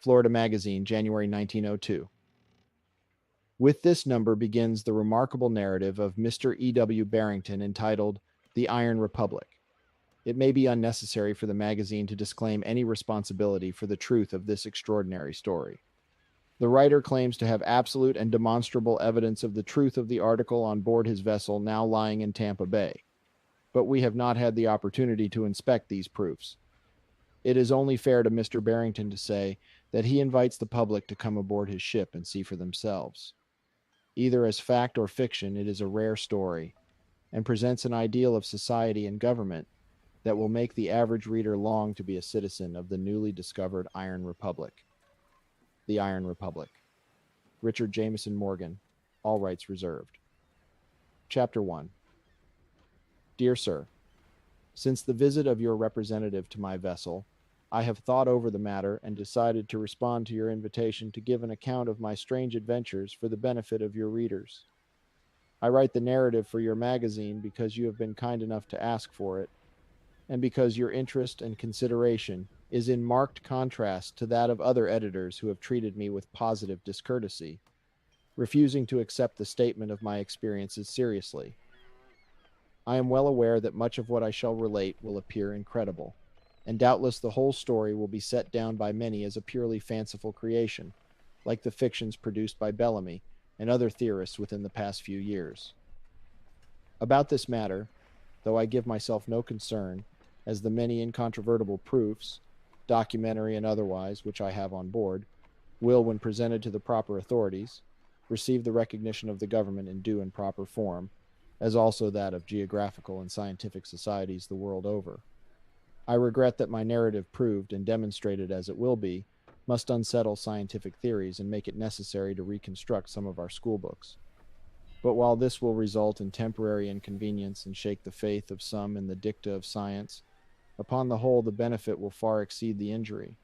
Florida Magazine, January 1902. With this number begins the remarkable narrative of Mr. E.W. Barrington entitled The Iron Republic. It may be unnecessary for the magazine to disclaim any responsibility for the truth of this extraordinary story. The writer claims to have absolute and demonstrable evidence of the truth of the article on board his vessel now lying in Tampa Bay, but we have not had the opportunity to inspect these proofs. It is only fair to Mr. Barrington to say that he invites the public to come aboard his ship and see for themselves. Either as fact or fiction, it is a rare story, and presents an ideal of society and government that will make the average reader long to be a citizen of the newly discovered Iron Republic. The Iron Republic. Richard Jameson Morgan, all rights reserved. Chapter 1. Dear Sir, since the visit of your representative to my vessel, I have thought over the matter and decided to respond to your invitation to give an account of my strange adventures for the benefit of your readers. I write the narrative for your magazine because you have been kind enough to ask for it, and because your interest and consideration is in marked contrast to that of other editors who have treated me with positive discourtesy, refusing to accept the statement of my experiences seriously. I am well aware that much of what I shall relate will appear incredible, and doubtless the whole story will be set down by many as a purely fanciful creation, like the fictions produced by Bellamy and other theorists within the past few years. About this matter, though I give myself no concern, as the many incontrovertible proofs, documentary and otherwise, which I have on board, will, when presented to the proper authorities, receive the recognition of the government in due and proper form, as also that of geographical and scientific societies the world over. I regret that my narrative, proved and demonstrated as it will be, must unsettle scientific theories and make it necessary to reconstruct some of our school books. But while this will result in temporary inconvenience and shake the faith of some in the dicta of science, upon the whole the benefit will far exceed the injury.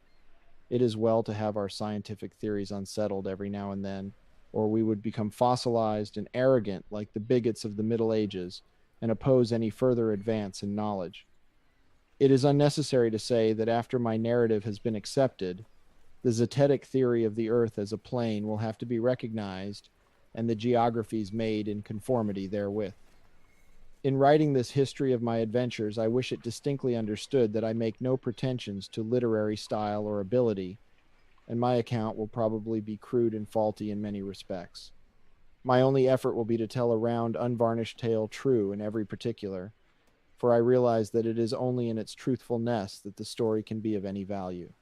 It is well to have our scientific theories unsettled every now and then, or we would become fossilized and arrogant like the bigots of the Middle Ages and oppose any further advance in knowledge. It is unnecessary to say that after my narrative has been accepted, the zetetic theory of the earth as a plane will have to be recognized and the geographies made in conformity therewith. In writing this history of my adventures, I wish it distinctly understood that I make no pretensions to literary style or ability, and my account will probably be crude and faulty in many respects. My only effort will be to tell a round, unvarnished tale true in every particular, for I realize that it is only in its truthfulness that the story can be of any value.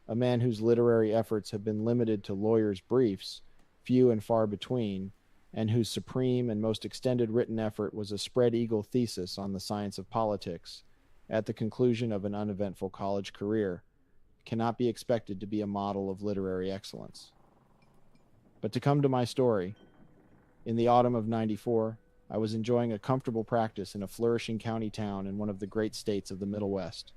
A man whose literary efforts have been limited to lawyers' briefs, few and far between, and whose supreme and most extended written effort was a spread-eagle thesis on the science of politics, at the conclusion of an uneventful college career, cannot be expected to be a model of literary excellence. But to come to my story, in the autumn of '94, I was enjoying a comfortable practice in a flourishing county town in one of the great states of the Middle West.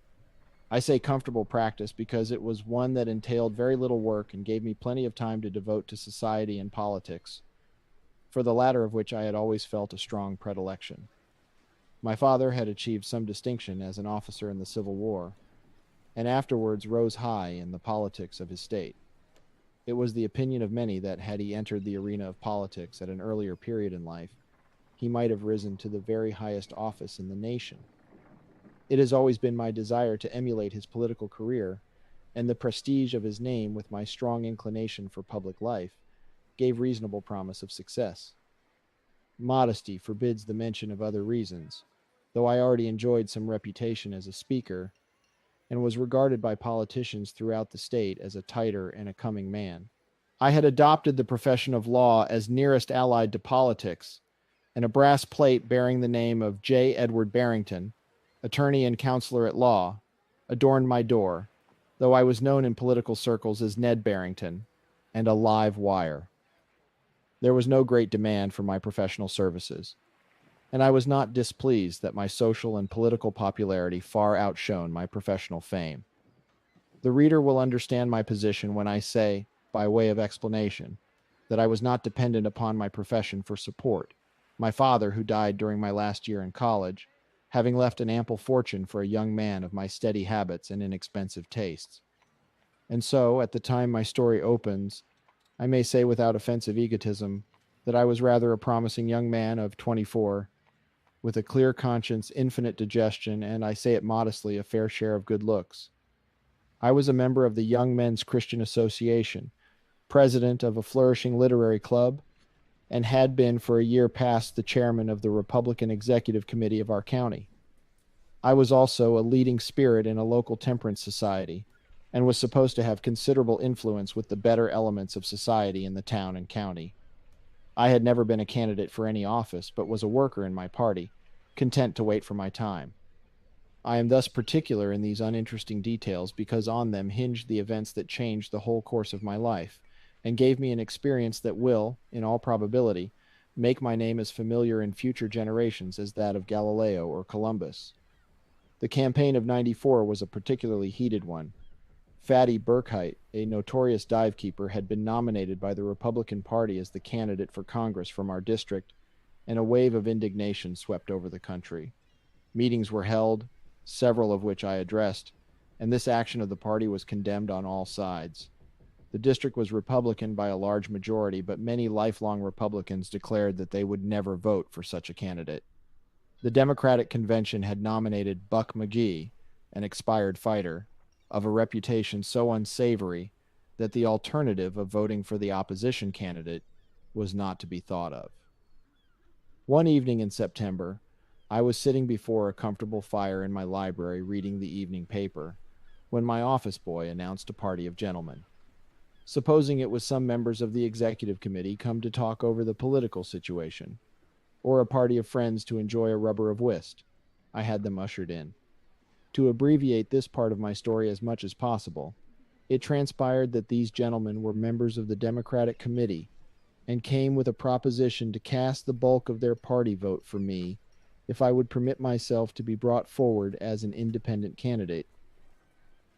I say comfortable practice because it was one that entailed very little work and gave me plenty of time to devote to society and politics, for the latter of which I had always felt a strong predilection. My father had achieved some distinction as an officer in the Civil War, and afterwards rose high in the politics of his state. It was the opinion of many that had he entered the arena of politics at an earlier period in life, he might have risen to the very highest office in the nation. It has always been my desire to emulate his political career, and the prestige of his name, with my strong inclination for public life, gave reasonable promise of success. Modesty forbids the mention of other reasons, though I already enjoyed some reputation as a speaker, and was regarded by politicians throughout the state as a tighter and a coming man. I had adopted the profession of law as nearest allied to politics, and a brass plate bearing the name of J. Edward Barrington, attorney and counselor at law, adorned my door, though I was known in political circles as Ned Barrington, and a live wire. There was no great demand for my professional services, and I was not displeased that my social and political popularity far outshone my professional fame. The reader will understand my position when I say, by way of explanation, that I was not dependent upon my profession for support, my father, who died during my last year in college, having left an ample fortune for a young man of my steady habits and inexpensive tastes. And so, at the time my story opens, I may say without offensive egotism that I was rather a promising young man of 24, with a clear conscience, infinite digestion, and I say it modestly, a fair share of good looks. I was a member of the Young Men's Christian Association, president of a flourishing literary club, and had been for a year past the chairman of the Republican Executive Committee of our county. I was also a leading spirit in a local temperance society, and was supposed to have considerable influence with the better elements of society in the town and county. I had never been a candidate for any office, but was a worker in my party, content to wait for my time. I am thus particular in these uninteresting details because on them hinged the events that changed the whole course of my life, and gave me an experience that will, in all probability, make my name as familiar in future generations as that of Galileo or Columbus. The campaign of '94 was a particularly heated one. Fatty Burkheit, a notorious dive-keeper, had been nominated by the Republican Party as the candidate for Congress from our district, and a wave of indignation swept over the country. Meetings were held, several of which I addressed, and this action of the party was condemned on all sides. The district was Republican by a large majority, but many lifelong Republicans declared that they would never vote for such a candidate. The Democratic convention had nominated Buck McGee, an expired fighter, of a reputation so unsavory that the alternative of voting for the opposition candidate was not to be thought of. One evening in September, I was sitting before a comfortable fire in my library reading the evening paper, when my office boy announced a party of gentlemen. Supposing it was some members of the executive committee come to talk over the political situation, or a party of friends to enjoy a rubber of whist, I had them ushered in. To abbreviate this part of my story as much as possible, it transpired that these gentlemen were members of the Democratic Committee and came with a proposition to cast the bulk of their party vote for me if I would permit myself to be brought forward as an independent candidate.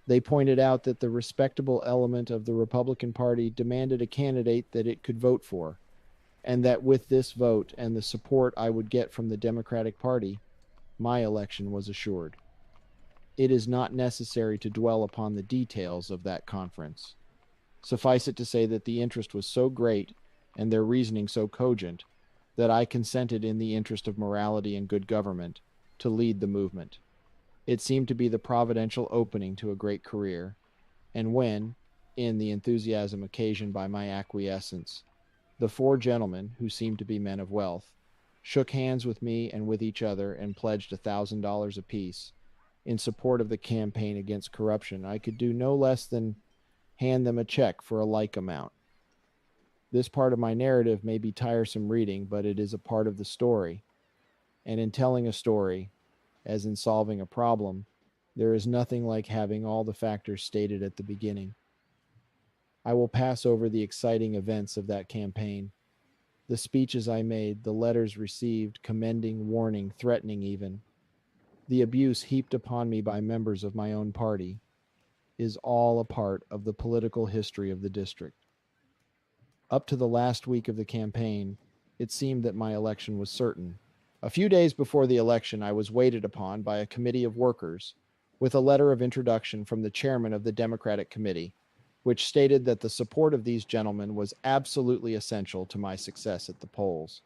They pointed out that the respectable element of the Republican Party demanded a candidate that it could vote for, and that with this vote and the support I would get from the Democratic Party, my election was assured. It is not necessary to dwell upon the details of that conference. Suffice it to say that the interest was so great and their reasoning so cogent that I consented in the interest of morality and good government to lead the movement. It seemed to be the providential opening to a great career, and when, in the enthusiasm occasioned by my acquiescence, the four gentlemen, who seemed to be men of wealth, shook hands with me and with each other and pledged $1,000 apiece in support of the campaign against corruption, I could do no less than hand them a check for a like amount. This part of my narrative may be tiresome reading, but it is a part of the story. And in telling a story, as in solving a problem, there is nothing like having all the factors stated at the beginning. I will pass over the exciting events of that campaign. The speeches I made, the letters received, commending, warning, threatening even, the abuse heaped upon me by members of my own party, is all a part of the political history of the district. Up to the last week of the campaign, it seemed that my election was certain. A few days before the election, I was waited upon by a committee of workers with a letter of introduction from the chairman of the Democratic Committee, which stated that the support of these gentlemen was absolutely essential to my success at the polls.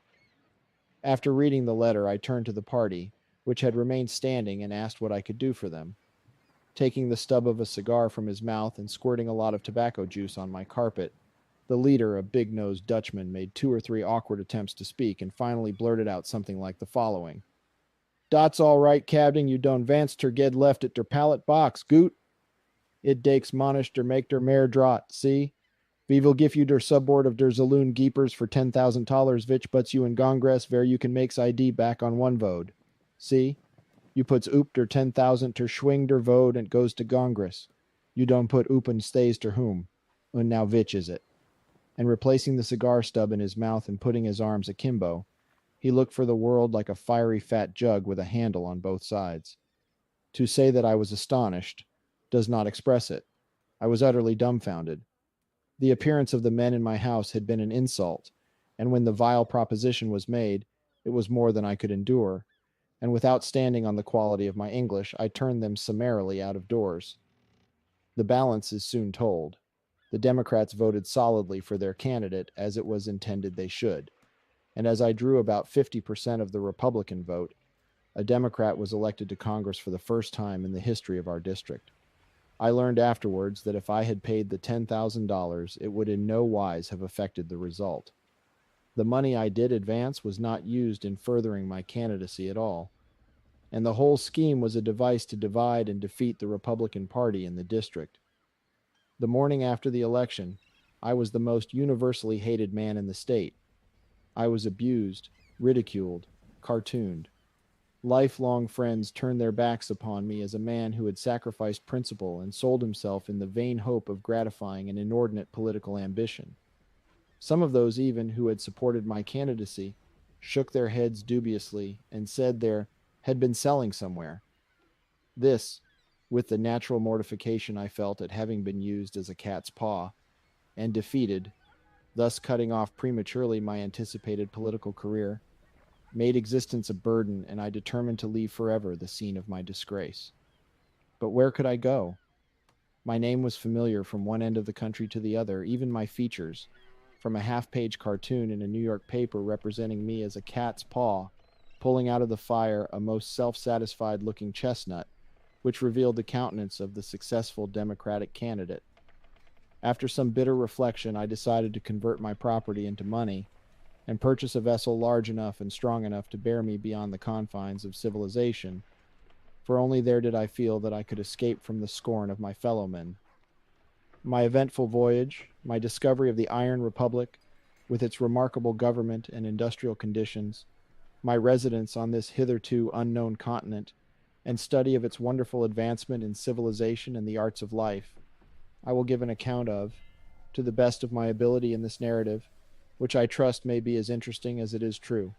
After reading the letter, I turned to the party, which had remained standing, and asked what I could do for them. Taking the stub of a cigar from his mouth and squirting a lot of tobacco juice on my carpet, the leader, a big-nosed Dutchman, made 2 or 3 awkward attempts to speak and finally blurted out something like the following. "Dot's all right, Captain, you don't vance ter ged left at der pallet box, goot. It dakes monish der make der mare drot, see? We will give you der subboard of der Zaloon Geepers for $10,000 vich puts you in Gongress where you can makes ID back on one vote. See? You puts oop der 10,000 ter schwing der vote and goes to Gongress. You don't put oop and stays ter whom. Und now vich is it?" And replacing the cigar stub in his mouth and putting his arms akimbo, he looked for the world like a fiery fat jug with a handle on both sides. To say that I was astonished does not express it. I was utterly dumbfounded. The appearance of the men in my house had been an insult, and when the vile proposition was made, it was more than I could endure, and without standing on the quality of my English, I turned them summarily out of doors. The balance is soon told. The Democrats voted solidly for their candidate, as it was intended they should, and as I drew about 50% of the Republican vote, a Democrat was elected to Congress for the first time in the history of our district. I learned afterwards that if I had paid the $10,000, it would in no wise have affected the result. The money I did advance was not used in furthering my candidacy at all, and the whole scheme was a device to divide and defeat the Republican Party in the district. The morning after the election, I was the most universally hated man in the state. I was abused, ridiculed, cartooned. Lifelong friends turned their backs upon me as a man who had sacrificed principle and sold himself in the vain hope of gratifying an inordinate political ambition. Some of those even who had supported my candidacy shook their heads dubiously and said there had been selling somewhere. This, with the natural mortification I felt at having been used as a cat's paw, and defeated, thus cutting off prematurely my anticipated political career, made existence a burden, and I determined to leave forever the scene of my disgrace. But where could I go? My name was familiar from one end of the country to the other, even my features, from a half-page cartoon in a New York paper representing me as a cat's paw, pulling out of the fire a most self-satisfied looking chestnut, which revealed the countenance of the successful Democratic candidate. After some bitter reflection, I decided to convert my property into money and purchase a vessel large enough and strong enough to bear me beyond the confines of civilization, for only there did I feel that I could escape from the scorn of my fellowmen. My eventful voyage, my discovery of the Iron Republic, with its remarkable government and industrial conditions, my residence on this hitherto unknown continent, and study of its wonderful advancement in civilization and the arts of life, I will give an account of, to the best of my ability in this narrative, which I trust may be as interesting as it is true.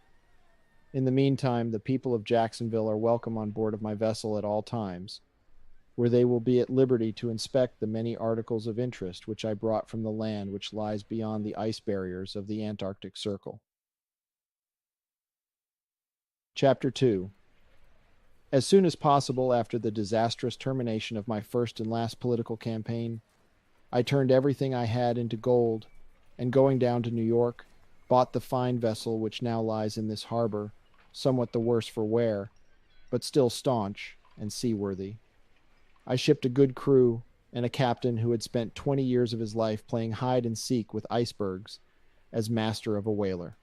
In the meantime, the people of Jacksonville are welcome on board of my vessel at all times, where they will be at liberty to inspect the many articles of interest which I brought from the land which lies beyond the ice barriers of the Antarctic Circle. Chapter 2. As soon as possible after the disastrous termination of my first and last political campaign, I turned everything I had into gold, and going down to New York, bought the fine vessel which now lies in this harbor, somewhat the worse for wear, but still staunch and seaworthy. I shipped a good crew and a captain who had spent 20 years of his life playing hide and seek with icebergs as master of a whaler.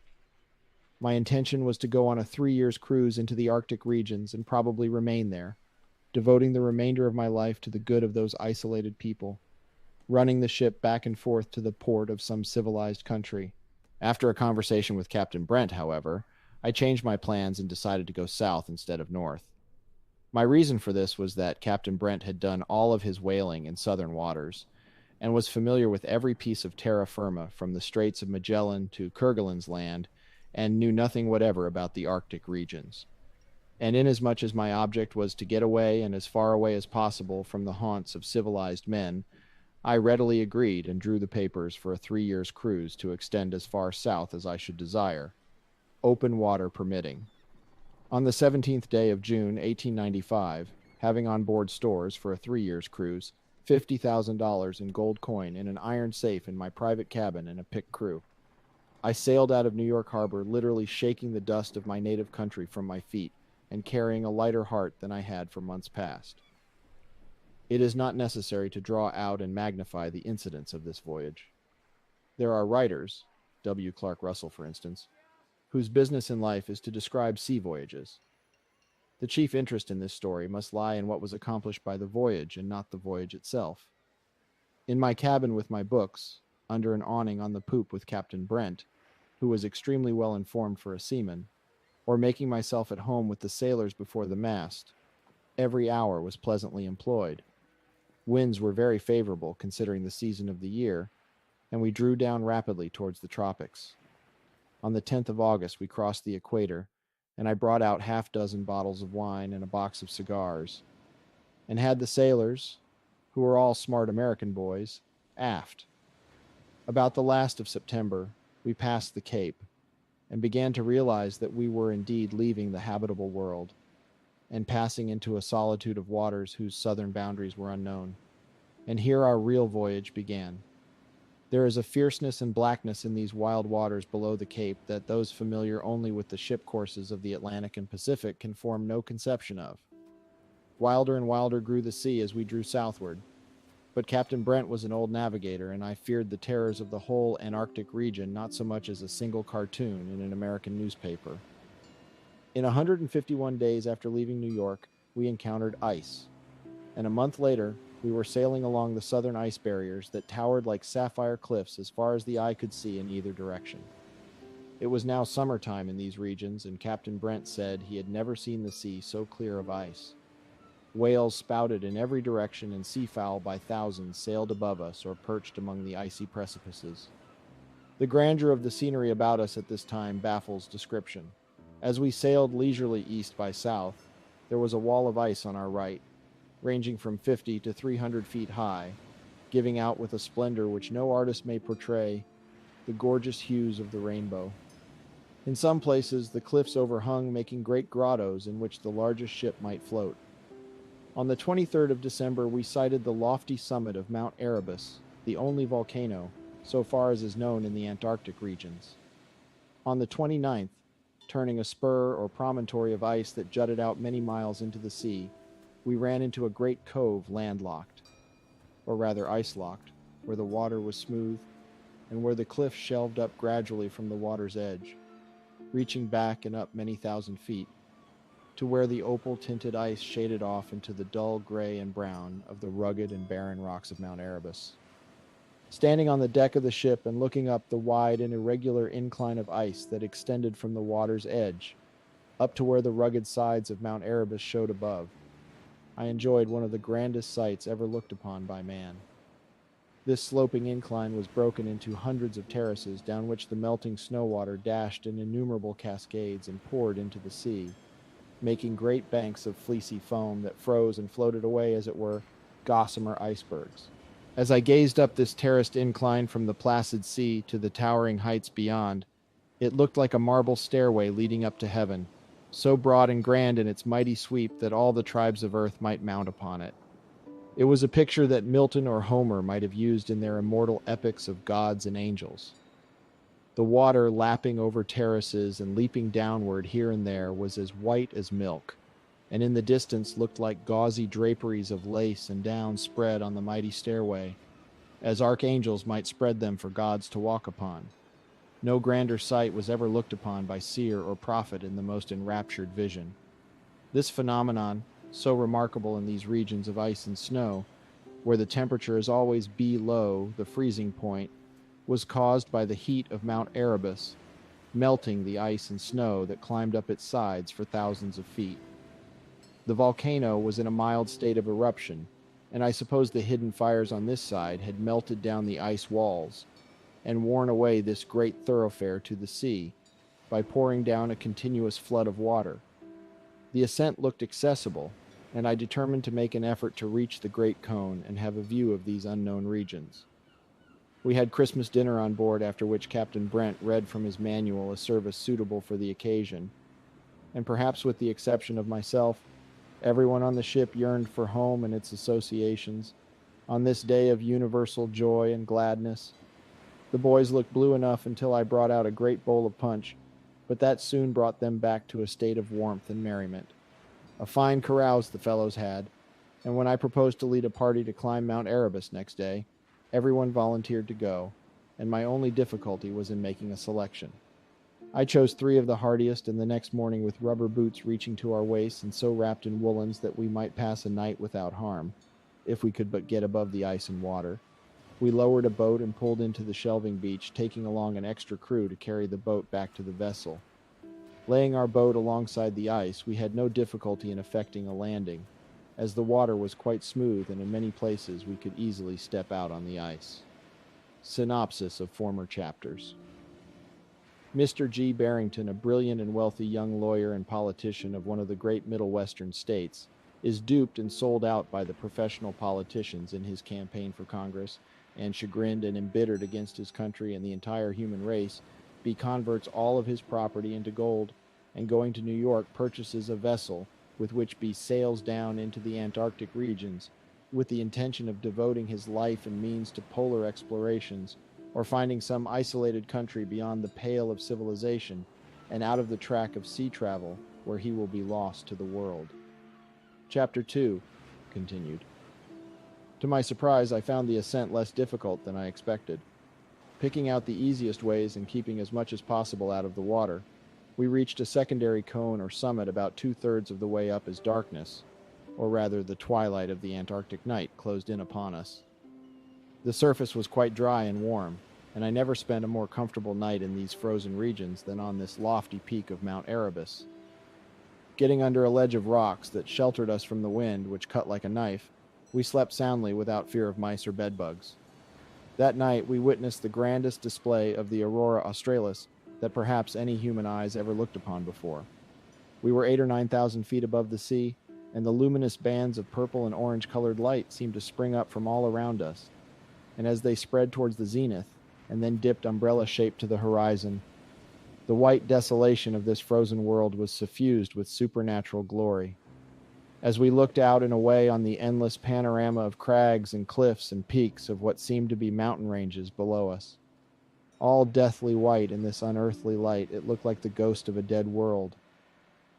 My intention was to go on a 3 years cruise into the Arctic regions and probably remain there, devoting the remainder of my life to the good of those isolated people, running the ship back and forth to the port of some civilized country. After a conversation with Captain Brent, however, I changed my plans and decided to go south instead of north. My reason for this was that Captain Brent had done all of his whaling in southern waters, and was familiar with every piece of terra firma from the Straits of Magellan to Kerguelen's Land, and knew nothing whatever about the Arctic regions. And inasmuch as my object was to get away and as far away as possible from the haunts of civilized men, I readily agreed and drew the papers for a 3 years cruise to extend as far south as I should desire, open water permitting. On the 17th day of June, 1895, having on board stores for a 3 years cruise, $50,000 in gold coin in an iron safe in my private cabin and a picked crew, I sailed out of New York Harbor, literally shaking the dust of my native country from my feet and carrying a lighter heart than I had for months past. It is not necessary to draw out and magnify the incidents of this voyage. There are writers, W. Clark Russell for instance, whose business in life is to describe sea voyages. The chief interest in this story must lie in what was accomplished by the voyage and not the voyage itself. In my cabin with my books, under an awning on the poop with Captain Brent, who was extremely well informed for a seaman, or making myself at home with the sailors before the mast, every hour was pleasantly employed. Winds were very favorable considering the season of the year, and we drew down rapidly towards the tropics. On the 10th of August we crossed the equator, and I brought out 6 bottles of wine and a box of cigars, and had the sailors, who were all smart American boys, aft. About the last of September, we passed the Cape, and began to realize that we were indeed leaving the habitable world, and passing into a solitude of waters whose southern boundaries were unknown. And here our real voyage began. There is a fierceness and blackness in these wild waters below the Cape that those familiar only with the ship courses of the Atlantic and Pacific can form no conception of. Wilder and wilder grew the sea as we drew southward, but Captain Brent was an old navigator, and I feared the terrors of the whole Antarctic region not so much as a single cartoon in an American newspaper. In 151 days after leaving New York, we encountered ice, and a month later, we were sailing along the southern ice barriers that towered like sapphire cliffs as far as the eye could see in either direction. It was now summertime in these regions, and Captain Brent said he had never seen the sea so clear of ice. Whales spouted in every direction, and seafowl by thousands sailed above us or perched among the icy precipices. The grandeur of the scenery about us at this time baffles description. As we sailed leisurely east by south, there was a wall of ice on our right, ranging from 50 to 300 feet high, giving out with a splendor which no artist may portray the gorgeous hues of the rainbow. In some places, the cliffs overhung, making great grottos in which the largest ship might float. On the 23rd of December, we sighted the lofty summit of Mount Erebus, the only volcano, so far as is known in the Antarctic regions. On the 29th, turning a spur or promontory of ice that jutted out many miles into the sea, we ran into a great cove landlocked, or rather ice-locked, where the water was smooth, and where the cliff shelved up gradually from the water's edge, reaching back and up many thousand feet, to where the opal-tinted ice shaded off into the dull gray and brown of the rugged and barren rocks of Mount Erebus. Standing on the deck of the ship and looking up the wide and irregular incline of ice that extended from the water's edge, up to where the rugged sides of Mount Erebus showed above, I enjoyed one of the grandest sights ever looked upon by man. This sloping incline was broken into hundreds of terraces down which the melting snow water dashed in innumerable cascades and poured into the sea, making great banks of fleecy foam that froze and floated away as it were gossamer icebergs. As I gazed up this terraced incline from the placid sea to the towering heights beyond, it looked like a marble stairway leading up to heaven, so broad and grand in its mighty sweep that all the tribes of earth might mount upon it. It was a picture that Milton or Homer might have used in their immortal epics of gods and angels. The water lapping over terraces and leaping downward here and there was as white as milk, and in the distance looked like gauzy draperies of lace and down spread on the mighty stairway, as archangels might spread them for gods to walk upon. No grander sight was ever looked upon by seer or prophet in the most enraptured vision. This phenomenon, so remarkable in these regions of ice and snow, where the temperature is always below the freezing point, was caused by the heat of Mount Erebus, melting the ice and snow that climbed up its sides for thousands of feet. The volcano was in a mild state of eruption, and I suppose the hidden fires on this side had melted down the ice walls and worn away this great thoroughfare to the sea by pouring down a continuous flood of water. The ascent looked accessible, and I determined to make an effort to reach the great cone and have a view of these unknown regions. We had Christmas dinner on board, after which Captain Brent read from his manual a service suitable for the occasion, and perhaps with the exception of myself, everyone on the ship yearned for home and its associations on this day of universal joy and gladness. The boys looked blue enough until I brought out a great bowl of punch, but that soon brought them back to a state of warmth and merriment. A fine carouse the fellows had, and when I proposed to lead a party to climb Mount Erebus next day, everyone volunteered to go, and my only difficulty was in making a selection. I chose 3 of the hardiest, and the next morning, with rubber boots reaching to our waists and so wrapped in woolens that we might pass a night without harm, if we could but get above the ice and water, we lowered a boat and pulled into the shelving beach, taking along an extra crew to carry the boat back to the vessel. Laying our boat alongside the ice, we had no difficulty in effecting a landing, as the water was quite smooth and in many places we could easily step out on the ice. Synopsis of former chapters. Mr. G. Barrington, a brilliant and wealthy young lawyer and politician of one of the great Middle Western states, is duped and sold out by the professional politicians in his campaign for Congress, and chagrined and embittered against his country and the entire human race, converts all of his property into gold, and going to New York purchases a vessel with which sails down into the Antarctic regions, with the intention of devoting his life and means to polar explorations, or finding some isolated country beyond the pale of civilization and out of the track of sea travel where he will be lost to the world. Chapter 2 continued. To my surprise, I found the ascent less difficult than I expected. Picking out the easiest ways and keeping as much as possible out of the water, we reached a secondary cone or summit about 2/3 of the way up as darkness, or rather the twilight of the Antarctic night, closed in upon us. The surface was quite dry and warm, and I never spent a more comfortable night in these frozen regions than on this lofty peak of Mount Erebus. Getting under a ledge of rocks that sheltered us from the wind, which cut like a knife, we slept soundly without fear of mice or bedbugs. That night we witnessed the grandest display of the aurora australis that perhaps any human eyes ever looked upon before. We were 8,000 or 9,000 feet above the sea, and the luminous bands of purple and orange-colored light seemed to spring up from all around us, and as they spread towards the zenith, and then dipped umbrella-shaped to the horizon, the white desolation of this frozen world was suffused with supernatural glory. As we looked out and away on the endless panorama of crags and cliffs and peaks of what seemed to be mountain ranges below us, all deathly white in this unearthly light, it looked like the ghost of a dead world.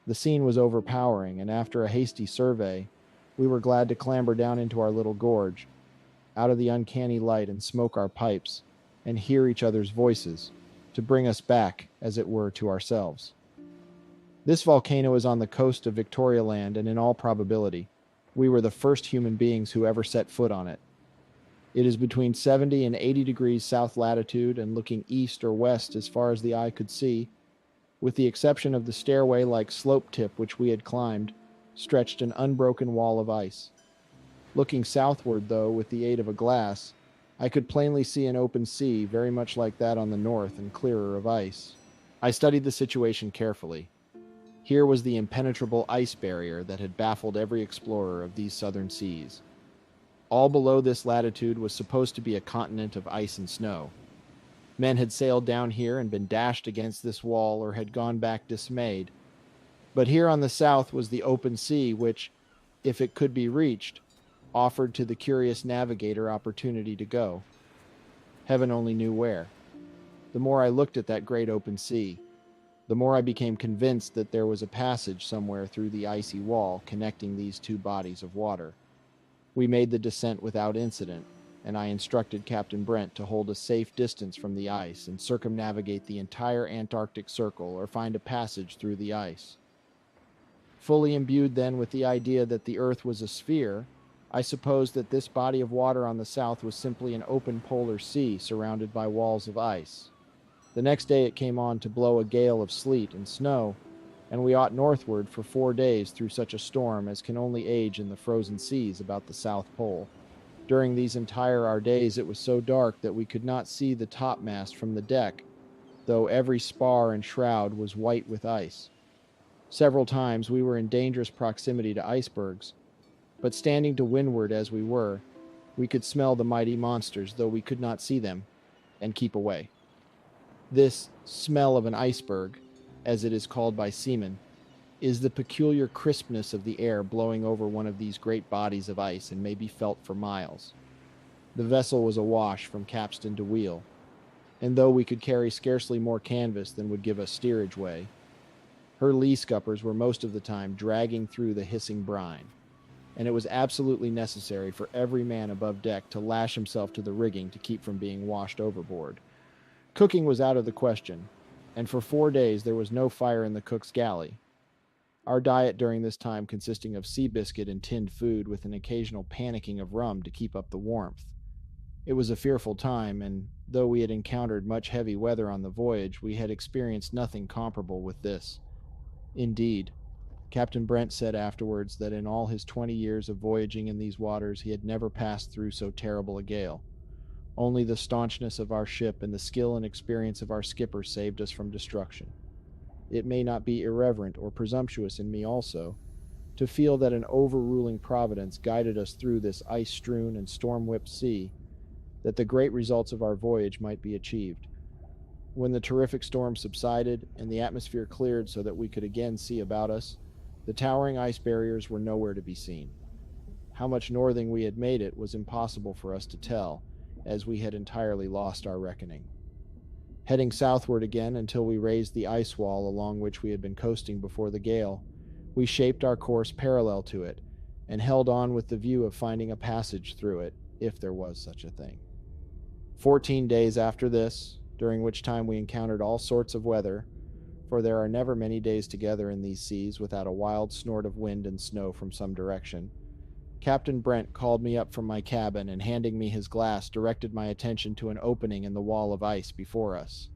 The scene was overpowering, and after a hasty survey, we were glad to clamber down into our little gorge, out of the uncanny light, and smoke our pipes, and hear each other's voices, to bring us back, as it were, to ourselves. This volcano is on the coast of Victoria Land, and in all probability, we were the first human beings who ever set foot on it. It is between 70 and 80 degrees south latitude and looking east or west as far as the eye could see. With the exception of the stairway-like slope tip which we had climbed, stretched an unbroken wall of ice. Looking southward, though, with the aid of a glass, I could plainly see an open sea very much like that on the north and clearer of ice. I studied the situation carefully. Here was the impenetrable ice barrier that had baffled every explorer of these southern seas. All below this latitude was supposed to be a continent of ice and snow. Men had sailed down here and been dashed against this wall or had gone back dismayed. But here on the south was the open sea which, if it could be reached, offered to the curious navigator opportunity to go. Heaven only knew where. The more I looked at that great open sea, the more I became convinced that there was a passage somewhere through the icy wall connecting these two bodies of water. We made the descent without incident, and I instructed Captain Brent to hold a safe distance from the ice and circumnavigate the entire Antarctic Circle or find a passage through the ice. Fully imbued then with the idea that the Earth was a sphere, I supposed that this body of water on the south was simply an open polar sea surrounded by walls of ice. The next day it came on to blow a gale of sleet and snow, and we ought northward for 4 days through such a storm as can only age in the frozen seas about the South Pole. During these entire our days it was so dark that we could not see the topmast from the deck, though every spar and shroud was white with ice. Several times we were in dangerous proximity to icebergs, but standing to windward as we were, we could smell the mighty monsters, though we could not see them, and keep away. This smell of an iceberg, as it is called by seamen, is the peculiar crispness of the air blowing over one of these great bodies of ice and may be felt for miles. The vessel was awash from capstan to wheel, and though we could carry scarcely more canvas than would give us steerage way, her lee scuppers were most of the time dragging through the hissing brine, and it was absolutely necessary for every man above deck to lash himself to the rigging to keep from being washed overboard. Cooking was out of the question, and for 4 days there was no fire in the cook's galley. Our diet during this time consisting of sea biscuit and tinned food with an occasional panicking of rum to keep up the warmth. It was a fearful time, and though we had encountered much heavy weather on the voyage, we had experienced nothing comparable with this. Indeed, Captain Brent said afterwards that in all his 20 years of voyaging in these waters he had never passed through so terrible a gale. Only the staunchness of our ship and the skill and experience of our skipper saved us from destruction. It may not be irreverent or presumptuous in me also to feel that an overruling providence guided us through this ice-strewn and storm-whipped sea, that the great results of our voyage might be achieved. When the terrific storm subsided and the atmosphere cleared so that we could again see about us, the towering ice barriers were nowhere to be seen. How much northing we had made it was impossible for us to tell, as we had entirely lost our reckoning. Heading southward again until we raised the ice wall along which we had been coasting before the gale, we shaped our course parallel to it and held on with the view of finding a passage through it, if there was such a thing. 14 days after this, during which time we encountered all sorts of weather, for there are never many days together in these seas without a wild snort of wind and snow from some direction, Captain Brent called me up from my cabin and, handing me his glass, directed my attention to an opening in the wall of ice before us.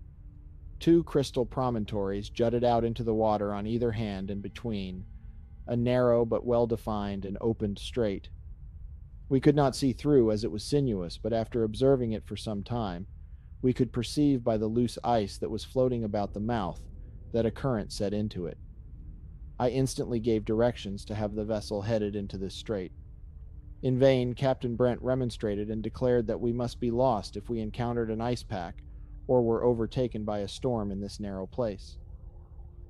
Two crystal promontories jutted out into the water on either hand, and between, a narrow but well-defined and opened strait. We could not see through, as it was sinuous, but after observing it for some time, we could perceive by the loose ice that was floating about the mouth that a current set into it. I instantly gave directions to have the vessel headed into this strait. In vain, Captain Brent remonstrated and declared that we must be lost if we encountered an ice pack or were overtaken by a storm in this narrow place.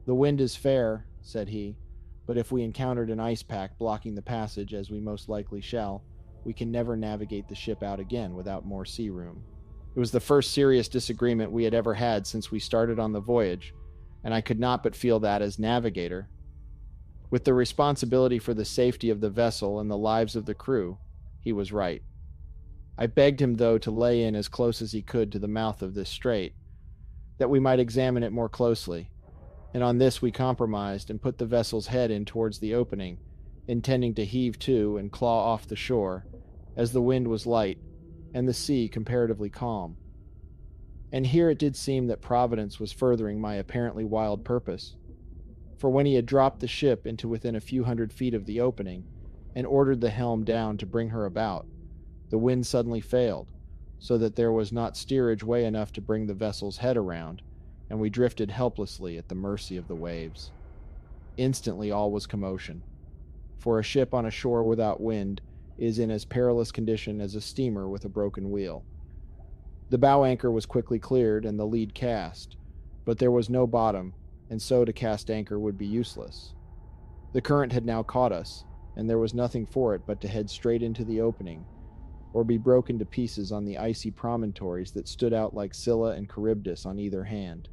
"The wind is fair," said he, "but if we encountered an ice pack blocking the passage, as we most likely shall, we can never navigate the ship out again without more sea room." It was the first serious disagreement we had ever had since we started on the voyage, and I could not but feel that, as navigator, with the responsibility for the safety of the vessel and the lives of the crew, he was right. I begged him, though, to lay in as close as he could to the mouth of this strait, that we might examine it more closely, and on this we compromised and put the vessel's head in towards the opening, intending to heave to and claw off the shore, as the wind was light and the sea comparatively calm. And here it did seem that Providence was furthering my apparently wild purpose, for when he had dropped the ship into within a few hundred feet of the opening and ordered the helm down to bring her about, the wind suddenly failed, so that there was not steerage way enough to bring the vessel's head around, and we drifted helplessly at the mercy of the waves. Instantly all was commotion, for a ship on a shore without wind is in as perilous condition as a steamer with a broken wheel. The bow anchor was quickly cleared and the lead cast, but there was no bottom, and so to cast anchor would be useless. The current had now caught us, and there was nothing for it but to head straight into the opening, or be broken to pieces on the icy promontories that stood out like Scylla and Charybdis on either hand.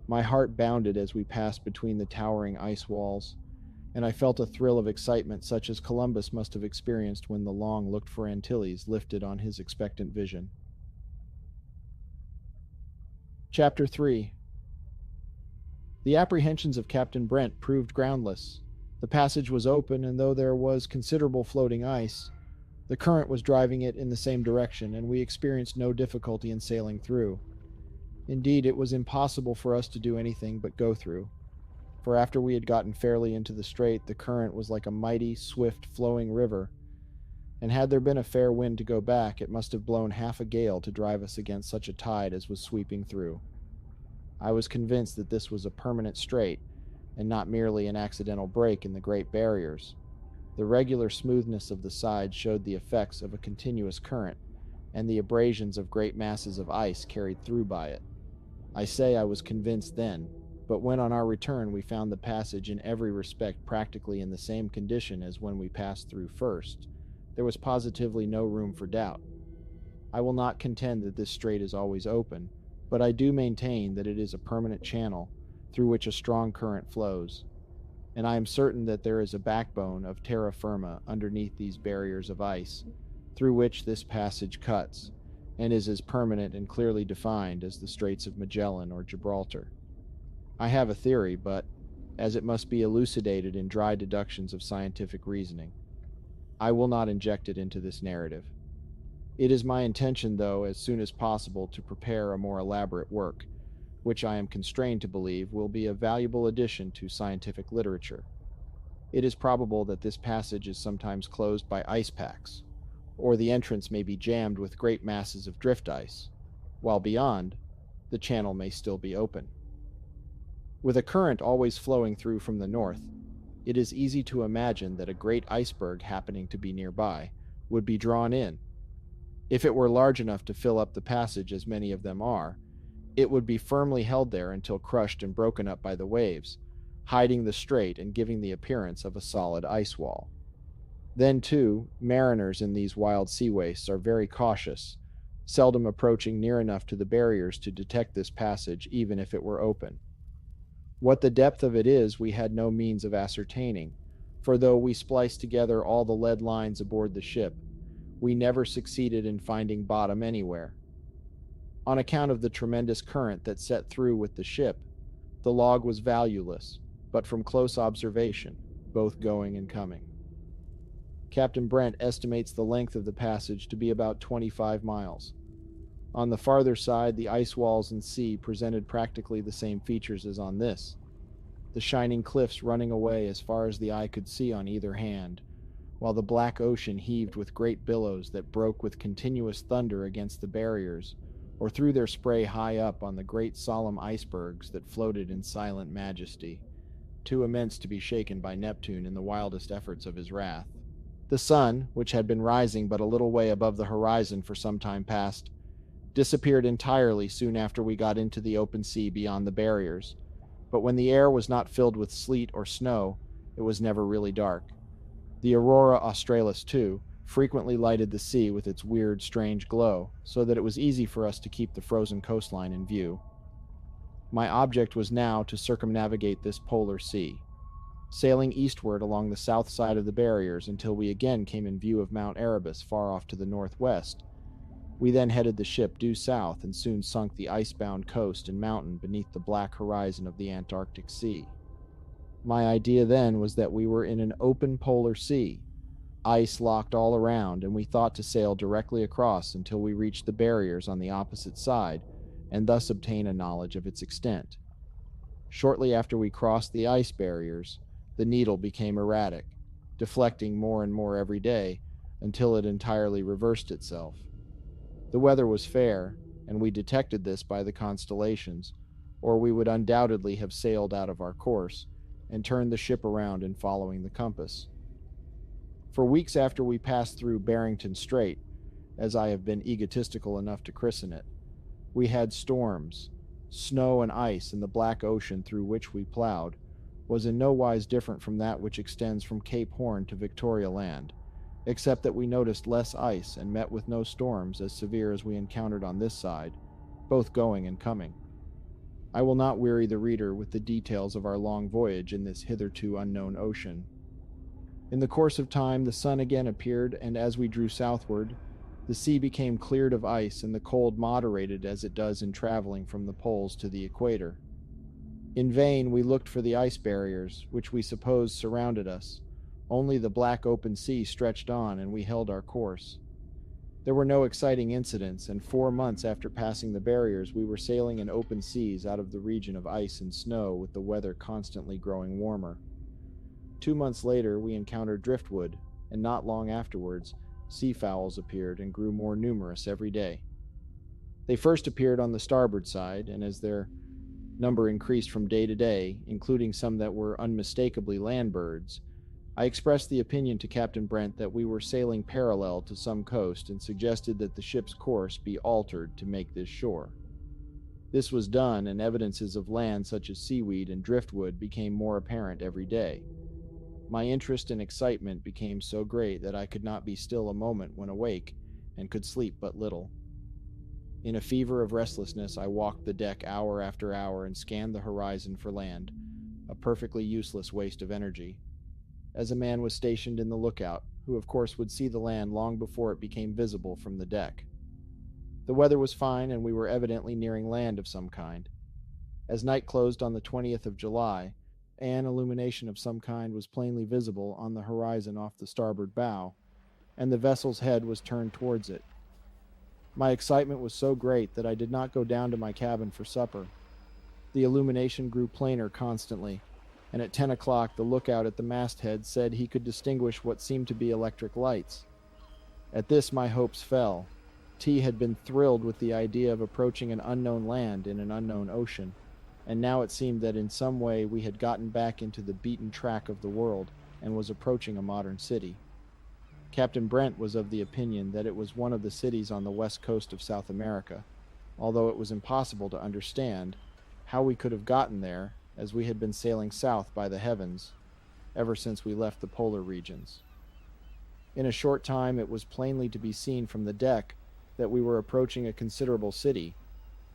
My heart bounded as we passed between the towering ice walls, and I felt a thrill of excitement such as Columbus must have experienced when the long-looked-for Antilles lifted on his expectant vision. Chapter 3. The apprehensions of Captain Brent proved groundless. The passage was open, and though there was considerable floating ice, the current was driving it in the same direction, and we experienced no difficulty in sailing through. Indeed, it was impossible for us to do anything but go through, for after we had gotten fairly into the strait, the current was like a mighty, swift, flowing river, and had there been a fair wind to go back, it must have blown half a gale to drive us against such a tide as was sweeping through. I was convinced that this was a permanent strait, and not merely an accidental break in the great barriers. The regular smoothness of the sides showed the effects of a continuous current, and the abrasions of great masses of ice carried through by it. I say I was convinced then, but when on our return we found the passage in every respect practically in the same condition as when we passed through first, there was positively no room for doubt. I will not contend that this strait is always open, but I do maintain that it is a permanent channel through which a strong current flows, and I am certain that there is a backbone of terra firma underneath these barriers of ice, through which this passage cuts, and is as permanent and clearly defined as the Straits of Magellan or Gibraltar. I have a theory, but, as it must be elucidated in dry deductions of scientific reasoning, I will not inject it into this narrative. It is my intention, though, as soon as possible to prepare a more elaborate work, which I am constrained to believe will be a valuable addition to scientific literature. It is probable that this passage is sometimes closed by ice packs, or the entrance may be jammed with great masses of drift ice, while beyond, the channel may still be open. With a current always flowing through from the north, it is easy to imagine that a great iceberg happening to be nearby would be drawn in. If it were large enough to fill up the passage, as many of them are, it would be firmly held there until crushed and broken up by the waves, hiding the strait and giving the appearance of a solid ice wall. Then, too, mariners in these wild sea wastes are very cautious, seldom approaching near enough to the barriers to detect this passage, even if it were open. What the depth of it is, we had no means of ascertaining, for though we spliced together all the lead lines aboard the ship, we never succeeded in finding bottom anywhere. On account of the tremendous current that set through with the ship, the log was valueless, but from close observation, both going and coming. Captain Brent estimates the length of the passage to be about 25 miles. On the farther side, the ice walls and sea presented practically the same features as on this, the shining cliffs running away as far as the eye could see on either hand, while the black ocean heaved with great billows that broke with continuous thunder against the barriers, or threw their spray high up on the great solemn icebergs that floated in silent majesty, too immense to be shaken by Neptune in the wildest efforts of his wrath. The sun, which had been rising but a little way above the horizon for some time past, disappeared entirely soon after we got into the open sea beyond the barriers, but when the air was not filled with sleet or snow, it was never really dark. The aurora australis, too, frequently lighted the sea with its weird, strange glow, so that it was easy for us to keep the frozen coastline in view. My object was now to circumnavigate this polar sea, sailing eastward along the south side of the barriers until we again came in view of Mount Erebus far off to the northwest. We then headed the ship due south and soon sunk the ice-bound coast and mountain beneath the black horizon of the Antarctic Sea. My idea then was that we were in an open polar sea, ice locked all around, and we thought to sail directly across until we reached the barriers on the opposite side, and thus obtain a knowledge of its extent. Shortly after we crossed the ice barriers, the needle became erratic, deflecting more and more every day until it entirely reversed itself. The weather was fair, and we detected this by the constellations, or we would undoubtedly have sailed out of our course and turned the ship around in following the compass. For weeks after we passed through Barrington Strait, as I have been egotistical enough to christen it, we had storms. Snow and ice in the black ocean through which we plowed was in no wise different from that which extends from Cape Horn to Victoria Land, except that we noticed less ice and met with no storms as severe as we encountered on this side, both going and coming. I will not weary the reader with the details of our long voyage in this hitherto unknown ocean. In the course of time, the sun again appeared, and as we drew southward, the sea became cleared of ice and the cold moderated as it does in traveling from the poles to the equator. In vain we looked for the ice barriers, which we supposed surrounded us. Only the black open sea stretched on, and we held our course. There were no exciting incidents, and 4 months after passing the barriers we were sailing in open seas out of the region of ice and snow, with the weather constantly growing warmer. 2 months later we encountered driftwood, and not long afterwards seafowls appeared and grew more numerous every day. They first appeared on the starboard side, and as their number increased from day to day, including some that were unmistakably land birds, I expressed the opinion to Captain Brent that we were sailing parallel to some coast and suggested that the ship's course be altered to make this shore. This was done, and evidences of land such as seaweed and driftwood became more apparent every day. My interest and excitement became so great that I could not be still a moment when awake, and could sleep but little. In a fever of restlessness, I walked the deck hour after hour and scanned the horizon for land, a perfectly useless waste of energy, as a man was stationed in the lookout, who of course would see the land long before it became visible from the deck. The weather was fine, and we were evidently nearing land of some kind. As night closed on the 20th of July, an illumination of some kind was plainly visible on the horizon off the starboard bow, and the vessel's head was turned towards it. My excitement was so great that I did not go down to my cabin for supper. The illumination grew plainer constantly, and at 10 o'clock the lookout at the masthead said he could distinguish what seemed to be electric lights. At this my hopes fell. T had been thrilled with the idea of approaching an unknown land in an unknown ocean, and now it seemed that in some way we had gotten back into the beaten track of the world and was approaching a modern city. Captain Brent was of the opinion that it was one of the cities on the west coast of South America, although it was impossible to understand how we could have gotten there, as we had been sailing south by the heavens ever since we left the polar regions. In a short time it was plainly to be seen from the deck that we were approaching a considerable city,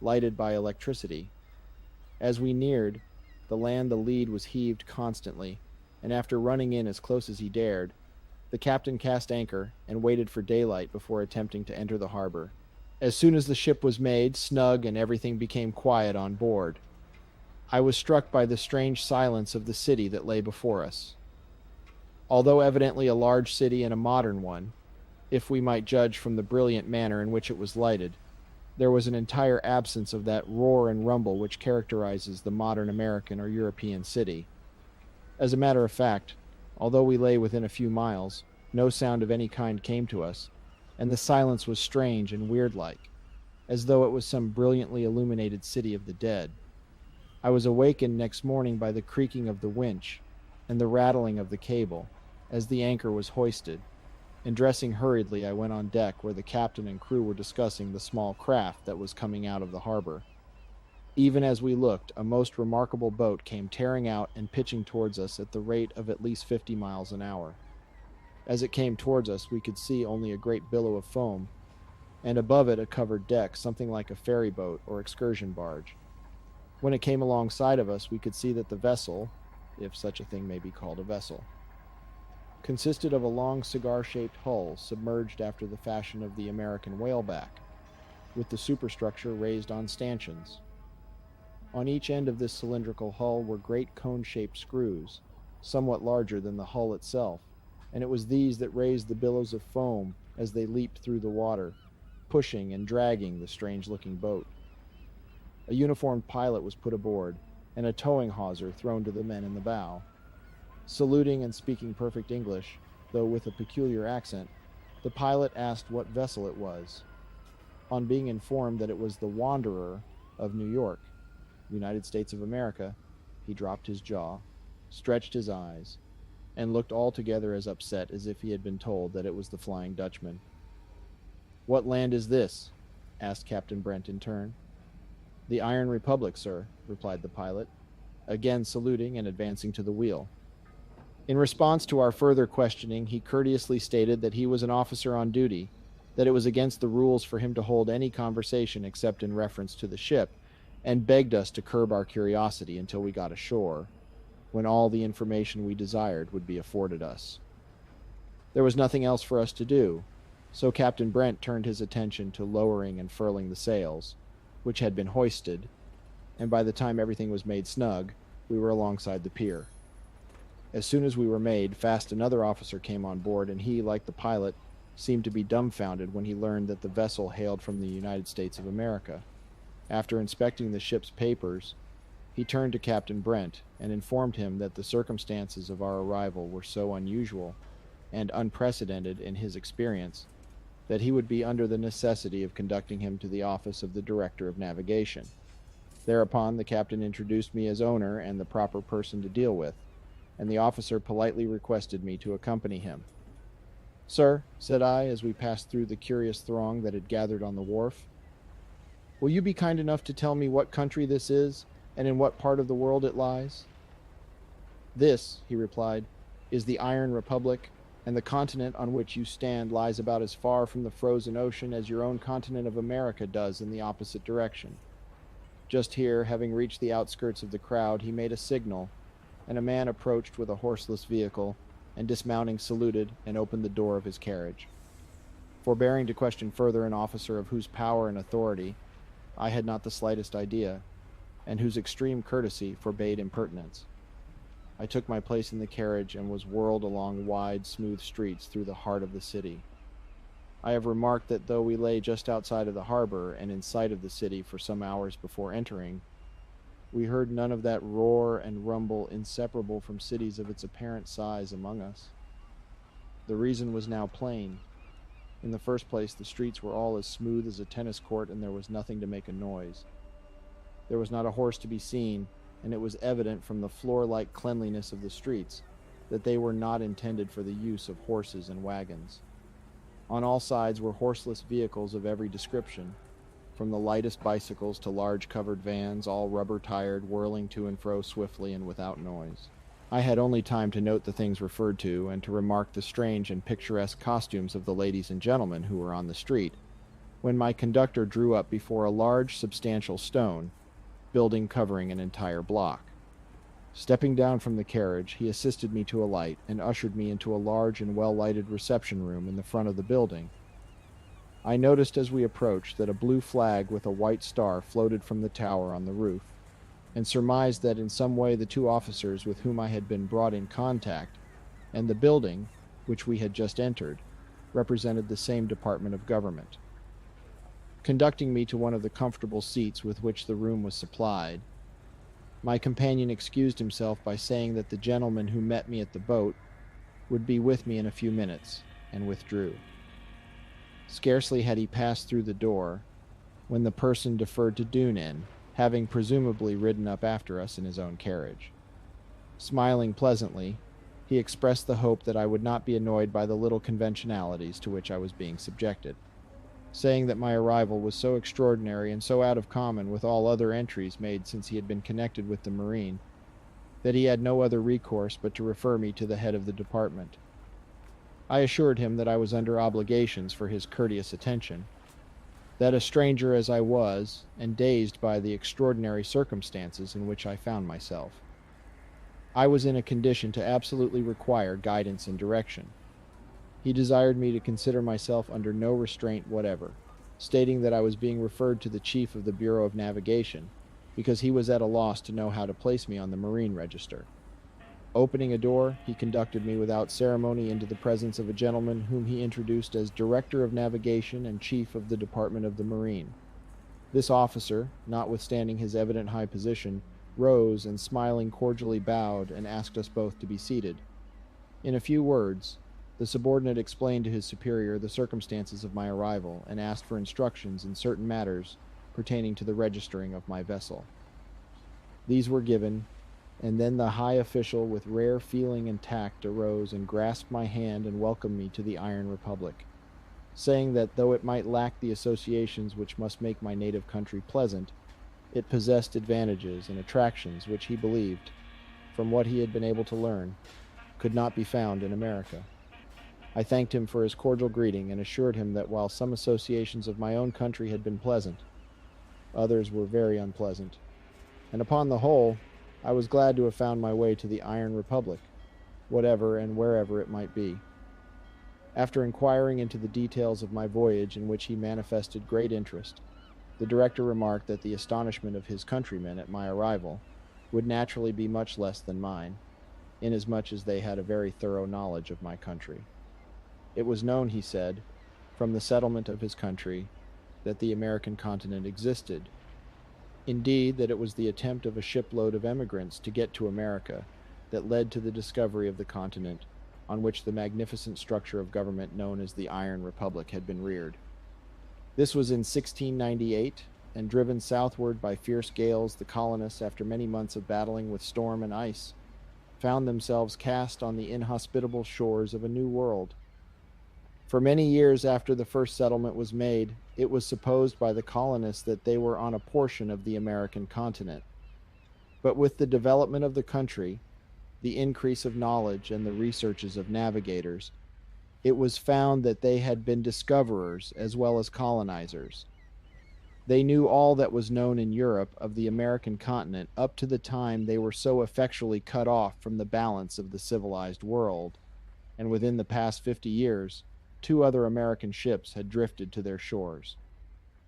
lighted by electricity. As we neared the land, the lead was heaved constantly, and after running in as close as he dared, the captain cast anchor and waited for daylight before attempting to enter the harbor. As soon as the ship was made snug and everything became quiet on board, I was struck by the strange silence of the city that lay before us. Although evidently a large city and a modern one, if we might judge from the brilliant manner in which it was lighted, there was an entire absence of that roar and rumble which characterizes the modern American or European city. As a matter of fact, although we lay within a few miles, no sound of any kind came to us, and the silence was strange and weird-like, as though it was some brilliantly illuminated city of the dead. I was awakened next morning by the creaking of the winch and the rattling of the cable as the anchor was hoisted, and dressing hurriedly I went on deck where the captain and crew were discussing the small craft that was coming out of the harbor. Even as we looked, a most remarkable boat came tearing out and pitching towards us at the rate of at least 50 miles an hour. As it came towards us, we could see only a great billow of foam, and above it a covered deck, something like a ferry boat or excursion barge. When it came alongside of us, we could see that the vessel, if such a thing may be called a vessel, consisted of a long cigar-shaped hull submerged after the fashion of the American whaleback, with the superstructure raised on stanchions. On each end of this cylindrical hull were great cone-shaped screws, somewhat larger than the hull itself, and it was these that raised the billows of foam as they leaped through the water, pushing and dragging the strange-looking boat. A uniformed pilot was put aboard, and a towing hawser thrown to the men in the bow. Saluting and speaking perfect English, though with a peculiar accent, the pilot asked what vessel it was. On being informed that it was the Wanderer of New York, United States of America, he dropped his jaw, stretched his eyes, and looked altogether as upset as if he had been told that it was the Flying Dutchman. "What land is this?" asked Captain Brent in turn. "The Iron Republic, sir," replied the pilot, again saluting and advancing to the wheel. In response to our further questioning, he courteously stated that he was an officer on duty, that it was against the rules for him to hold any conversation except in reference to the ship, and begged us to curb our curiosity until we got ashore, when all the information we desired would be afforded us. There was nothing else for us to do, so Captain Brent turned his attention to lowering and furling the sails, which had been hoisted, and by the time everything was made snug, we were alongside the pier. As soon as we were made fast, another officer came on board, and he, like the pilot, seemed to be dumbfounded when he learned that the vessel hailed from the United States of America. After inspecting the ship's papers, he turned to Captain Brent and informed him that the circumstances of our arrival were so unusual and unprecedented in his experience that he would be under the necessity of conducting him to the office of the Director of Navigation. Thereupon the captain introduced me as owner and the proper person to deal with, and the officer politely requested me to accompany him. "Sir," said I, as we passed through the curious throng that had gathered on the wharf, "will you be kind enough to tell me what country this is, and in what part of the world it lies?" "This," he replied, "is the Iron Republic, and the continent on which you stand lies about as far from the frozen ocean as your own continent of America does in the opposite direction." Just here, having reached the outskirts of the crowd, he made a signal, and a man approached with a horseless vehicle, and dismounting saluted and opened the door of his carriage. Forbearing to question further an officer of whose power and authority I had not the slightest idea, and whose extreme courtesy forbade impertinence, I took my place in the carriage and was whirled along wide, smooth streets through the heart of the city. I have remarked that though we lay just outside of the harbor and in sight of the city for some hours before entering, we heard none of that roar and rumble inseparable from cities of its apparent size among us. The reason was now plain. In the first place, the streets were all as smooth as a tennis court, and there was nothing to make a noise. There was not a horse to be seen, and it was evident from the floor-like cleanliness of the streets that they were not intended for the use of horses and wagons. On all sides were horseless vehicles of every description, from the lightest bicycles to large covered vans, all rubber-tired, whirling to and fro swiftly and without noise. I had only time to note the things referred to and to remark the strange and picturesque costumes of the ladies and gentlemen who were on the street, when my conductor drew up before a large, substantial stone building covering an entire block. Stepping down from the carriage, he assisted me to alight and ushered me into a large and well-lighted reception room in the front of the building. I noticed as we approached that a blue flag with a white star floated from the tower on the roof, and surmised that in some way the two officers with whom I had been brought in contact and the building, which we had just entered, represented the same department of government. Conducting me to one of the comfortable seats with which the room was supplied, my companion excused himself by saying that the gentleman who met me at the boat would be with me in a few minutes, and withdrew. Scarcely had he passed through the door when the person deferred to tune in, having presumably ridden up after us in his own carriage. Smiling pleasantly, he expressed the hope that I would not be annoyed by the little conventionalities to which I was being subjected, saying that my arrival was so extraordinary and so out of common with all other entries made since he had been connected with the Marine, that he had no other recourse but to refer me to the head of the department. I assured him that I was under obligations for his courteous attention, that a stranger as I was, and dazed by the extraordinary circumstances in which I found myself, I was in a condition to absolutely require guidance and direction. He desired me to consider myself under no restraint whatever, stating that I was being referred to the chief of the Bureau of Navigation, because he was at a loss to know how to place me on the Marine Register. Opening a door, he conducted me without ceremony into the presence of a gentleman whom he introduced as Director of Navigation and Chief of the Department of the Marine. This officer, notwithstanding his evident high position, rose and smiling cordially bowed and asked us both to be seated. In a few words, the subordinate explained to his superior the circumstances of my arrival and asked for instructions in certain matters pertaining to the registering of my vessel. These were given, and then the high official with rare feeling and tact arose and grasped my hand and welcomed me to the Iron Republic, saying that though it might lack the associations which must make my native country pleasant, it possessed advantages and attractions which he believed, from what he had been able to learn, could not be found in America. I thanked him for his cordial greeting and assured him that while some associations of my own country had been pleasant, others were very unpleasant, and upon the whole, I was glad to have found my way to the Iron Republic, whatever and wherever it might be. After inquiring into the details of my voyage, in which he manifested great interest, the director remarked that the astonishment of his countrymen at my arrival would naturally be much less than mine, inasmuch as they had a very thorough knowledge of my country. It was known, he said, from the settlement of his country, that the American continent existed. Indeed, that it was the attempt of a shipload of emigrants to get to America that led to the discovery of the continent on which the magnificent structure of government known as the Iron Republic had been reared. This was in 1698, and driven southward by fierce gales, the colonists, after many months of battling with storm and ice, found themselves cast on the inhospitable shores of a new world. For many years after the first settlement was made, it was supposed by the colonists that they were on a portion of the American continent. But with the development of the country, the increase of knowledge, and the researches of navigators, it was found that they had been discoverers as well as colonizers. They knew all that was known in Europe of the American continent up to the time they were so effectually cut off from the balance of the civilized world, and within the past 50 years, 2 other American ships had drifted to their shores.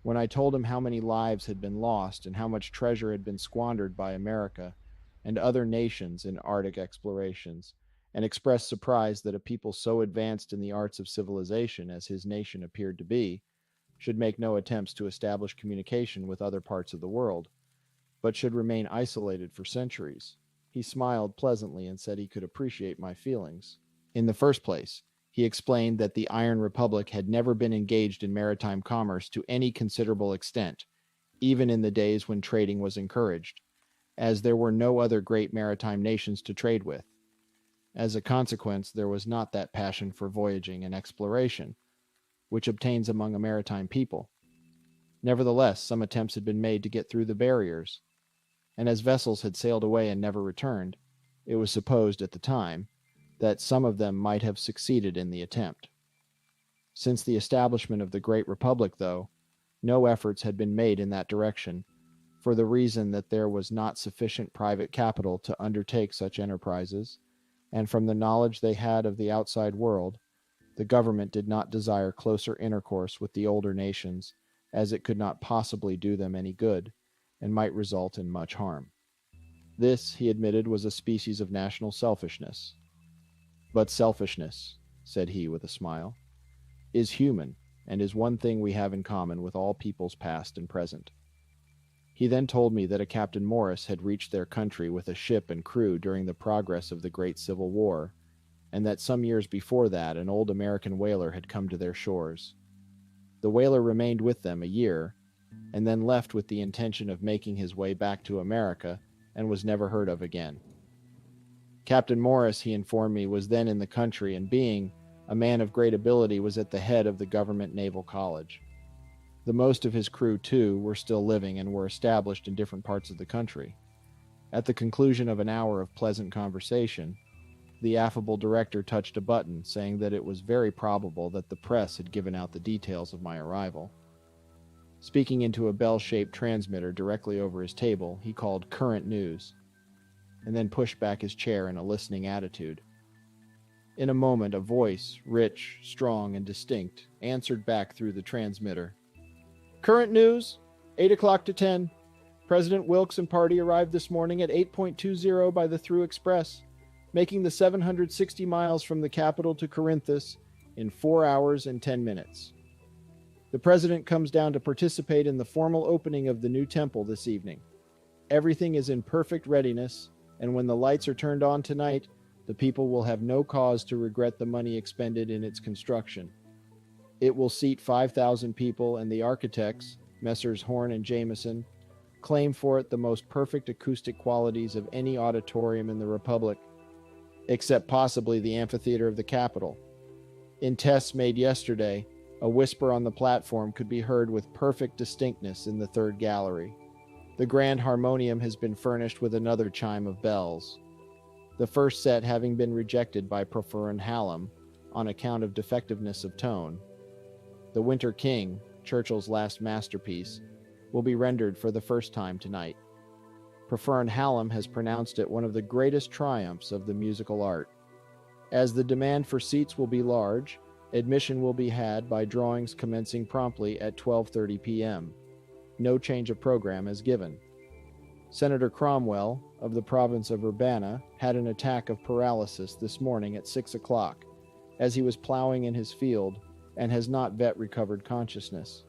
When I told him how many lives had been lost and how much treasure had been squandered by America and other nations in Arctic explorations, and expressed surprise that a people so advanced in the arts of civilization as his nation appeared to be, should make no attempts to establish communication with other parts of the world, but should remain isolated for centuries, he smiled pleasantly and said he could appreciate my feelings. In the first place, he explained that the Iron Republic had never been engaged in maritime commerce to any considerable extent, even in the days when trading was encouraged, as there were no other great maritime nations to trade with. As a consequence, there was not that passion for voyaging and exploration which obtains among a maritime people. Nevertheless, some attempts had been made to get through the barriers, and as vessels had sailed away and never returned, It was supposed at the time that some of them might have succeeded in the attempt. Since the establishment of the Great Republic, though, no efforts had been made in that direction, for the reason that there was not sufficient private capital to undertake such enterprises, and from the knowledge they had of the outside world, the government did not desire closer intercourse with the older nations, as it could not possibly do them any good, and might result in much harm. This, he admitted, was a species of national selfishness. But selfishness, said he with a smile, is human, and is one thing we have in common with all peoples past and present. He then told me that a Captain Morris had reached their country with a ship and crew during the progress of the Great Civil War, and that some years before that an old American whaler had come to their shores. The whaler remained with them a year, and then left with the intention of making his way back to America, and was never heard of again. Captain Morris, he informed me, was then in the country, and being a man of great ability, was at the head of the Government Naval College. The most of his crew, too, were still living and were established in different parts of the country. At the conclusion of an hour of pleasant conversation, the affable director touched a button, saying that it was very probable that the press had given out the details of my arrival. Speaking into a bell-shaped transmitter directly over his table, he called "Current News," and then pushed back his chair in a listening attitude. In a moment, a voice, rich, strong, and distinct, answered back through the transmitter. "Current news, 8 o'clock to 10. President Wilkes and party arrived this morning at 8.20 by the through express, making the 760 miles from the capital to Corinthus in 4 hours and 10 minutes. The president comes down to participate in the formal opening of the new temple this evening. Everything is in perfect readiness, and when the lights are turned on tonight, the people will have no cause to regret the money expended in its construction. It will seat 5,000 people, and the architects, Messrs. Horn and Jameson, claim for it the most perfect acoustic qualities of any auditorium in the Republic, except possibly the amphitheater of the Capitol. In tests made yesterday, a whisper on the platform could be heard with perfect distinctness in the third gallery. The grand harmonium has been furnished with another chime of bells, the first set having been rejected by Professor Hallam on account of defectiveness of tone. The Winter King, Churchill's last masterpiece, will be rendered for the first time tonight. Professor Hallam has pronounced it one of the greatest triumphs of the musical art. As the demand for seats will be large, admission will be had by drawings commencing promptly at 12:30 p.m. No change of program is given. Senator Cromwell, of the province of Urbana, had an attack of paralysis this morning at 6 o'clock, as he was plowing in his field, and has not yet recovered consciousness.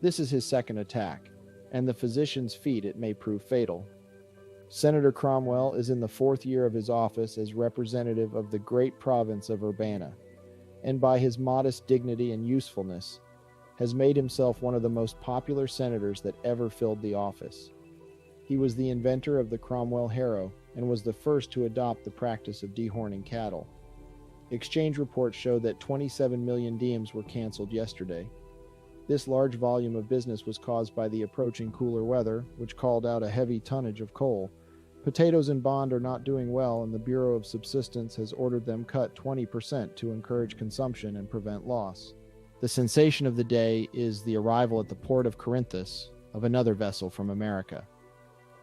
This is his second attack, and the physicians fear it may prove fatal. Senator Cromwell is in the 4th year of his office as representative of the great province of Urbana, and by his modest dignity and usefulness, has made himself one of the most popular senators that ever filled the office. He was the inventor of the Cromwell harrow, and was the first to adopt the practice of dehorning cattle. Exchange reports show that 27 million diems were canceled yesterday. This large volume of business was caused by the approaching cooler weather, which called out a heavy tonnage of coal. Potatoes and bond are not doing well, and the Bureau of Subsistence has ordered them cut 20% to encourage consumption and prevent loss. The sensation of the day is the arrival at the port of Corinthus of another vessel from America.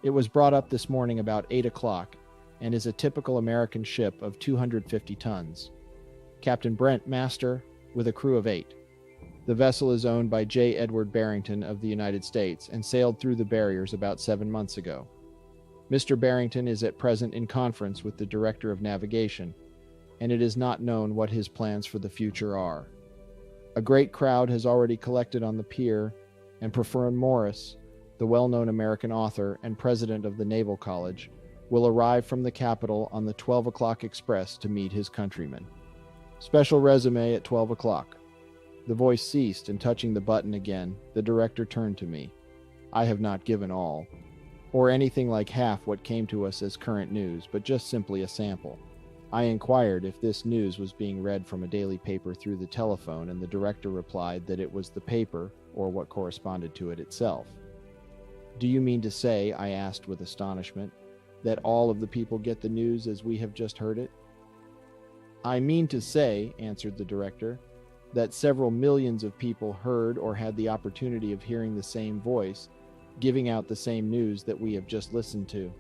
It was brought up this morning about 8 o'clock, and is a typical American ship of 250 tons. Captain Brent Master, with a crew of 8. The vessel is owned by J. Edward Barrington of the United States, and sailed through the barriers about 7 months ago. Mr. Barrington is at present in conference with the Director of Navigation, and it is not known what his plans for the future are. A great crowd has already collected on the pier, and Professor Morris, the well-known American author and president of the Naval College, will arrive from the capital on the 12 o'clock express to meet his countrymen. Special resume at 12 o'clock. The voice ceased, and touching the button again, the director turned to me. I have not given all, or anything like half what came to us as current news, but just simply a sample. I inquired if this news was being read from a daily paper through the telephone, and the director replied that it was the paper, or what corresponded to it itself. Do you mean to say, I asked with astonishment, that all of the people get the news as we have just heard it? I mean to say, answered the director, that several millions of people heard or had the opportunity of hearing the same voice, giving out the same news that we have just listened to.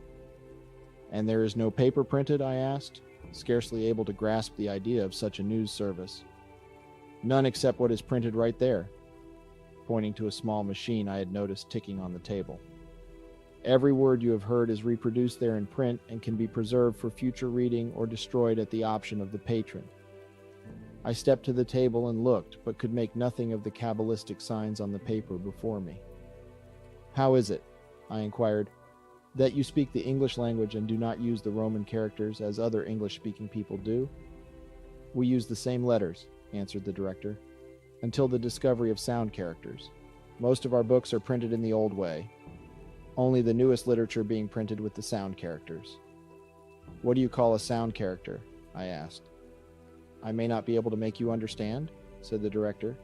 And there is no paper printed? I asked, scarcely able to grasp the idea of such a news service. None except what is printed right there, pointing to a small machine I had noticed ticking on the table. Every word you have heard is reproduced there in print and can be preserved for future reading or destroyed at the option of the patron. I stepped to the table and looked, but could make nothing of the cabalistic signs on the paper before me. How is it, I inquired, that you speak the English language and do not use the Roman characters as other English-speaking people do? We use the same letters, answered the director, until the discovery of sound characters. Most of our books are printed in the old way, only the newest literature being printed with the sound characters. What do you call a sound character? I asked. I may not be able to make you understand, said the director,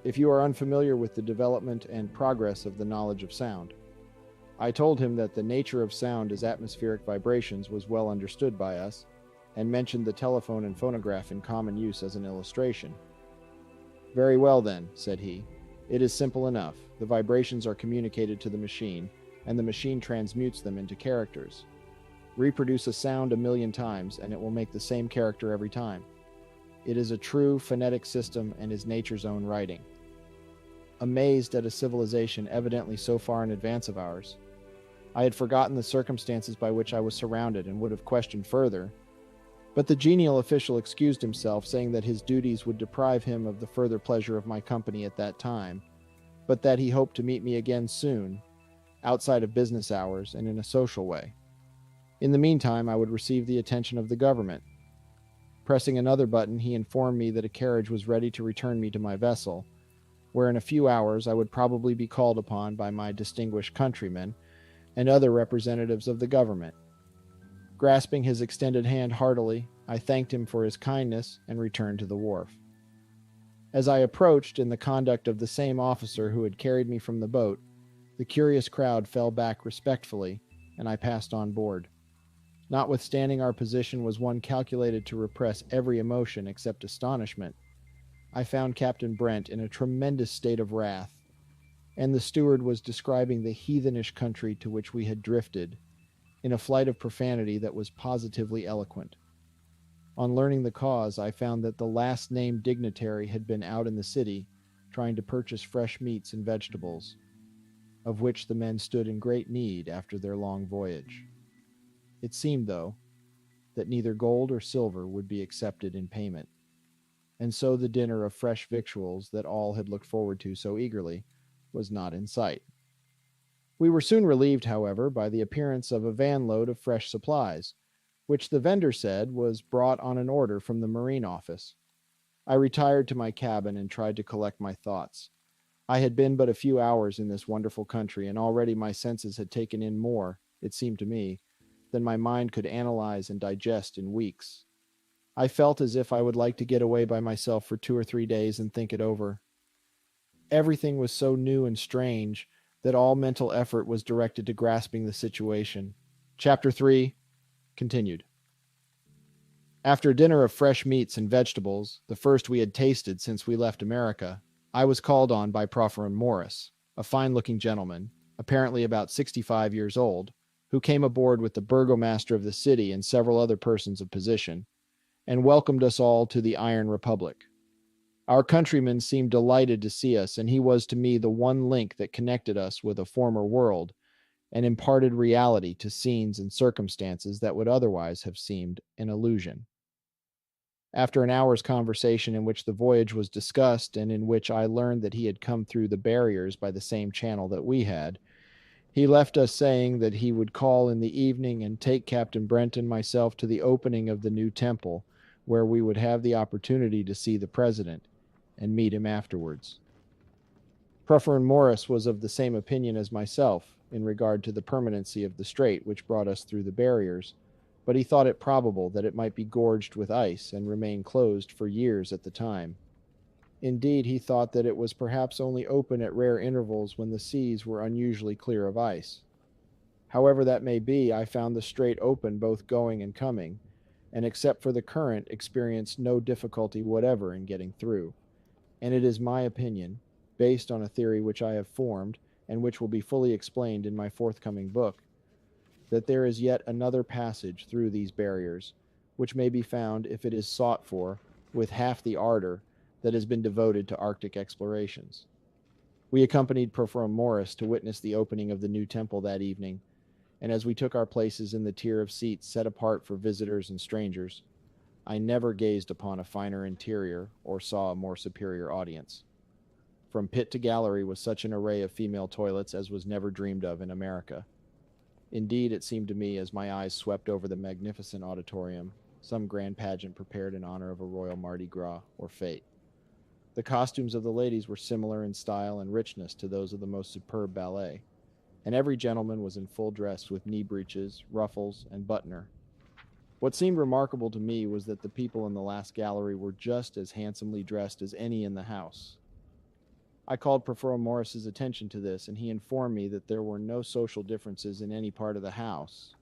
if you are unfamiliar with the development and progress of the knowledge of sound. I told him that the nature of sound as atmospheric vibrations was well understood by us, and mentioned the telephone and phonograph in common use as an illustration. Very well then, said he. It is simple enough. The vibrations are communicated to the machine, and the machine transmutes them into characters. Reproduce a sound 1,000,000 times, and it will make the same character every time. It is a true phonetic system and is nature's own writing. Amazed at a civilization evidently so far in advance of ours, I had forgotten the circumstances by which I was surrounded and would have questioned further, but the genial official excused himself, saying that his duties would deprive him of the further pleasure of my company at that time, but that he hoped to meet me again soon, outside of business hours and in a social way. In the meantime, I would receive the attention of the government. Pressing another button, he informed me that a carriage was ready to return me to my vessel, where in a few hours I would probably be called upon by my distinguished countrymen and other representatives of the government. Grasping his extended hand heartily, I thanked him for his kindness and returned to the wharf. As I approached in the conduct of the same officer who had carried me from the boat, the curious crowd fell back respectfully, and I passed on board. Notwithstanding our position was one calculated to repress every emotion except astonishment, I found Captain Brent in a tremendous state of wrath, and the steward was describing the heathenish country to which we had drifted, in a flight of profanity that was positively eloquent. On learning the cause, I found that the last-named dignitary had been out in the city, trying to purchase fresh meats and vegetables, of which the men stood in great need after their long voyage. It seemed, though, that neither gold or silver would be accepted in payment, and so the dinner of fresh victuals that all had looked forward to so eagerly was not in sight. We were soon relieved, however, by the appearance of a van-load of fresh supplies, which the vendor said was brought on an order from the Marine Office. I retired to my cabin and tried to collect my thoughts. I had been but a few hours in this wonderful country, and already my senses had taken in more, it seemed to me, than my mind could analyze and digest in weeks. I felt as if I would like to get away by myself for 2 or 3 days and think it over. Everything was so new and strange that all mental effort was directed to grasping the situation. Chapter 3 continued. After a dinner of fresh meats and vegetables, the first we had tasted since we left America, I was called on by Professor Morris, a fine-looking gentleman, apparently about 65 years old, who came aboard with the burgomaster of the city and several other persons of position, and welcomed us all to the Iron Republic. Our countryman seemed delighted to see us, and he was to me the one link that connected us with a former world, and imparted reality to scenes and circumstances that would otherwise have seemed an illusion. After an hour's conversation in which the voyage was discussed, and in which I learned that he had come through the barriers by the same channel that we had, he left us saying that he would call in the evening and take Captain Brent and myself to the opening of the new temple, where we would have the opportunity to see the president and meet him afterwards. Professor Morris was of the same opinion as myself in regard to the permanency of the strait which brought us through the barriers, but he thought it probable that it might be gorged with ice and remain closed for years at the time. Indeed, he thought that it was perhaps only open at rare intervals when the seas were unusually clear of ice. However that may be, I found the strait open both going and coming, and except for the current, experienced no difficulty whatever in getting through. And it is my opinion, based on a theory which I have formed, and which will be fully explained in my forthcoming book, that there is yet another passage through these barriers, which may be found, if it is sought for, with half the ardor that has been devoted to Arctic explorations. We accompanied Professor Morris to witness the opening of the new temple that evening, and as we took our places in the tier of seats set apart for visitors and strangers, I never gazed upon a finer interior or saw a more superior audience. From pit to gallery was such an array of female toilets as was never dreamed of in America. Indeed, it seemed to me, as my eyes swept over the magnificent auditorium, some grand pageant prepared in honor of a royal Mardi Gras or fete. The costumes of the ladies were similar in style and richness to those of the most superb ballet, and every gentleman was in full dress with knee breeches, ruffles, and buttoner. What seemed remarkable to me was that the people in the last gallery were just as handsomely dressed as any in the house. I called Professor Morris's attention to this, and he informed me that there were no social differences in any part of the house,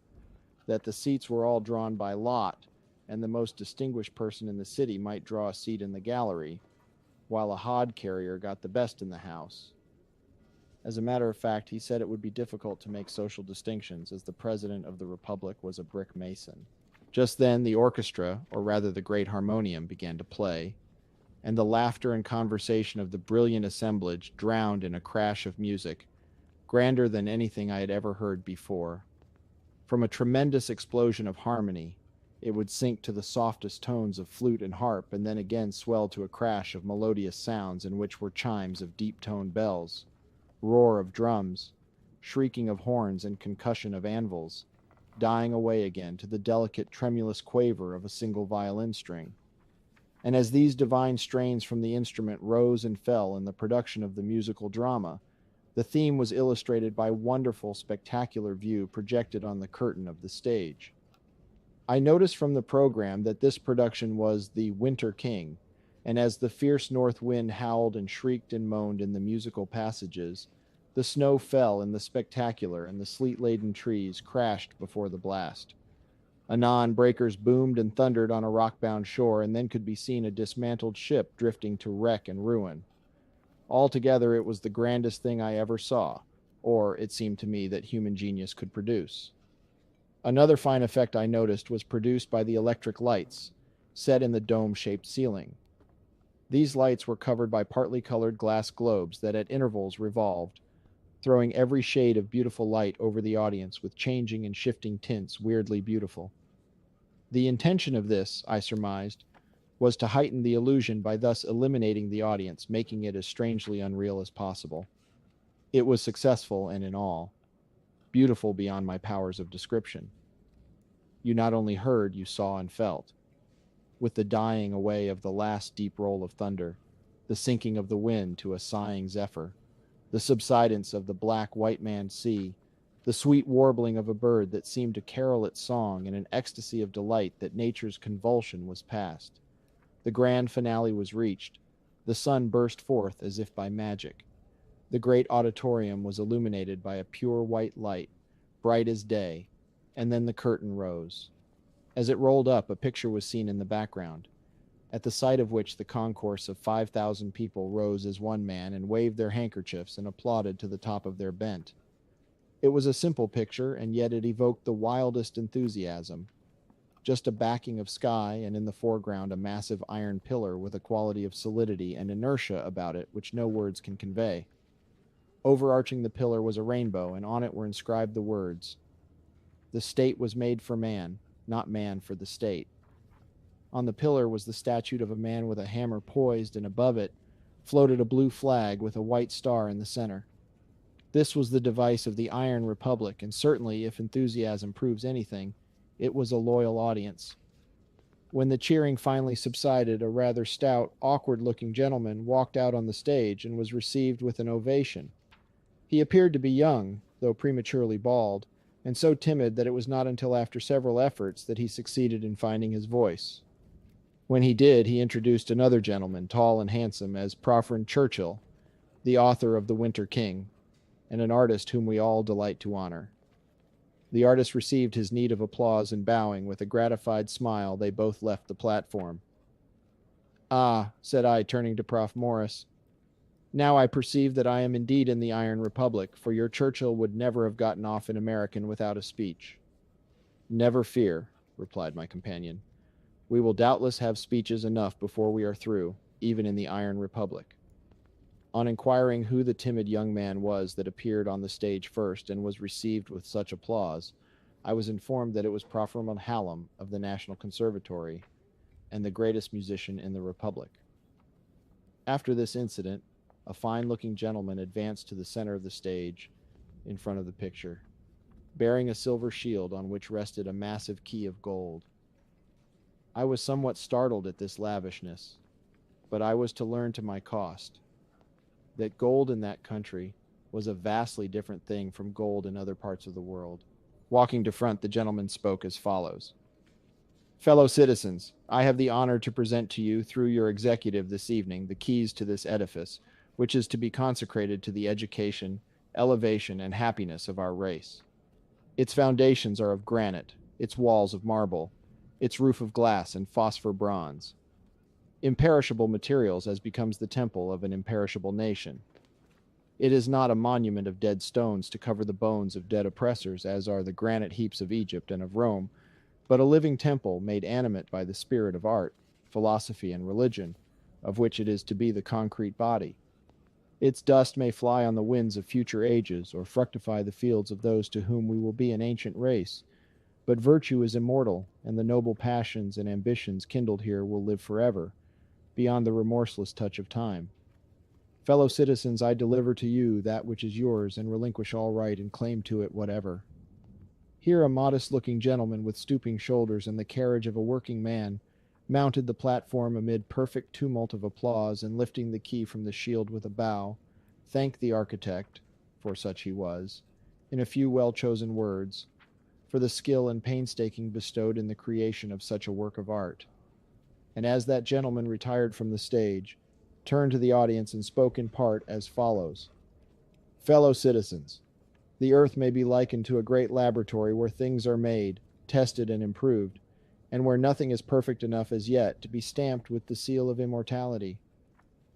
that the seats were all drawn by lot, and the most distinguished person in the city might draw a seat in the gallery, while a hod carrier got the best in the house. As a matter of fact, he said it would be difficult to make social distinctions, as the President of the Republic was a brick mason. Just then the orchestra, or rather the great harmonium, began to play, and the laughter and conversation of the brilliant assemblage drowned in a crash of music, grander than anything I had ever heard before. From a tremendous explosion of harmony, it would sink to the softest tones of flute and harp, and then again swell to a crash of melodious sounds in which were chimes of deep-toned bells, roar of drums, shrieking of horns, and concussion of anvils, dying away again to the delicate tremulous quaver of a single violin string. And as these divine strains from the instrument rose and fell in the production of the musical drama, the theme was illustrated by wonderful spectacular view projected on the curtain of the stage. I noticed from the program that this production was the Winter King, and as the fierce north wind howled and shrieked and moaned in the musical passages, the snow fell in the spectacular, and the sleet-laden trees crashed before the blast. Anon, breakers boomed and thundered on a rock-bound shore, and then could be seen a dismantled ship drifting to wreck and ruin. Altogether, it was the grandest thing I ever saw, or it seemed to me that human genius could produce. Another fine effect I noticed was produced by the electric lights, set in the dome-shaped ceiling. These lights were covered by partly colored glass globes that at intervals revolved, throwing every shade of beautiful light over the audience with changing and shifting tints weirdly beautiful. The intention of this, I surmised, was to heighten the illusion by thus eliminating the audience, making it as strangely unreal as possible. It was successful, and in all, beautiful beyond my powers of description. You not only heard, you saw and felt. With the dying away of the last deep roll of thunder, the sinking of the wind to a sighing zephyr, the subsidence of the black white-maned sea, the sweet warbling of a bird that seemed to carol its song in an ecstasy of delight that nature's convulsion was past. The grand finale was reached. The sun burst forth as if by magic. The great auditorium was illuminated by a pure white light, bright as day, and then the curtain rose. As it rolled up, a picture was seen in the background, at the sight of which the concourse of 5,000 people rose as one man and waved their handkerchiefs and applauded to the top of their bent. It was a simple picture, and yet it evoked the wildest enthusiasm. Just a backing of sky, and in the foreground a massive iron pillar with a quality of solidity and inertia about it which no words can convey. Overarching the pillar was a rainbow, and on it were inscribed the words, "The state was made for man, not man for the state." On the pillar was the statue of a man with a hammer poised, and above it floated a blue flag with a white star in the center. This was the device of the Iron Republic, and certainly, if enthusiasm proves anything, it was a loyal audience. When the cheering finally subsided, a rather stout, awkward-looking gentleman walked out on the stage and was received with an ovation. He appeared to be young, though prematurely bald, and so timid that it was not until after several efforts that he succeeded in finding his voice. When he did, he introduced another gentleman, tall and handsome, as Professor Churchill, the author of The Winter King, and an artist whom we all delight to honor. The artist received his need of applause, and bowing with a gratified smile, they both left the platform. "Ah," said I, turning to Prof. Morris, "now I perceive that I am indeed in the Iron Republic, for your Churchill would never have gotten off in American without a speech." "Never fear," replied my companion. "We will doubtless have speeches enough before we are through, even in the Iron Republic." On inquiring who the timid young man was that appeared on the stage first and was received with such applause, I was informed that it was Professor Hallam of the National Conservatory, and the greatest musician in the Republic. After this incident, a fine-looking gentleman advanced to the center of the stage, in front of the picture, bearing a silver shield on which rested a massive key of gold. I was somewhat startled at this lavishness, but I was to learn to my cost that gold in that country was a vastly different thing from gold in other parts of the world. Walking to front, the gentleman spoke as follows. "Fellow citizens, I have the honor to present to you, through your executive this evening, the keys to this edifice, which is to be consecrated to the education, elevation, and happiness of our race. Its foundations are of granite, its walls of marble, its roof of glass and phosphor bronze. Imperishable materials, as becomes the temple of an imperishable nation. It is not a monument of dead stones to cover the bones of dead oppressors, as are the granite heaps of Egypt and of Rome, but a living temple made animate by the spirit of art, philosophy, and religion, of which it is to be the concrete body. Its dust may fly on the winds of future ages, or fructify the fields of those to whom we will be an ancient race, but virtue is immortal, and the noble passions and ambitions kindled here will live forever, beyond the remorseless touch of time. Fellow citizens, I deliver to you that which is yours, and relinquish all right and claim to it whatever." Here a modest-looking gentleman with stooping shoulders and the carriage of a working man mounted the platform amid perfect tumult of applause, and lifting the key from the shield with a bow, thanked the architect, for such he was, in a few well-chosen words, for the skill and painstaking bestowed in the creation of such a work of art. And as that gentleman retired from the stage, turned to the audience and spoke in part as follows. "Fellow citizens, the earth may be likened to a great laboratory where things are made, tested, and improved, and where nothing is perfect enough as yet to be stamped with the seal of immortality.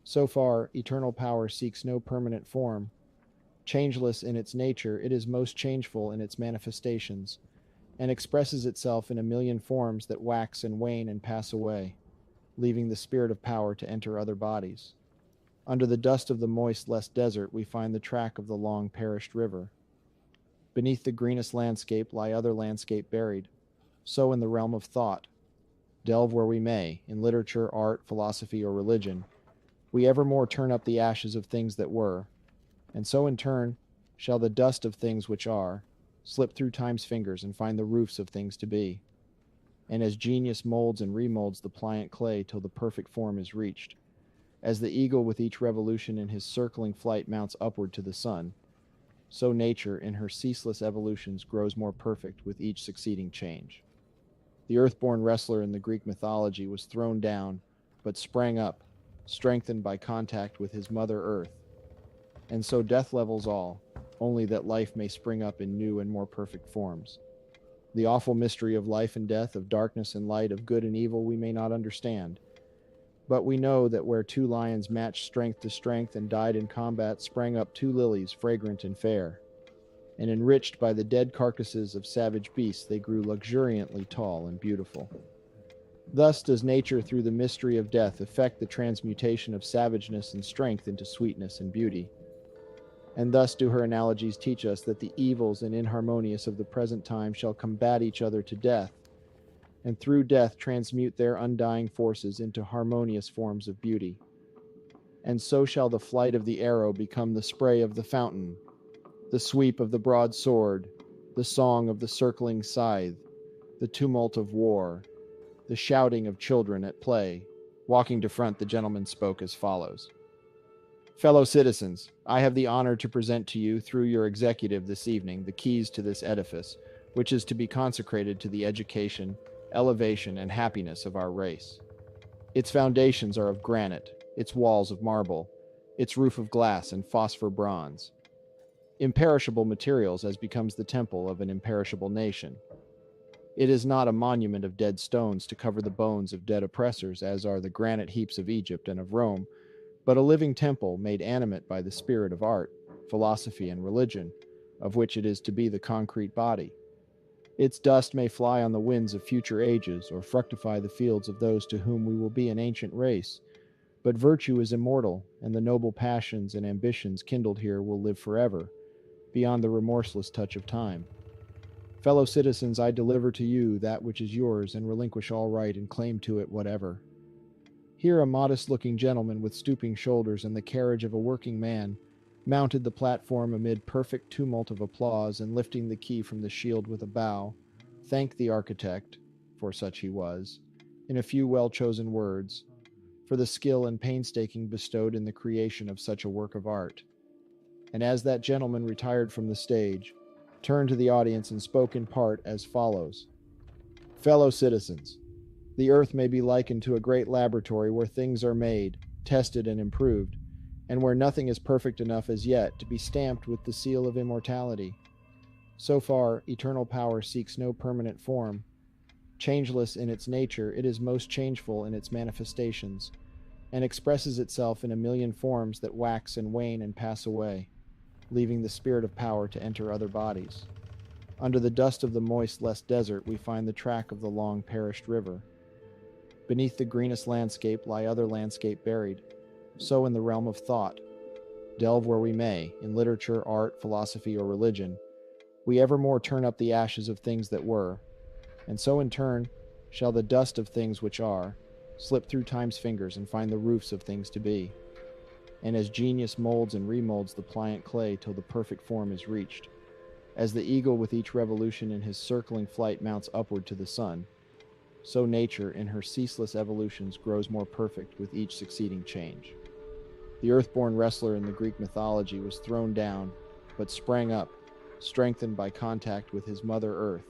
So far, eternal power seeks no permanent form. Changeless in its nature, it is most changeful in its manifestations, and expresses itself in a million forms that wax and wane and pass away, leaving the spirit of power to enter other bodies. Under the dust of the moist desert we find the track of the long perished river. Beneath the greenest landscape lie other landscape buried. So in the realm of thought, delve where we may, in literature, art, philosophy, or religion, we evermore turn up the ashes of things that were, and so in turn shall the dust of things which are slip through time's fingers and find the roofs of things to be. And as genius molds and remolds the pliant clay till the perfect form is reached, as the eagle with each revolution in his circling flight mounts upward to the sun, so nature in her ceaseless evolutions grows more perfect with each succeeding change. The earth-born wrestler in the Greek mythology was thrown down, but sprang up, strengthened by contact with his mother earth. And so death levels all, only that life may spring up in new and more perfect forms. The awful mystery of life and death, of darkness and light, of good and evil we may not understand. But we know that where two lions matched strength to strength and died in combat, sprang up two lilies, fragrant and fair. And enriched by the dead carcasses of savage beasts, they grew luxuriantly tall and beautiful. Thus does nature, through the mystery of death, effect the transmutation of savageness and strength into sweetness and beauty. And thus do her analogies teach us that the evils and inharmonious of the present time shall combat each other to death, and through death transmute their undying forces into harmonious forms of beauty. And so shall the flight of the arrow become the spray of the fountain, the sweep of the broadsword, the song of the circling scythe, the tumult of war, the shouting of children at play." Walking to front, the gentleman spoke as follows. "Fellow citizens, I have the honor to present to you, through your executive this evening, the keys to this edifice, which is to be consecrated to the education, elevation, and happiness of our race. Its foundations are of granite, its walls of marble, its roof of glass and phosphor bronze. imperishable materials as becomes the temple of an imperishable nation. It is not a monument of dead stones to cover the bones of dead oppressors, as are the granite heaps of Egypt and of Rome, but a living temple made animate by the spirit of art, philosophy, and religion, of which it is to be the concrete body. Its dust may fly on the winds of future ages, or fructify the fields of those to whom we will be an ancient race. But virtue is immortal, and the noble passions and ambitions kindled here will live forever, beyond the remorseless touch of time. Fellow citizens, I deliver to you that which is yours, and relinquish all right and claim to it whatever. Here a modest-looking gentleman with stooping shoulders and the carriage of a working man mounted the platform amid perfect tumult of applause, and lifting the key from the shield with a bow, thanked the architect, for such he was, in a few well-chosen words, for the skill and painstaking bestowed in the creation of such a work of art. And as that gentleman retired from the stage, turned to the audience and spoke in part as follows. Fellow citizens, the earth may be likened to a great laboratory where things are made, tested, and improved, and where nothing is perfect enough as yet to be stamped with the seal of immortality. So far, eternal power seeks no permanent form. Changeless in its nature, it is most changeful in its manifestations, and expresses itself in a million forms that wax and wane and pass away, leaving the spirit of power to enter other bodies. Under the dust of the moist desert, we find the track of the long perished river. Beneath the greenest landscape lie other landscape buried. So in the realm of thought, delve where we may, in literature, art, philosophy, or religion, we evermore turn up the ashes of things that were, and so in turn shall the dust of things which are slip through time's fingers and find the roofs of things to be. And as genius molds and remolds the pliant clay till the perfect form is reached, as the eagle with each revolution in his circling flight mounts upward to the sun, so nature in her ceaseless evolutions grows more perfect with each succeeding change. The earth-born wrestler in the Greek mythology was thrown down, but sprang up, strengthened by contact with his mother earth.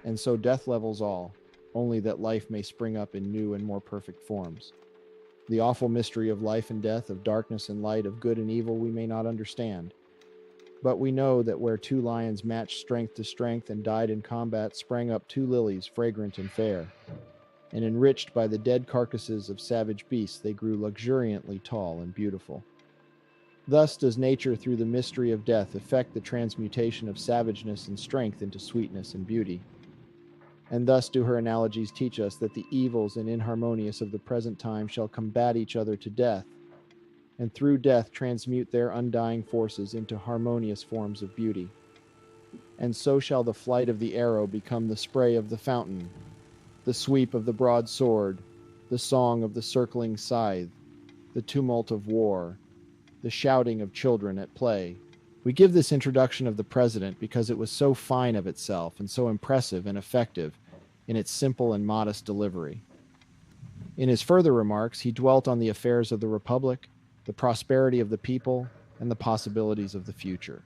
And so death levels all, only that life may spring up in new and more perfect forms. The awful mystery of life and death, of darkness and light, of good and evil we may not understand. But we know that where two lions matched strength to strength and died in combat sprang up two lilies, fragrant and fair. And enriched by the dead carcasses of savage beasts, they grew luxuriantly tall and beautiful. Thus does nature through the mystery of death effect the transmutation of savageness and strength into sweetness and beauty. And thus do her analogies teach us that the evils and inharmonious of the present time shall combat each other to death, and through death transmute their undying forces into harmonious forms of beauty. And so shall the flight of the arrow become the spray of the fountain, the sweep of the broadsword, the song of the circling scythe, the tumult of war, the shouting of children at play. We give this introduction of the president because it was so fine of itself and so impressive and effective in its simple and modest delivery. In his further remarks, he dwelt on the affairs of the Republic, the prosperity of the people, and the possibilities of the future.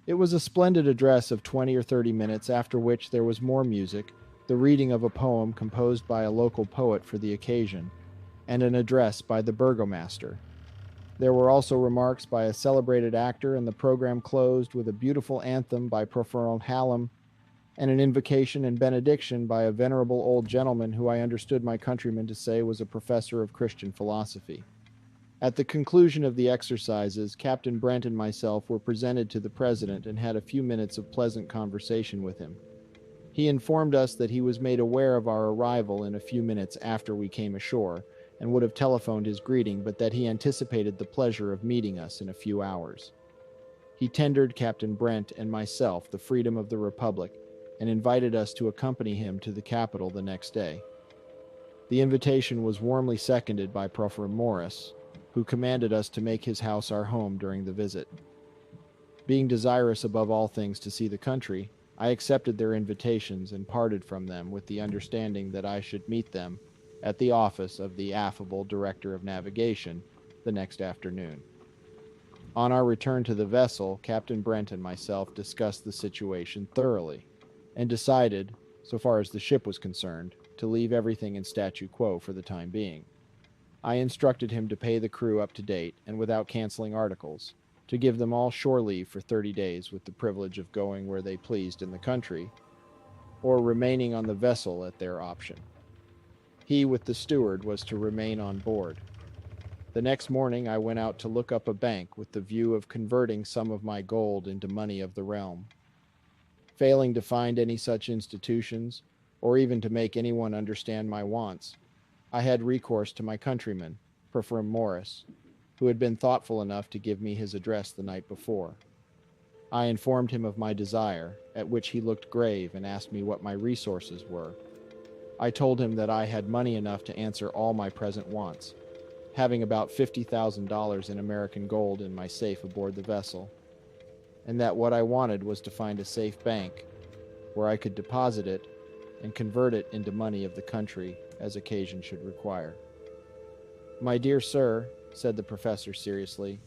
It was a splendid address of 20 or 30 minutes, after which there was more music, the reading of a poem composed by a local poet for the occasion, and an address by the burgomaster. There were also remarks by a celebrated actor, and the program closed with a beautiful anthem by Professor Hallam, and an invocation and benediction by a venerable old gentleman who I understood my countrymen to say was a professor of Christian philosophy. At the conclusion of the exercises, Captain Brent and myself were presented to the president and had a few minutes of pleasant conversation with him. He informed us that he was made aware of our arrival in a few minutes after we came ashore, and would have telephoned his greeting, but that he anticipated the pleasure of meeting us in a few hours. He tendered Captain Brent and myself the freedom of the Republic, and invited us to accompany him to the capital the next day. The invitation was warmly seconded by Professor Morris, who commanded us to make his house our home during the visit. Being desirous above all things to see the country, I accepted their invitations and parted from them with the understanding that I should meet them at the office of the affable Director of Navigation the next afternoon. On our return to the vessel, Captain Brent and myself discussed the situation thoroughly, and decided, so far as the ship was concerned, to leave everything in statu quo for the time being. I instructed him to pay the crew up to date and without canceling articles, to give them all shore leave for 30 days with the privilege of going where they pleased in the country, or remaining on the vessel at their option. He, with the steward, was to remain on board. The next morning I went out to look up a bank with the view of converting some of my gold into money of the realm. Failing to find any such institutions, or even to make anyone understand my wants, I had recourse to my countryman, Professor Morris, who had been thoughtful enough to give me his address the night before. I informed him of my desire, at which he looked grave and asked me what my resources were. I told him that I had money enough to answer all my present wants, having about $50,000 in American gold in my safe aboard the vessel, and that what I wanted was to find a safe bank where I could deposit it and convert it into money of the country as occasion should require. "My dear sir," said the professor seriously,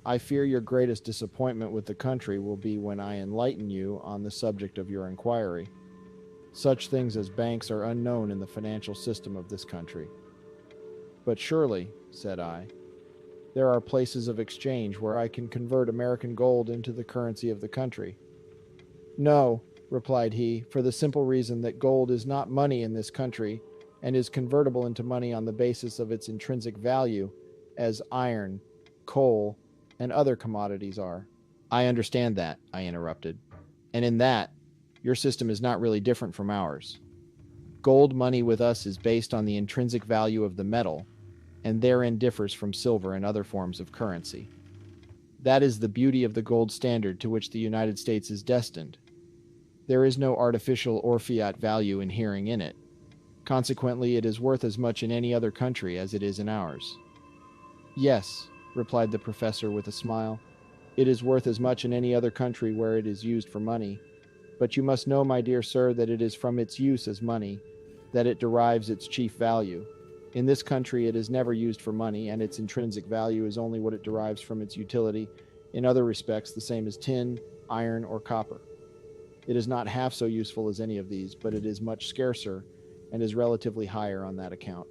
"I fear your greatest disappointment with the country will be when I enlighten you on the subject of your inquiry. Such things as banks are unknown in the financial system of this country." "But surely," said I, "there are places of exchange where I can convert American gold into the currency of the country." "No," replied he, "for the simple reason that gold is not money in this country and is convertible into money on the basis of its intrinsic value, as iron, coal, and other commodities are." "I understand that," I interrupted, "and in that, your system is not really different from ours. Gold money with us is based on the intrinsic value of the metal, and therein differs from silver and other forms of currency. That is the beauty of the gold standard to which the United States is destined. There is no artificial or fiat value inhering in it. Consequently, it is worth as much in any other country as it is in ours." "Yes," replied the professor with a smile, "it is worth as much in any other country where it is used for money. But you must know, my dear sir, that it is from its use as money that it derives its chief value. In this country it is never used for money, and its intrinsic value is only what it derives from its utility, in other respects the same as tin, iron, or copper. It is not half so useful as any of these, but it is much scarcer, and is relatively higher on that account.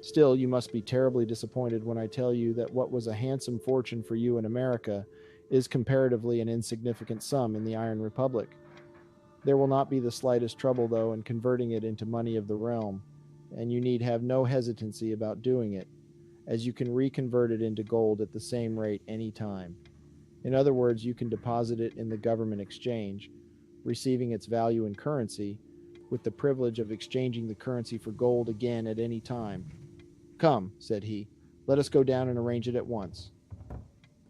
Still, you must be terribly disappointed when I tell you that what was a handsome fortune for you in America is comparatively an insignificant sum in the Iron Republic. There will not be the slightest trouble, though, in converting it into money of the realm, and you need have no hesitancy about doing it, as you can reconvert it into gold at the same rate any time. In other words, you can deposit it in the government exchange, receiving its value in currency, with the privilege of exchanging the currency for gold again at any time. Come," said he, "let us go down and arrange it at once."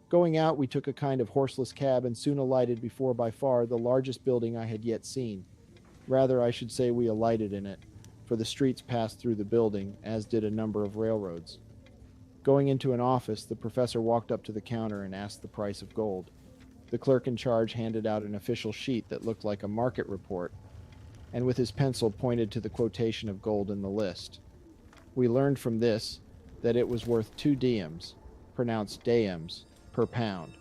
Going out, we took a kind of horseless cab and soon alighted before by far the largest building I had yet seen. Rather, I should say we alighted in it, for the streets passed through the building, as did a number of railroads. Going into an office, the professor walked up to the counter and asked the price of gold. The clerk in charge handed out an official sheet that looked like a market report, and with his pencil pointed to the quotation of gold in the list. We learned from this that it was worth 2 diems, pronounced diems, per pound.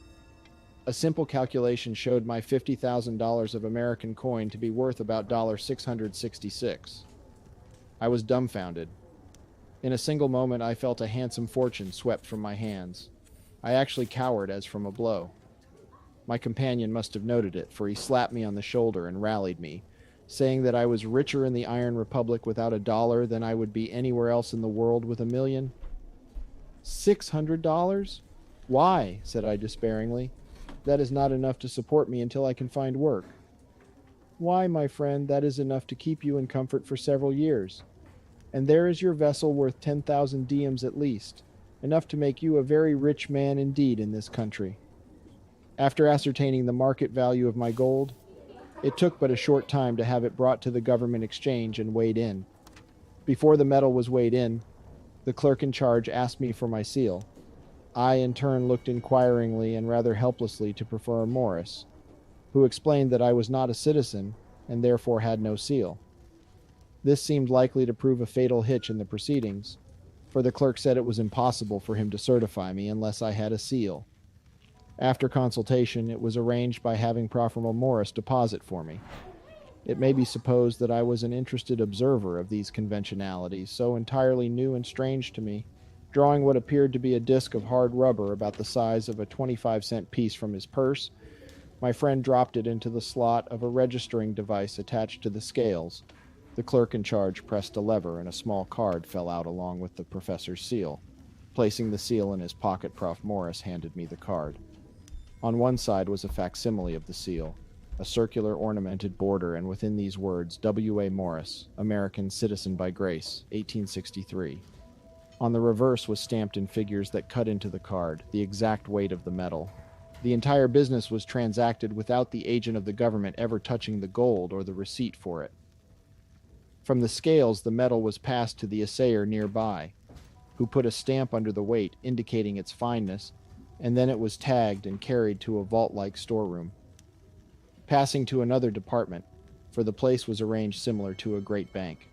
A simple calculation showed my $50,000 of American coin to be worth about $666. I was dumbfounded. In a single moment I felt a handsome fortune swept from my hands. I actually cowered as from a blow. My companion must have noted it, for he slapped me on the shoulder and rallied me, saying that I was richer in the Iron Republic without a dollar than I would be anywhere else in the world with $1 million. $600? "Why," said I despairingly, "that is not enough to support me until I can find work." "Why, my friend, that is enough to keep you in comfort for several years. And there is your vessel worth 10,000 diems at least, enough to make you a very rich man indeed in this country." After ascertaining the market value of my gold, it took but a short time to have it brought to the government exchange and weighed in. Before the metal was weighed in, the clerk in charge asked me for my seal. I, in turn, looked inquiringly and rather helplessly to Professor Morris, who explained that I was not a citizen and therefore had no seal. This seemed likely to prove a fatal hitch in the proceedings, for the clerk said it was impossible for him to certify me unless I had a seal. After consultation, it was arranged by having Professor Morris deposit for me. It may be supposed that I was an interested observer of these conventionalities, so entirely new and strange to me. Drawing what appeared to be a disc of hard rubber about the size of a 25-cent piece from his purse, my friend dropped it into the slot of a registering device attached to the scales. The clerk in charge pressed a lever, and a small card fell out along with the professor's seal. Placing the seal in his pocket, Prof. Morris handed me the card. On one side was a facsimile of the seal, a circular ornamented border, and within these words, W.A. Morris, American citizen by grace, 1863. On the reverse was stamped in figures that cut into the card the exact weight of the metal. The entire business was transacted without the agent of the government ever touching the gold or the receipt for it. From the scales, the metal was passed to the assayer nearby, who put a stamp under the weight indicating its fineness, and then it was tagged and carried to a vault-like storeroom. Passing to another department, for the place was arranged similar to a great bank.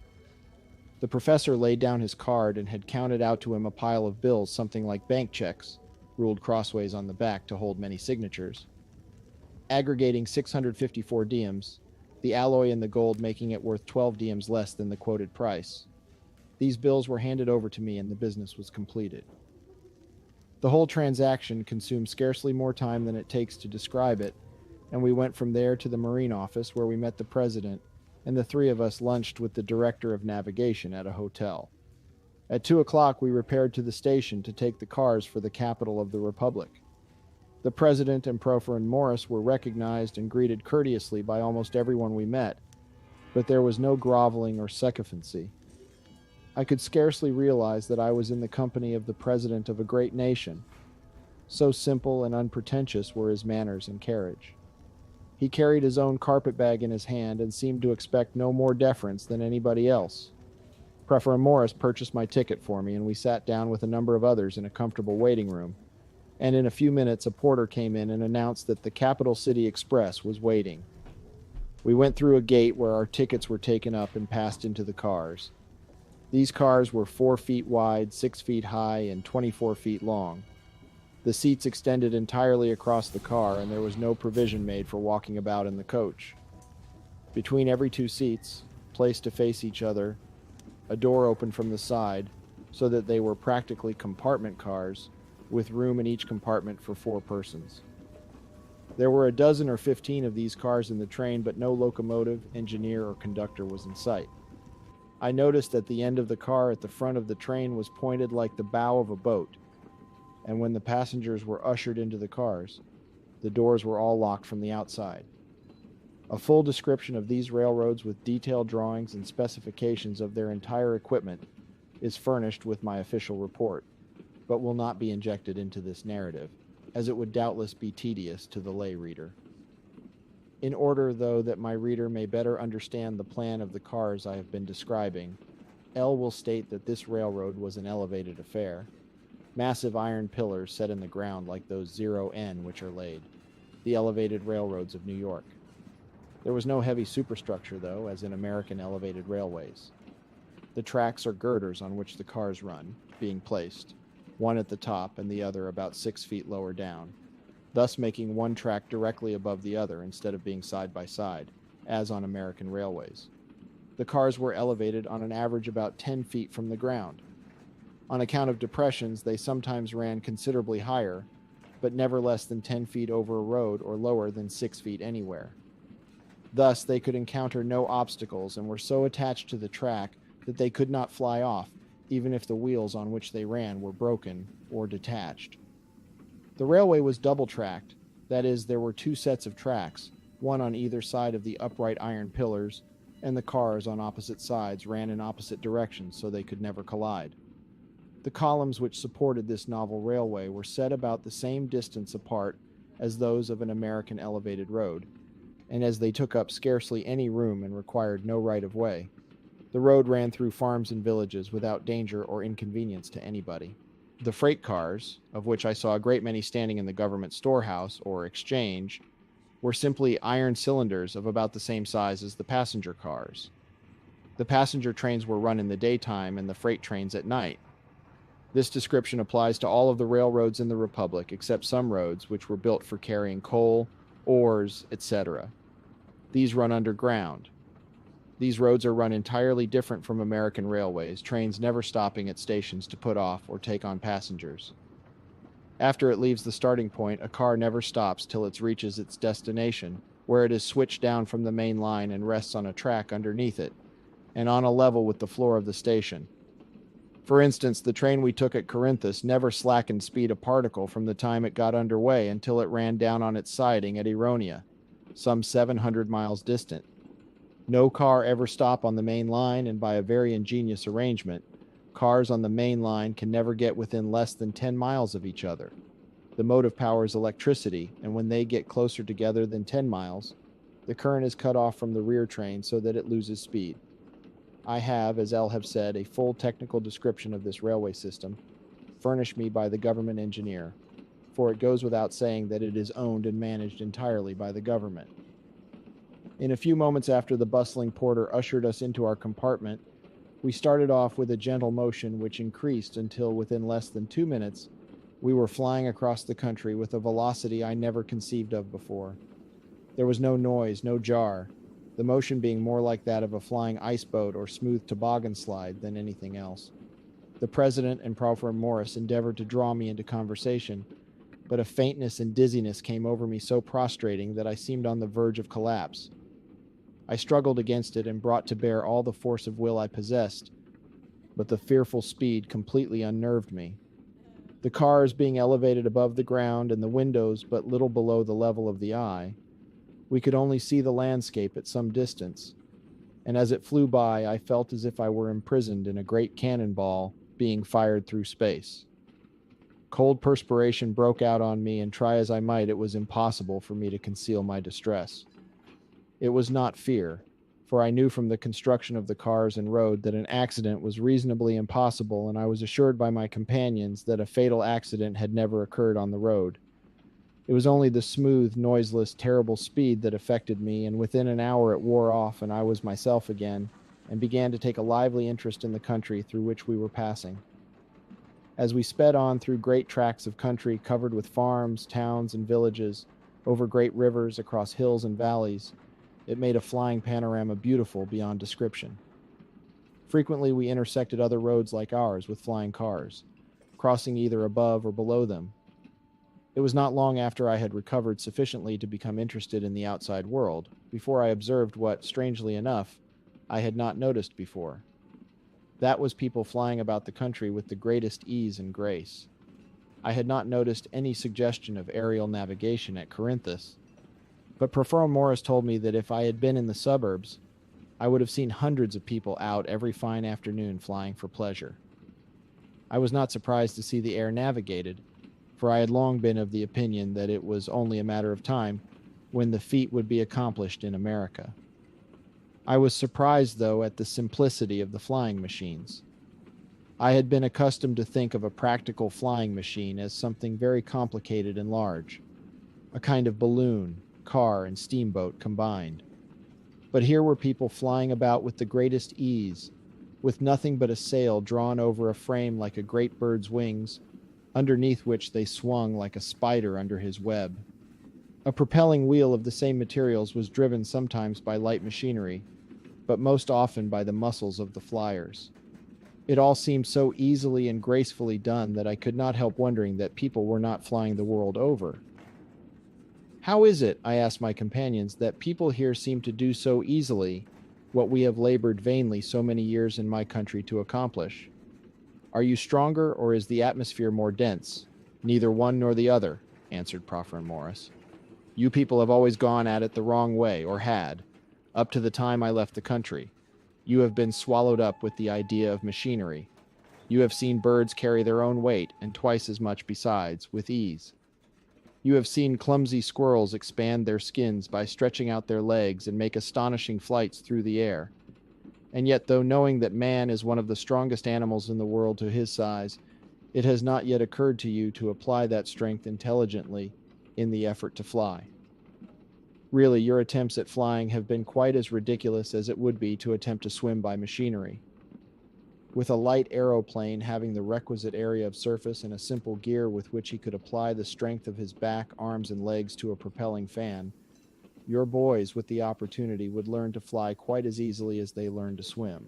The professor laid down his card and had counted out to him a pile of bills, something like bank checks, ruled crossways on the back to hold many signatures, aggregating 654 diems, the alloy in the gold making it worth 12 diems less than the quoted price. These bills were handed over to me and the business was completed. The whole transaction consumed scarcely more time than it takes to describe it, and we went from there to the Marine office where we met the president, and the three of us lunched with the director of navigation at a hotel. At 2 o'clock, we repaired to the station to take the cars for the capital of the Republic. The president and Prof. Morris were recognized and greeted courteously by almost everyone we met, but there was no groveling or sycophancy. I could scarcely realize that I was in the company of the president of a great nation. So simple and unpretentious were his manners and carriage. He carried his own carpetbag in his hand and seemed to expect no more deference than anybody else. Prof. Morris purchased my ticket for me, and we sat down with a number of others in a comfortable waiting room. And in a few minutes, a porter came in and announced that the Capital City Express was waiting. We went through a gate where our tickets were taken up and passed into the cars. These cars were 4 feet wide, 6 feet high, and 24 feet long. The seats extended entirely across the car, and there was no provision made for walking about in the coach. Between every 2 seats, placed to face each other, a door opened from the side, so that they were practically compartment cars, with room in each compartment for 4 persons. There were a dozen or 15 of these cars in the train, but no locomotive, engineer, or conductor was in sight. I noticed that the end of the car at the front of the train was pointed like the bow of a boat, and when the passengers were ushered into the cars, the doors were all locked from the outside. A full description of these railroads with detailed drawings and specifications of their entire equipment is furnished with my official report, but will not be injected into this narrative, as it would doubtless be tedious to the lay reader. In order, though, that my reader may better understand the plan of the cars I have been describing, L will state that this railroad was an elevated affair. Massive iron pillars set in the ground like those 0N which are laid, the elevated railroads of New York. There was no heavy superstructure, though, as in American elevated railways. The tracks are girders on which the cars run, being placed, one at the top and the other about 6 feet lower down, thus making one track directly above the other instead of being side by side, as on American railways. The cars were elevated on an average about 10 feet from the ground. On account of depressions, they sometimes ran considerably higher, but never less than 10 feet over a road or lower than 6 feet anywhere. Thus, they could encounter no obstacles and were so attached to the track that they could not fly off, even if the wheels on which they ran were broken or detached. The railway was double-tracked, that is, there were 2 sets of tracks, one on either side of the upright iron pillars, and the cars on opposite sides ran in opposite directions so they could never collide. The columns which supported this novel railway were set about the same distance apart as those of an American elevated road, and as they took up scarcely any room and required no right-of-way, the road ran through farms and villages without danger or inconvenience to anybody. The freight cars, of which I saw a great many standing in the government storehouse or exchange, were simply iron cylinders of about the same size as the passenger cars. The passenger trains were run in the daytime and the freight trains at night. This description applies to all of the railroads in the Republic except some roads which were built for carrying coal, ores, etc. These run underground. These roads are run entirely different from American railways, trains never stopping at stations to put off or take on passengers. After it leaves the starting point, a car never stops till it reaches its destination, where it is switched down from the main line and rests on a track underneath it, and on a level with the floor of the station. For instance, the train we took at Corinthus never slackened speed a particle from the time it got underway until it ran down on its siding at Eronia, some 700 miles distant. No car ever stopped on the main line, and by a very ingenious arrangement, cars on the main line can never get within less than 10 miles of each other. The motive power is electricity, and when they get closer together than 10 miles, the current is cut off from the rear train so that it loses speed. I have, as Elle have said, a full technical description of this railway system, furnished me by the government engineer, for it goes without saying that it is owned and managed entirely by the government. In a few moments after the bustling porter ushered us into our compartment, we started off with a gentle motion which increased until within less than 2 minutes, we were flying across the country with a velocity I never conceived of before. There was no noise, no jar, the motion being more like that of a flying ice boat or smooth toboggan slide than anything else. The president and Professor Morris endeavored to draw me into conversation, but a faintness and dizziness came over me so prostrating that I seemed on the verge of collapse. I struggled against it and brought to bear all the force of will I possessed, but the fearful speed completely unnerved me. The cars being elevated above the ground and the windows but little below the level of the eye, we could only see the landscape at some distance, and as it flew by, I felt as if I were imprisoned in a great cannonball being fired through space. Cold perspiration broke out on me, and try as I might, it was impossible for me to conceal my distress. It was not fear, for I knew from the construction of the cars and road that an accident was reasonably impossible, and I was assured by my companions that a fatal accident had never occurred on the road. It was only the smooth, noiseless, terrible speed that affected me, and within an hour it wore off, and I was myself again, and began to take a lively interest in the country through which we were passing. As we sped on through great tracts of country covered with farms, towns, and villages, over great rivers, across hills and valleys, it made a flying panorama beautiful beyond description. Frequently we intersected other roads like ours with flying cars, crossing either above or below them. It was not long after I had recovered sufficiently to become interested in the outside world, before I observed what, strangely enough, I had not noticed before. That was people flying about the country with the greatest ease and grace. I had not noticed any suggestion of aerial navigation at Corinthus, but Professor Morris told me that if I had been in the suburbs, I would have seen hundreds of people out every fine afternoon flying for pleasure. I was not surprised to see the air navigated, for I had long been of the opinion that it was only a matter of time when the feat would be accomplished in America. I was surprised, though, at the simplicity of the flying machines. I had been accustomed to think of a practical flying machine as something very complicated and large, a kind of balloon, car, and steamboat combined. But here were people flying about with the greatest ease, with nothing but a sail drawn over a frame like a great bird's wings, underneath which they swung like a spider under his web. A propelling wheel of the same materials was driven sometimes by light machinery, but most often by the muscles of the flyers. It all seemed so easily and gracefully done that I could not help wondering that people were not flying the world over. How is it, I asked my companions, that people here seem to do so easily what we have labored vainly so many years in my country to accomplish? Are you stronger, or is the atmosphere more dense? Neither one nor the other, answered Professor Morris. You people have always gone at it the wrong way, or had, up to the time I left the country. You have been swallowed up with the idea of machinery. You have seen birds carry their own weight, and twice as much besides, with ease. You have seen clumsy squirrels expand their skins by stretching out their legs and make astonishing flights through the air. And yet, though knowing that man is one of the strongest animals in the world to his size, it has not yet occurred to you to apply that strength intelligently in the effort to fly. Really, your attempts at flying have been quite as ridiculous as it would be to attempt to swim by machinery. With a light aeroplane having the requisite area of surface and a simple gear with which he could apply the strength of his back, arms, and legs to a propelling fan, Your boys with the opportunity would learn to fly quite as easily as they learn to swim.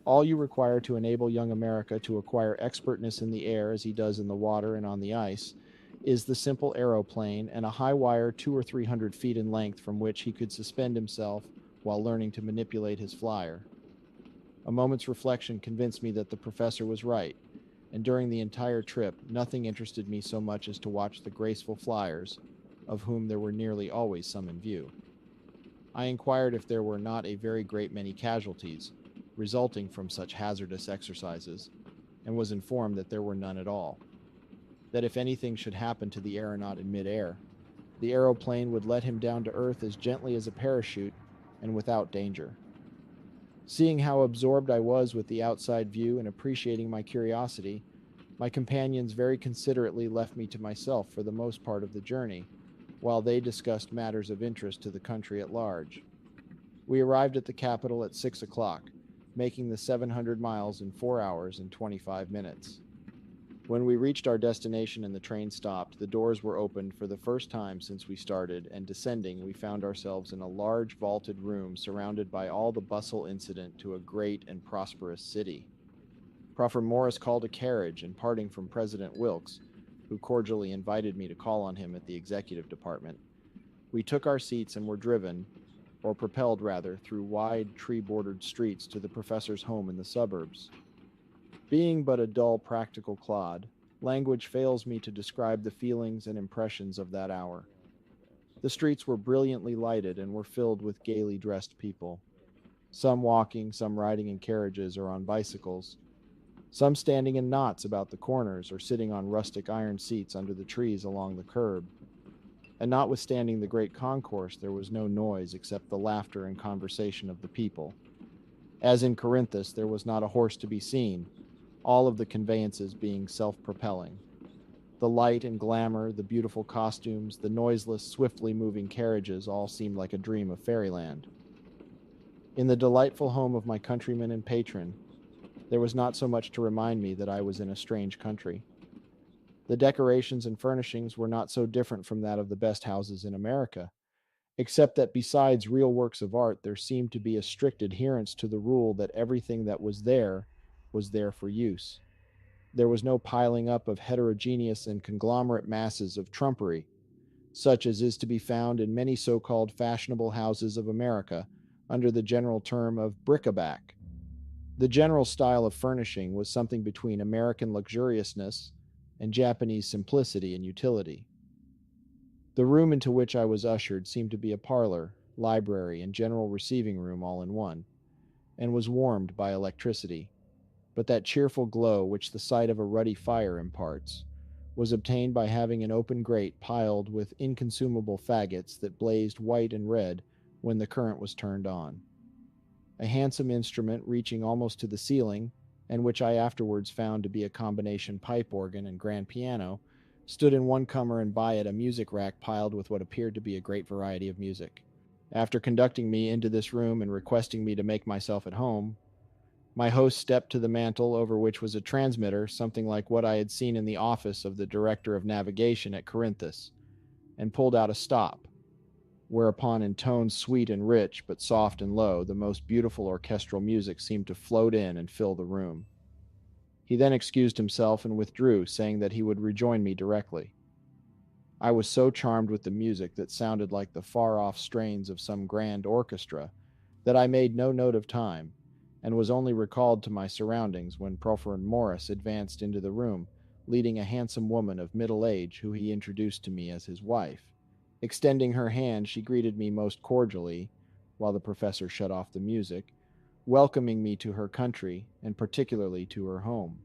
All you require to enable young America to acquire expertness in the air as he does in the water and on the ice is the simple aeroplane and a high wire 200 or 300 feet in length from which he could suspend himself while learning to manipulate his flyer. A moment's reflection convinced me that the professor was right, and during the entire trip, nothing interested me so much as to watch the graceful flyers, of whom there were nearly always some in view. I inquired if there were not a very great many casualties resulting from such hazardous exercises, and was informed that there were none at all. That if anything should happen to the aeronaut in midair, the aeroplane would let him down to earth as gently as a parachute and without danger. Seeing how absorbed I was with the outside view and appreciating my curiosity, my companions very considerately left me to myself for the most part of the journey, while they discussed matters of interest to the country at large. We arrived at the capital at 6 o'clock, making the 700 miles in 4 hours and 25 minutes. When we reached our destination and the train stopped, the doors were opened for the first time since we started, and descending, we found ourselves in a large vaulted room surrounded by all the bustle incident to a great and prosperous city. Professor Morris called a carriage, and parting from President Wilkes, who cordially invited me to call on him at the executive department, we took our seats and were driven, or propelled rather, through wide tree-bordered streets to the professor's home in the suburbs. Being but a dull practical clod, language fails me to describe the feelings and impressions of that hour. The streets were brilliantly lighted and were filled with gaily dressed people, some walking, some riding in carriages or on bicycles, some standing in knots about the corners or sitting on rustic iron seats under the trees along the curb. And notwithstanding the great concourse, there was no noise except the laughter and conversation of the people. As in Corinthus, there was not a horse to be seen, all of the conveyances being self-propelling. The light and glamour, the beautiful costumes, the noiseless, swiftly moving carriages all seemed like a dream of fairyland. In the delightful home of my countryman and patron, there was not so much to remind me that I was in a strange country. The decorations and furnishings were not so different from that of the best houses in America, except that besides real works of art, there seemed to be a strict adherence to the rule that everything that was there for use. There was no piling up of heterogeneous and conglomerate masses of trumpery, such as is to be found in many so-called fashionable houses of America under the general term of bric-a-brac. The general style of furnishing was something between American luxuriousness and Japanese simplicity and utility. The room into which I was ushered seemed to be a parlor, library, and general receiving room all in one, and was warmed by electricity, but that cheerful glow which the sight of a ruddy fire imparts was obtained by having an open grate piled with inconsumable faggots that blazed white and red when the current was turned on. A handsome instrument reaching almost to the ceiling, and which I afterwards found to be a combination pipe organ and grand piano, stood in one corner, and by it a music rack piled with what appeared to be a great variety of music. After conducting me into this room and requesting me to make myself at home, my host stepped to the mantel over which was a transmitter, something like what I had seen in the office of the director of navigation at Corinthus, and pulled out a stop, whereupon in tones sweet and rich, but soft and low, the most beautiful orchestral music seemed to float in and fill the room. He then excused himself and withdrew, saying that he would rejoin me directly. I was so charmed with the music that sounded like the far-off strains of some grand orchestra that I made no note of time, and was only recalled to my surroundings when Professor Morris advanced into the room, leading a handsome woman of middle age who he introduced to me as his wife. Extending her hand, she greeted me most cordially, while the professor shut off the music, welcoming me to her country, and particularly to her home.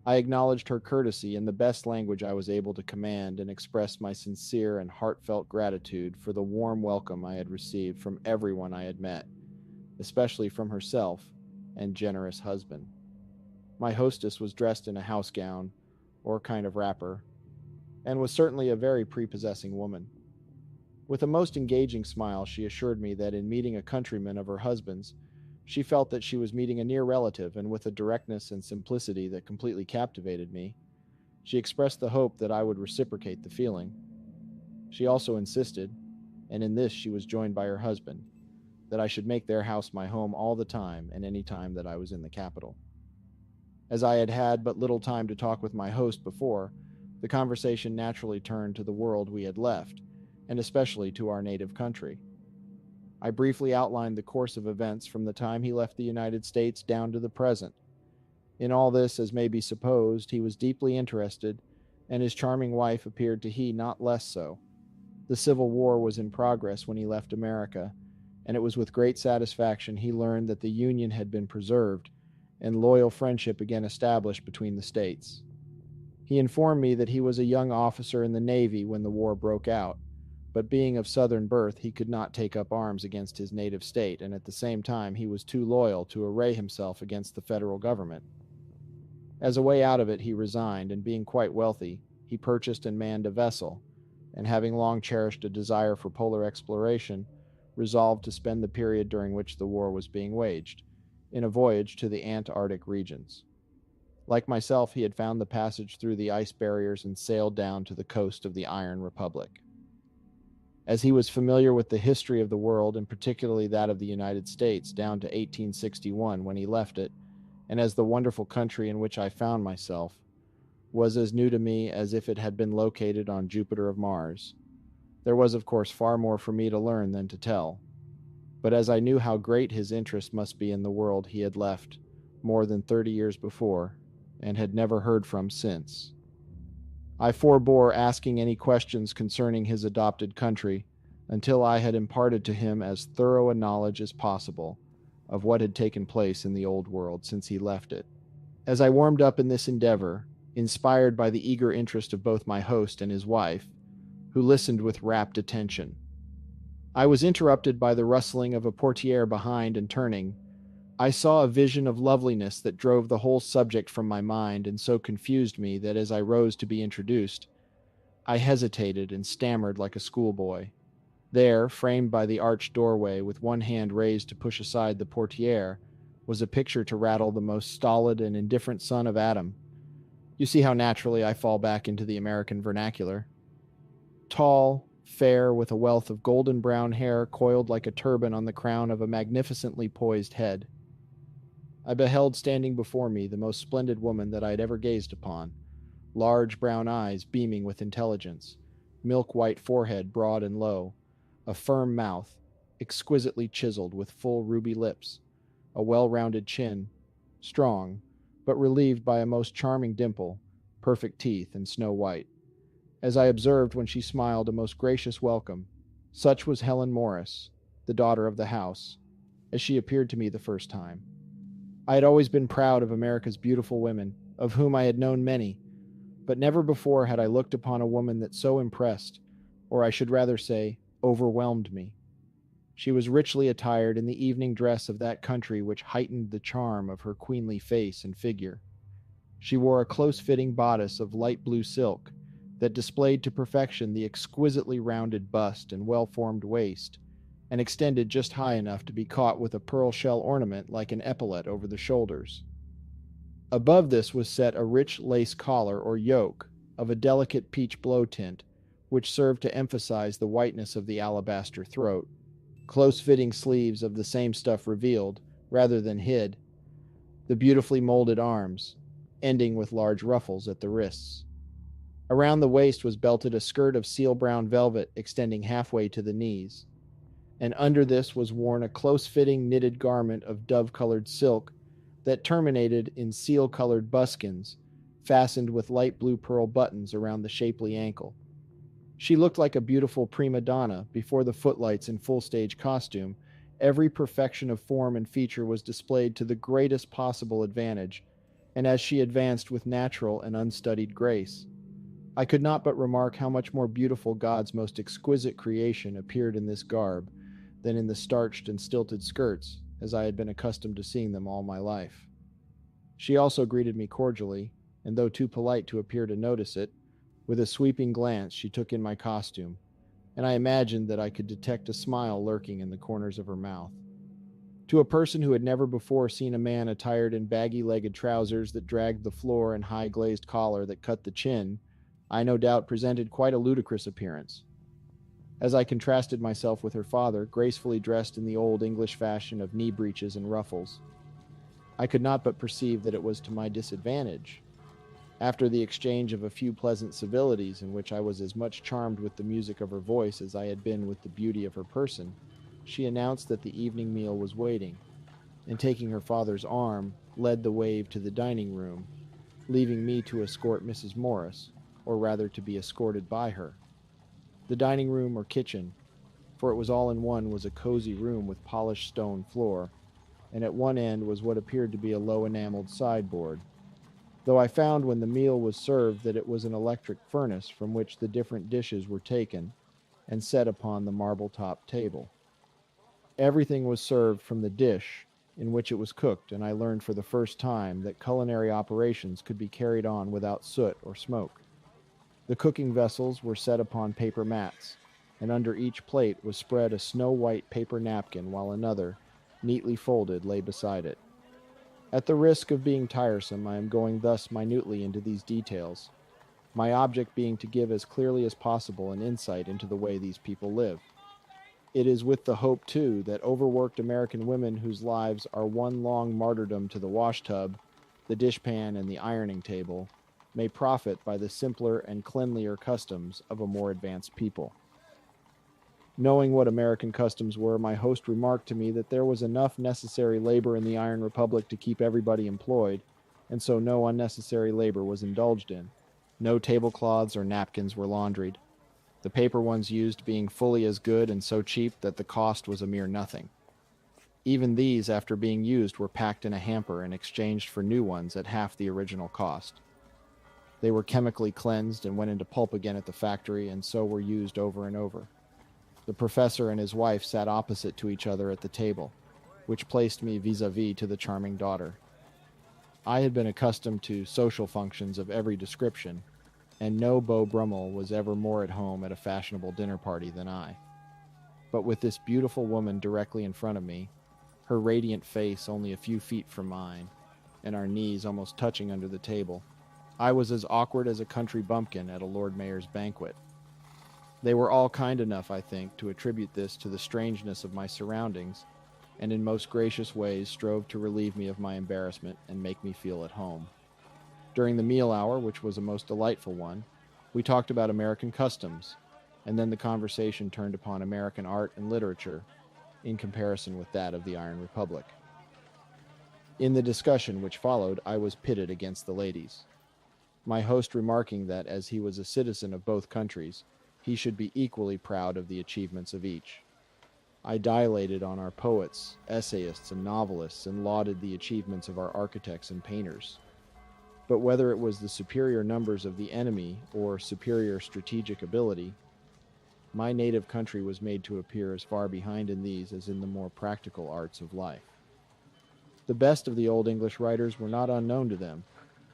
I acknowledged her courtesy in the best language I was able to command, and expressed my sincere and heartfelt gratitude for the warm welcome I had received from everyone I had met, especially from herself and generous husband. My hostess was dressed in a house gown, or kind of wrapper, and was certainly a very prepossessing woman. With a most engaging smile, she assured me that in meeting a countryman of her husband's, she felt that she was meeting a near relative, and with a directness and simplicity that completely captivated me, she expressed the hope that I would reciprocate the feeling. She also insisted, and in this she was joined by her husband, that I should make their house my home all the time and any time that I was in the capital. As I had had but little time to talk with my host before, the conversation naturally turned to the world we had left, and especially to our native country. I briefly outlined the course of events from the time he left the United States down to the present. In all this, as may be supposed, he was deeply interested, and his charming wife appeared to he not less so. The Civil War was in progress when he left America, and it was with great satisfaction he learned that the Union had been preserved and loyal friendship again established between the states. He informed me that he was a young officer in the Navy when the war broke out, but being of Southern birth, he could not take up arms against his native state, and at the same time he was too loyal to array himself against the federal government. As a way out of it, he resigned, and being quite wealthy, he purchased and manned a vessel, and having long cherished a desire for polar exploration, resolved to spend the period during which the war was being waged in a voyage to the Antarctic regions. Like myself, he had found the passage through the ice barriers and sailed down to the coast of the Iron Republic. As he was familiar with the history of the world, and particularly that of the United States, down to 1861 when he left it, and as the wonderful country in which I found myself was as new to me as if it had been located on Jupiter of Mars, there was, of course, far more for me to learn than to tell. But as I knew how great his interest must be in the world he had left more than 30 years before, and had never heard from since, I forbore asking any questions concerning his adopted country until I had imparted to him as thorough a knowledge as possible of what had taken place in the old world since he left it. As I warmed up in this endeavor, inspired by the eager interest of both my host and his wife, who listened with rapt attention, I was interrupted by the rustling of a portiere behind, and turning, I saw a vision of loveliness that drove the whole subject from my mind and so confused me that as I rose to be introduced, I hesitated and stammered like a schoolboy. There, framed by the arched doorway, with one hand raised to push aside the portiere, was a picture to rattle the most stolid and indifferent son of Adam. You see how naturally I fall back into the American vernacular. Tall, fair, with a wealth of golden brown hair coiled like a turban on the crown of a magnificently poised head. I beheld standing before me the most splendid woman that I had ever gazed upon, large brown eyes beaming with intelligence, milk-white forehead broad and low, a firm mouth, exquisitely chiseled with full ruby lips, a well-rounded chin, strong, but relieved by a most charming dimple, perfect teeth, and snow white. As I observed when she smiled a most gracious welcome, such was Helen Morris, the daughter of the house, as she appeared to me the first time. I had always been proud of America's beautiful women, of whom I had known many, but never before had I looked upon a woman that so impressed, or I should rather say, overwhelmed me. She was richly attired in the evening dress of that country which heightened the charm of her queenly face and figure. She wore a close-fitting bodice of light blue silk that displayed to perfection the exquisitely rounded bust and well-formed waist, and extended just high enough to be caught with a pearl shell ornament like an epaulet over the shoulders. Above this was set a rich lace collar or yoke of a delicate peach blow tint, which served to emphasize the whiteness of the alabaster throat. Close-fitting sleeves of the same stuff revealed, rather than hid, the beautifully molded arms, ending with large ruffles at the wrists. Around the waist was belted a skirt of seal-brown velvet extending halfway to the knees, and under this was worn a close-fitting knitted garment of dove-colored silk that terminated in seal-colored buskins, fastened with light blue pearl buttons around the shapely ankle. She looked like a beautiful prima donna before the footlights in full-stage costume. Every perfection of form and feature was displayed to the greatest possible advantage, and as she advanced with natural and unstudied grace, I could not but remark how much more beautiful God's most exquisite creation appeared in this garb than in the starched and stilted skirts, as I had been accustomed to seeing them all my life. She also greeted me cordially, and though too polite to appear to notice it, with a sweeping glance she took in my costume, and I imagined that I could detect a smile lurking in the corners of her mouth. To a person who had never before seen a man attired in baggy-legged trousers that dragged the floor and high glazed collar that cut the chin, I no doubt presented quite a ludicrous appearance. As I contrasted myself with her father, gracefully dressed in the old English fashion of knee breeches and ruffles, I could not but perceive that it was to my disadvantage. After the exchange of a few pleasant civilities, in which I was as much charmed with the music of her voice as I had been with the beauty of her person, she announced that the evening meal was waiting, and taking her father's arm, led the way to the dining room, leaving me to escort Mrs. Morris, or rather to be escorted by her. The dining room or kitchen, for it was all in one, was a cozy room with polished stone floor, and at one end was what appeared to be a low enameled sideboard, though I found when the meal was served that it was an electric furnace from which the different dishes were taken and set upon the marble-top table. Everything was served from the dish in which it was cooked, and I learned for the first time that culinary operations could be carried on without soot or smoke. The cooking vessels were set upon paper mats, and under each plate was spread a snow-white paper napkin, while another, neatly folded, lay beside it. At the risk of being tiresome, I am going thus minutely into these details, my object being to give as clearly as possible an insight into the way these people live. It is with the hope, too, that overworked American women whose lives are one long martyrdom to the washtub, the dishpan, and the ironing table, may profit by the simpler and cleanlier customs of a more advanced people. Knowing what American customs were, my host remarked to me that there was enough necessary labor in the Iron Republic to keep everybody employed, and so no unnecessary labor was indulged in. No tablecloths or napkins were laundried, the paper ones used being fully as good and so cheap that the cost was a mere nothing. Even these, after being used, were packed in a hamper and exchanged for new ones at half the original cost. They were chemically cleansed and went into pulp again at the factory, and so were used over and over. The professor and his wife sat opposite to each other at the table, which placed me vis-a-vis to the charming daughter. I had been accustomed to social functions of every description, and no Beau Brummel was ever more at home at a fashionable dinner party than I. But with this beautiful woman directly in front of me, her radiant face only a few feet from mine, and our knees almost touching under the table, I was as awkward as a country bumpkin at a Lord Mayor's banquet. They were all kind enough, I think, to attribute this to the strangeness of my surroundings, and in most gracious ways strove to relieve me of my embarrassment and make me feel at home. During the meal hour, which was a most delightful one, we talked about American customs, and then the conversation turned upon American art and literature, in comparison with that of the Iron Republic. In the discussion which followed, I was pitted against the ladies, my host remarking that, as he was a citizen of both countries, he should be equally proud of the achievements of each. I dilated on our poets, essayists, and novelists, and lauded the achievements of our architects and painters. But whether it was the superior numbers of the enemy or superior strategic ability, my native country was made to appear as far behind in these as in the more practical arts of life. The best of the old English writers were not unknown to them,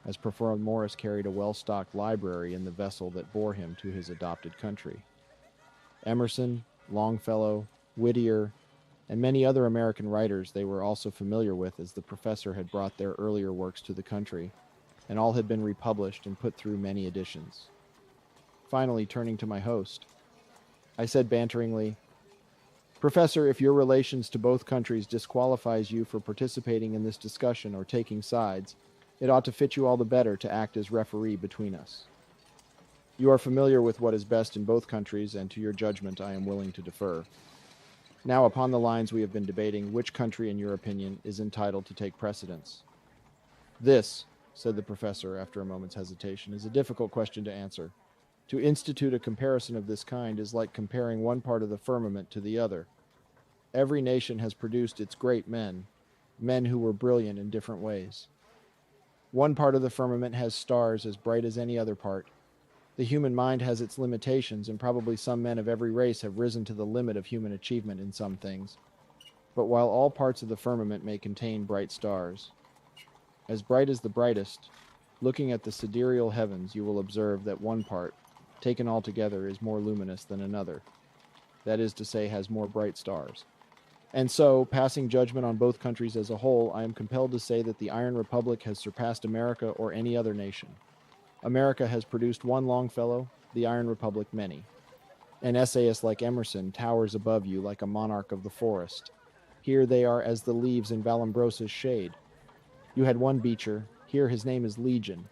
as Professor Morris carried a well-stocked library in the vessel that bore him to his adopted country. Emerson, Longfellow, Whittier, and many other American writers they were also familiar with, as the professor had brought their earlier works to the country, and all had been republished and put through many editions. Finally, turning to my host, I said banteringly, "Professor, if your relations to both countries disqualifies you for participating in this discussion or taking sides, it ought to fit you all the better to act as referee between us. You are familiar with what is best in both countries, and to your judgment I am willing to defer. Now, upon the lines we have been debating, which country, in your opinion, is entitled to take precedence?" "This," said the professor after a moment's hesitation, "is a difficult question to answer. To institute a comparison of this kind is like comparing one part of the firmament to the other. Every nation has produced its great men, men who were brilliant in different ways. One part of the firmament has stars as bright as any other part. The human mind has its limitations, and probably some men of every race have risen to the limit of human achievement in some things. But while all parts of the firmament may contain bright stars, as bright as the brightest, looking at the sidereal heavens, you will observe that one part, taken altogether, is more luminous than another. That is to say, has more bright stars. And so, passing judgment on both countries as a whole, I am compelled to say that the Iron Republic has surpassed America or any other nation. America has produced one Longfellow, the Iron Republic many. An essayist like Emerson towers above you like a monarch of the forest. Here they are as the leaves in Vallombrosa's shade. You had one Beecher, here his name is Legion,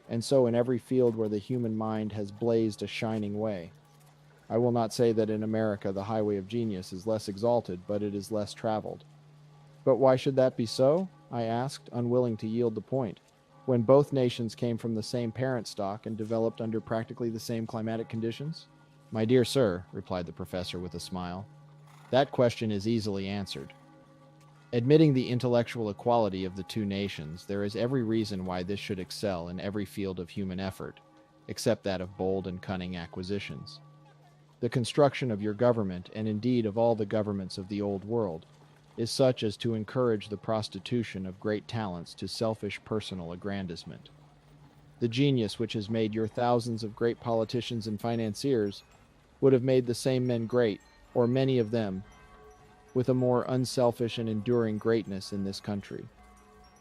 and so in every field where the human mind has blazed a shining way. I will not say that in America the highway of genius is less exalted, but it is less traveled. But why should that be so? I asked, unwilling to yield the point. When both nations came from the same parent stock and developed under practically the same climatic conditions? My dear sir, replied the professor with a smile, that question is easily answered. Admitting the intellectual equality of the two nations, there is every reason why this should excel in every field of human effort, except that of bold and cunning acquisitions. The construction of your government, and indeed of all the governments of the Old World, is such as to encourage the prostitution of great talents to selfish personal aggrandizement. The genius which has made your thousands of great politicians and financiers would have made the same men great, or many of them, with a more unselfish and enduring greatness in this country.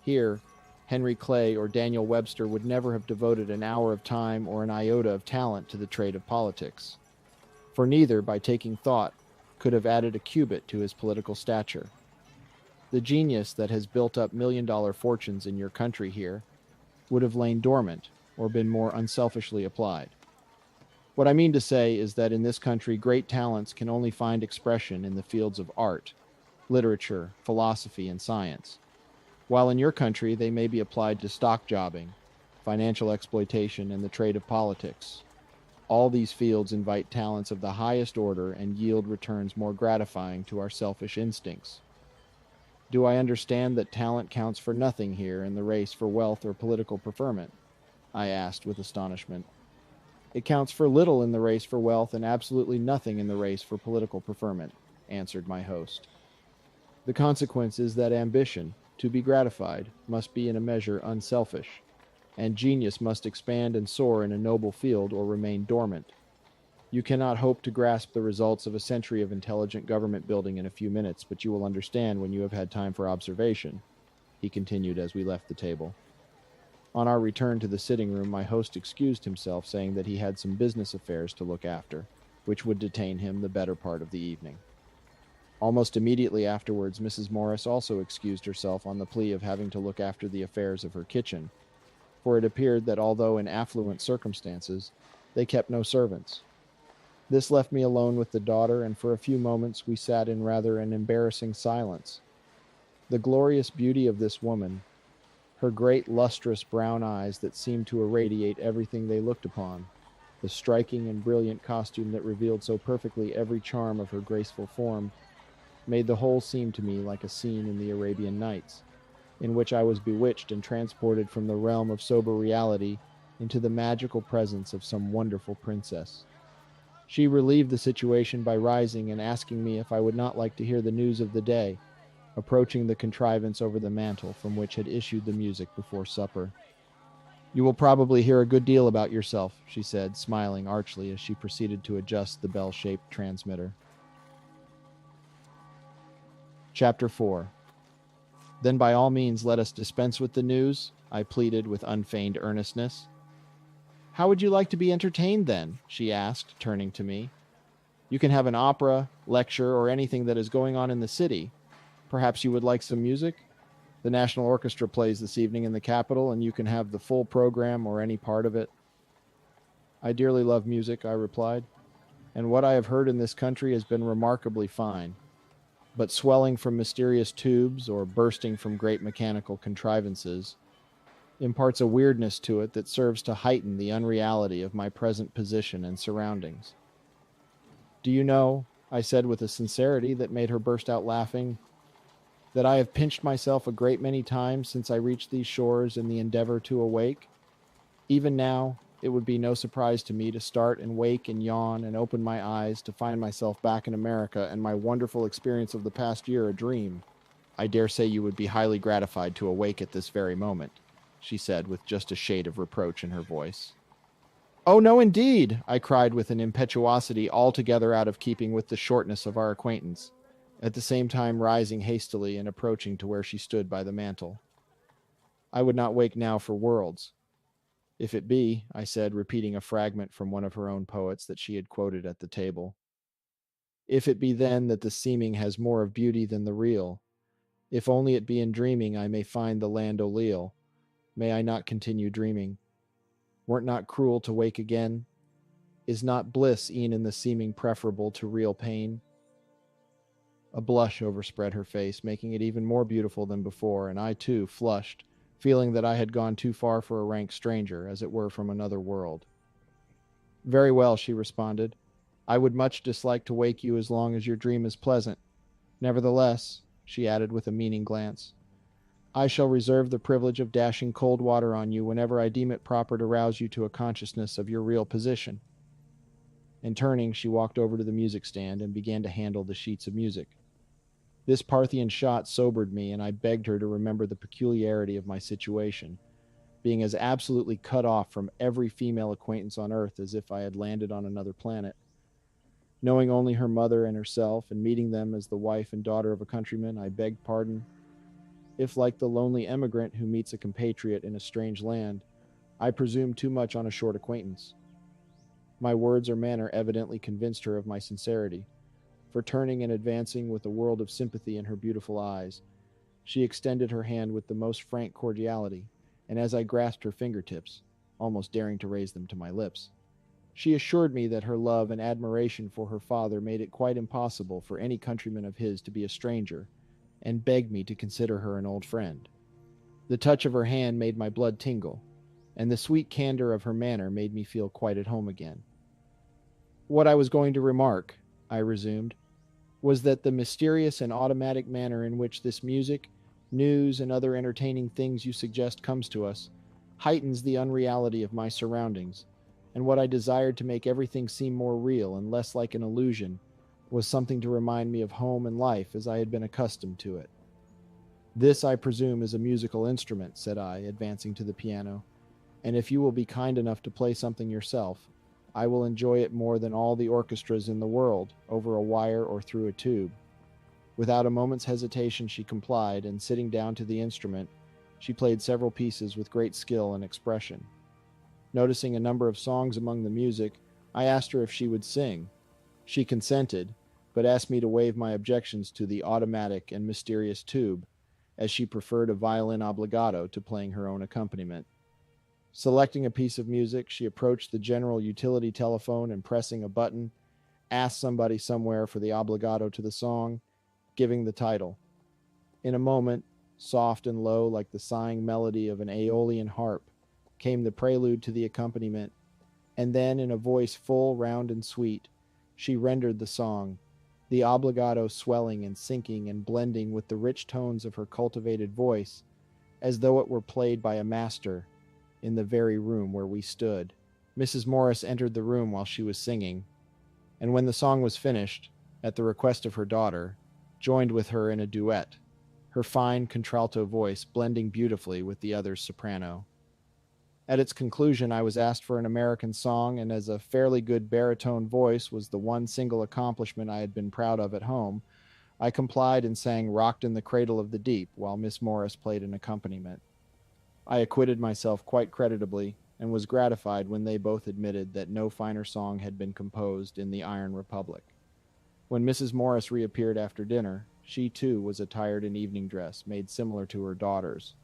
Here, Henry Clay or Daniel Webster would never have devoted an hour of time or an iota of talent to the trade of politics, for neither, by taking thought, could have added a cubit to his political stature. The genius that has built up million-dollar fortunes in your country here would have lain dormant or been more unselfishly applied. What I mean to say is that in this country, great talents can only find expression in the fields of art, literature, philosophy, and science, while in your country they may be applied to stock jobbing, financial exploitation, and the trade of politics. All these fields invite talents of the highest order and yield returns more gratifying to our selfish instincts. Do I understand that talent counts for nothing here in the race for wealth or political preferment? I asked with astonishment. It counts for little in the race for wealth and absolutely nothing in the race for political preferment, answered my host. The consequence is that ambition, to be gratified, must be in a measure unselfish, and genius must expand and soar in a noble field or remain dormant. You cannot hope to grasp the results of a century of intelligent government building in a few minutes, but you will understand when you have had time for observation, he continued as we left the table. On our return to the sitting room, my host excused himself, saying that he had some business affairs to look after, which would detain him the better part of the evening. Almost immediately afterwards, Mrs. Morris also excused herself on the plea of having to look after the affairs of her kitchen, for it appeared that although in affluent circumstances, they kept no servants. This left me alone with the daughter, and for a few moments we sat in rather an embarrassing silence. The glorious beauty of this woman, her great lustrous brown eyes that seemed to irradiate everything they looked upon, the striking and brilliant costume that revealed so perfectly every charm of her graceful form, made the whole seem to me like a scene in the Arabian Nights, in which I was bewitched and transported from the realm of sober reality into the magical presence of some wonderful princess. She relieved the situation by rising and asking me if I would not like to hear the news of the day, approaching the contrivance over the mantel from which had issued the music before supper. You will probably hear a good deal about yourself, she said, smiling archly as she proceeded to adjust the bell-shaped transmitter. Chapter 4. Then by all means let us dispense with the news, I pleaded with unfeigned earnestness. How would you like to be entertained then? She asked, turning to me. You can have an opera, lecture, or anything that is going on in the city. Perhaps you would like some music? The National Orchestra plays this evening in the Capitol, and you can have the full program or any part of it. I dearly love music, I replied, and what I have heard in this country has been remarkably fine. But swelling from mysterious tubes or bursting from great mechanical contrivances imparts a weirdness to it that serves to heighten the unreality of my present position and surroundings. Do you know, I said with a sincerity that made her burst out laughing, that I have pinched myself a great many times since I reached these shores in the endeavor to awake? Even now, it would be no surprise to me to start and wake and yawn and open my eyes to find myself back in America and my wonderful experience of the past year a dream. I dare say you would be highly gratified to awake at this very moment, she said with just a shade of reproach in her voice. Oh, no, indeed, I cried with an impetuosity altogether out of keeping with the shortness of our acquaintance, at the same time rising hastily and approaching to where she stood by the mantel. I would not wake now for worlds. If it be, I said, repeating a fragment from one of her own poets that she had quoted at the table. If it be then that the seeming has more of beauty than the real, if only it be in dreaming I may find the land O'Leal, may I not continue dreaming? Were't not cruel to wake again? Is not bliss e'en in the seeming preferable to real pain? A blush overspread her face, making it even more beautiful than before, and I too flushed, feeling that I had gone too far for a rank stranger, as it were from another world. Very well, she responded. I would much dislike to wake you as long as your dream is pleasant. Nevertheless, she added with a meaning glance, I shall reserve the privilege of dashing cold water on you whenever I deem it proper to rouse you to a consciousness of your real position. And turning, she walked over to the music stand and began to handle the sheets of music. This Parthian shot sobered me, and I begged her to remember the peculiarity of my situation, being as absolutely cut off from every female acquaintance on earth as if I had landed on another planet. Knowing only her mother and herself, and meeting them as the wife and daughter of a countryman, I begged pardon. If, like the lonely emigrant who meets a compatriot in a strange land, I presumed too much on a short acquaintance. My words or manner evidently convinced her of my sincerity, for turning and advancing with a world of sympathy in her beautiful eyes, she extended her hand with the most frank cordiality, and as I grasped her fingertips, almost daring to raise them to my lips, she assured me that her love and admiration for her father made it quite impossible for any countryman of his to be a stranger, and begged me to consider her an old friend. The touch of her hand made my blood tingle, and the sweet candor of her manner made me feel quite at home again. What I was going to remark, I resumed, was that the mysterious and automatic manner in which this music, news, and other entertaining things you suggest comes to us heightens the unreality of my surroundings, and what I desired to make everything seem more real and less like an illusion was something to remind me of home and life as I had been accustomed to it. This, I presume, is a musical instrument, said I, advancing to the piano, and if you will be kind enough to play something yourself, I will enjoy it more than all the orchestras in the world, over a wire or through a tube. Without a moment's hesitation, she complied, and sitting down to the instrument, she played several pieces with great skill and expression. Noticing a number of songs among the music, I asked her if she would sing. She consented, but asked me to waive my objections to the automatic and mysterious tube, as she preferred a violin obbligato to playing her own accompaniment. Selecting a piece of music, she approached the general utility telephone and, pressing a button, asked somebody somewhere for the obbligato to the song, giving the title. In a moment, soft and low like the sighing melody of an Aeolian harp, came the prelude to the accompaniment, and then in a voice full, round, and sweet, she rendered the song, the obbligato swelling and sinking and blending with the rich tones of her cultivated voice, as though it were played by a master in the very room where we stood. Mrs. Morris entered the room while she was singing, and when the song was finished, at the request of her daughter, joined with her in a duet, her fine contralto voice blending beautifully with the other's soprano. At its conclusion, I was asked for an American song, and as a fairly good baritone voice was the one single accomplishment I had been proud of at home, I complied and sang Rocked in the Cradle of the Deep while Miss Morris played an accompaniment. I acquitted myself quite creditably, and was gratified when they both admitted that no finer song had been composed in the Iron Republic. When Mrs. Morris reappeared after dinner, she too was attired in evening dress made similar to her daughter's,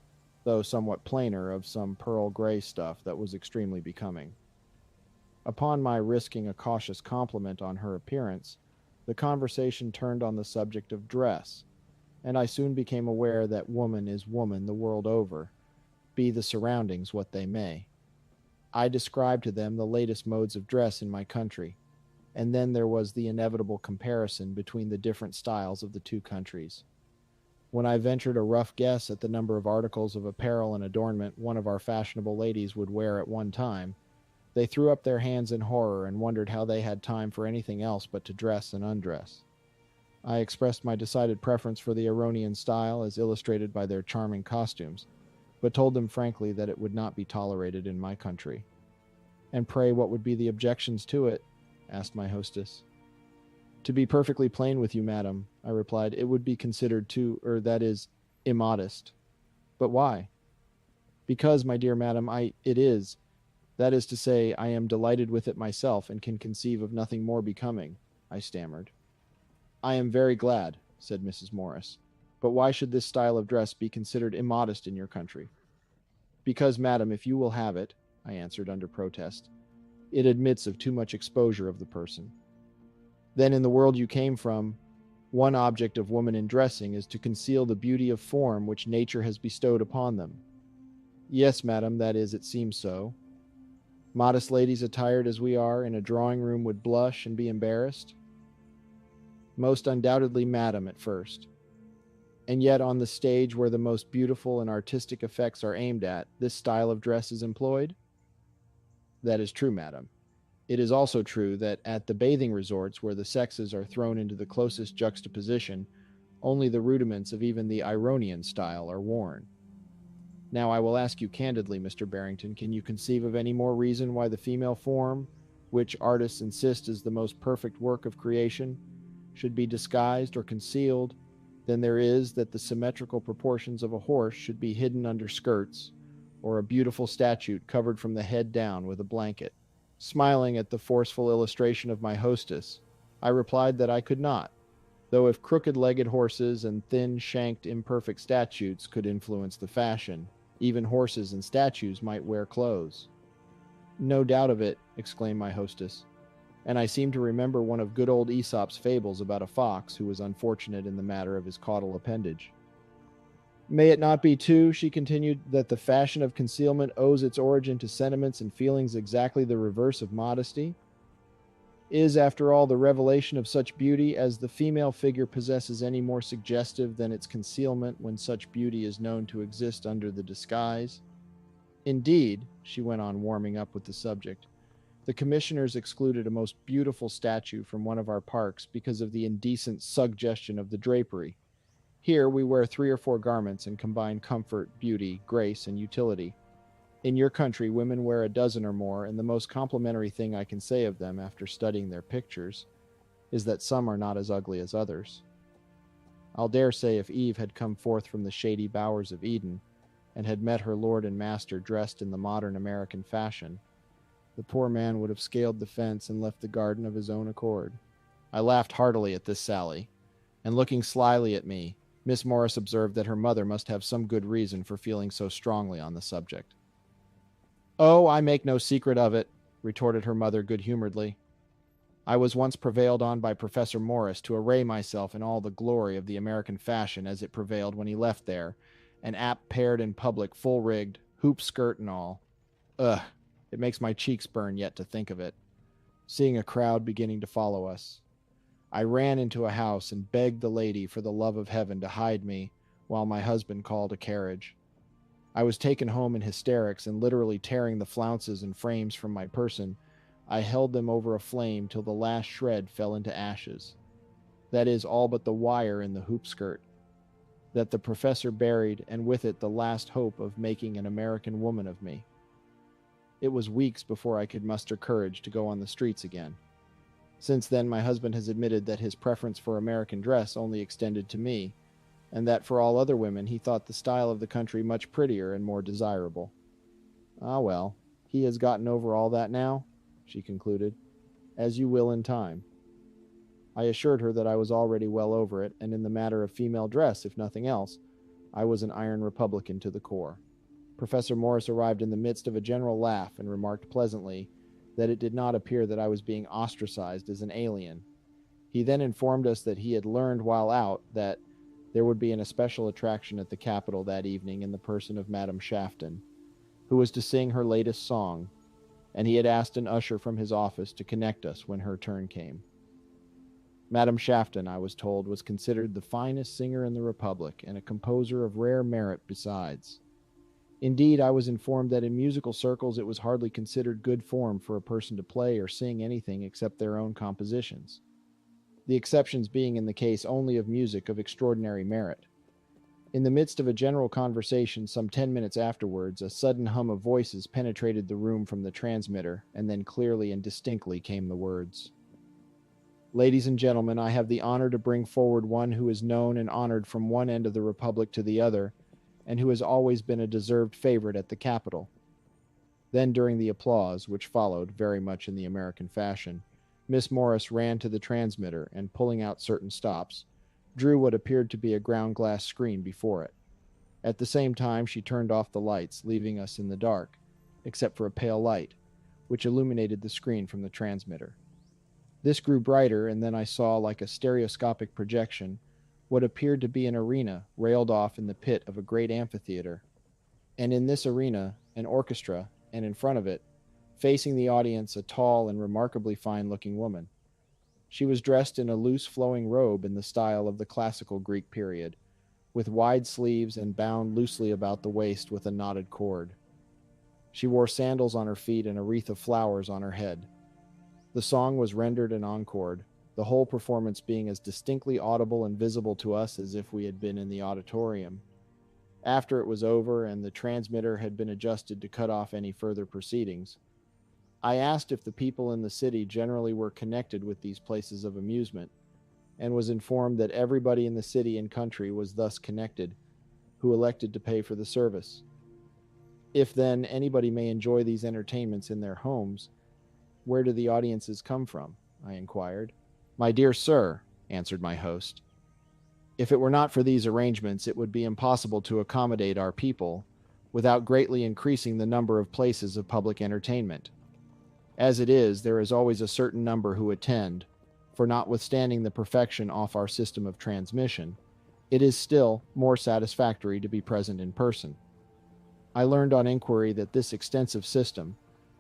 though somewhat plainer, of some pearl gray stuff that was extremely becoming. Upon my risking a cautious compliment on her appearance, the conversation turned on the subject of dress, and I soon became aware that woman is woman the world over, be the surroundings what they may. I described to them the latest modes of dress in my country, and then there was the inevitable comparison between the different styles of the two countries. When I ventured a rough guess at the number of articles of apparel and adornment one of our fashionable ladies would wear at one time, they threw up their hands in horror and wondered how they had time for anything else but to dress and undress. I expressed my decided preference for the Eronian style as illustrated by their charming costumes, but told them frankly that it would not be tolerated in my country. And pray, what would be the objections to it? Asked my hostess. To be perfectly plain with you, madam, I replied, it would be considered that is, immodest. But why? Because, my dear madam, it is, That is to say, I am delighted with it myself and can conceive of nothing more becoming, I stammered. I am very glad, said Mrs. Morris. But why should this style of dress be considered immodest in your country? Because, madam, if you will have it, I answered under protest, it admits of too much exposure of the person. Then in the world you came from, one object of woman in dressing is to conceal the beauty of form which nature has bestowed upon them. Yes, madam, that is, it seems so. Modest ladies attired as we are in a drawing room would blush and be embarrassed? Most undoubtedly, madam, at first. And yet on the stage where the most beautiful and artistic effects are aimed at, this style of dress is employed? That is true, madam. It is also true that at the bathing resorts where the sexes are thrown into the closest juxtaposition, only the rudiments of even the Ironian style are worn. Now I will ask you candidly, Mr. Barrington, can you conceive of any more reason why the female form, which artists insist is the most perfect work of creation, should be disguised or concealed than there is that the symmetrical proportions of a horse should be hidden under skirts, or a beautiful statue covered from the head down with a blanket? Smiling at the forceful illustration of my hostess, I replied that I could not, though if crooked-legged horses and thin-shanked imperfect statues could influence the fashion, even horses and statues might wear clothes. No doubt of it, exclaimed my hostess, and I seem to remember one of good old Aesop's fables about a fox who was unfortunate in the matter of his caudal appendage. May it not be, too, she continued, that the fashion of concealment owes its origin to sentiments and feelings exactly the reverse of modesty? Is, after all, the revelation of such beauty as the female figure possesses any more suggestive than its concealment when such beauty is known to exist under the disguise? Indeed, she went on, warming up with the subject, the commissioners excluded a most beautiful statue from one of our parks because of the indecent suggestion of the drapery. Here we wear 3 or 4 garments and combine comfort, beauty, grace, and utility. In your country, women wear a dozen or more, and the most complimentary thing I can say of them after studying their pictures is that some are not as ugly as others. I'll dare say if Eve had come forth from the shady bowers of Eden and had met her lord and master dressed in the modern American fashion, the poor man would have scaled the fence and left the garden of his own accord. I laughed heartily at this sally, and looking slyly at me, Miss Morris observed that her mother must have some good reason for feeling so strongly on the subject. "Oh, I make no secret of it," retorted her mother good-humoredly. "I was once prevailed on by Professor Morris to array myself in all the glory of the American fashion as it prevailed when he left there, an ap-paired in public, full-rigged, hoop skirt and all. Ugh, it makes my cheeks burn yet to think of it. Seeing a crowd beginning to follow us, I ran into a house and begged the lady for the love of heaven to hide me while my husband called a carriage. I was taken home in hysterics and literally tearing the flounces and frames from my person, I held them over a flame till the last shred fell into ashes. That is, all but the wire in the hoop skirt, that the professor buried, and with it the last hope of making an American woman of me. It was weeks before I could muster courage to go on the streets again. Since then, my husband has admitted that his preference for American dress only extended to me, and that for all other women he thought the style of the country much prettier and more desirable. Ah well, he has gotten over all that now, she concluded, as you will in time. I assured her that I was already well over it, and in the matter of female dress, if nothing else, I was an iron Republican to the core. Professor Morris arrived in the midst of a general laugh and remarked pleasantly that it did not appear that I was being ostracized as an alien. He then informed us that he had learned while out that there would be an especial attraction at the Capitol that evening in the person of Madame Shafton, who was to sing her latest song, and he had asked an usher from his office to connect us when her turn came. Madame Shafton, I was told, was considered the finest singer in the Republic, and a composer of rare merit besides. Indeed, I was informed that in musical circles it was hardly considered good form for a person to play or sing anything except their own compositions, the exceptions being in the case only of music of extraordinary merit. In the midst of a general conversation some 10 minutes afterwards, a sudden hum of voices penetrated the room from the transmitter, and then clearly and distinctly came the words, "Ladies and gentlemen, I have the honor to bring forward one who is known and honored from one end of the Republic to the other, and who has always been a deserved favorite at the Capitol." Then, during the applause, which followed, very much in the American fashion, Miss Morris ran to the transmitter and, pulling out certain stops, drew what appeared to be a ground glass screen before it. At the same time, she turned off the lights, leaving us in the dark, except for a pale light, which illuminated the screen from the transmitter. This grew brighter, and then I saw, like a stereoscopic projection, what appeared to be an arena railed off in the pit of a great amphitheater. And in this arena, an orchestra, and in front of it, facing the audience, a tall and remarkably fine-looking woman. She was dressed in a loose flowing robe in the style of the classical Greek period, with wide sleeves and bound loosely about the waist with a knotted cord. She wore sandals on her feet and a wreath of flowers on her head. The song was rendered and encored, the whole performance being as distinctly audible and visible to us as if we had been in the auditorium. After it was over and the transmitter had been adjusted to cut off any further proceedings, I asked if the people in the city generally were connected with these places of amusement, and was informed that everybody in the city and country was thus connected, who elected to pay for the service. If then anybody may enjoy these entertainments in their homes, where do the audiences come from? I inquired. My dear sir, answered my host, if it were not for these arrangements, it would be impossible to accommodate our people without greatly increasing the number of places of public entertainment. As it is, there is always a certain number who attend, for notwithstanding the perfection of our system of transmission, it is still more satisfactory to be present in person. I learned on inquiry that this extensive system,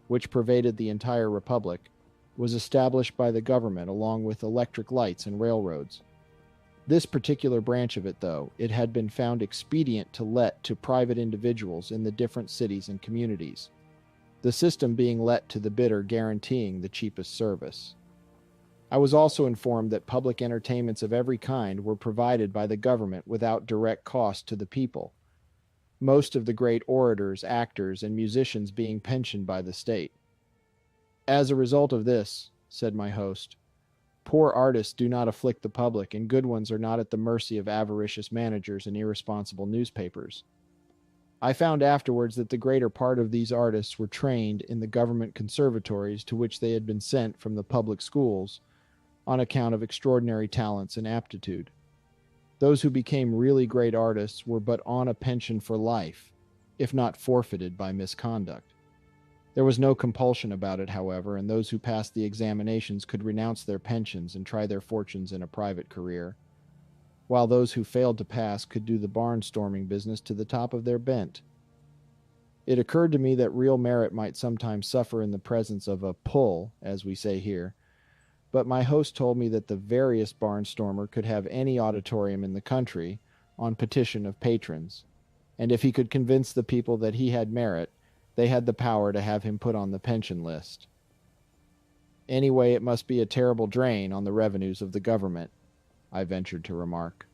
which pervaded the entire republic, was established by the government along with electric lights and railroads. This particular branch of it, though, it had been found expedient to let to private individuals in the different cities and communities, the system being let to the bidder guaranteeing the cheapest service. I was also informed that public entertainments of every kind were provided by the government without direct cost to the people, most of the great orators, actors, and musicians being pensioned by the state. As a result of this, said my host, poor artists do not afflict the public, and good ones are not at the mercy of avaricious managers and irresponsible newspapers. I found afterwards that the greater part of these artists were trained in the government conservatories to which they had been sent from the public schools on account of extraordinary talents and aptitude. Those who became really great artists were but on a pension for life, if not forfeited by misconduct. There was no compulsion about it, however, and those who passed the examinations could renounce their pensions and try their fortunes in a private career, while those who failed to pass could do the barnstorming business to the top of their bent. It occurred to me that real merit might sometimes suffer in the presence of a pull, as we say here, but my host told me that the veriest barnstormer could have any auditorium in the country on petition of patrons, and if he could convince the people that he had merit, they had the power to have him put on the pension list. Anyway, it must be a terrible drain on the revenues of the government, I ventured to remark.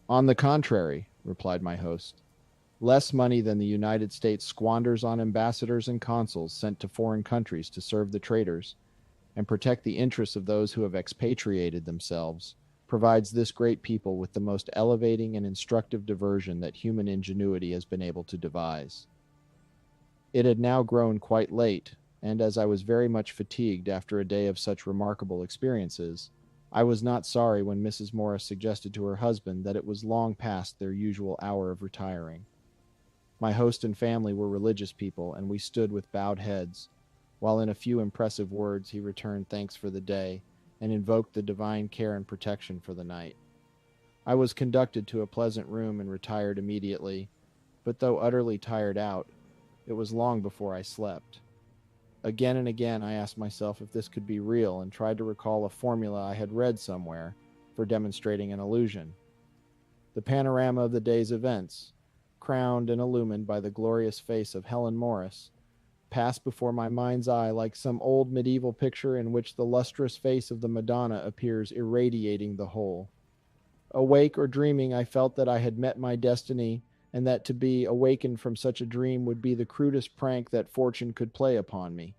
On the contrary, replied my host, less money than the United States squanders on ambassadors and consuls sent to foreign countries to serve the traders and protect the interests of those who have expatriated themselves, provides this great people with the most elevating and instructive diversion that human ingenuity has been able to devise. It had now grown quite late, and as I was very much fatigued after a day of such remarkable experiences, I was not sorry when Mrs. Morris suggested to her husband that it was long past their usual hour of retiring. My host and family were religious people, and we stood with bowed heads, while in a few impressive words he returned thanks for the day and invoked the divine care and protection for the night. I was conducted to a pleasant room and retired immediately, but though utterly tired out, it was long before I slept. Again and again I asked myself if this could be real and tried to recall a formula I had read somewhere for demonstrating an illusion. The panorama of the day's events, crowned and illumined by the glorious face of Helen Morris, passed before my mind's eye like some old medieval picture in which the lustrous face of the Madonna appears irradiating the whole. Awake or dreaming, I felt that I had met my destiny, and that to be awakened from such a dream would be the crudest prank that fortune could play upon me.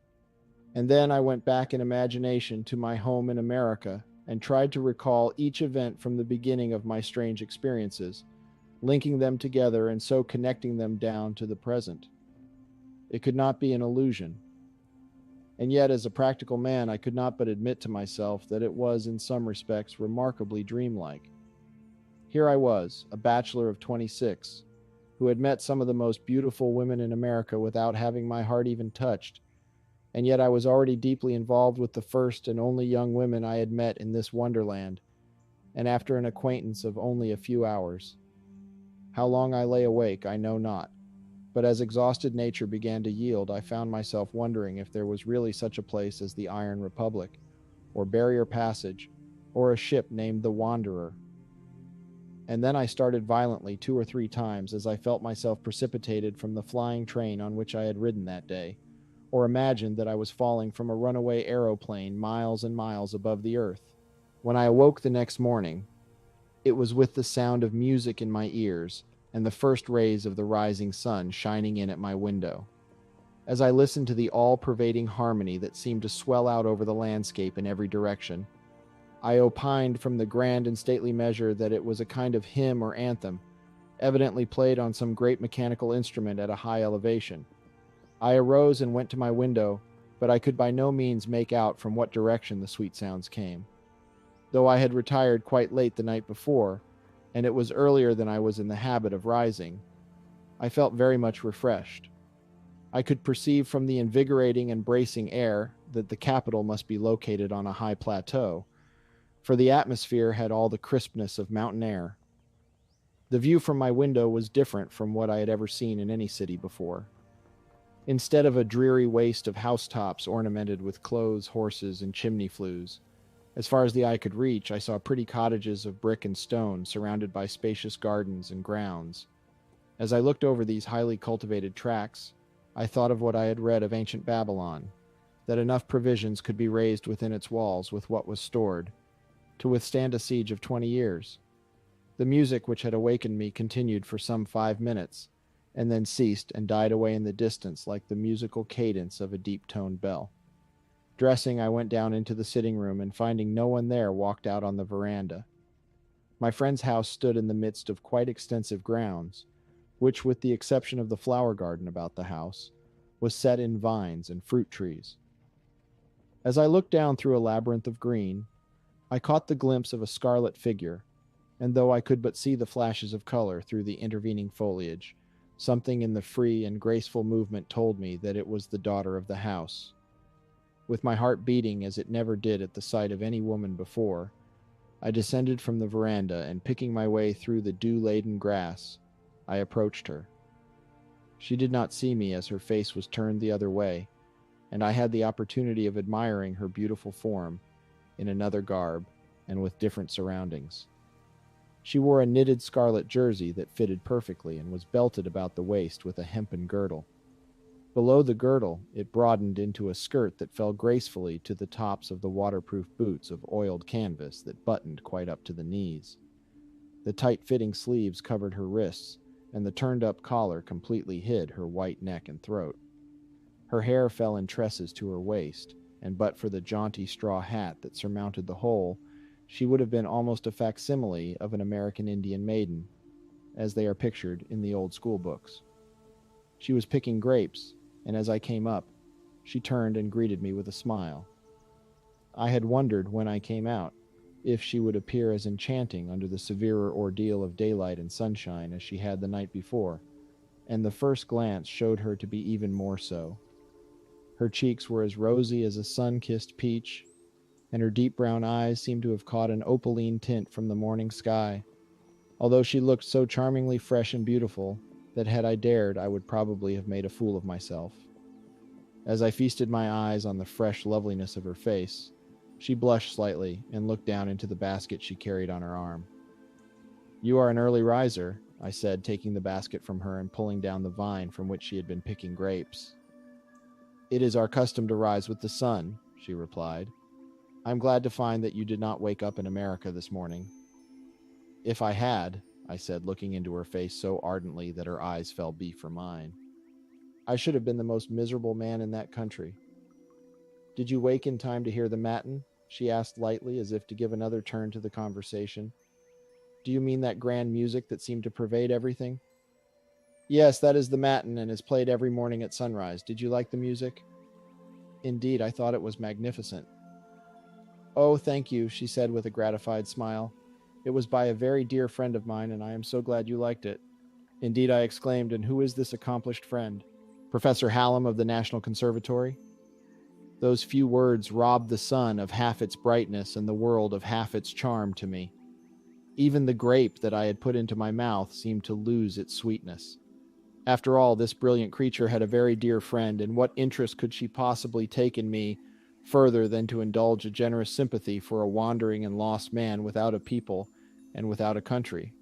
And then I went back in imagination to my home in America and tried to recall each event from the beginning of my strange experiences, linking them together and so connecting them down to the present. It could not be an illusion. And yet, as a practical man, I could not but admit to myself that it was, in some respects, remarkably dreamlike. Here I was, a bachelor of 26, who had met some of the most beautiful women in America without having my heart even touched, and yet I was already deeply involved with the first and only young women I had met in this wonderland, and after an acquaintance of only a few hours. How long I lay awake, I know not. But as exhausted nature began to yield, I found myself wondering if there was really such a place as the Iron Republic, or Barrier Passage, or a ship named the Wanderer. And then I started violently 2 or 3 times as I felt myself precipitated from the flying train on which I had ridden that day, or imagined that I was falling from a runaway aeroplane miles and miles above the earth. When I awoke the next morning, it was with the sound of music in my ears and the first rays of the rising sun shining in at my window. As I listened to the all-pervading harmony that seemed to swell out over the landscape in every direction, I opined from the grand and stately measure that it was a kind of hymn or anthem, evidently played on some great mechanical instrument at a high elevation. I arose and went to my window, but I could by no means make out from what direction the sweet sounds came. Though I had retired quite late the night before, and it was earlier than I was in the habit of rising, I felt very much refreshed. I could perceive from the invigorating and bracing air that the capital must be located on a high plateau, for the atmosphere had all the crispness of mountain air. The view from my window was different from what I had ever seen in any city before. Instead of a dreary waste of housetops ornamented with clothes, horses, and chimney flues, as far as the eye could reach, I saw pretty cottages of brick and stone surrounded by spacious gardens and grounds. As I looked over these highly cultivated tracts, I thought of what I had read of ancient Babylon, that enough provisions could be raised within its walls with what was stored, to withstand a siege of 20 years. The music which had awakened me continued for some 5 minutes, and then ceased and died away in the distance like the musical cadence of a deep-toned bell. Dressing, I went down into the sitting room, and finding no one there, walked out on the veranda. My friend's house stood in the midst of quite extensive grounds, which, with the exception of the flower garden about the house, was set in vines and fruit trees. As I looked down through a labyrinth of green, I caught the glimpse of a scarlet figure, and though I could but see the flashes of color through the intervening foliage, something in the free and graceful movement told me that it was the daughter of the house. With my heart beating as it never did at the sight of any woman before, I descended from the veranda, and picking my way through the dew-laden grass, I approached her. She did not see me, as her face was turned the other way, and I had the opportunity of admiring her beautiful form in another garb and with different surroundings. She wore a knitted scarlet jersey that fitted perfectly and was belted about the waist with a hempen girdle. Below the girdle, it broadened into a skirt that fell gracefully to the tops of the waterproof boots of oiled canvas that buttoned quite up to the knees. The tight-fitting sleeves covered her wrists, and the turned-up collar completely hid her white neck and throat. Her hair fell in tresses to her waist, and but for the jaunty straw hat that surmounted the whole, she would have been almost a facsimile of an American Indian maiden, as they are pictured in the old school books. She was picking grapes, and as I came up, she turned and greeted me with a smile. I had wondered, when I came out, if she would appear as enchanting under the severer ordeal of daylight and sunshine as she had the night before, and the first glance showed her to be even more so. Her cheeks were as rosy as a sun-kissed peach, and her deep brown eyes seemed to have caught an opaline tint from the morning sky, although she looked so charmingly fresh and beautiful that had I dared, I would probably have made a fool of myself. As I feasted my eyes on the fresh loveliness of her face, she blushed slightly and looked down into the basket she carried on her arm. "You are an early riser," I said, taking the basket from her and pulling down the vine from which she had been picking grapes. "It is our custom to rise with the sun," she replied. "I'm glad to find that you did not wake up in America this morning." "If I had," I said, looking into her face so ardently that her eyes fell before mine, "I should have been the most miserable man in that country." "Did you wake in time to hear the matin?" she asked lightly, as if to give another turn to the conversation. "Do you mean that grand music that seemed to pervade everything?" Yes, that is the Matin and is played every morning at sunrise. Did you like the music? Indeed, I thought it was magnificent. Oh, thank you, she said with a gratified smile. It was by a very dear friend of mine, and I am so glad you liked it. Indeed, I exclaimed, and who is this accomplished friend? Professor Hallam of the National Conservatory? Those few words robbed the sun of half its brightness and the world of half its charm to me. Even the grape that I had put into my mouth seemed to lose its sweetness. After all, this brilliant creature had a very dear friend, and what interest could she possibly take in me further than to indulge a generous sympathy for a wandering and lost man without a people and without a country?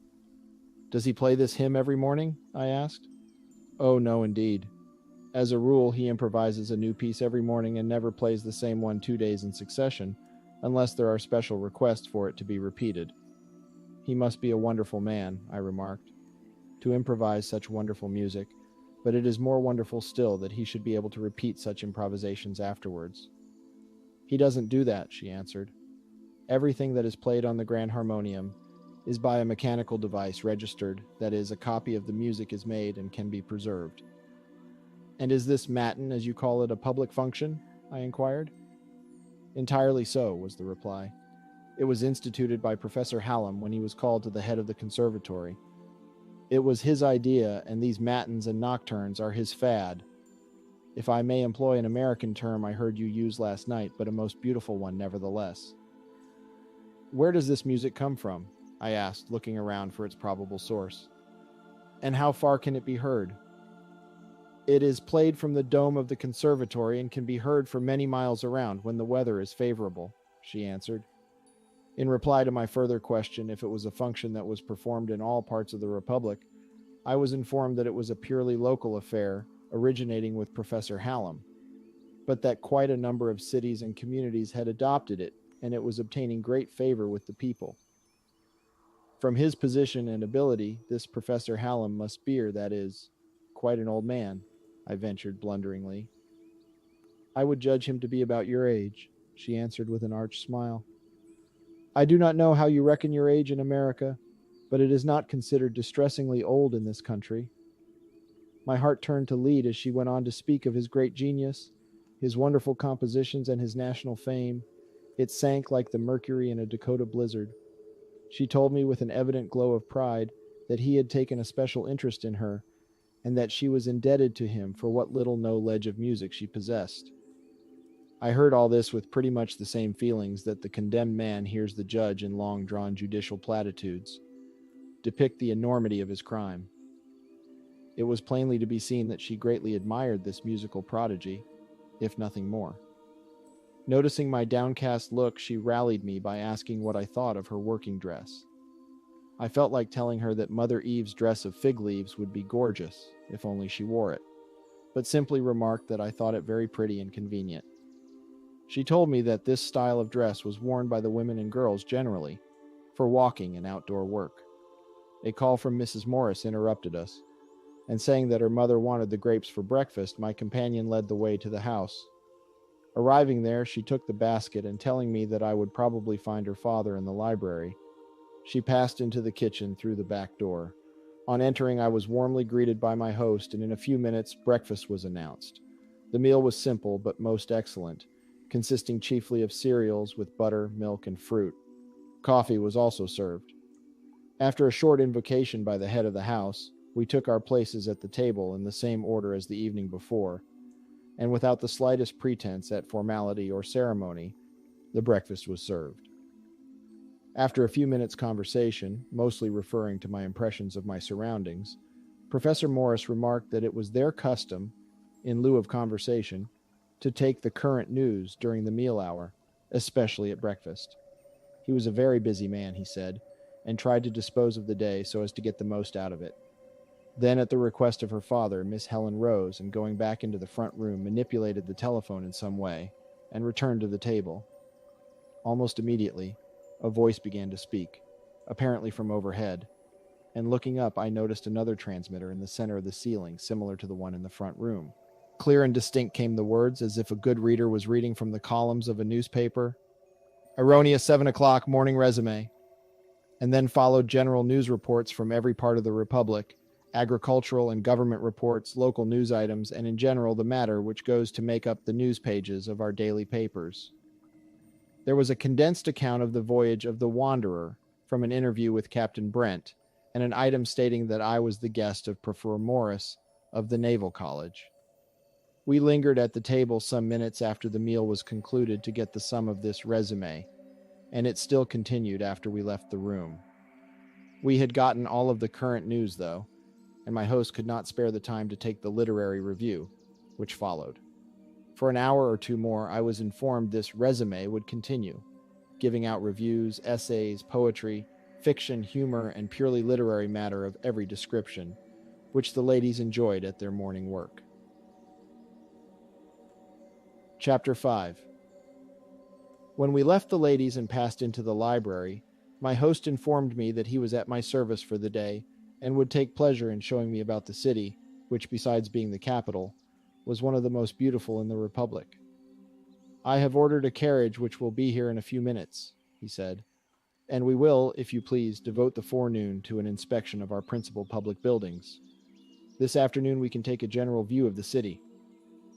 Does he play this hymn every morning? I asked. Oh, no, indeed. As a rule, he improvises a new piece every morning and never plays the same one 2 days in succession, unless there are special requests for it to be repeated. He must be a wonderful man, I remarked, to improvise such wonderful music, but it is more wonderful still that he should be able to repeat such improvisations afterwards. He doesn't do that, she answered. Everything that is played on the grand harmonium is by a mechanical device registered, that is, a copy of the music is made and can be preserved. And is this Matin, as you call it, a public function? I inquired. Entirely so, was the reply. It was instituted by Professor Hallam when he was called to the head of the conservatory. It was his idea, and these matins and nocturnes are his fad. If I may employ an American term I heard you use last night, but a most beautiful one nevertheless. Where does this music come from? I asked, looking around for its probable source. And how far can it be heard? It is played from the dome of the conservatory and can be heard for many miles around when the weather is favorable, she answered. In reply to my further question if it was a function that was performed in all parts of the Republic, I was informed that it was a purely local affair originating with Professor Hallam, but that quite a number of cities and communities had adopted it, and it was obtaining great favor with the people. From his position and ability, this Professor Hallam must be, that is, quite an old man, I ventured blunderingly. I would judge him to be about your age, she answered with an arch smile. I do not know how you reckon your age in America, but it is not considered distressingly old in this country. My heart turned to lead as she went on to speak of his great genius, his wonderful compositions, and his national fame. It sank like the mercury in a Dakota blizzard. She told me with an evident glow of pride that he had taken a special interest in her, and that she was indebted to him for what little knowledge of music she possessed. I heard all this with pretty much the same feelings that the condemned man hears the judge in long-drawn judicial platitudes depict the enormity of his crime. It was plainly to be seen that she greatly admired this musical prodigy, if nothing more. Noticing my downcast look, she rallied me by asking what I thought of her working dress. I felt like telling her that Mother Eve's dress of fig leaves would be gorgeous, if only she wore it, but simply remarked that I thought it very pretty and convenient. She told me that this style of dress was worn by the women and girls generally, for walking and outdoor work. A call from Mrs. Morris interrupted us, and saying that her mother wanted the grapes for breakfast, my companion led the way to the house. Arriving there, she took the basket, and telling me that I would probably find her father in the library, she passed into the kitchen through the back door. On entering, I was warmly greeted by my host, and in a few minutes, breakfast was announced. The meal was simple, but most excellent, consisting chiefly of cereals with butter, milk, and fruit. Coffee was also served. After a short invocation by the head of the house, we took our places at the table in the same order as the evening before, and without the slightest pretense at formality or ceremony, the breakfast was served. After a few minutes' conversation, mostly referring to my impressions of my surroundings, Professor Morris remarked that it was their custom, in lieu of conversation, to take the current news during the meal hour, especially at breakfast. He was a very busy man, he said, and tried to dispose of the day so as to get the most out of it. Then, at the request of her father, Miss Helen rose and, going back into the front room, manipulated the telephone in some way and returned to the table. Almost immediately, a voice began to speak, apparently from overhead, and looking up, I noticed another transmitter in the center of the ceiling, similar to the one in the front room. Clear and distinct came the words, as if a good reader was reading from the columns of a newspaper. Erroneous 7 o'clock morning resume. And then followed general news reports from every part of the Republic, agricultural and government reports, local news items, and in general the matter which goes to make up the news pages of our daily papers. There was a condensed account of the voyage of the Wanderer from an interview with Captain Brent, and an item stating that I was the guest of Professor Morris of the Naval College. We lingered at the table some minutes after the meal was concluded to get the sum of this resume, and it still continued after we left the room. We had gotten all of the current news, though, and my host could not spare the time to take the literary review, which followed. For an hour or two more, I was informed this resume would continue, giving out reviews, essays, poetry, fiction, humor, and purely literary matter of every description, which the ladies enjoyed at their morning work. Chapter 5. When we left the ladies and passed into the library, my host informed me that he was at my service for the day and would take pleasure in showing me about the city, which, besides being the capital, was one of the most beautiful in the Republic. "I have ordered a carriage which will be here in a few minutes," he said, "and we will, if you please, devote the forenoon to an inspection of our principal public buildings. This afternoon we can take a general view of the city.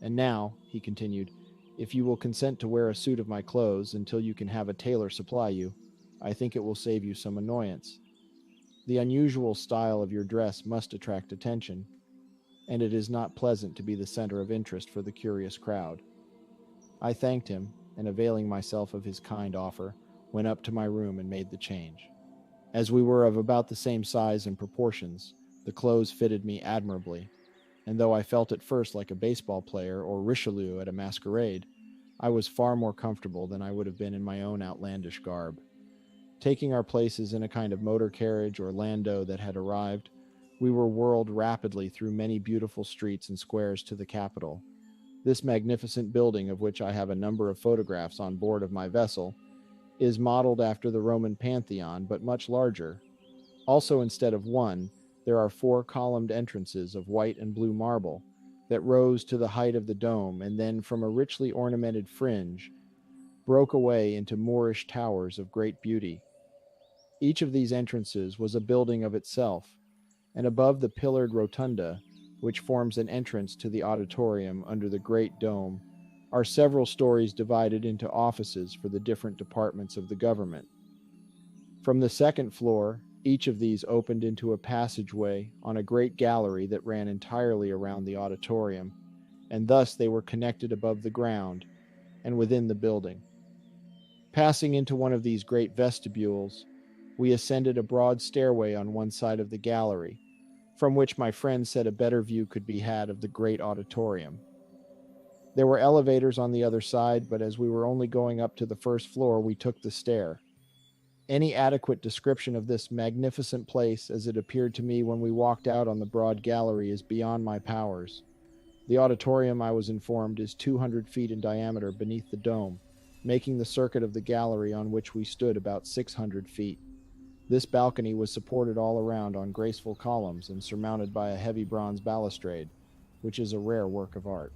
And now," he continued, "if you will consent to wear a suit of my clothes until you can have a tailor supply you, I think it will save you some annoyance. The unusual style of your dress must attract attention, and it is not pleasant to be the center of interest for the curious crowd." I thanked him, and availing myself of his kind offer, went up to my room and made the change. As we were of about the same size and proportions, the clothes fitted me admirably, and though I felt at first like a baseball player or Richelieu at a masquerade, I was far more comfortable than I would have been in my own outlandish garb. Taking our places in a kind of motor carriage or landau that had arrived, we were whirled rapidly through many beautiful streets and squares to the capital. This magnificent building, of which I have a number of photographs on board of my vessel, is modeled after the Roman Pantheon, but much larger. Also, instead of one, there are 4 columned entrances of white and blue marble that rose to the height of the dome, and then from a richly ornamented fringe broke away into Moorish towers of great beauty. Each of these entrances was a building of itself, and above the pillared rotunda, which forms an entrance to the auditorium under the great dome, are several stories divided into offices for the different departments of the government. From the second floor, each of these opened into a passageway on a great gallery that ran entirely around the auditorium, and thus they were connected above the ground and within the building. Passing into one of these great vestibules, we ascended a broad stairway on one side of the gallery, from which my friend said a better view could be had of the great auditorium. There were elevators on the other side, but as we were only going up to the first floor, we took the stair. Any adequate description of this magnificent place, as it appeared to me when we walked out on the broad gallery, is beyond my powers. The auditorium, I was informed, is 200 feet in diameter beneath the dome, making the circuit of the gallery on which we stood about 600 feet. This balcony was supported all around on graceful columns and surmounted by a heavy bronze balustrade, which is a rare work of art.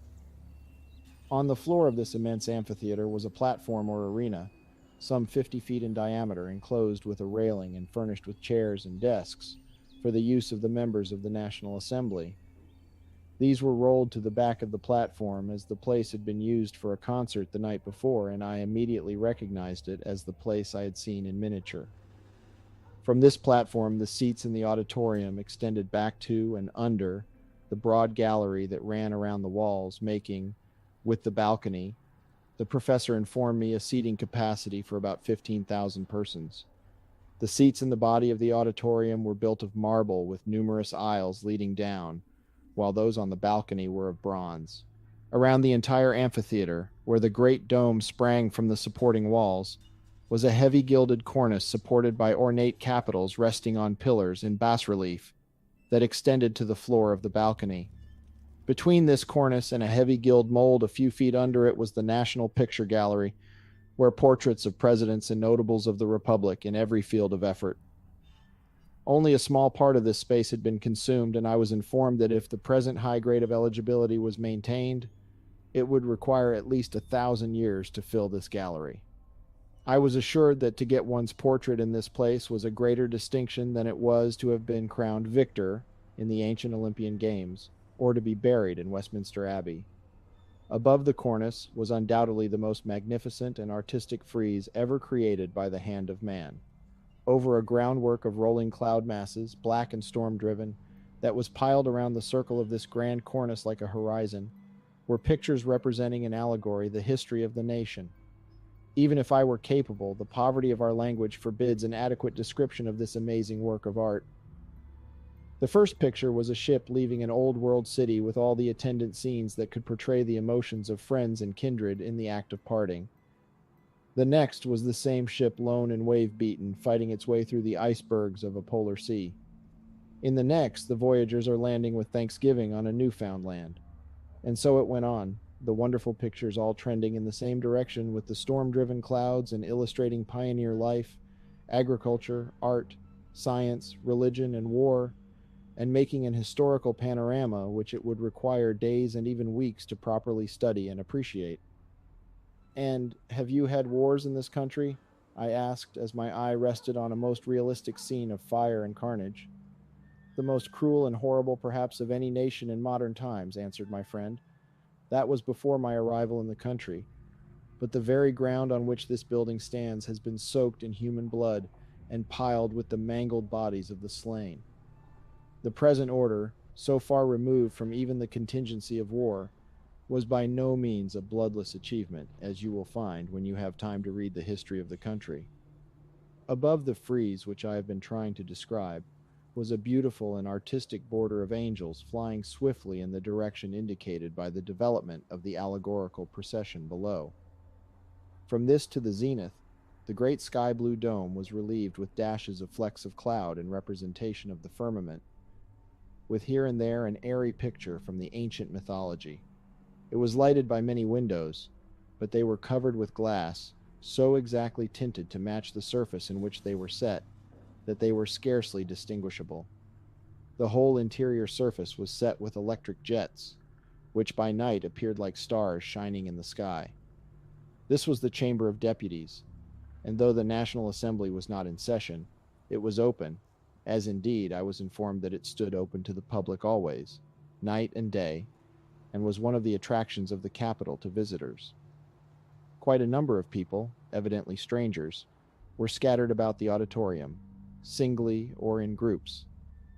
On the floor of this immense amphitheater was a platform or arena, some 50 feet in diameter, enclosed with a railing and furnished with chairs and desks for the use of the members of the National Assembly. These were rolled to the back of the platform, as the place had been used for a concert the night before, and I immediately recognized it as the place I had seen in miniature. From this platform, the seats in the auditorium extended back to and under the broad gallery that ran around the walls, making, with the balcony, the professor informed me, a seating capacity for about 15,000 persons. The seats in the body of the auditorium were built of marble with numerous aisles leading down, while those on the balcony were of bronze. Around the entire amphitheater, where the great dome sprang from the supporting walls, was a heavy gilded cornice supported by ornate capitals resting on pillars in bas-relief that extended to the floor of the balcony. Between this cornice and a heavy gilt mold a few feet under it was the National Picture Gallery, where portraits of presidents and notables of the Republic in every field of effort. Only a small part of this space had been consumed, and I was informed that if the present high grade of eligibility was maintained, it would require at least 1,000 years to fill this gallery. I was assured that to get one's portrait in this place was a greater distinction than it was to have been crowned victor, in the ancient Olympian Games or to be buried in Westminster Abbey. Above the cornice was undoubtedly the most magnificent and artistic frieze ever created by the hand of man. Over a groundwork of rolling cloud masses, black and storm-driven, that was piled around the circle of this grand cornice like a horizon, were pictures representing in allegory the history of the nation. Even if I were capable, the poverty of our language forbids an adequate description of this amazing work of art. The first picture was a ship leaving an old world city with all the attendant scenes that could portray the emotions of friends and kindred in the act of parting. The next was the same ship, lone and wave-beaten, fighting its way through the icebergs of a polar sea. In the next, the voyagers are landing with Thanksgiving on a newfound land. And so it went on, the wonderful pictures all trending in the same direction with the storm-driven clouds and illustrating pioneer life, agriculture, art, science, religion, and war, and making an historical panorama which it would require days and even weeks to properly study and appreciate. "And have you had wars in this country?" I asked as my eye rested on a most realistic scene of fire and carnage. "The most cruel and horrible perhaps of any nation in modern times," answered my friend. "That was before my arrival in the country. But the very ground on which this building stands has been soaked in human blood and piled with the mangled bodies of the slain. The present order, so far removed from even the contingency of war, was by no means a bloodless achievement, as you will find when you have time to read the history of the country." Above the frieze which I have been trying to describe was a beautiful and artistic border of angels flying swiftly in the direction indicated by the development of the allegorical procession below. From this to the zenith, the great sky-blue dome was relieved with dashes of flecks of cloud in representation of the firmament, with here and there an airy picture from the ancient mythology. It was lighted by many windows, but they were covered with glass, so exactly tinted to match the surface in which they were set, that they were scarcely distinguishable. The whole interior surface was set with electric jets, which by night appeared like stars shining in the sky. This was the Chamber of Deputies, and though the National Assembly was not in session, it was open, as indeed I was informed that it stood open to the public always, night and day, and was one of the attractions of the capital to visitors. Quite a number of people, evidently strangers, were scattered about the auditorium, singly or in groups,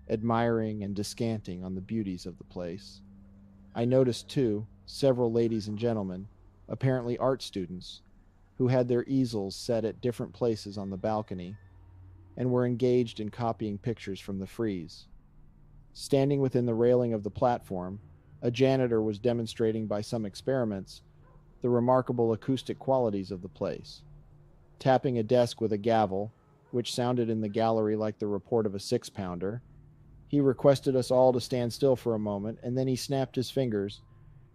admiring and descanting on the beauties of the place. I noticed, too, several ladies and gentlemen, apparently art students, who had their easels set at different places on the balcony and were engaged in copying pictures from the frieze. Standing within the railing of the platform, a janitor was demonstrating by some experiments the remarkable acoustic qualities of the place. Tapping a desk with a gavel, which sounded in the gallery like the report of a six-pounder, he requested us all to stand still for a moment, and then he snapped his fingers,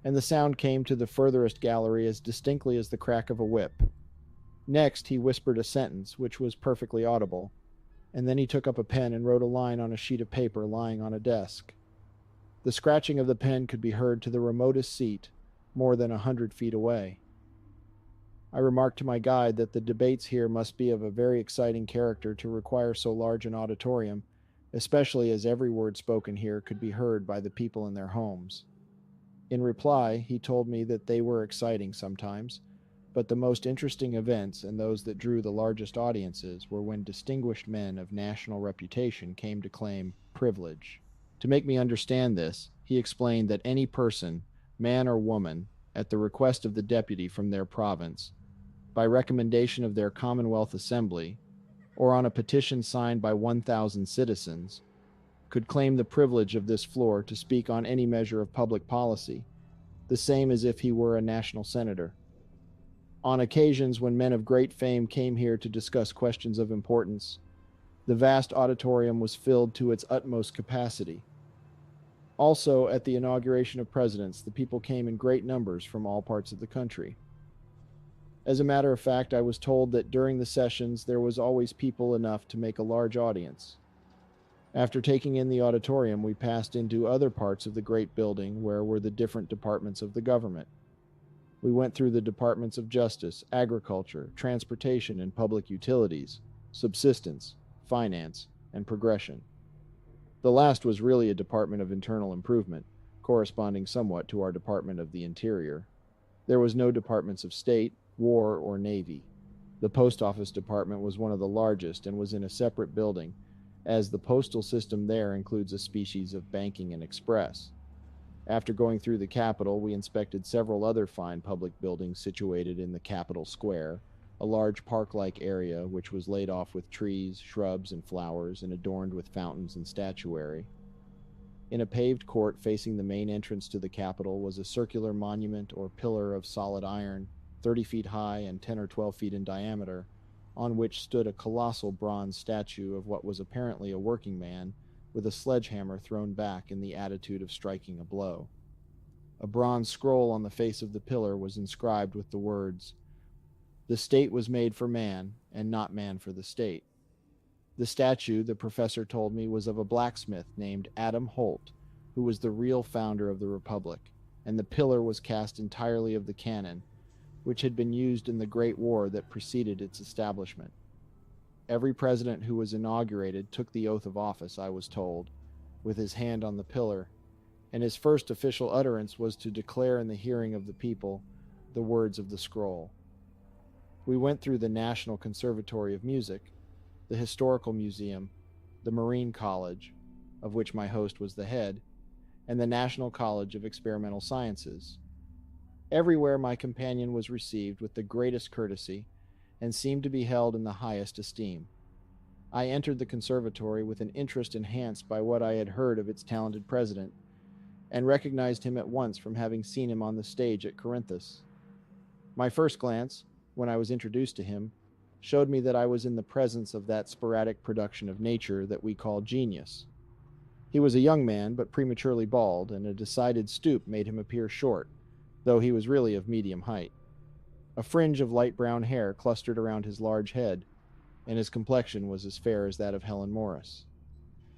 and the sound came to the furthest gallery as distinctly as the crack of a whip. Next, he whispered a sentence, which was perfectly audible, and then he took up a pen and wrote a line on a sheet of paper lying on a desk. The scratching of the pen could be heard to the remotest seat, more than 100 feet away. I remarked to my guide that the debates here must be of a very exciting character to require so large an auditorium, especially as every word spoken here could be heard by the people in their homes. In reply, he told me that they were exciting sometimes, but the most interesting events and those that drew the largest audiences were when distinguished men of national reputation came to claim privilege. To make me understand this, he explained that any person, man or woman, at the request of the deputy from their province, by recommendation of their Commonwealth Assembly, or on a petition signed by 1,000 citizens, could claim the privilege of this floor to speak on any measure of public policy, the same as if he were a national senator. On occasions when men of great fame came here to discuss questions of importance, the vast auditorium was filled to its utmost capacity. Also, at the inauguration of presidents, the people came in great numbers from all parts of the country. As a matter of fact, I was told that during the sessions there was always people enough to make a large audience. After taking in the auditorium, we passed into other parts of the great building where were the different departments of the government. We went through the departments of justice, agriculture, transportation and public utilities, subsistence, finance, and progression. The last was really a Department of Internal Improvement, corresponding somewhat to our Department of the Interior. There was no departments of state, war, or navy. The post office department was one of the largest and was in a separate building, as the postal system there includes a species of banking and express. After going through the Capitol, we inspected several other fine public buildings situated in the Capitol Square, a large park-like area which was laid off with trees, shrubs, and flowers and adorned with fountains and statuary. In a paved court facing the main entrance to the Capitol was a circular monument or pillar of solid iron, 30 feet high and 10 or 12 feet in diameter, on which stood a colossal bronze statue of what was apparently a working man with a sledgehammer thrown back in the attitude of striking a blow. A bronze scroll on the face of the pillar was inscribed with the words, "The state was made for man, and not man for the state." The statue, the professor told me, was of a blacksmith named Adam Holt, who was the real founder of the Republic, and the pillar was cast entirely of the cannon, which had been used in the Great War that preceded its establishment. Every president who was inaugurated took the oath of office, I was told, with his hand on the pillar, and his first official utterance was to declare in the hearing of the people the words of the scroll. We went through the National Conservatory of Music, the Historical Museum, the Marine College, of which my host was the head, and the National College of Experimental Sciences. Everywhere my companion was received with the greatest courtesy and seemed to be held in the highest esteem. I entered the conservatory with an interest enhanced by what I had heard of its talented president, and recognized him at once from having seen him on the stage at Corinthus. My first glance, when I was introduced to him, showed me that I was in the presence of that sporadic production of nature that we call genius. He was a young man, but prematurely bald, and a decided stoop made him appear short, though he was really of medium height. A fringe of light brown hair clustered around his large head, and his complexion was as fair as that of Helen Morris.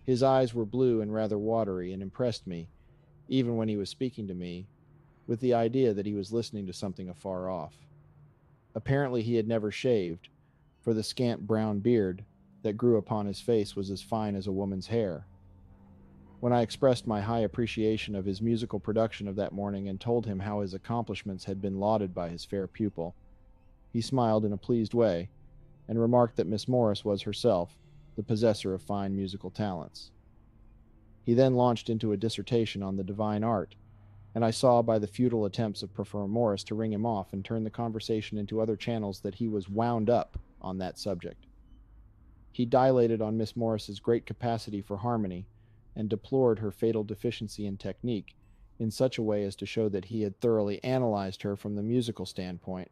His eyes were blue and rather watery, and impressed me, even when he was speaking to me, with the idea that he was listening to something afar off. Apparently he had never shaved, for the scant brown beard that grew upon his face was as fine as a woman's hair. When I expressed my high appreciation of his musical production of that morning and told him how his accomplishments had been lauded by his fair pupil, he smiled in a pleased way, and remarked that Miss Morris was herself the possessor of fine musical talents. He then launched into a dissertation on the divine art, and I saw by the futile attempts of Professor Morris to wring him off and turn the conversation into other channels that he was wound up on that subject. He dilated on Miss Morris's great capacity for harmony, and deplored her fatal deficiency in technique in such a way as to show that he had thoroughly analyzed her from the musical standpoint.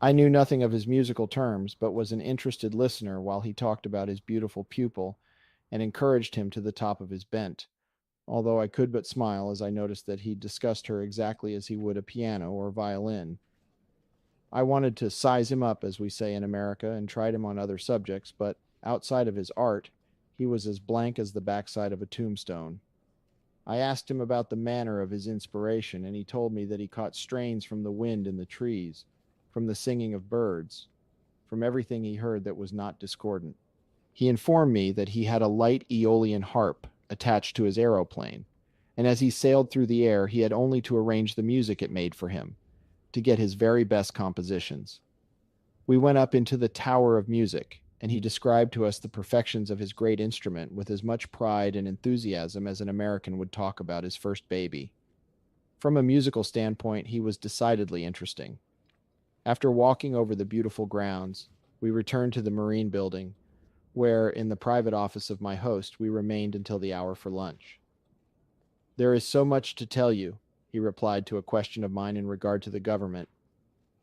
I knew nothing of his musical terms, but was an interested listener while he talked about his beautiful pupil and encouraged him to the top of his bent, although I could but smile as I noticed that he discussed her exactly as he would a piano or violin. I wanted to size him up, as we say in America, and tried him on other subjects, but outside of his art, he was as blank as the backside of a tombstone. I asked him about the manner of his inspiration, and he told me that he caught strains from the wind in the trees, from the singing of birds, from everything he heard that was not discordant. He informed me that he had a light Aeolian harp attached to his aeroplane, and as he sailed through the air, he had only to arrange the music it made for him, to get his very best compositions. We went up into the Tower of Music, and he described to us the perfections of his great instrument with as much pride and enthusiasm as an American would talk about his first baby. From a musical standpoint, he was decidedly interesting. After walking over the beautiful grounds, we returned to the Marine Building, where, in the private office of my host, we remained until the hour for lunch. "There is so much to tell you," he replied to a question of mine in regard to the government,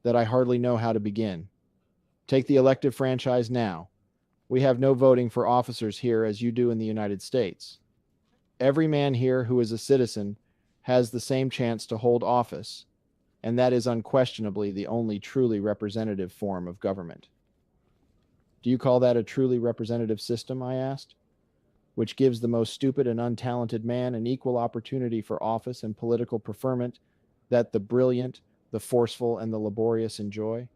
"that I hardly know how to begin. Take the elective franchise now. We have no voting for officers here as you do in the United States. Every man here who is a citizen has the same chance to hold office, and that is unquestionably the only truly representative form of government." "Do you call that a truly representative system?" I asked, "which gives the most stupid and untalented man an equal opportunity for office and political preferment that the brilliant, the forceful, and the laborious enjoy?"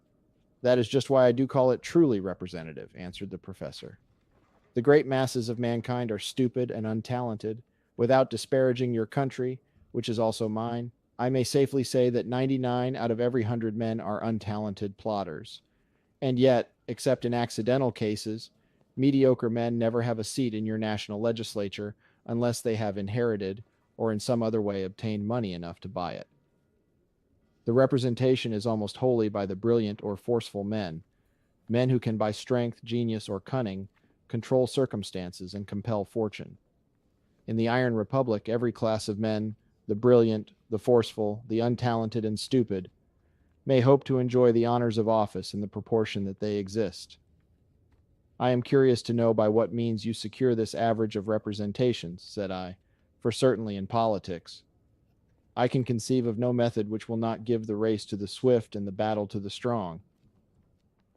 "That is just why I do call it truly representative," answered the professor. The great masses of mankind are stupid and untalented. Without disparaging your country, which is also mine, I may safely say that 99 out of every 100 men are untalented plotters. And yet, except in accidental cases, mediocre men never have a seat in your national legislature unless they have inherited or in some other way obtained money enough to buy it. The representation is almost wholly by the brilliant or forceful men, men who can by strength, genius, or cunning control circumstances and compel fortune. In the Iron Republic, every class of men, the brilliant, the forceful, the untalented, and stupid, may hope to enjoy the honors of office in the proportion that they exist. I am curious to know by what means you secure this average of representations, said I, for certainly in politics. I can conceive of no method which will not give the race to the swift and the battle to the strong.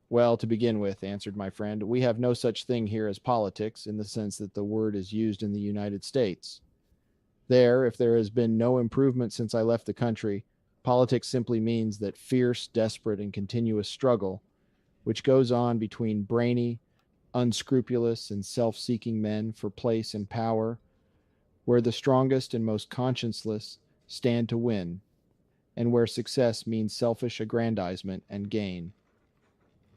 Well, to begin with, answered my friend, we have no such thing here as politics in the sense that the word is used in the United States. There, if there has been no improvement since I left the country, politics simply means that fierce, desperate, and continuous struggle, which goes on between brainy, unscrupulous, and self-seeking men for place and power, where the strongest and most conscienceless stand to win, and where success means selfish aggrandizement and gain.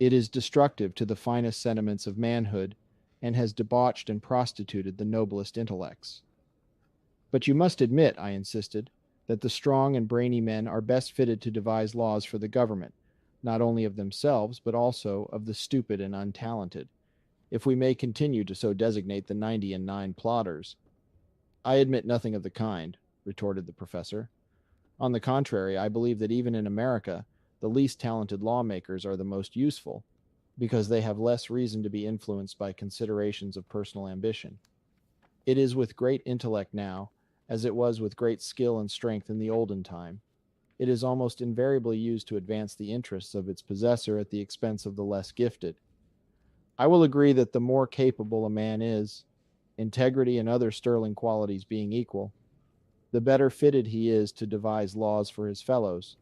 It is destructive to the finest sentiments of manhood, and has debauched and prostituted the noblest intellects. But you must admit, I insisted, that the strong and brainy men are best fitted to devise laws for the government, not only of themselves, but also of the stupid and untalented, if we may continue to so designate the 99 plotters. I admit nothing of the kind, retorted the professor. On the contrary, I believe that even in America, the least talented lawmakers are the most useful, because they have less reason to be influenced by considerations of personal ambition. It is with great intellect now, as it was with great skill and strength in the olden time. It is almost invariably used to advance the interests of its possessor at the expense of the less gifted. I will agree that the more capable a man is, integrity and other sterling qualities being equal, the better fitted he is to devise laws for his fellows,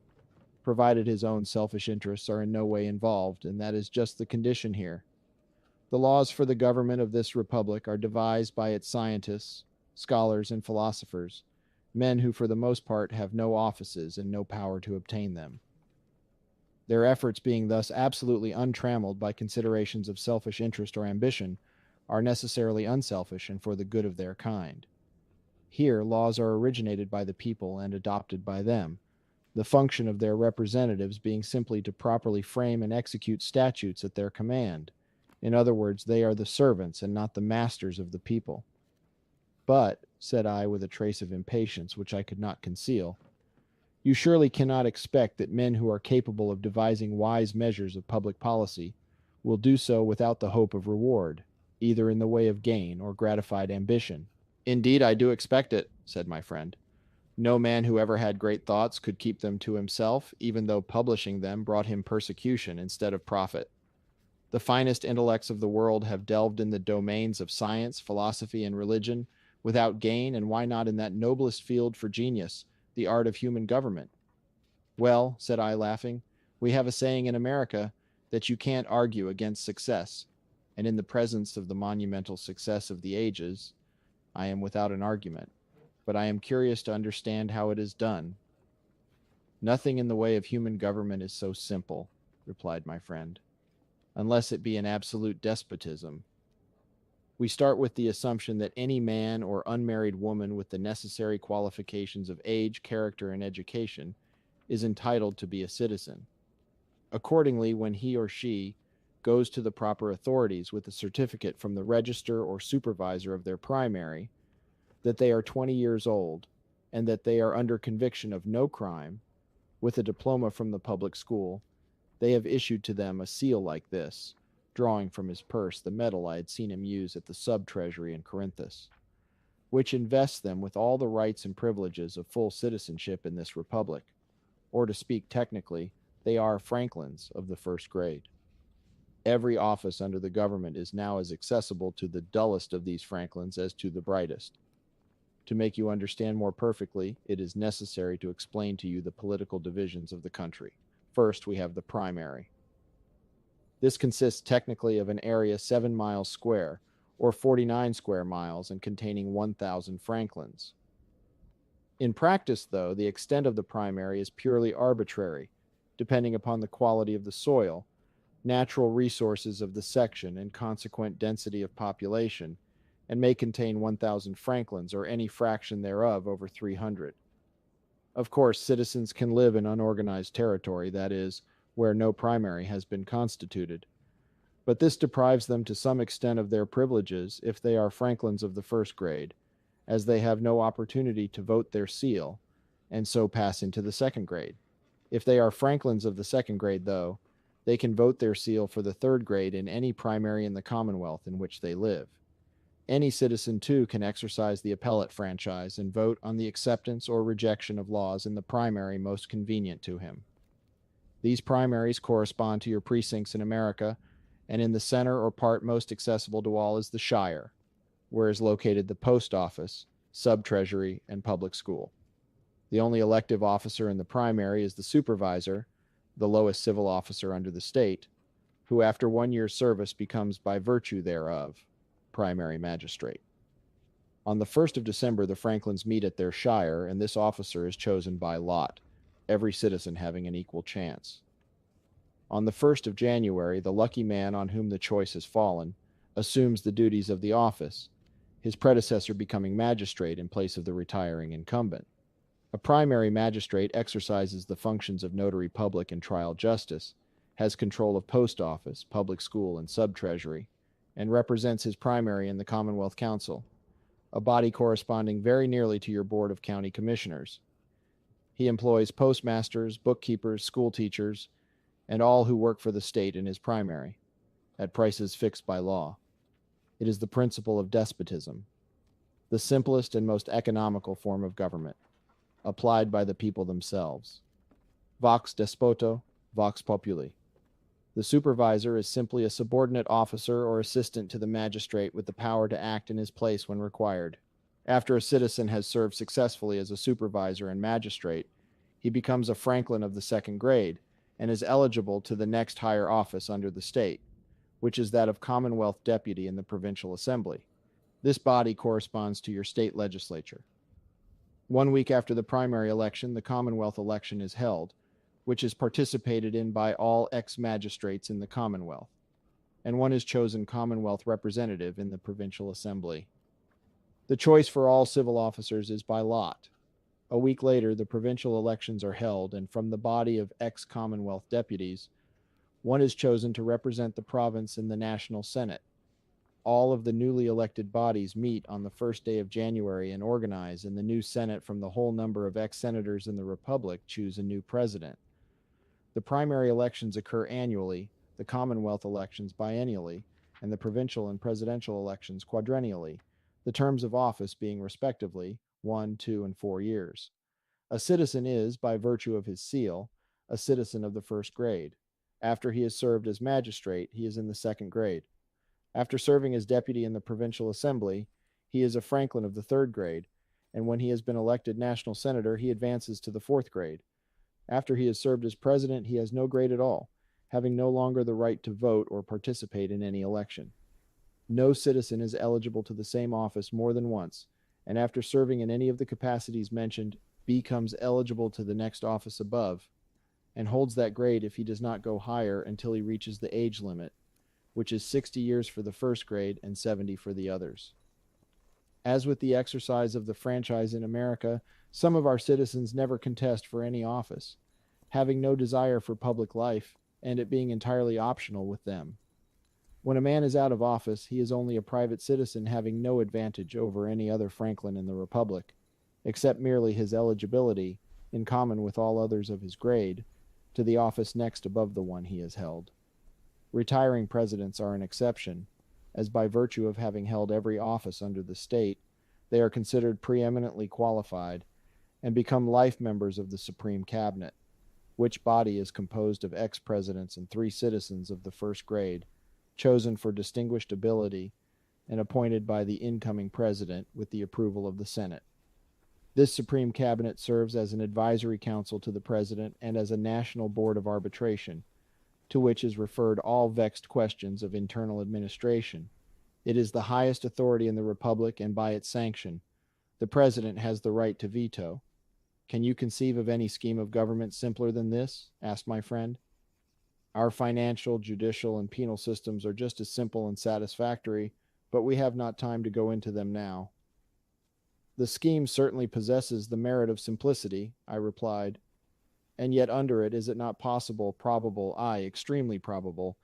provided his own selfish interests are in no way involved, and that is just the condition here. The laws for the government of this republic are devised by its scientists, scholars, and philosophers, men who for the most part have no offices and no power to obtain them. Their efforts being thus absolutely untrammeled by considerations of selfish interest or ambition, are necessarily unselfish and for the good of their kind. Here, laws are originated by the people and adopted by them, the function of their representatives being simply to properly frame and execute statutes at their command. In other words, they are the servants and not the masters of the people. But, said I with a trace of impatience which I could not conceal, you surely cannot expect that men who are capable of devising wise measures of public policy will do so without the hope of reward, either in the way of gain or gratified ambition. Indeed, I do expect it, said my friend. No man who ever had great thoughts could keep them to himself, even though publishing them brought him persecution instead of profit. The finest intellects of the world have delved in the domains of science, philosophy, and religion without gain, and why not in that noblest field for genius, the art of human government? Well, said I, laughing, we have a saying in America that you can't argue against success, and in the presence of the monumental success of the ages, I am without an argument. But I am curious to understand how it is done. Nothing in the way of human government is so simple, replied my friend, unless it be an absolute despotism. We start with the assumption that any man or unmarried woman with the necessary qualifications of age, character, and education is entitled to be a citizen. Accordingly, when he or she goes to the proper authorities with a certificate from the register or supervisor of their primary, that they are 20 years old, and that they are under conviction of no crime, with a diploma from the public school, they have issued to them a seal like this, drawing from his purse the medal I had seen him use at the sub-treasury in Corinthus, which invests them with all the rights and privileges of full citizenship in this republic, or to speak technically, they are Franklins of the first grade. Every office under the government is now as accessible to the dullest of these Franklins as to the brightest. To make you understand more perfectly, it is necessary to explain to you the political divisions of the country. First, we have the primary. This consists technically of an area 7 miles square, or 49 square miles and containing 1,000 franklins. In practice, though, the extent of the primary is purely arbitrary, depending upon the quality of the soil, natural resources of the section, and consequent density of population, and may contain 1,000 franklins or any fraction thereof over 300. Of course, citizens can live in unorganized territory, that is, where no primary has been constituted, but this deprives them to some extent of their privileges if they are franklins of the first grade, as they have no opportunity to vote their seal, and so pass into the second grade. If they are franklins of the second grade, though, they can vote their seal for the third grade in any primary in the Commonwealth in which they live. Any citizen, too, can exercise the appellate franchise and vote on the acceptance or rejection of laws in the primary most convenient to him. These primaries correspond to your precincts in America, and in the center or part most accessible to all is the Shire, where is located the post office, sub-treasury, and public school. The only elective officer in the primary is the supervisor, the lowest civil officer under the state, who after 1 year's service becomes by virtue thereof primary magistrate. On the 1st of December, the Franklins meet at their shire, and this officer is chosen by lot, every citizen having an equal chance. On the 1st of January, the lucky man on whom the choice has fallen assumes the duties of the office, his predecessor becoming magistrate in place of the retiring incumbent. A primary magistrate exercises the functions of notary public and trial justice, has control of post office, public school, and sub-treasury, and represents his primary in the Commonwealth Council, a body corresponding very nearly to your Board of County Commissioners. He employs postmasters, bookkeepers, school teachers, and all who work for the state in his primary, at prices fixed by law. It is the principle of despotism, the simplest and most economical form of government, applied by the people themselves. Vox despoto, vox populi. The supervisor is simply a subordinate officer or assistant to the magistrate with the power to act in his place when required. After a citizen has served successfully as a supervisor and magistrate, he becomes a franklin of the second grade and is eligible to the next higher office under the state, which is that of Commonwealth Deputy in the Provincial Assembly. This body corresponds to your state legislature. 1 week after the primary election, the Commonwealth election is held, which is participated in by all ex-magistrates in the Commonwealth, and one is chosen Commonwealth representative in the Provincial Assembly. The choice for all civil officers is by lot. A week later, the provincial elections are held, and from the body of ex-Commonwealth deputies, one is chosen to represent the province in the National Senate. All of the newly elected bodies meet on the first day of January and organize, and the new Senate from the whole number of ex-senators in the Republic choose a new president. The primary elections occur annually, the Commonwealth elections biennially, and the provincial and presidential elections quadrennially, the terms of office being respectively 1, 2, and 4 years. A citizen is, by virtue of his seal, a citizen of the first grade. After he has served as magistrate, he is in the second grade. After serving as deputy in the Provincial Assembly, he is a franklin of the third grade, and when he has been elected national senator, he advances to the fourth grade. After he has served as president, he has no grade at all, having no longer the right to vote or participate in any election. No citizen is eligible to the same office more than once, and after serving in any of the capacities mentioned, becomes eligible to the next office above, and holds that grade if he does not go higher until he reaches the age limit, which is 60 years for the first grade and 70 for the others. As with the exercise of the franchise in America, some of our citizens never contest for any office, having no desire for public life, and it being entirely optional with them. When a man is out of office, he is only a private citizen having no advantage over any other franklin in the Republic, except merely his eligibility, in common with all others of his grade, to the office next above the one he has held. Retiring presidents are an exception, as by virtue of having held every office under the state, they are considered preeminently qualified and become life members of the Supreme Cabinet, which body is composed of ex-presidents and 3 citizens of the first grade, chosen for distinguished ability and appointed by the incoming president with the approval of the Senate. This Supreme Cabinet serves as an advisory council to the president and as a national board of arbitration, to which is referred all vexed questions of internal administration, It is the highest authority in the Republic, and by its sanction, the President has the right to veto. Can you conceive of any scheme of government simpler than this? Asked my friend. Our financial, judicial, and penal systems are just as simple and satisfactory, but we have not time to go into them now. The scheme certainly possesses the merit of simplicity, I replied, and yet under it is it not possible, probable, aye, extremely probable,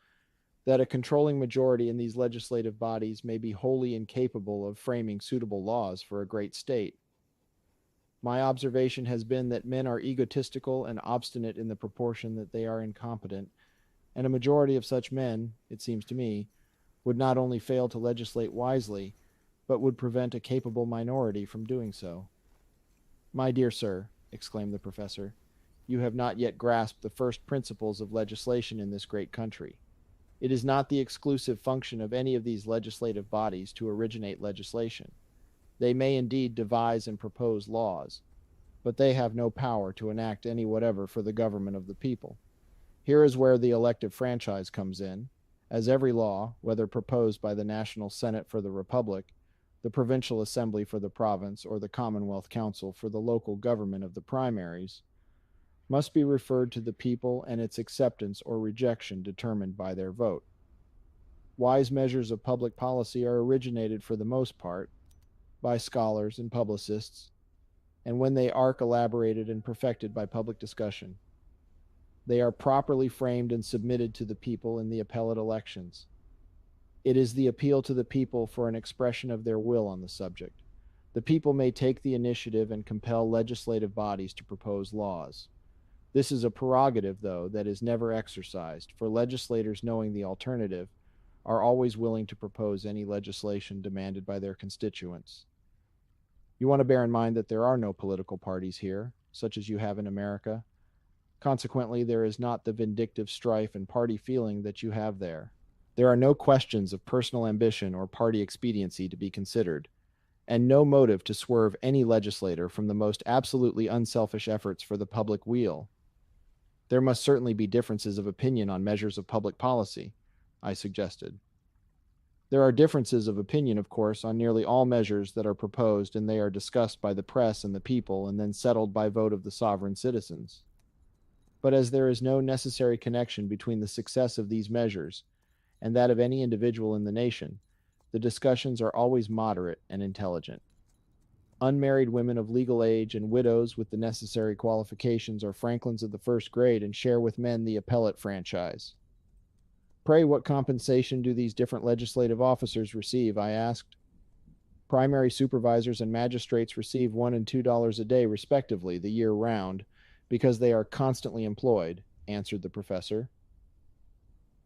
that a controlling majority in these legislative bodies may be wholly incapable of framing suitable laws for a great state? My observation has been that men are egotistical and obstinate in the proportion that they are incompetent, and a majority of such men, it seems to me, would not only fail to legislate wisely, but would prevent a capable minority from doing so. My dear sir, exclaimed the professor, you have not yet grasped the first principles of legislation in this great country. It is not the exclusive function of any of these legislative bodies to originate legislation. They may indeed devise and propose laws, but they have no power to enact any whatever for the government of the people. Here is where the elective franchise comes in, as every law, whether proposed by the National Senate for the Republic, the Provincial Assembly for the province, or the Commonwealth Council for the local government of the primaries, must be referred to the people and its acceptance or rejection determined by their vote. Wise measures of public policy are originated for the most part by scholars and publicists, and when they are elaborated and perfected by public discussion, they are properly framed and submitted to the people in the appellate elections. It is the appeal to the people for an expression of their will on the subject. The people may take the initiative and compel legislative bodies to propose laws. This is a prerogative, though, that is never exercised, for legislators, knowing the alternative, are always willing to propose any legislation demanded by their constituents. You want to bear in mind that there are no political parties here, such as you have in America. Consequently, there is not the vindictive strife and party feeling that you have there. There are no questions of personal ambition or party expediency to be considered, and no motive to swerve any legislator from the most absolutely unselfish efforts for the public weal. There must certainly be differences of opinion on measures of public policy, I suggested. There are differences of opinion, of course, on nearly all measures that are proposed, and they are discussed by the press and the people, and then settled by vote of the sovereign citizens. But as there is no necessary connection between the success of these measures and that of any individual in the nation, the discussions are always moderate and intelligent. Unmarried women of legal age and widows with the necessary qualifications are Franklins of the first grade and share with men the appellate franchise. Pray, what compensation do these different legislative officers receive? I asked. Primary supervisors and magistrates receive $1 and $2 a day, respectively, the year round, because they are constantly employed, answered the professor.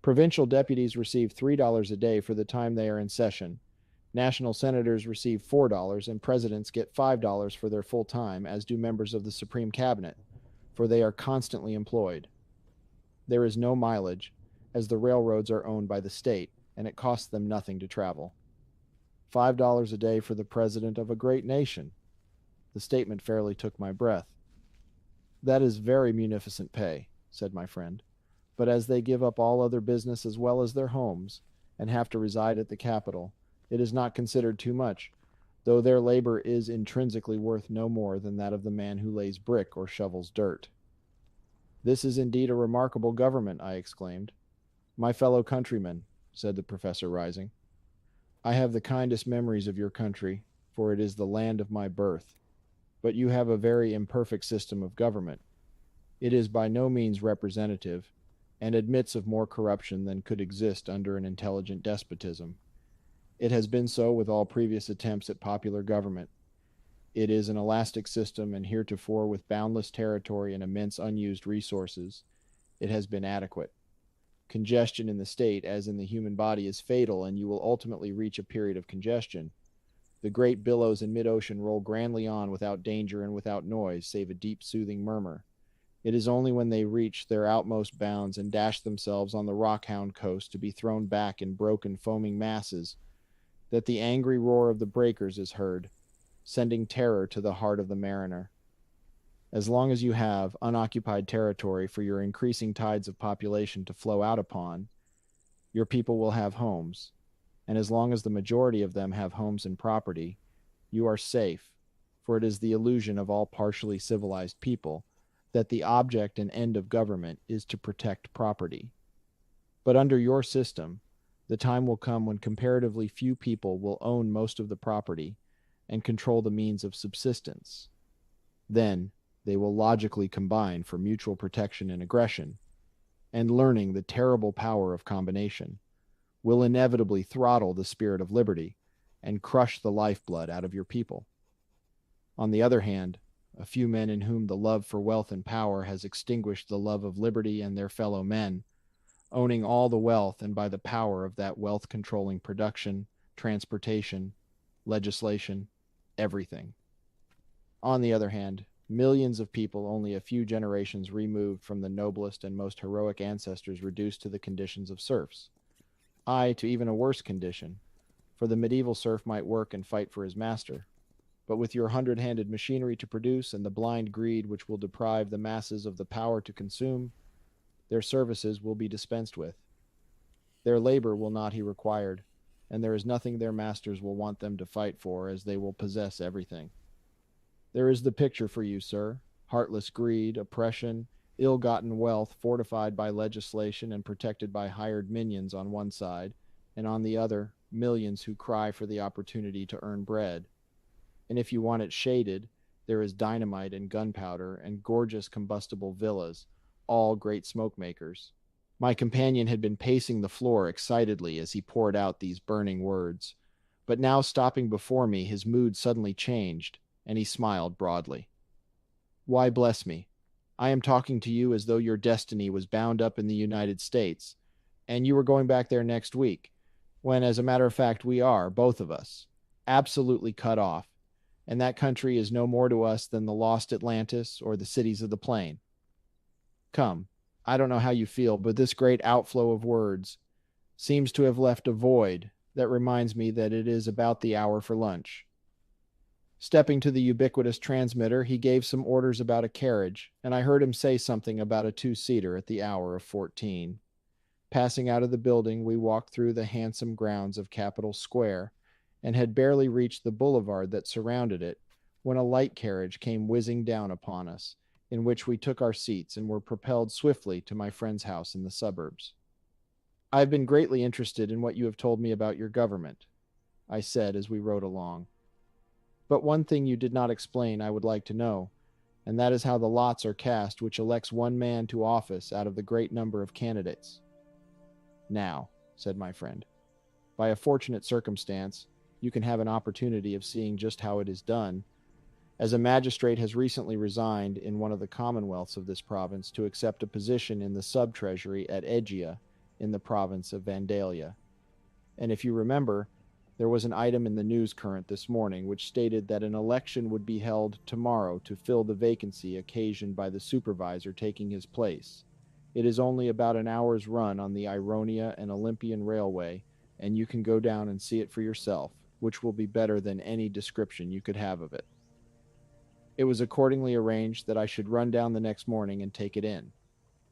Provincial deputies receive $3 a day for the time they are in session. National senators receive $4, and presidents get $5 for their full time, as do members of the Supreme Cabinet, for they are constantly employed. There is no mileage, as the railroads are owned by the state, and it costs them nothing to travel. $5 a day for the president of a great nation. The statement fairly took my breath. That is very munificent pay, said my friend, but as they give up all other business as well as their homes, and have to reside at the capital, it is not considered too much, though their labor is intrinsically worth no more than that of the man who lays brick or shovels dirt. This is indeed a remarkable government, I exclaimed. My fellow countrymen, said the professor, rising, I have the kindest memories of your country, for it is the land of my birth. But you have a very imperfect system of government. It is by no means representative, and admits of more corruption than could exist under an intelligent despotism. It has been so with all previous attempts at popular government. It is an elastic system, and heretofore, with boundless territory and immense unused resources, it has been adequate. Congestion in the state, as in the human body, is fatal, and you will ultimately reach a period of congestion. The great billows in mid-ocean roll grandly on without danger and without noise, save a deep soothing murmur. It is only when they reach their outmost bounds and dash themselves on the rock-hound coast to be thrown back in broken, foaming masses that the angry roar of the breakers is heard, sending terror to the heart of the mariner. As long as you have unoccupied territory for your increasing tides of population to flow out upon, your people will have homes. and as long as the majority of them have homes and property, you are safe, for it is the illusion of all partially civilized people that the object and end of government is to protect property. But under your system, the time will come when comparatively few people will own most of the property and control the means of subsistence. Then they will logically combine for mutual protection and aggression, and learning the terrible power of combination, will inevitably throttle the spirit of liberty and crush the lifeblood out of your people. On the other hand, a few men in whom the love for wealth and power has extinguished the love of liberty and their fellow men, owning all the wealth and by the power of that wealth controlling production, transportation, legislation, everything. On the other hand, millions of people only a few generations removed from the noblest and most heroic ancestors reduced to the conditions of serfs. Aye, to even a worse condition, for the medieval serf might work and fight for his master. But with your hundred-handed machinery to produce and the blind greed which will deprive the masses of the power to consume, their services will be dispensed with. Their labor will not be required, and there is nothing their masters will want them to fight for, as they will possess everything. There is the picture for you, sir. Heartless greed, oppression, ill-gotten wealth fortified by legislation and protected by hired minions on one side, and on the other, millions who cry for the opportunity to earn bread. And if you want it shaded, there is dynamite and gunpowder and gorgeous combustible villas, all great smoke makers. My companion had been pacing the floor excitedly as he poured out these burning words, but now stopping before me, his mood suddenly changed, and he smiled broadly. Why, bless me, I am talking to you as though your destiny was bound up in the United States, and you were going back there next week, when, as a matter of fact, we are, both of us, absolutely cut off, and that country is no more to us than the lost Atlantis or the cities of the plain. Come, I don't know how you feel, but this great outflow of words seems to have left a void that reminds me that it is about the hour for lunch. Stepping to the ubiquitous transmitter, he gave some orders about a carriage, and I heard him say something about a two-seater at the hour of 14. Passing out of the building, we walked through the handsome grounds of Capitol Square, and had barely reached the boulevard that surrounded it when a light carriage came whizzing down upon us, in which we took our seats and were propelled swiftly to my friend's house in the suburbs. I have been greatly interested in what you have told me about your government, I said as we rode along. But one thing you did not explain I would like to know, and that is how the lots are cast which elects one man to office out of the great number of candidates. Now, said my friend, by a fortunate circumstance, you can have an opportunity of seeing just how it is done, as a magistrate has recently resigned in one of the commonwealths of this province to accept a position in the sub-treasury at Egea in the province of Vandalia. And if you remember, there was an item in the news current this morning which stated that an election would be held tomorrow to fill the vacancy occasioned by the supervisor taking his place. It is only about an hour's run on the Ironia and Olympian Railway, and you can go down and see it for yourself, which will be better than any description you could have of it. It was accordingly arranged that I should run down the next morning and take it in.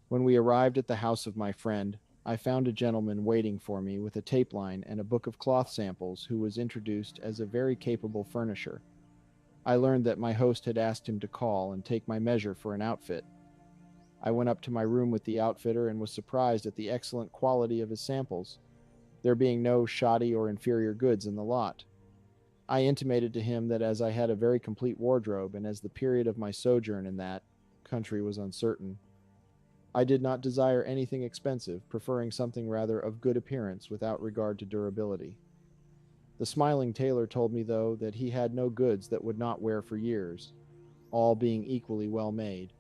When we arrived at the house of my friend, I found a gentleman waiting for me with a tape line and a book of cloth samples who was introduced as a very capable furnisher. I learned that my host had asked him to call and take my measure for an outfit. I went up to my room with the outfitter and was surprised at the excellent quality of his samples, there being no shoddy or inferior goods in the lot. I intimated to him that as I had a very complete wardrobe and as the period of my sojourn in that country was uncertain, I did not desire anything expensive, preferring something rather of good appearance without regard to durability. The smiling tailor told me, though, that he had no goods that would not wear for years, all being equally well made,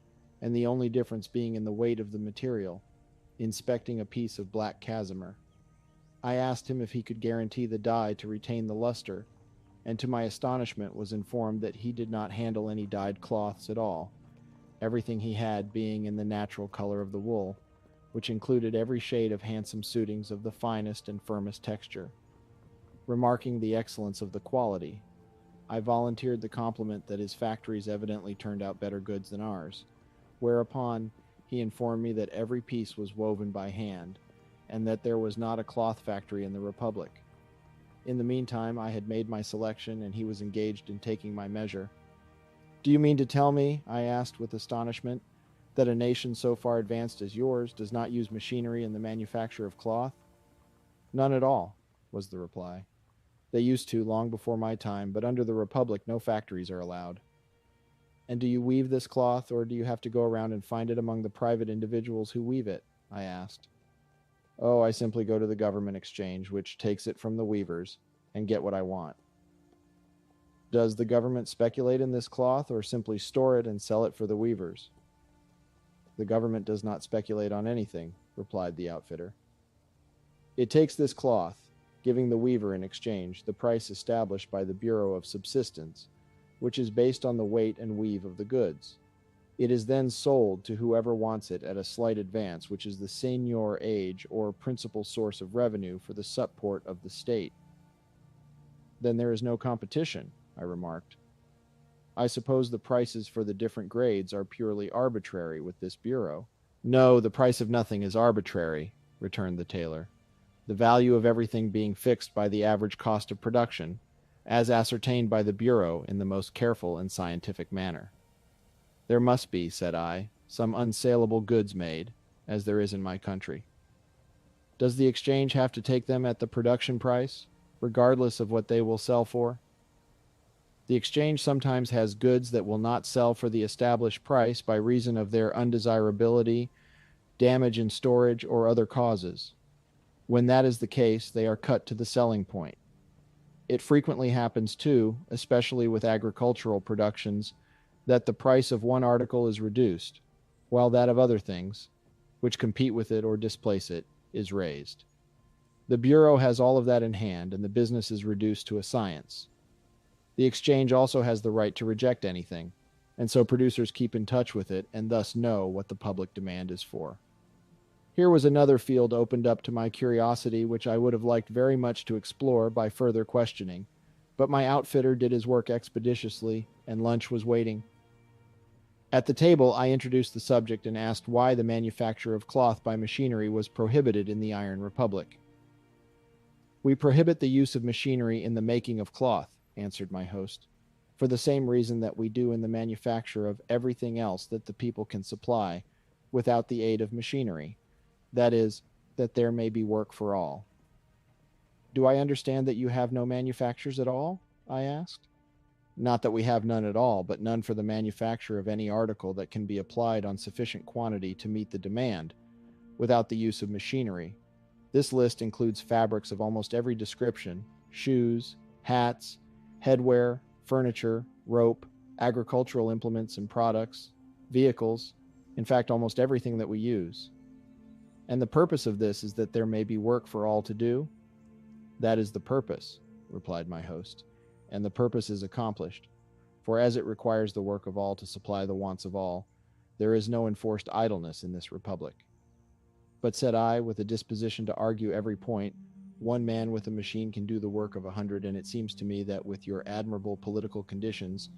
and the only difference being in the weight of the material, inspecting a piece of black casimir. I asked him if he could guarantee the dye to retain the luster, and to my astonishment was informed that he did not handle any dyed cloths at all, everything he had being in the natural color of the wool, which included every shade of handsome suitings of the finest and firmest texture. Remarking the excellence of the quality, I volunteered the compliment that his factories evidently turned out better goods than ours, whereupon he informed me that every piece was woven by hand, and that there was not a cloth factory in the Republic. In the meantime, I had made my selection, and he was engaged in taking my measure. "Do you mean to tell me," I asked with astonishment, "that a nation so far advanced as yours does not use machinery in the manufacture of cloth?" "None at all," was the reply. "They used to long before my time, but under the Republic no factories are allowed." "And do you weave this cloth, or do you have to go around and find it among the private individuals who weave it?" I asked. "Oh, I simply go to the government exchange, which takes it from the weavers, and get what I want." "Does the government speculate in this cloth, or simply store it and sell it for the weavers?" "The government does not speculate on anything," replied the outfitter. "It takes this cloth, giving the weaver in exchange the price established by the Bureau of Subsistence, which is based on the weight and weave of the goods. It is then sold to whoever wants it at a slight advance, which is the seignior age or principal source of revenue for the support of the state." "Then there is no competition," I remarked. "I suppose the prices for the different grades are purely arbitrary with this bureau." "No, the price of nothing is arbitrary," returned the tailor, "the value of everything being fixed by the average cost of production, as ascertained by the bureau in the most careful and scientific manner." "There must be," said I, "some unsaleable goods made, as there is in my country." "Does the exchange have to take them at the production price, regardless of what they will sell for?" "The exchange sometimes has goods that will not sell for the established price by reason of their undesirability, damage in storage, or other causes. When that is the case, they are cut to the selling point. It frequently happens, too, especially with agricultural productions, that the price of one article is reduced, while that of other things, which compete with it or displace it, is raised. The Bureau has all of that in hand, and the business is reduced to a science. The exchange also has the right to reject anything, and so producers keep in touch with it and thus know what the public demand is for." Here was another field opened up to my curiosity, which I would have liked very much to explore by further questioning, but my outfitter did his work expeditiously, and lunch was waiting. At the table, I introduced the subject and asked why the manufacture of cloth by machinery was prohibited in the Iron Republic. "We prohibit the use of machinery in the making of cloth," answered my host, "for the same reason that we do in the manufacture of everything else that the people can supply without the aid of machinery. That is, that there may be work for all." "Do I understand that you have no manufactures at all?" I asked. "Not that we have none at all, but none for the manufacture of any article that can be applied on sufficient quantity to meet the demand, without the use of machinery. This list includes fabrics of almost every description, shoes, hats, headwear, furniture, rope, agricultural implements and products, vehicles, in fact, almost everything that we use. And the purpose of this is that there may be work for all to do?" "That is the purpose," replied my host, "and the purpose is accomplished, for as it requires the work of all to supply the wants of all, there is no enforced idleness in this republic." "But," said I, with a disposition to argue every point, "one man with a machine can do the work of 100, and it seems to me that with your admirable political conditions,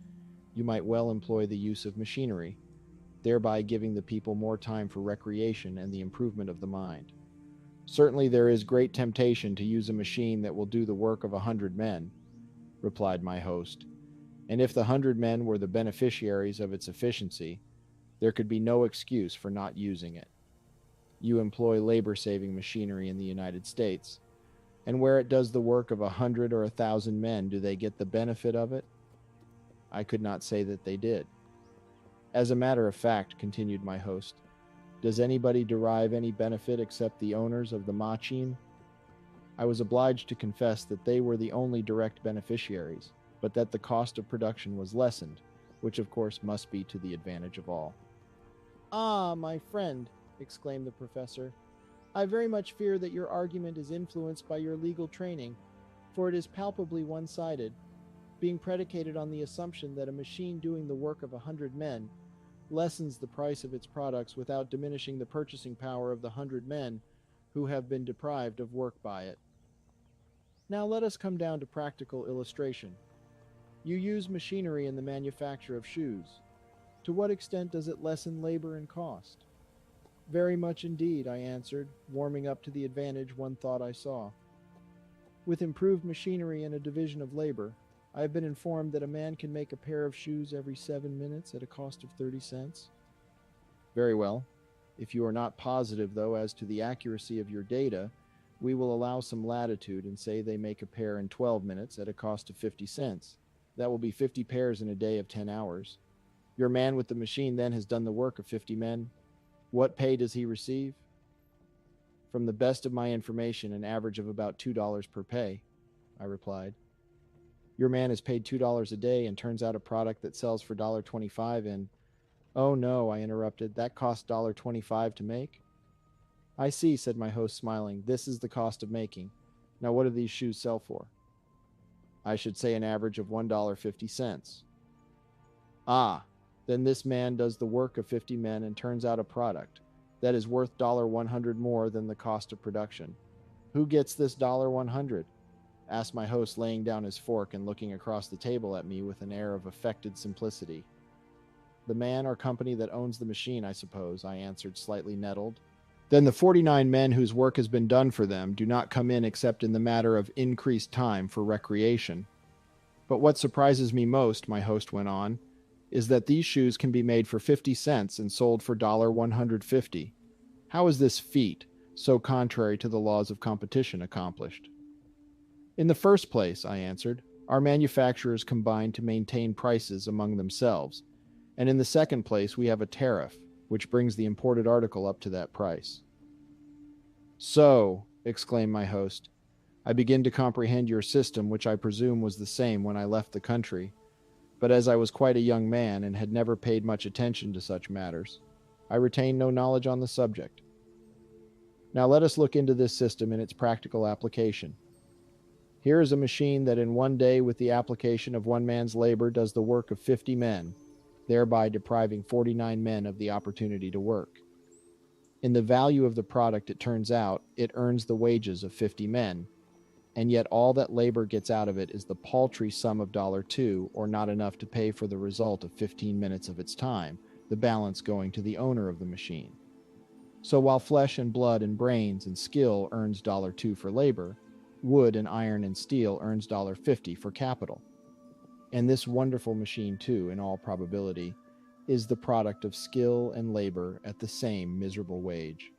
you might well employ the use of machinery, thereby giving the people more time for recreation and the improvement of the mind." "Certainly there is great temptation to use a machine that will do the work of 100 men," replied my host, "and if the 100 men were the beneficiaries of its efficiency, there could be no excuse for not using it. You employ labor-saving machinery in the United States, and where it does the work of 100 or 1,000 men, do they get the benefit of it?" I could not say that they did. "As a matter of fact," continued my host, "does anybody derive any benefit except the owners of the machine?" I was obliged to confess that they were the only direct beneficiaries, but that the cost of production was lessened, which of course must be to the advantage of all. "Ah, my friend," exclaimed the professor, "I very much fear that your argument is influenced by your legal training, for it is palpably one-sided, being predicated on the assumption that a machine doing the work of 100 men lessens the price of its products without diminishing the purchasing power of the 100 men who have been deprived of work by it. Now let us come down to practical illustration. You use machinery in the manufacture of shoes. To what extent does it lessen labor and cost?" "Very much indeed," I answered, warming up to the advantage one thought I saw. With improved machinery and a division of labor, I have been informed that a man can make a pair of shoes every 7 minutes at a cost of 30 cents. Very well. If you are not positive, though, as to the accuracy of your data, we will allow some latitude and say they make a pair in 12 minutes at a cost of 50 cents. That will be 50 pairs in a day of 10 hours. Your man with the machine then has done the work of 50 men. What pay does he receive? From the best of my information, an average of about $2 per pay, I replied. Your man is paid $2 a day and turns out a product that sells for $1.25 and... Oh no, I interrupted, that costs $1.25 to make? I see, said my host, smiling. This is the cost of making. Now what do these shoes sell for? I should say an average of $1.50. Ah, then this man does the work of 50 men and turns out a product that is worth $100 more than the cost of production. Who gets this $100? Asked my host, laying down his fork and looking across the table at me with an air of affected simplicity. The man or company that owns the machine, I suppose, I answered, slightly nettled. Then the 49 men whose work has been done for them do not come in except in the matter of increased time for recreation. But what surprises me most, my host went on, is that these shoes can be made for 50 cents and sold for $150. How is this feat, so contrary to the laws of competition, accomplished? In the first place, I answered, our manufacturers combine to maintain prices among themselves, and in the second place, we have a tariff, which brings the imported article up to that price. So, exclaimed my host, I begin to comprehend your system, which I presume was the same when I left the country. But as I was quite a young man and had never paid much attention to such matters, I retained no knowledge on the subject. Now let us look into this system in its practical application. Here is a machine that in one day with the application of one man's labor does the work of 50 men, thereby depriving 49 men of the opportunity to work. In the value of the product, it turns out, it earns the wages of 50 men, and yet all that labor gets out of it is the paltry sum of $2, or not enough to pay for the result of 15 minutes of its time, the balance going to the owner of the machine. So while flesh and blood and brains and skill earns $2 for labor, wood and iron and steel earns $50 for capital. And this wonderful machine, too, in all probability, is the product of skill and labor at the same miserable wage.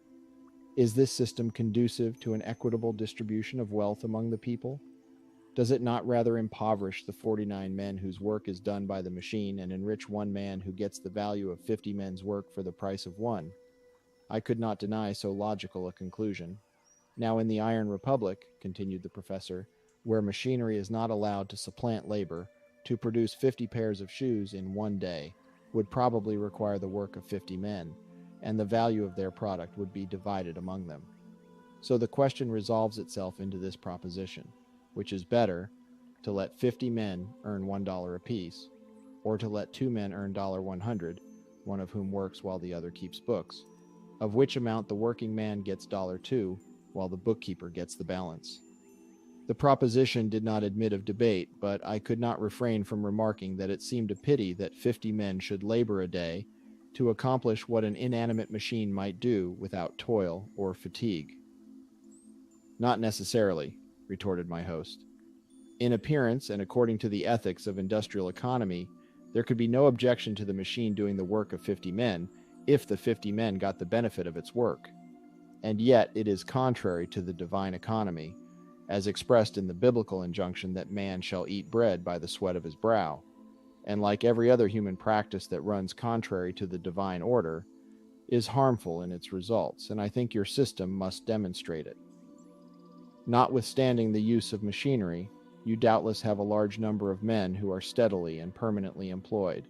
Is this system conducive to an equitable distribution of wealth among the people? Does it not rather impoverish the 49 men whose work is done by the machine and enrich one man who gets the value of 50 men's work for the price of one? I could not deny so logical a conclusion. Now in the Iron Republic, continued the professor, where machinery is not allowed to supplant labor, to produce 50 pairs of shoes in one day would probably require the work of 50 men, and the value of their product would be divided among them. So the question resolves itself into this proposition, which is better, to let 50 men earn $1 apiece, or to let 2 men earn $100, one of whom works while the other keeps books, of which amount the working man gets $2, while the bookkeeper gets the balance. The proposition did not admit of debate, but I could not refrain from remarking that it seemed a pity that 50 men should labor a day to accomplish what an inanimate machine might do without toil or fatigue. Not necessarily, retorted my host. In appearance and according to the ethics of industrial economy, there could be no objection to the machine doing the work of 50 men if the 50 men got the benefit of its work. And yet it is contrary to the divine economy, as expressed in the biblical injunction that man shall eat bread by the sweat of his brow, and like every other human practice that runs contrary to the divine order, is harmful in its results, and I think your system must demonstrate it. Notwithstanding the use of machinery, you doubtless have a large number of men who are steadily and permanently employed.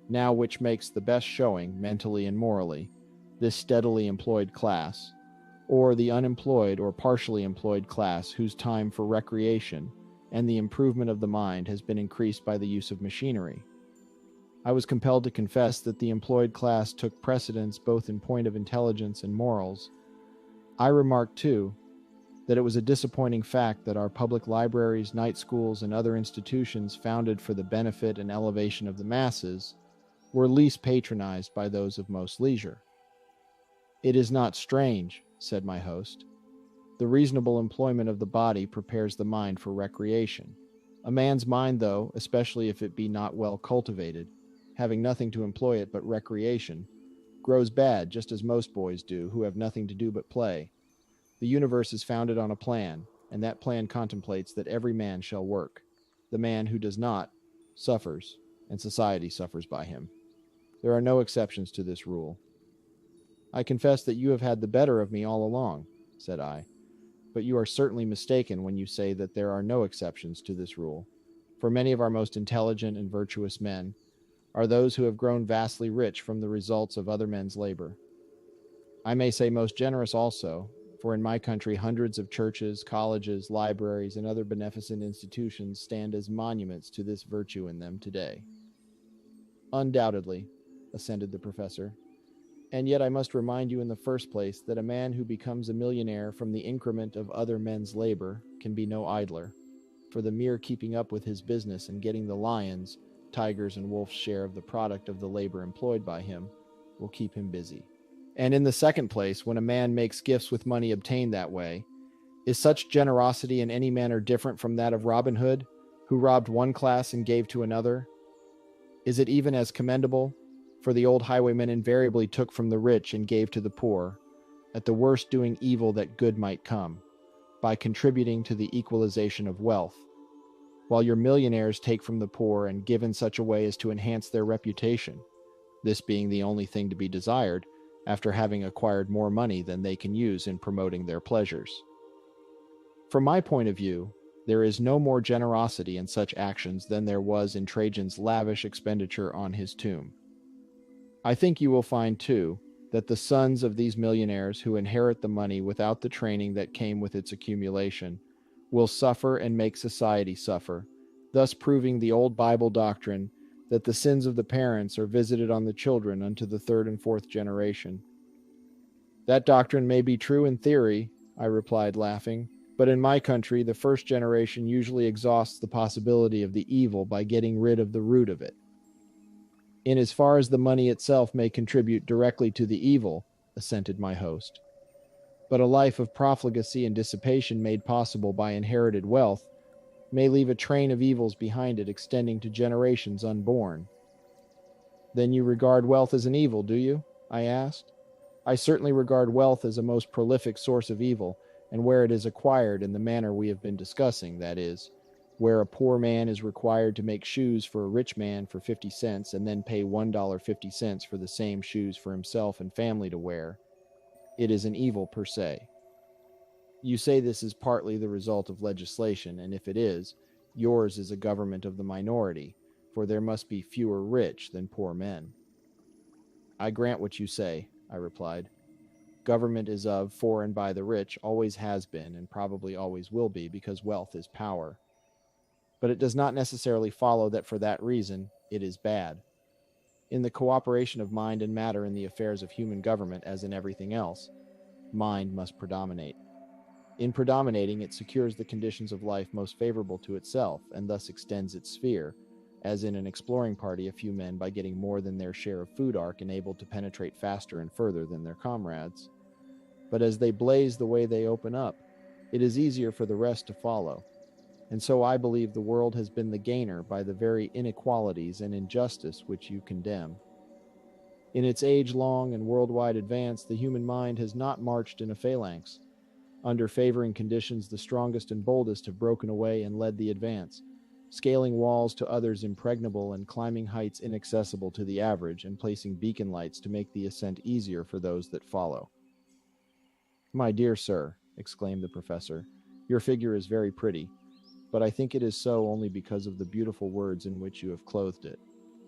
Now, which makes the best showing, mentally and morally, this steadily employed class, or the unemployed or partially employed class whose time for recreation and the improvement of the mind has been increased by the use of machinery? I was compelled to confess that the employed class took precedence both in point of intelligence and morals. I remarked, too, that it was a disappointing fact that our public libraries, night schools, and other institutions founded for the benefit and elevation of the masses were least patronized by those of most leisure. It is not strange, said my host, The reasonable employment of the body prepares the mind for recreation. A man's mind, though, especially if it be not well cultivated, having nothing to employ it but recreation, grows bad, just as most boys do, who have nothing to do but play. The universe is founded on a plan, and that plan contemplates that every man shall work. The man who does not suffers, and society suffers by him. There are no exceptions to this rule. I confess that you have had the better of me all along, said I, but you are certainly mistaken when you say that there are no exceptions to this rule. For many of our most intelligent and virtuous men are those who have grown vastly rich from the results of other men's labor. I may say most generous also, for in my country hundreds of churches, colleges, libraries, and other beneficent institutions stand as monuments to this virtue in them today. Undoubtedly, assented the professor. And yet I must remind you in the first place that a man who becomes a millionaire from the increment of other men's labor can be no idler, for the mere keeping up with his business and getting the lions, tigers, and wolves' share of the product of the labor employed by him will keep him busy. And in the second place, when a man makes gifts with money obtained that way, is such generosity in any manner different from that of Robin Hood, who robbed one class and gave to another? Is it even as commendable? For the old highwayman invariably took from the rich and gave to the poor, at the worst doing evil that good might come, by contributing to the equalization of wealth, while your millionaires take from the poor and give in such a way as to enhance their reputation, this being the only thing to be desired, after having acquired more money than they can use in promoting their pleasures. From my point of view, there is no more generosity in such actions than there was in Trajan's lavish expenditure on his tomb. I think you will find, too, that the sons of these millionaires who inherit the money without the training that came with its accumulation will suffer and make society suffer, thus proving the old Bible doctrine that the sins of the parents are visited on the children unto the third and fourth generation. That doctrine may be true in theory, I replied, laughing, but in my country the first generation usually exhausts the possibility of the evil by getting rid of the root of it. In as far as the money itself may contribute directly to the evil, assented my host. But a life of profligacy and dissipation made possible by inherited wealth may leave a train of evils behind it extending to generations unborn. Then you regard wealth as an evil, do you? I asked. I certainly regard wealth as a most prolific source of evil, and where it is acquired in the manner we have been discussing, that is, where a poor man is required to make shoes for a rich man for 50 cents and then pay $1.50 for the same shoes for himself and family to wear, it is an evil per se. You say this is partly the result of legislation, and if it is, yours is a government of the minority, for there must be fewer rich than poor men. I grant what you say, I replied. Government is of, for, and by the rich, always has been, and probably always will be, because wealth is power. But it does not necessarily follow that for that reason it is bad. In the cooperation of mind and matter in the affairs of human government, as in everything else, mind must predominate. In predominating, it secures the conditions of life most favorable to itself, and thus extends its sphere, as in an exploring party a few men, by getting more than their share of food, are enabled to penetrate faster and further than their comrades. But as they blaze the way they open up, it is easier for the rest to follow. And so I believe the world has been the gainer by the very inequalities and injustice which you condemn. In its age-long and worldwide advance, the human mind has not marched in a phalanx. Under favoring conditions, the strongest and boldest have broken away and led the advance, scaling walls to others impregnable and climbing heights inaccessible to the average, and placing beacon lights to make the ascent easier for those that follow. My dear sir, exclaimed the professor, your figure is very pretty, but I think it is so only because of the beautiful words in which you have clothed it.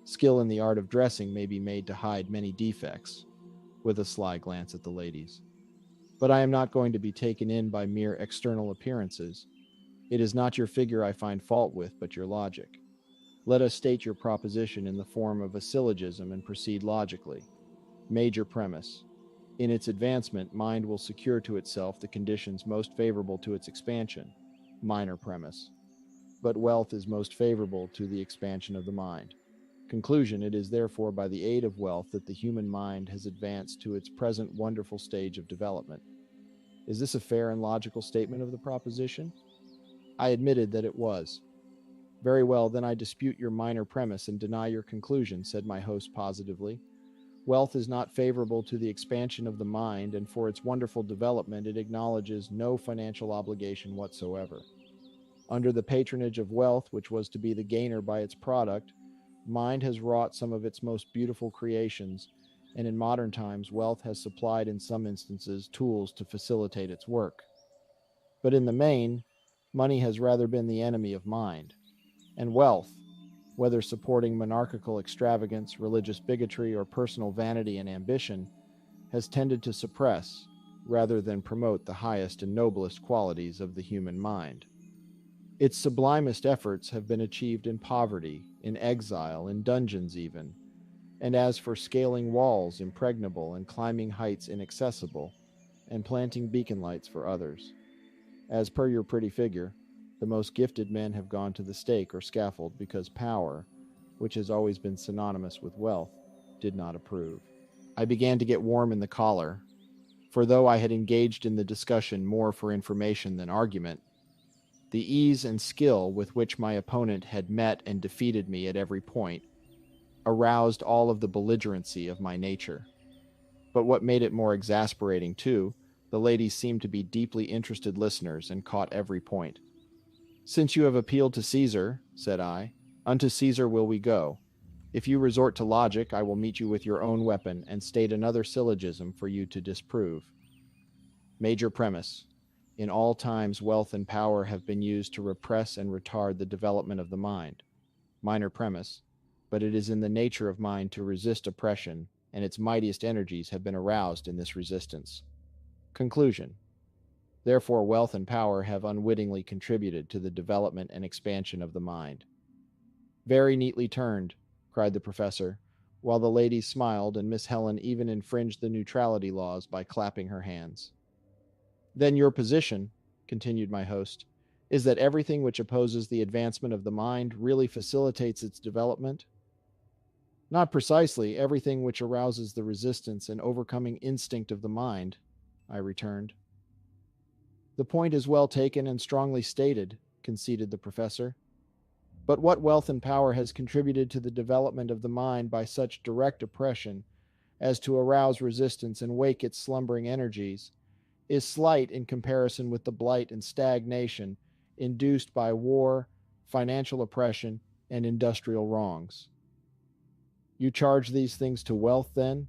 Skill in the art of dressing may be made to hide many defects, with a sly glance at the ladies. But I am not going to be taken in by mere external appearances. It is not your figure I find fault with, but your logic. Let us state your proposition in the form of a syllogism and proceed logically. Major premise. In its advancement, mind will secure to itself the conditions most favorable to its expansion. Minor premise. But wealth is most favorable to the expansion of the mind. Conclusion. It is therefore by the aid of wealth that the human mind has advanced to its present wonderful stage of development. Is this a fair and logical statement of the proposition? I admitted that it was. Very well, then I dispute your minor premise and deny your conclusion, said my host positively. Wealth is not favorable to the expansion of the mind, and for its wonderful development, it acknowledges no financial obligation whatsoever. Under the patronage of wealth, which was to be the gainer by its product, mind has wrought some of its most beautiful creations, and in modern times, wealth has supplied in some instances tools to facilitate its work. But in the main, money has rather been the enemy of mind, and wealth, whether supporting monarchical extravagance, religious bigotry, or personal vanity and ambition, has tended to suppress, rather than promote, the highest and noblest qualities of the human mind. Its sublimest efforts have been achieved in poverty, in exile, in dungeons even, and as for scaling walls impregnable and climbing heights inaccessible, and planting beacon lights for others. As per your pretty figure, the most gifted men have gone to the stake or scaffold because power, which has always been synonymous with wealth, did not approve. I began to get warm in the collar, for though I had engaged in the discussion more for information than argument, the ease and skill with which my opponent had met and defeated me at every point aroused all of the belligerency of my nature. But what made it more exasperating, too, the ladies seemed to be deeply interested listeners and caught every point. Since you have appealed to Caesar, said I, unto Caesar will we go. If you resort to logic, I will meet you with your own weapon and state another syllogism for you to disprove. Major premise. In all times, wealth and power have been used to repress and retard the development of the mind. Minor premise. But it is in the nature of mind to resist oppression, and its mightiest energies have been aroused in this resistance. Conclusion. Therefore, wealth and power have unwittingly contributed to the development and expansion of the mind. Very neatly turned, cried the professor, while the ladies smiled and Miss Helen even infringed the neutrality laws by clapping her hands. Then your position, continued my host, is that everything which opposes the advancement of the mind really facilitates its development? Not precisely everything which arouses the resistance and overcoming instinct of the mind, I returned. The point is well taken and strongly stated, conceded the professor. But what wealth and power has contributed to the development of the mind by such direct oppression as to arouse resistance and wake its slumbering energies is slight in comparison with the blight and stagnation induced by war, financial oppression, and industrial wrongs. You charge these things to wealth, then?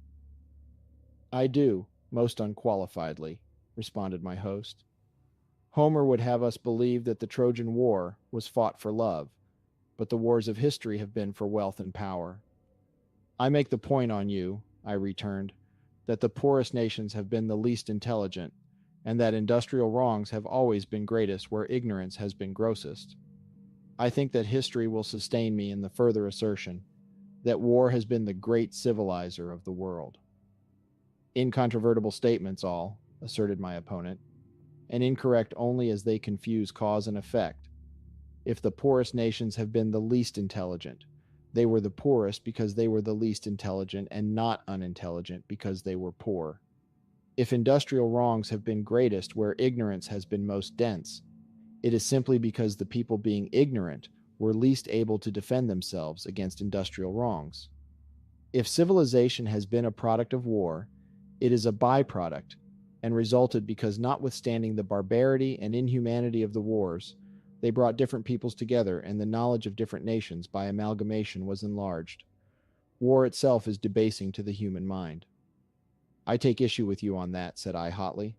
I do, most unqualifiedly, responded my host. Homer would have us believe that the Trojan War was fought for love, but the wars of history have been for wealth and power. I make the point on you, I returned, that the poorest nations have been the least intelligent, and that industrial wrongs have always been greatest where ignorance has been grossest. I think that history will sustain me in the further assertion that war has been the great civilizer of the world. Incontrovertible statements all, asserted my opponent, and incorrect only as they confuse cause and effect. If the poorest nations have been the least intelligent, they were the poorest because they were the least intelligent and not unintelligent because they were poor. If industrial wrongs have been greatest where ignorance has been most dense, it is simply because the people being ignorant were least able to defend themselves against industrial wrongs. If civilization has been a product of war, it is a byproduct and resulted because, notwithstanding the barbarity and inhumanity of the wars, they brought different peoples together and the knowledge of different nations by amalgamation was enlarged. War itself is debasing to the human mind. I take issue with you on that, said I hotly.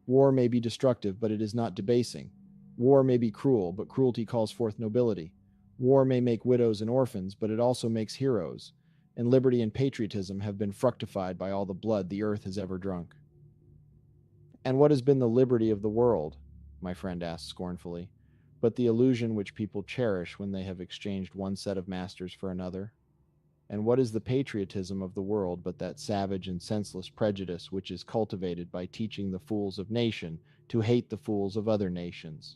War may be destructive, but it is not debasing. War may be cruel, but cruelty calls forth nobility. War may make widows and orphans, but it also makes heroes, and liberty and patriotism have been fructified by all the blood the earth has ever drunk. And what has been the liberty of the world? My friend asked scornfully, but the illusion which people cherish when they have exchanged one set of masters for another? And what is the patriotism of the world but that savage and senseless prejudice which is cultivated by teaching the fools of nation to hate the fools of other nations?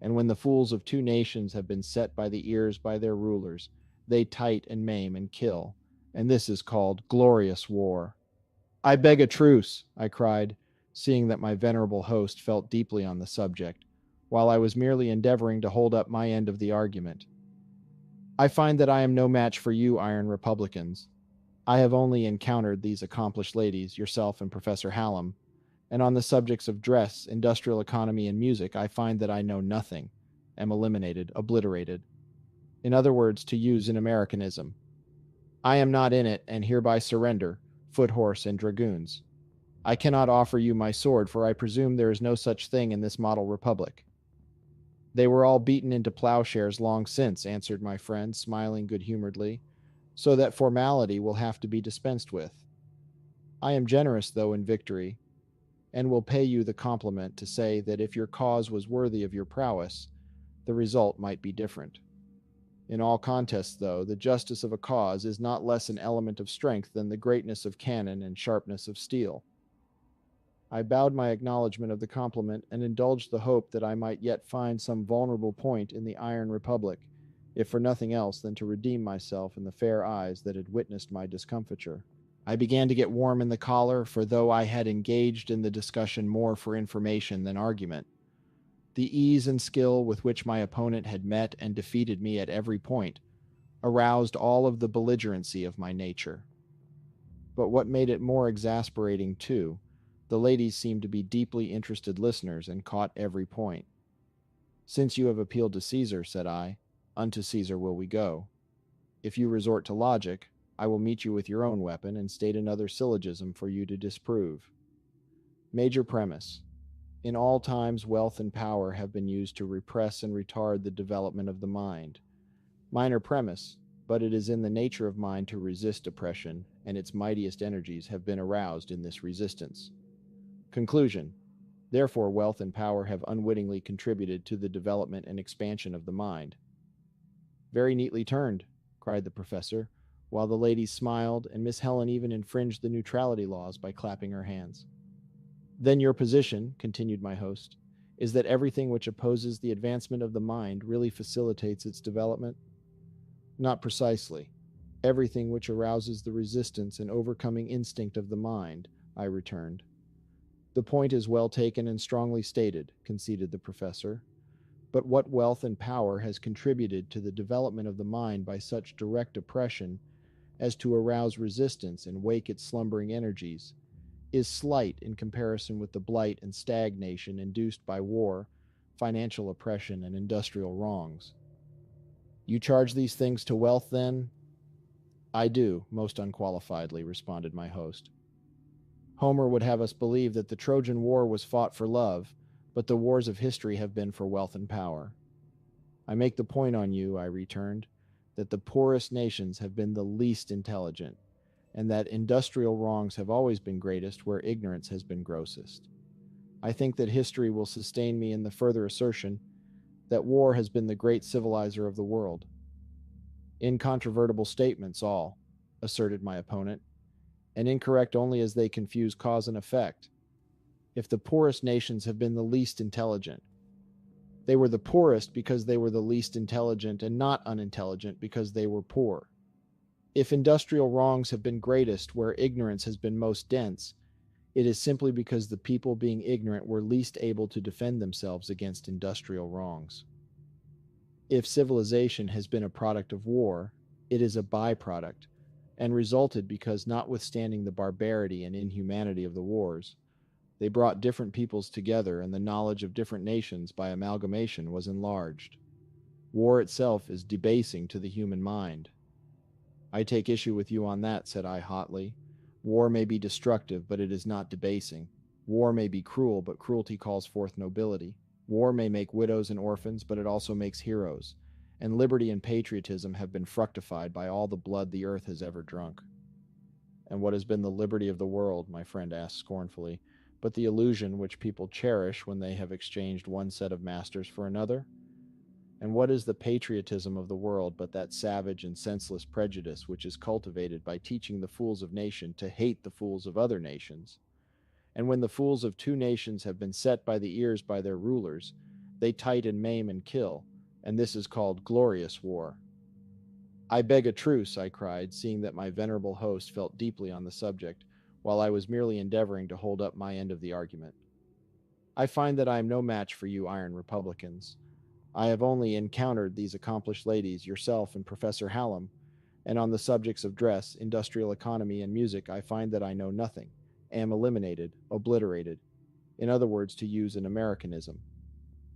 And when the fools of two nations have been set by the ears by their rulers, they tight and maim and kill, and this is called glorious war. I beg a truce, I cried, seeing that my venerable host felt deeply on the subject, while I was merely endeavoring to hold up my end of the argument. I find that I am no match for you Iron Republicans. I have only encountered these accomplished ladies, yourself and Professor Hallam, and on the subjects of dress, industrial economy, and music, I find that I know nothing, am eliminated, obliterated. In other words, to use an Americanism, I am not in it, and hereby surrender, foot horse and dragoons. I cannot offer you my sword, for I presume there is no such thing in this model republic. They were all beaten into plowshares long since, answered my friend, smiling good-humoredly, so that formality will have to be dispensed with. I am generous, though, in victory, and will pay you the compliment to say that if your cause was worthy of your prowess, the result might be different. In all contests, though, the justice of a cause is not less an element of strength than the greatness of cannon and sharpness of steel. I bowed my acknowledgment of the compliment and indulged the hope that I might yet find some vulnerable point in the Iron Republic, if for nothing else than to redeem myself in the fair eyes that had witnessed my discomfiture. I began to get warm in the collar, for though I had engaged in the discussion more for information than argument, the ease and skill with which my opponent had met and defeated me at every point aroused all of the belligerency of my nature. But what made it more exasperating, too, the ladies seemed to be deeply interested listeners and caught every point. Since you have appealed to Caesar, said I, unto Caesar will we go. If you resort to logic, I will meet you with your own weapon and state another syllogism for you to disprove. Major premise. In all times, wealth and power have been used to repress and retard the development of the mind. Minor premise, but it is in the nature of mind to resist oppression, and its mightiest energies have been aroused in this resistance. Conclusion. Therefore, wealth and power have unwittingly contributed to the development and expansion of the mind. Very neatly turned, cried the professor, while the ladies smiled, and Miss Helen even infringed the neutrality laws by clapping her hands. Then your position, continued my host, is that everything which opposes the advancement of the mind really facilitates its development? Not precisely. Everything which arouses the resistance and overcoming instinct of the mind, I returned. The point is well taken and strongly stated, conceded the professor. But what wealth and power has contributed to the development of the mind by such direct oppression as to arouse resistance and wake its slumbering energies is slight in comparison with the blight and stagnation induced by war, financial oppression, and industrial wrongs. You charge these things to wealth, then? I do, most unqualifiedly, responded my host. Homer would have us believe that the Trojan War was fought for love, but the wars of history have been for wealth and power. I make the point on you, I returned, that the poorest nations have been the least intelligent, and that industrial wrongs have always been greatest where ignorance has been grossest. I think that history will sustain me in the further assertion that war has been the great civilizer of the world. Incontrovertible statements, all, asserted my opponent, and incorrect only as they confuse cause and effect. If the poorest nations have been the least intelligent, they were the poorest because they were the least intelligent and not unintelligent because they were poor. If industrial wrongs have been greatest where ignorance has been most dense, it is simply because the people being ignorant were least able to defend themselves against industrial wrongs. If civilization has been a product of war, it is a byproduct, and resulted because, notwithstanding the barbarity and inhumanity of the wars, they brought different peoples together, and the knowledge of different nations by amalgamation was enlarged. War itself is debasing to the human mind. I take issue with you on that, said I hotly. War may be destructive, but it is not debasing. War may be cruel, but cruelty calls forth nobility. War may make widows and orphans, but it also makes heroes. And liberty and patriotism have been fructified by all the blood the earth has ever drunk. And what has been the liberty of the world, my friend asked scornfully, but the illusion which people cherish when they have exchanged one set of masters for another? And what is the patriotism of the world but that savage and senseless prejudice which is cultivated by teaching the fools of nation to hate the fools of other nations? And when the fools of two nations have been set by the ears by their rulers, they tight and maim and kill, and this is called glorious war. I beg a truce, I cried, seeing that my venerable host felt deeply on the subject, while I was merely endeavoring to hold up my end of the argument. I find that I am no match for you Iron Republicans. I have only encountered these accomplished ladies, yourself and Professor Hallam, and on the subjects of dress, industrial economy, and music, I find that I know nothing, am eliminated, obliterated. In other words, to use an Americanism,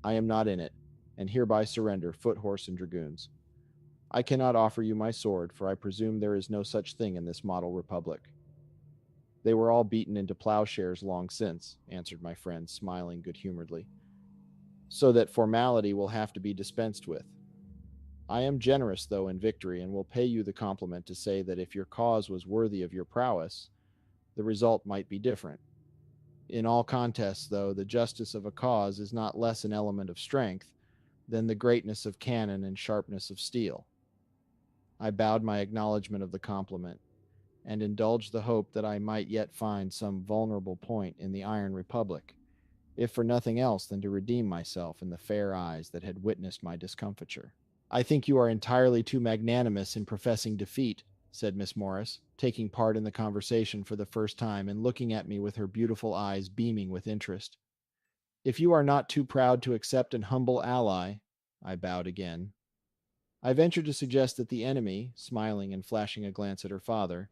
I am not in it, and hereby surrender foot, horse, and dragoons. I cannot offer you my sword, for I presume there is no such thing in this model republic. They were all beaten into plowshares long since, answered my friend, smiling good-humoredly, so that formality will have to be dispensed with. I am generous, though, in victory, and will pay you the compliment to say that if your cause was worthy of your prowess, the result might be different. In all contests, though, the justice of a cause is not less an element of strength than the greatness of cannon and sharpness of steel. I bowed my acknowledgment of the compliment, and indulged the hope that I might yet find some vulnerable point in the Iron Republic, if for nothing else than to redeem myself in the fair eyes that had witnessed my discomfiture. I think you are entirely too magnanimous in professing defeat, said Miss Morris, taking part in the conversation for the first time and looking at me with her beautiful eyes beaming with interest. If you are not too proud to accept an humble ally, I bowed again. I venture to suggest that the enemy, smiling and flashing a glance at her father,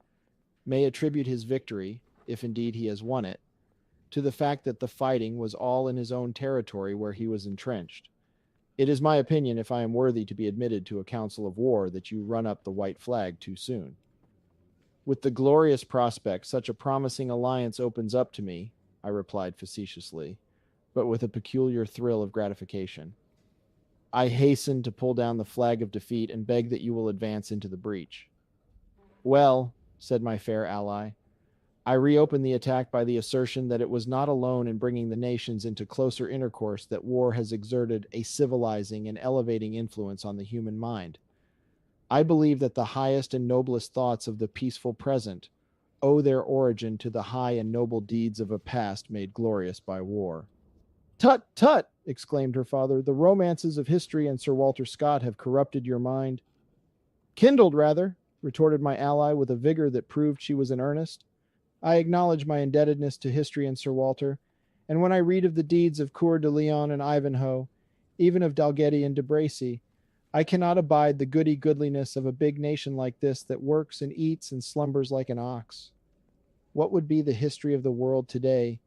may attribute his victory, if indeed he has won it, to the fact that the fighting was all in his own territory where he was entrenched. It is my opinion, if I am worthy to be admitted to a council of war, that you run up the white flag too soon. With the glorious prospect such a promising alliance opens up to me, I replied facetiously, but with a peculiar thrill of gratification, I hasten to pull down the flag of defeat and beg that you will advance into the breach. Well, said my fair ally, I reopen the attack by the assertion that it was not alone in bringing the nations into closer intercourse that war has exerted a civilizing and elevating influence on the human mind. I believe that the highest and noblest thoughts of the peaceful present owe their origin to the high and noble deeds of a past made glorious by war. Tut, tut, exclaimed her father, the romances of history and Sir Walter Scott have corrupted your mind. Kindled, rather, retorted my ally with a vigor that proved she was in earnest. I acknowledge my indebtedness to history and Sir Walter, and when I read of the deeds of Coeur de Lion and Ivanhoe, even of Dalgetty and De Bracy, I cannot abide the goody-goodliness of a big nation like this that works and eats and slumbers like an ox. What would be the history of the world today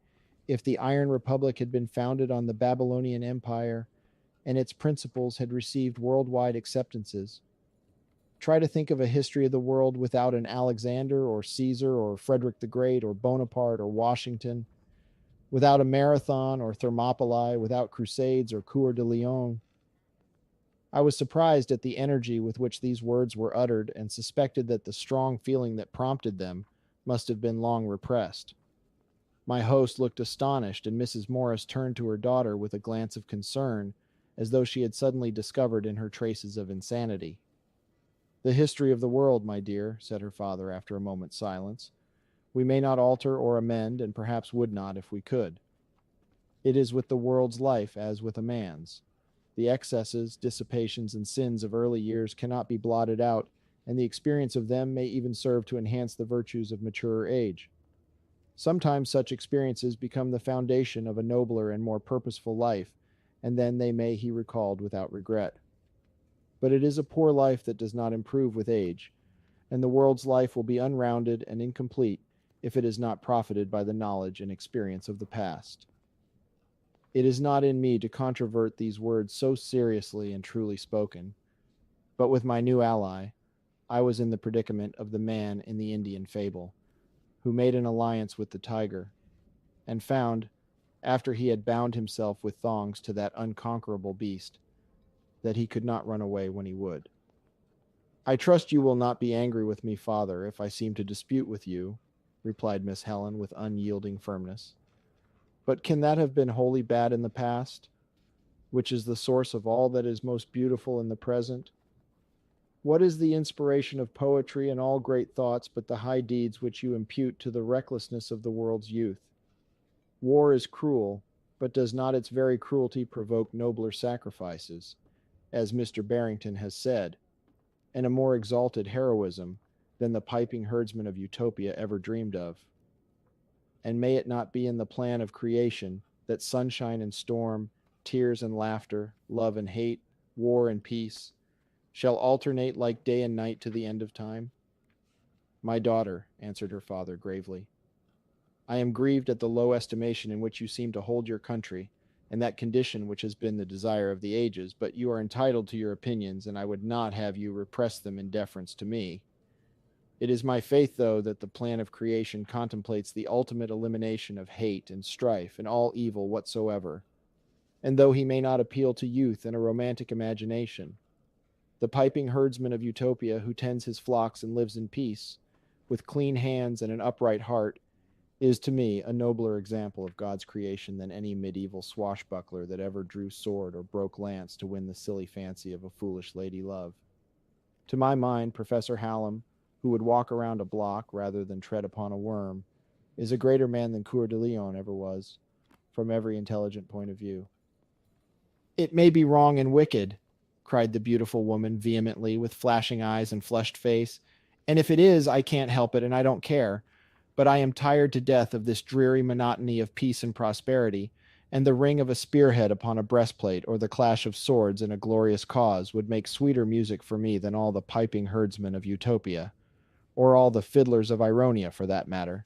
if the Iron Republic had been founded on the Babylonian Empire and its principles had received worldwide acceptances? Try to think of a history of the world without an Alexander or Caesar or Frederick the Great or Bonaparte or Washington, without a Marathon or Thermopylae, without Crusades or Coeur de Lion. I was surprised at the energy with which these words were uttered and suspected that the strong feeling that prompted them must have been long repressed. My host looked astonished, and Mrs. Morris turned to her daughter with a glance of concern, as though she had suddenly discovered in her traces of insanity. The history of the world, my dear, said her father after a moment's silence. We may not alter or amend, and perhaps would not if we could. It is with the world's life as with a man's. The excesses, dissipations, and sins of early years cannot be blotted out, and the experience of them may even serve to enhance the virtues of maturer age. Sometimes such experiences become the foundation of a nobler and more purposeful life, and then they may be recalled without regret. But it is a poor life that does not improve with age, and the world's life will be unrounded and incomplete if it is not profited by the knowledge and experience of the past. It is not in me to controvert these words so seriously and truly spoken, but with my new ally, I was in the predicament of the man in the Indian fable, who made an alliance with the tiger, and found, after he had bound himself with thongs to that unconquerable beast, that he could not run away when he would. I trust you will not be angry with me, father, if I seem to dispute with you, replied Miss Helen with unyielding firmness. But can that have been wholly bad in the past, which is the source of all that is most beautiful in the present? What is the inspiration of poetry and all great thoughts but the high deeds which you impute to the recklessness of the world's youth? War is cruel, but does not its very cruelty provoke nobler sacrifices, as Mr. Barrington has said, and a more exalted heroism than the piping herdsman of Utopia ever dreamed of? and may it not be in the plan of creation that sunshine and storm, tears and laughter, love and hate, war and peace, shall alternate like day and night to the end of time? My daughter, answered her father gravely, I am grieved at the low estimation in which you seem to hold your country, and that condition which has been the desire of the ages, but you are entitled to your opinions, and I would not have you repress them in deference to me. It is my faith, though, that the plan of creation contemplates the ultimate elimination of hate and strife and all evil whatsoever. And though he may not appeal to youth and a romantic imagination, the piping herdsman of Utopia who tends his flocks and lives in peace, with clean hands and an upright heart, is to me a nobler example of God's creation than any medieval swashbuckler that ever drew sword or broke lance to win the silly fancy of a foolish lady love. To my mind, Professor Hallam, who would walk around a block rather than tread upon a worm, is a greater man than Coeur de Lion ever was, from every intelligent point of view. It may be wrong and wicked, cried the beautiful woman vehemently, with flashing eyes and flushed face, and if it is, I can't help it, and I don't care. But I am tired to death of this dreary monotony of peace and prosperity, and the ring of a spearhead upon a breastplate or the clash of swords in a glorious cause would make sweeter music for me than all the piping herdsmen of Utopia, or all the fiddlers of Ironia, for that matter.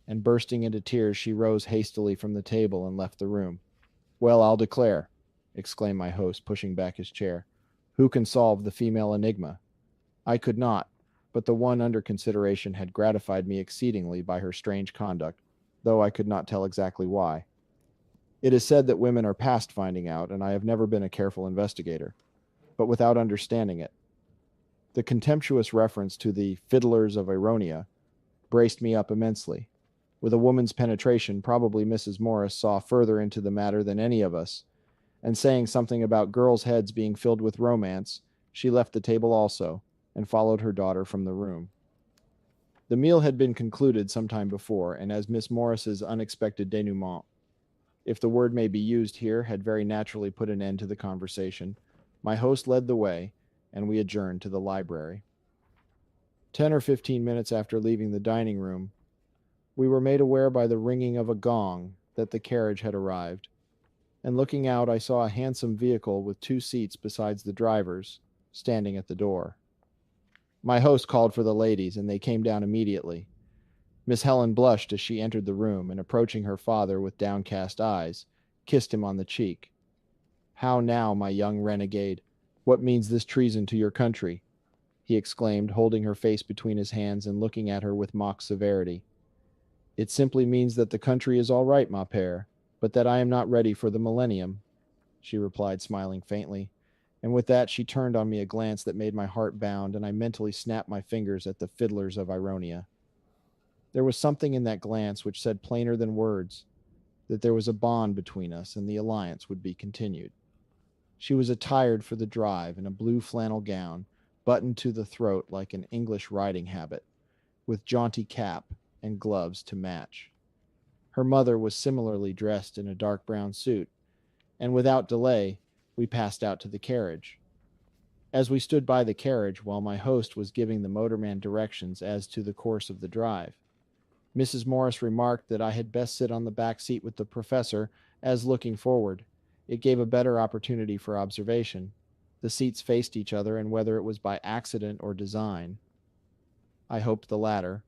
And bursting into tears, she rose hastily from the table and left the room. Well, I'll declare, exclaimed my host, pushing back his chair. Who can solve the female enigma? I could not, but the one under consideration had gratified me exceedingly by her strange conduct, though I could not tell exactly why. It is said that women are past finding out, and I have never been a careful investigator, but without understanding it. The contemptuous reference to the fiddlers of Ironia braced me up immensely. With a woman's penetration, probably Mrs. Morris saw further into the matter than any of us, and saying something about girls' heads being filled with romance, she left the table also, and followed her daughter from the room. The meal had been concluded some time before, and as Miss Morris's unexpected denouement, if the word may be used here, had very naturally put an end to the conversation, my host led the way, and we adjourned to the library. 10 or 15 minutes after leaving the dining room, we were made aware by the ringing of a gong that the carriage had arrived, and looking out, I saw a handsome vehicle with 2 seats besides the driver's, standing at the door. My host called for the ladies, and they came down immediately. Miss Helen blushed as she entered the room, and approaching her father with downcast eyes, kissed him on the cheek. How now, my young renegade? What means this treason to your country? He exclaimed, holding her face between his hands and looking at her with mock severity. It simply means that the country is all right, ma père, but that I am not ready for the millennium, she replied, smiling faintly. And with that she turned on me a glance that made my heart bound, and I mentally snapped my fingers at the fiddlers of Ironia. There was something in that glance which said plainer than words that there was a bond between us and the alliance would be continued. She was attired for the drive in a blue flannel gown, buttoned to the throat like an English riding habit, with jaunty cap and gloves to match. Her mother was similarly dressed in a dark brown suit, and without delay we passed out to the carriage. As we stood by the carriage while my host was giving the motorman directions as to the course of the drive, Mrs. Morris remarked that I had best sit on the back seat with the professor, as looking forward, it gave a better opportunity for observation. The seats faced each other, and whether it was by accident or design, I hoped the latter.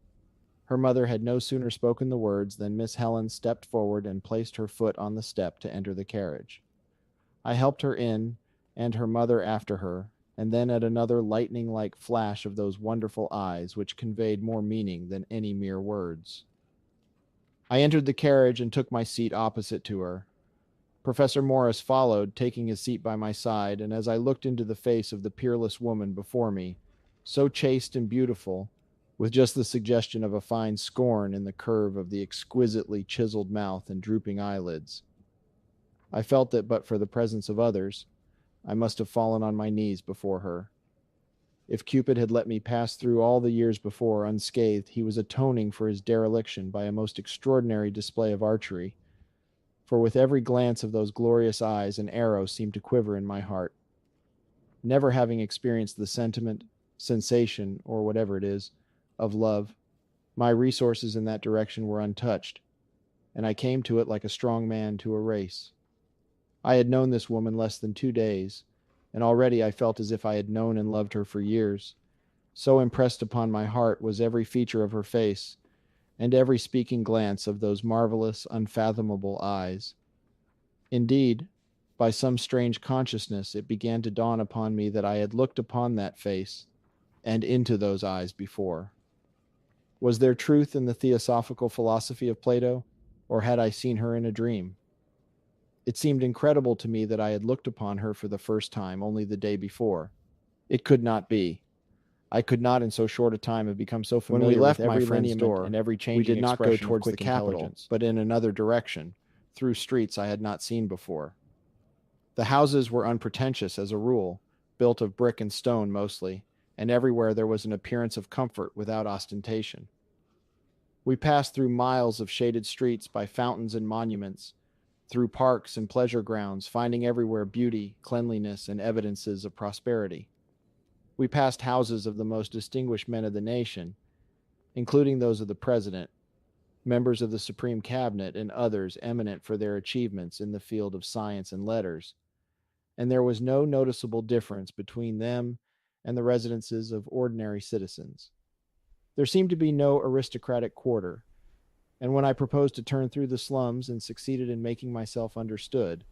Her mother had no sooner spoken the words than Miss Helen stepped forward and placed her foot on the step to enter the carriage. I helped her in, and her mother after her, and then at another lightning-like flash of those wonderful eyes which conveyed more meaning than any mere words. I entered the carriage and took my seat opposite to her. Professor Morris followed, taking his seat by my side, and as I looked into the face of the peerless woman before me, so chaste and beautiful, with just the suggestion of a fine scorn in the curve of the exquisitely chiseled mouth and drooping eyelids, I felt that but for the presence of others, I must have fallen on my knees before her. If Cupid had let me pass through all the years before unscathed, he was atoning for his dereliction by a most extraordinary display of archery, for with every glance of those glorious eyes an arrow seemed to quiver in my heart. Never having experienced the sentiment, sensation, or whatever it is, of love, My resources in that direction were untouched, and I came to it like a strong man to a race. I had known this woman less than 2 days, and already I felt as if I had known and loved her for years. So impressed upon my heart was every feature of her face, and every speaking glance of those marvelous, unfathomable eyes. Indeed, by some strange consciousness, it began to dawn upon me that I had looked upon that face and into those eyes before. Was there truth in the theosophical philosophy of Plato, or had I seen her in a dream? It seemed incredible to me that I had looked upon her for the first time only the day before. It could not be. I could not in so short a time have become so familiar When we left with every my friend's lineament door, and every we changing did not go expression of towards the quick capital, intelligence, but in another direction, through streets I had not seen before. The houses were unpretentious as a rule, built of brick and stone mostly, and everywhere there was an appearance of comfort without ostentation. We passed through miles of shaded streets by fountains and monuments, through parks and pleasure grounds, finding everywhere beauty, cleanliness, and evidences of prosperity. We passed houses of the most distinguished men of the nation, including those of the president, members of the Supreme Cabinet, and others eminent for their achievements in the field of science and letters, and there was no noticeable difference between them and the residences of ordinary citizens. There seemed to be no aristocratic quarter, and when I proposed to turn through the slums and succeeded in making myself understood,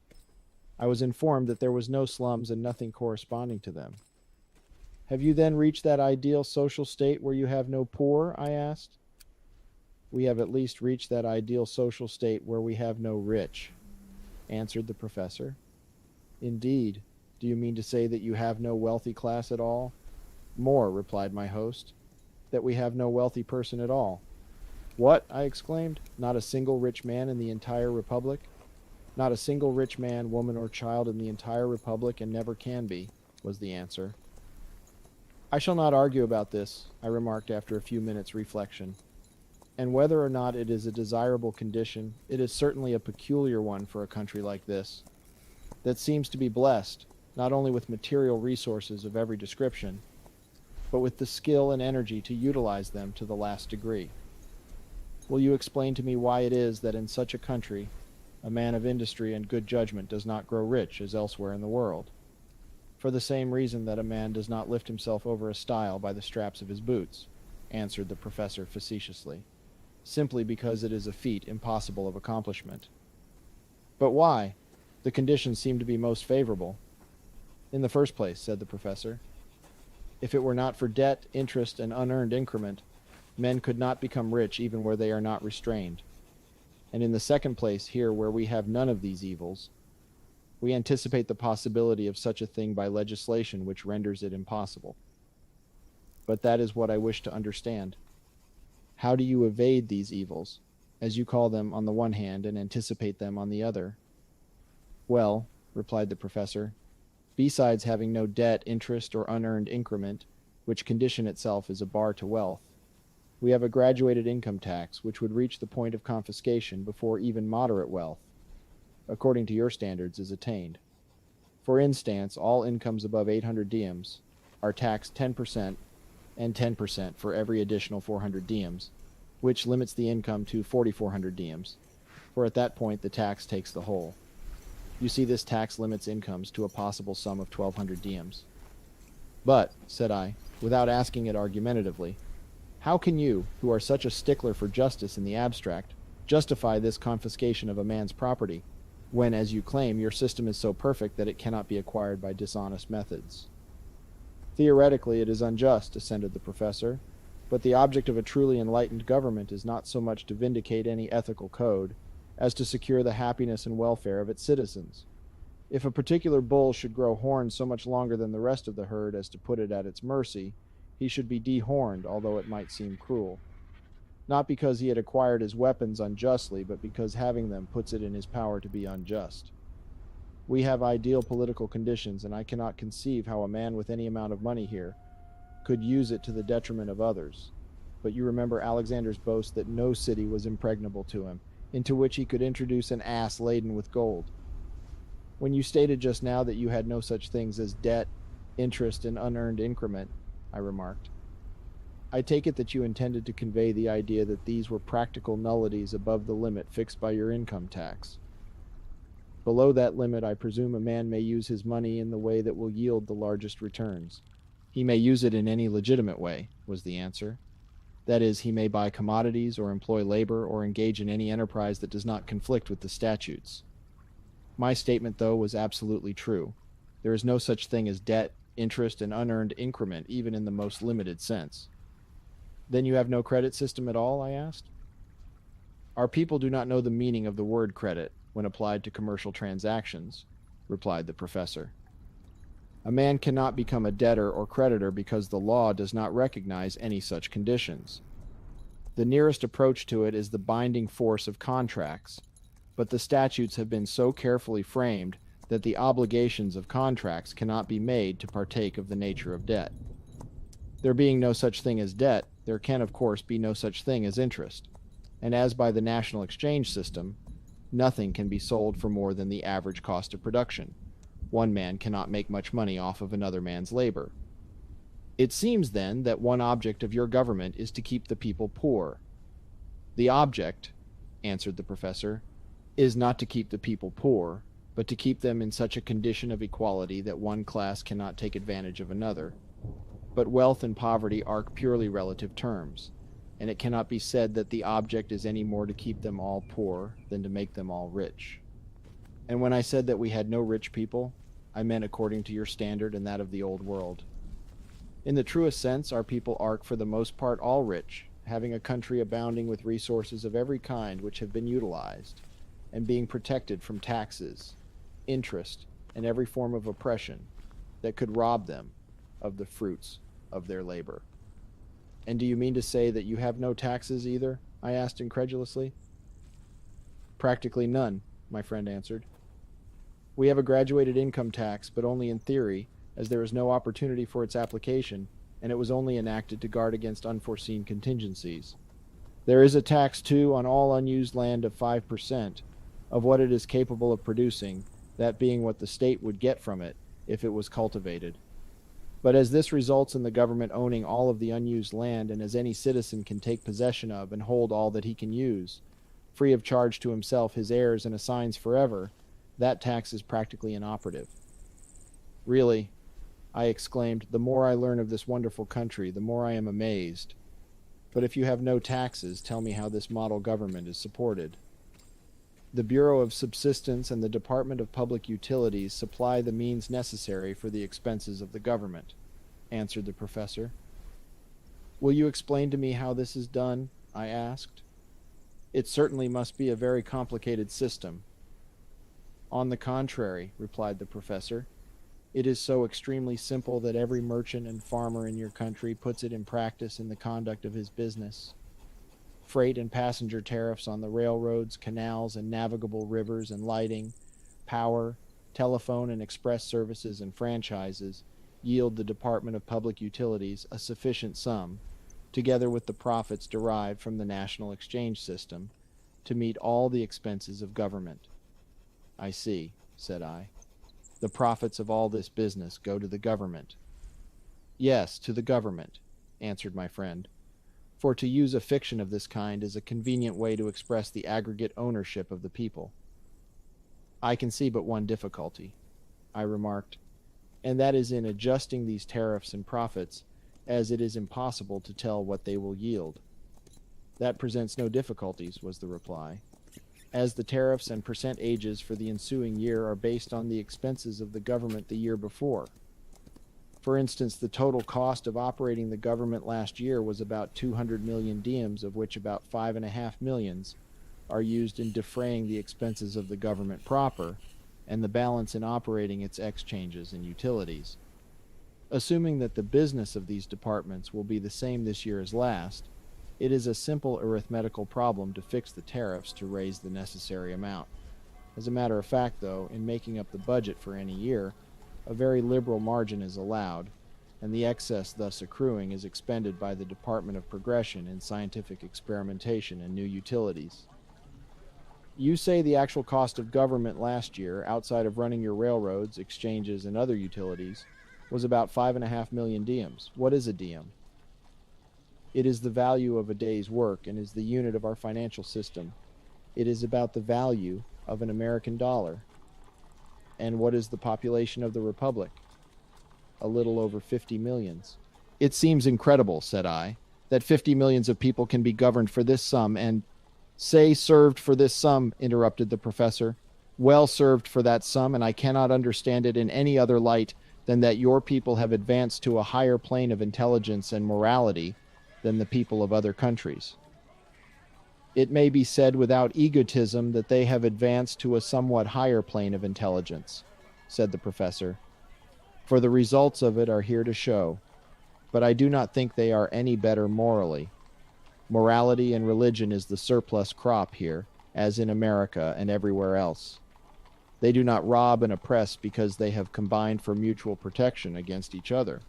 I was informed that there was no slums and nothing corresponding to them. Have you then reached that ideal social state where you have no poor? I asked. We have at least reached that ideal social state where we have no rich, answered the professor. Indeed. Do you mean to say that you have no wealthy class at all? More, replied my host, that we have no wealthy person at all. What? I exclaimed. Not a single rich man in the entire republic? Not a single rich man, woman, or child in the entire republic, and never can be, was the answer. I shall not argue about this, I remarked after a few minutes' reflection. And whether or not it is a desirable condition, it is certainly a peculiar one for a country like this, that seems to be blessed, not only with material resources of every description, but with the skill and energy to utilize them to the last degree. Will you explain to me why it is that in such a country, a man of industry and good judgment does not grow rich as elsewhere in the world? For the same reason that a man does not lift himself over a stile by the straps of his boots, answered the professor facetiously, simply because it is a feat impossible of accomplishment. But why? The conditions seem to be most favorable. In the first place, said the professor, if it were not for debt, interest, and unearned increment, men could not become rich even where they are not restrained. And in the second place, here where we have none of these evils, we anticipate the possibility of such a thing by legislation which renders it impossible. But that is what I wish to understand. How do you evade these evils, as you call them on the one hand, and anticipate them on the other? Well, replied the professor, besides having no debt, interest, or unearned increment, which condition itself is a bar to wealth, we have a graduated income tax which would reach the point of confiscation before even moderate wealth, according to your standards, is attained. For instance, all incomes above 800 diems are taxed 10% and 10% for every additional 400 diems, which limits the income to 4,400 diems, for at that point the tax takes the whole. You see, this tax limits incomes to a possible sum of 1,200 diems. But, said I, without asking it argumentatively, how can you, who are such a stickler for justice in the abstract, justify this confiscation of a man's property, when, as you claim, your system is so perfect that it cannot be acquired by dishonest methods? Theoretically, it is unjust, assented the professor, but the object of a truly enlightened government is not so much to vindicate any ethical code, as to secure the happiness and welfare of its citizens. If a particular bull should grow horns so much longer than the rest of the herd as to put it at its mercy, he should be dehorned, although it might seem cruel. Not because he had acquired his weapons unjustly, but because having them puts it in his power to be unjust. We have ideal political conditions, and I cannot conceive how a man with any amount of money here could use it to the detriment of others. But you remember Alexander's boast that no city was impregnable to him, into which he could introduce an ass laden with gold. When you stated just now that you had no such things as debt, interest, and unearned increment, I remarked, I take it that you intended to convey the idea that these were practical nullities above the limit fixed by your income tax. Below that limit, I presume a man may use his money in the way that will yield the largest returns. He may use it in any legitimate way, was the answer. That is, he may buy commodities or employ labor or engage in any enterprise that does not conflict with the statutes. My statement, though, was absolutely true. There is no such thing as debt, interest, and unearned increment, even in the most limited sense. Then you have no credit system at all? I asked. Our people do not know the meaning of the word credit when applied to commercial transactions, replied the professor. A man cannot become a debtor or creditor because the law does not recognize any such conditions. The nearest approach to it is the binding force of contracts, but the statutes have been so carefully framed that the obligations of contracts cannot be made to partake of the nature of debt. There being no such thing as debt, there can, of course, be no such thing as interest, and as by the national exchange system, nothing can be sold for more than the average cost of production. One man cannot make much money off of another man's labor. It seems, then, that one object of your government is to keep the people poor. The object, answered the professor, is not to keep the people poor, but to keep them in such a condition of equality that one class cannot take advantage of another. But wealth and poverty are purely relative terms, and it cannot be said that the object is any more to keep them all poor than to make them all rich. And when I said that we had no rich people, I meant according to your standard and that of the old world. In the truest sense, our people are, for the most part, all rich, having a country abounding with resources of every kind which have been utilized, and being protected from taxes, interest, and every form of oppression that could rob them of the fruits of their labor. And do you mean to say that you have no taxes either? I asked incredulously. Practically none, my friend answered. We have a graduated income tax, but only in theory, as there is no opportunity for its application, and it was only enacted to guard against unforeseen contingencies. There is a tax, too, on all unused land of 5% of what it is capable of producing, that being what the state would get from it if it was cultivated. But as this results in the government owning all of the unused land, and as any citizen can take possession of and hold all that he can use, free of charge to himself, his heirs, and assigns forever, that tax is practically inoperative. Really, I exclaimed, the more I learn of this wonderful country, the more I am amazed. But if you have no taxes, tell me how this model government is supported. The Bureau of Subsistence and the Department of Public Utilities supply the means necessary for the expenses of the government, answered the professor. Will you explain to me how this is done? I asked. It certainly must be a very complicated system. On the contrary, replied the professor, it is so extremely simple that every merchant and farmer in your country puts it in practice in the conduct of his business. Freight and passenger tariffs on the railroads, canals, and navigable rivers and lighting, power, telephone and express services and franchises yield the Department of Public Utilities a sufficient sum, together with the profits derived from the national exchange system, to meet all the expenses of government. I see, said I. The profits of all this business go to the government. Yes, to the government, answered my friend. For to use a fiction of this kind is a convenient way to express the aggregate ownership of the people. I can see but one difficulty, I remarked, and that is in adjusting these tariffs and profits, as it is impossible to tell what they will yield. That presents no difficulties, was the reply, as the tariffs and percentages for the ensuing year are based on the expenses of the government the year before. For instance, the total cost of operating the government last year was about 200 million diems, of which about 5.5 millions are used in defraying the expenses of the government proper, and the balance in operating its exchanges and utilities. Assuming that the business of these departments will be the same this year as last, it is a simple arithmetical problem to fix the tariffs to raise the necessary amount. As a matter of fact, though, in making up the budget for any year, a very liberal margin is allowed, and the excess thus accruing is expended by the Department of Progression in scientific experimentation and new utilities. You say the actual cost of government last year, outside of running your railroads, exchanges, and other utilities, was about 5.5 million diems. What is a diem? It is the value of a day's work and is the unit of our financial system. It is about the value of an American dollar. And what is the population of the Republic? A little over 50 millions. It seems incredible, said I, that 50 millions of people can be governed for this sum and say served for this sum, interrupted the professor. Well served for that sum, and I cannot understand it in any other light than that your people have advanced to a higher plane of intelligence and morality than the people of other countries. It may be said without egotism that they have advanced to a somewhat higher plane of intelligence, said the professor, for the results of it are here to show, but I do not think they are any better morally. Morality and religion is the surplus crop here, as in America and everywhere else. They do not rob and oppress because they have combined for mutual protection against each other.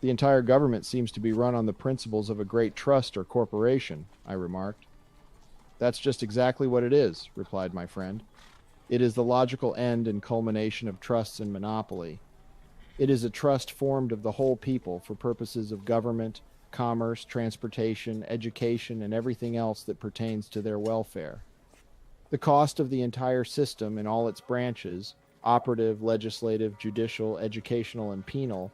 The entire government seems to be run on the principles of a great trust or corporation, I remarked. That's just exactly what it is, replied my friend. It is the logical end and culmination of trusts and monopoly. It is a trust formed of the whole people for purposes of government, commerce, transportation, education, and everything else that pertains to their welfare. The cost of the entire system in all its branches, operative, legislative, judicial, educational, and penal,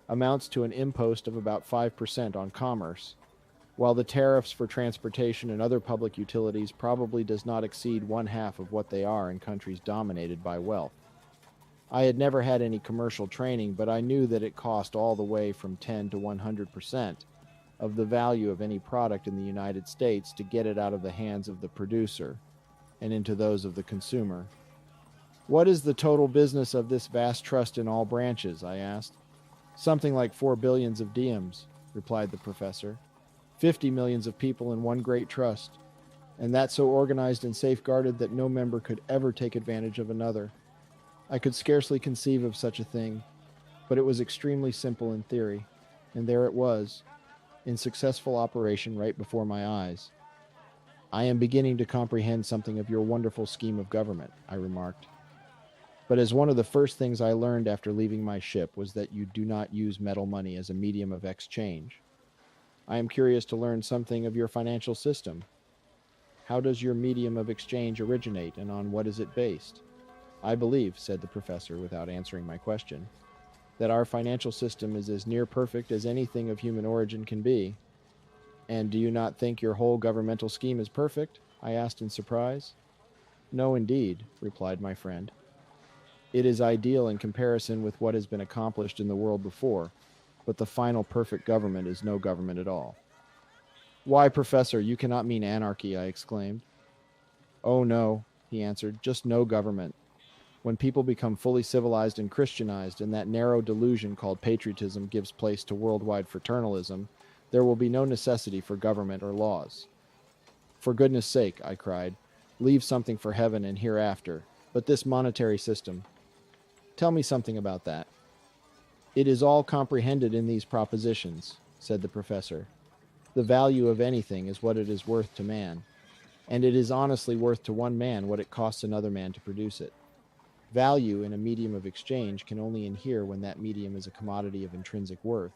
amounts to an impost of about 5% on commerce, while the tariffs for transportation and other public utilities probably does not exceed 1/2 of what they are in countries dominated by wealth. I had never had any commercial training, but I knew that it cost all the way from 10 to 100% of the value of any product in the United States to get it out of the hands of the producer and into those of the consumer. What is the total business of this vast trust in all branches? I asked. Something like 4 billions of diems, replied the professor. 50 millions of people in one great trust, and that so organized and safeguarded that no member could ever take advantage of another. I could scarcely conceive of such a thing, but it was extremely simple in theory, and there it was, in successful operation right before my eyes. I am beginning to comprehend something of your wonderful scheme of government, I remarked. But as one of the first things I learned after leaving my ship was that you do not use metal money as a medium of exchange. I am curious to learn something of your financial system. How does your medium of exchange originate, and on what is it based? I believe, said the professor without answering my question, that our financial system is as near perfect as anything of human origin can be. And do you not think your whole governmental scheme is perfect? I asked in surprise. No, indeed, replied my friend. It is ideal in comparison with what has been accomplished in the world before, but the final perfect government is no government at all. Why, Professor, you cannot mean anarchy, I exclaimed. Oh, no, he answered, just no government. When people become fully civilized and Christianized, and that narrow delusion called patriotism gives place to worldwide fraternalism, there will be no necessity for government or laws. For goodness sake, I cried, leave something for heaven and hereafter, but this monetary system. Tell me something about that. It is all comprehended in these propositions, said the professor. The value of anything is what it is worth to man, and it is honestly worth to one man what it costs another man to produce it. Value in a medium of exchange can only inhere when that medium is a commodity of intrinsic worth,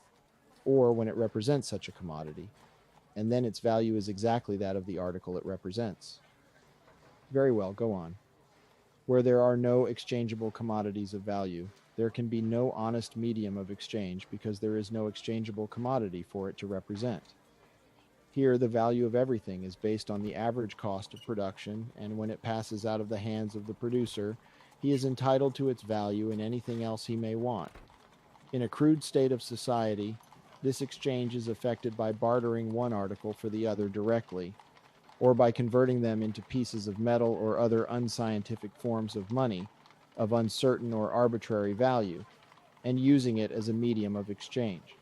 or when it represents such a commodity, and then its value is exactly that of the article it represents. Very well, go on. Where there are no exchangeable commodities of value, there can be no honest medium of exchange because there is no exchangeable commodity for it to represent. Here, the value of everything is based on the average cost of production, and when it passes out of the hands of the producer, he is entitled to its value and anything else he may want. In a crude state of society, this exchange is effected by bartering one article for the other directly, or by converting them into pieces of metal or other unscientific forms of money of uncertain or arbitrary value, and using it as a medium of exchange.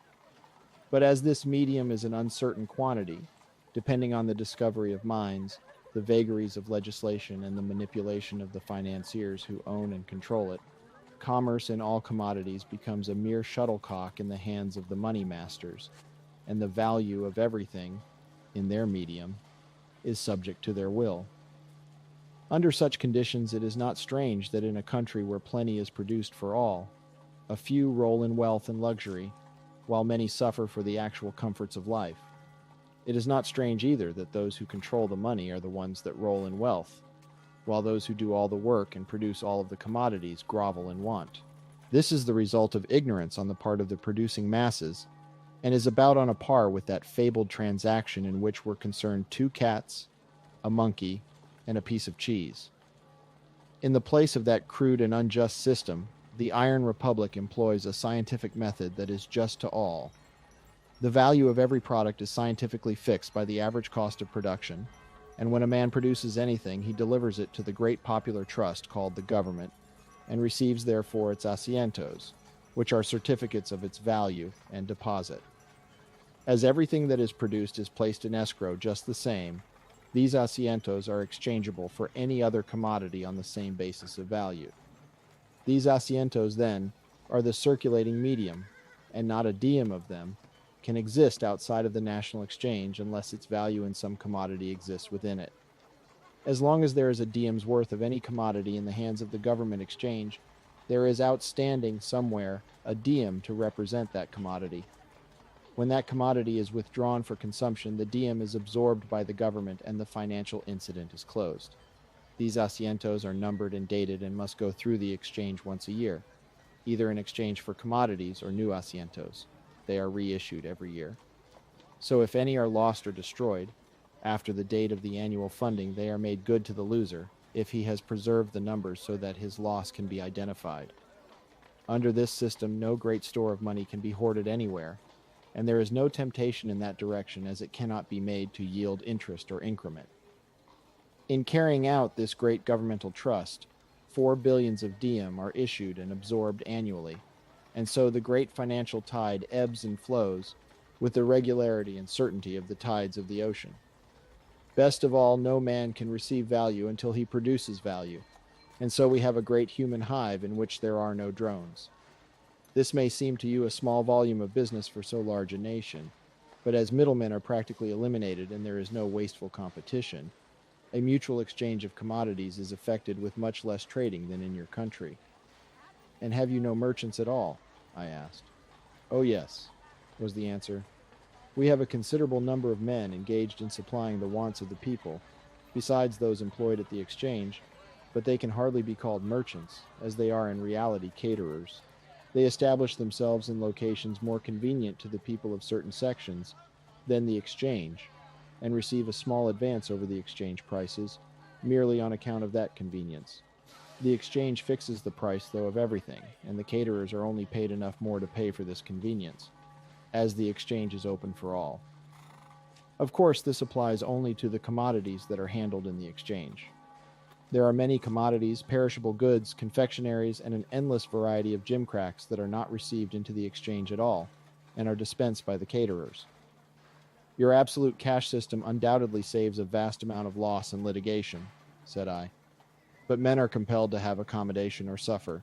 But as this medium is an uncertain quantity, depending on the discovery of mines, the vagaries of legislation, and the manipulation of the financiers who own and control it, commerce in all commodities becomes a mere shuttlecock in the hands of the money masters, and the value of everything, in their medium, is subject to their will. Under such conditions, it is not strange that in a country where plenty is produced for all, a few roll in wealth and luxury, while many suffer for the actual comforts of life. It is not strange either that those who control the money are the ones that roll in wealth, while those who do all the work and produce all of the commodities grovel in want. This is the result of ignorance on the part of the producing masses, and is about on a par with that fabled transaction in which were concerned two cats, a monkey, and a piece of cheese. In the place of that crude and unjust system, the Iron Republic employs a scientific method that is just to all. The value of every product is scientifically fixed by the average cost of production, and when a man produces anything, he delivers it to the great popular trust called the government, and receives therefore its asientos, which are certificates of its value and deposit. As everything that is produced is placed in escrow just the same, these asientos are exchangeable for any other commodity on the same basis of value. These asientos, then, are the circulating medium, and not a diem of them can exist outside of the national exchange unless its value in some commodity exists within it. As long as there is a diem's worth of any commodity in the hands of the government exchange, there is outstanding somewhere a diem to represent that commodity. When that commodity is withdrawn for consumption, the diem is absorbed by the government and the financial incident is closed. These asientos are numbered and dated and must go through the exchange once a year, either in exchange for commodities or new asientos. They are reissued every year. So if any are lost or destroyed, after the date of the annual funding, they are made good to the loser, if he has preserved the numbers so that his loss can be identified. Under this system, no great store of money can be hoarded anywhere, and there is no temptation in that direction, as it cannot be made to yield interest or increment. In carrying out this great governmental trust, 4 billions of diem are issued and absorbed annually, and so the great financial tide ebbs and flows with the regularity and certainty of the tides of the ocean. Best of all, no man can receive value until he produces value, and so we have a great human hive in which there are no drones. This may seem to you a small volume of business for so large a nation, but as middlemen are practically eliminated and there is no wasteful competition, a mutual exchange of commodities is effected with much less trading than in your country. And have you no merchants at all? I asked. Oh yes, was the answer. We have a considerable number of men engaged in supplying the wants of the people, besides those employed at the exchange, but they can hardly be called merchants, as they are in reality caterers. They establish themselves in locations more convenient to the people of certain sections than the exchange, and receive a small advance over the exchange prices, merely on account of that convenience. The exchange fixes the price, though, of everything, and the caterers are only paid enough more to pay for this convenience, as the exchange is open for all. Of course, this applies only to the commodities that are handled in the exchange. There are many commodities, perishable goods, confectionaries, and an endless variety of gimcracks that are not received into the exchange at all, and are dispensed by the caterers. Your absolute cash system undoubtedly saves a vast amount of loss and litigation, said I. But men are compelled to have accommodation or suffer,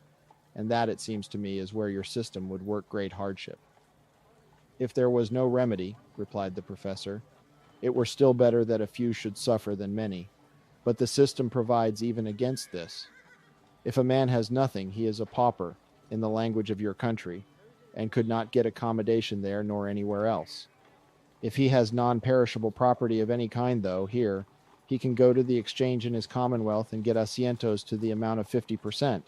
and that, it seems to me, is where your system would work great hardship. If there was no remedy, replied the professor, it were still better that a few should suffer than many, but the system provides even against this. If a man has nothing, he is a pauper, in the language of your country, and could not get accommodation there nor anywhere else. If he has non-perishable property of any kind, though, here, he can go to the exchange in his commonwealth and get asientos to the amount of 50%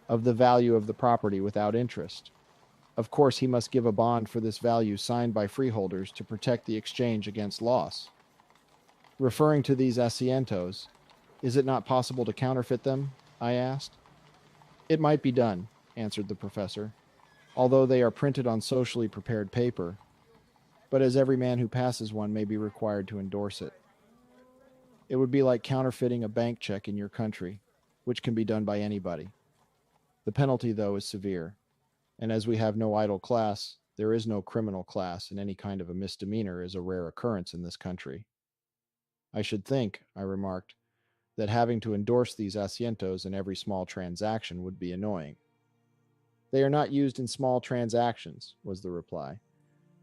of the value of the property without interest. Of course, he must give a bond for this value signed by freeholders to protect the exchange against loss. Referring to these asientos, is it not possible to counterfeit them? I asked. It might be done, answered the professor, although they are printed on socially prepared paper, but as every man who passes one may be required to endorse it. It would be like counterfeiting a bank check in your country, which can be done by anybody. The penalty, though, is severe, and as we have no idle class, there is no criminal class, and any kind of a misdemeanor is a rare occurrence in this country. I should think, I remarked, that having to endorse these asientos in every small transaction would be annoying. They are not used in small transactions, was the reply.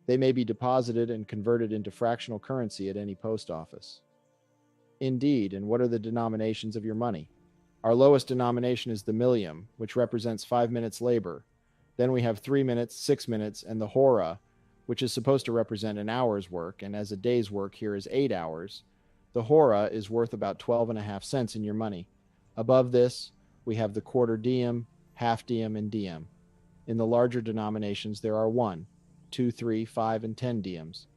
They may be deposited and converted into fractional currency at any post office. Indeed, and what are the denominations of your money? Our lowest denomination is the millium, which represents 5 minutes labor. Then we have 3 minutes, 6 minutes, and the hora, which is supposed to represent an hour's work, and as a day's work here is 8 hours, the hora is worth about 12.5 cents in your money. Above this, we have the quarter diem, half diem, and diem. In the larger denominations, there are 1, 2, 3, 5, and 10 diems.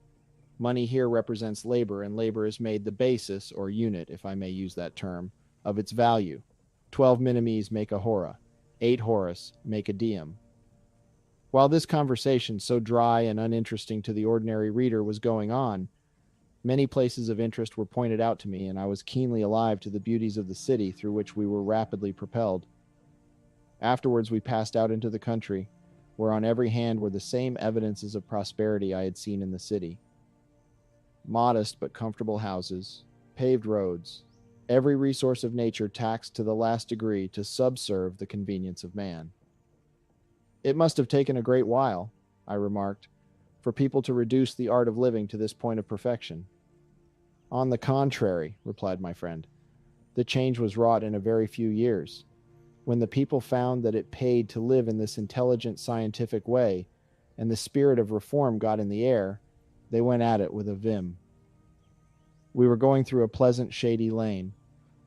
Money here represents labor, and labor is made the basis, or unit, if I may use that term, of its value. 12 minimes make a hora. 8 horas make a diem. While this conversation, so dry and uninteresting to the ordinary reader, was going on, many places of interest were pointed out to me, and I was keenly alive to the beauties of the city through which we were rapidly propelled. Afterwards, we passed out into the country, where on every hand were the same evidences of prosperity I had seen in the city. Modest but comfortable houses, paved roads, every resource of nature taxed to the last degree to subserve the convenience of man. It must have taken a great while, I remarked, for people to reduce the art of living to this point of perfection. On the contrary, replied my friend, the change was wrought in a very few years. When the people found that it paid to live in this intelligent, scientific way, and the spirit of reform got in the air, they went at it with a vim. We were going through a pleasant, shady lane,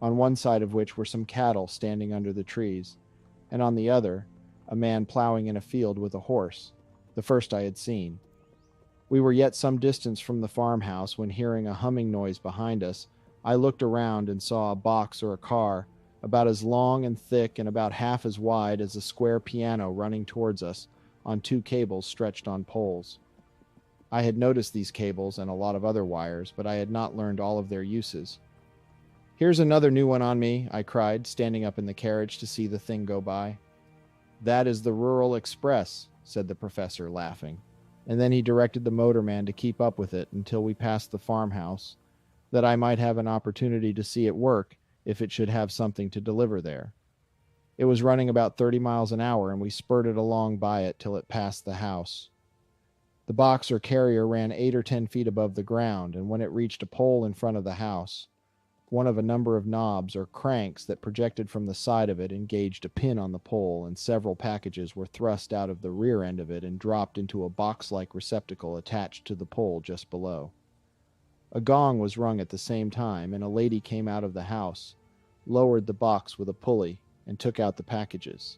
on one side of which were some cattle standing under the trees, and on the other, a man plowing in a field with a horse, the first I had seen. We were yet some distance from the farmhouse when, hearing a humming noise behind us, I looked around and saw a box or a car, about as long and thick and about half as wide as a square piano, running towards us on 2 cables stretched on poles. I had noticed these cables and a lot of other wires, but I had not learned all of their uses. "Here's another new one on me," I cried, standing up in the carriage to see the thing go by. "That is the Rural Express," said the professor, laughing, and then he directed the motorman to keep up with it until we passed the farmhouse, that I might have an opportunity to see it work if it should have something to deliver there. It was running about 30 miles an hour, and we spurted along by it till it passed the house. The box or carrier ran 8 or 10 feet above the ground, and when it reached a pole in front of the house, one of a number of knobs or cranks that projected from the side of it engaged a pin on the pole, and several packages were thrust out of the rear end of it and dropped into a box-like receptacle attached to the pole just below. A gong was rung at the same time, and a lady came out of the house, lowered the box with a pulley, and took out the packages.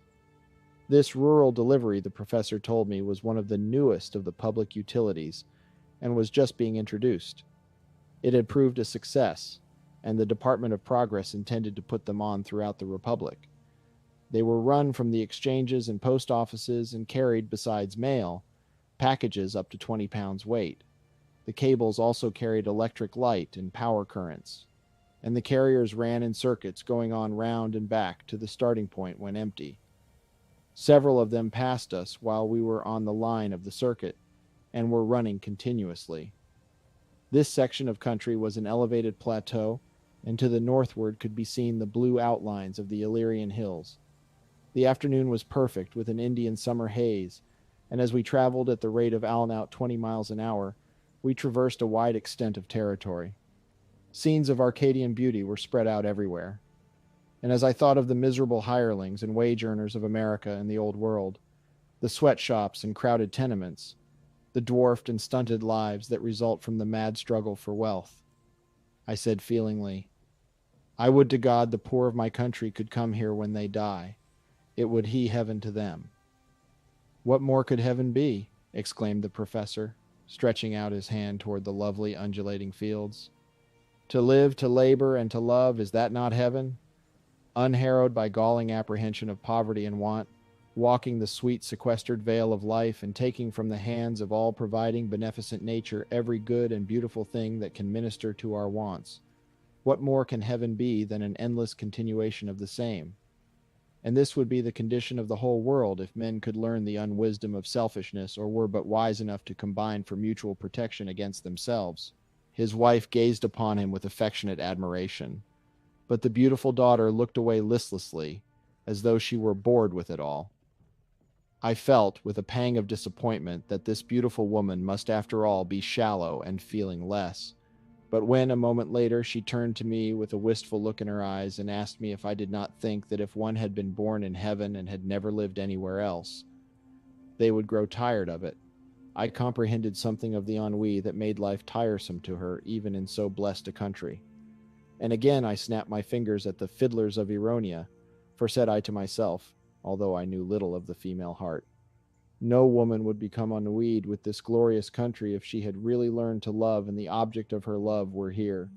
This rural delivery, the professor told me, was one of the newest of the public utilities, and was just being introduced. It had proved a success, and the Department of Progress intended to put them on throughout the Republic. They were run from the exchanges and post offices and carried, besides mail, packages up to 20 pounds weight. The cables also carried electric light and power currents, and the carriers ran in circuits going on round and back to the starting point when empty. Several of them passed us while we were on the line of the circuit, and were running continuously. This section of country was an elevated plateau, and to the northward could be seen the blue outlines of the Illyrian hills. The afternoon was perfect, with an Indian summer haze, and as we traveled at the rate of out 20 miles an hour, we traversed a wide extent of territory. Scenes of Arcadian beauty were spread out everywhere. And as I thought of the miserable hirelings and wage earners of America and the Old World, the sweatshops and crowded tenements, the dwarfed and stunted lives that result from the mad struggle for wealth, I said feelingly, "I would to God the poor of my country could come here when they die. It would he heaven to them." "What more could heaven be?" exclaimed the professor, stretching out his hand toward the lovely undulating fields. "To live, to labor, and to love, is that not heaven? Unharrowed by galling apprehension of poverty and want, walking the sweet sequestered vale of life, and taking from the hands of all providing beneficent nature every good and beautiful thing that can minister to our wants. What more can heaven be than an endless continuation of the same? And this would be the condition of the whole world if men could learn the unwisdom of selfishness, or were but wise enough to combine for mutual protection against themselves." His wife gazed upon him with affectionate admiration, but the beautiful daughter looked away listlessly, as though she were bored with it all. I felt, with a pang of disappointment, that this beautiful woman must after all be shallow and feeling less. But when, a moment later, she turned to me with a wistful look in her eyes and asked me if I did not think that if one had been born in heaven and had never lived anywhere else, they would grow tired of it, I comprehended something of the ennui that made life tiresome to her, even in so blessed a country. And again I snapped my fingers at the fiddlers of Eronia, for said I to myself, although I knew little of the female heart, no woman would become ennuied with this glorious country if she had really learned to love and the object of her love were here.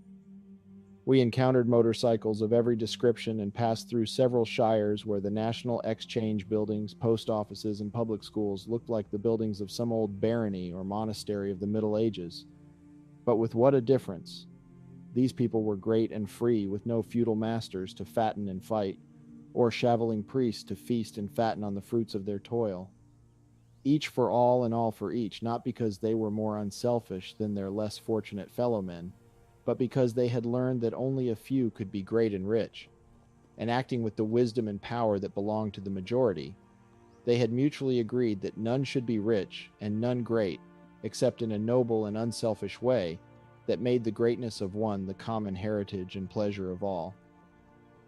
We encountered motorcycles of every description and passed through several shires where the National Exchange buildings, post offices, and public schools looked like the buildings of some old barony or monastery of the Middle Ages. But with what a difference! These people were great and free, with no feudal masters to fatten and fight, or shaveling priests to feast and fatten on the fruits of their toil. Each for all and all for each, not because they were more unselfish than their less fortunate fellow men, but because they had learned that only a few could be great and rich, and acting with the wisdom and power that belonged to the majority, they had mutually agreed that none should be rich and none great, except in a noble and unselfish way that made the greatness of one the common heritage and pleasure of all.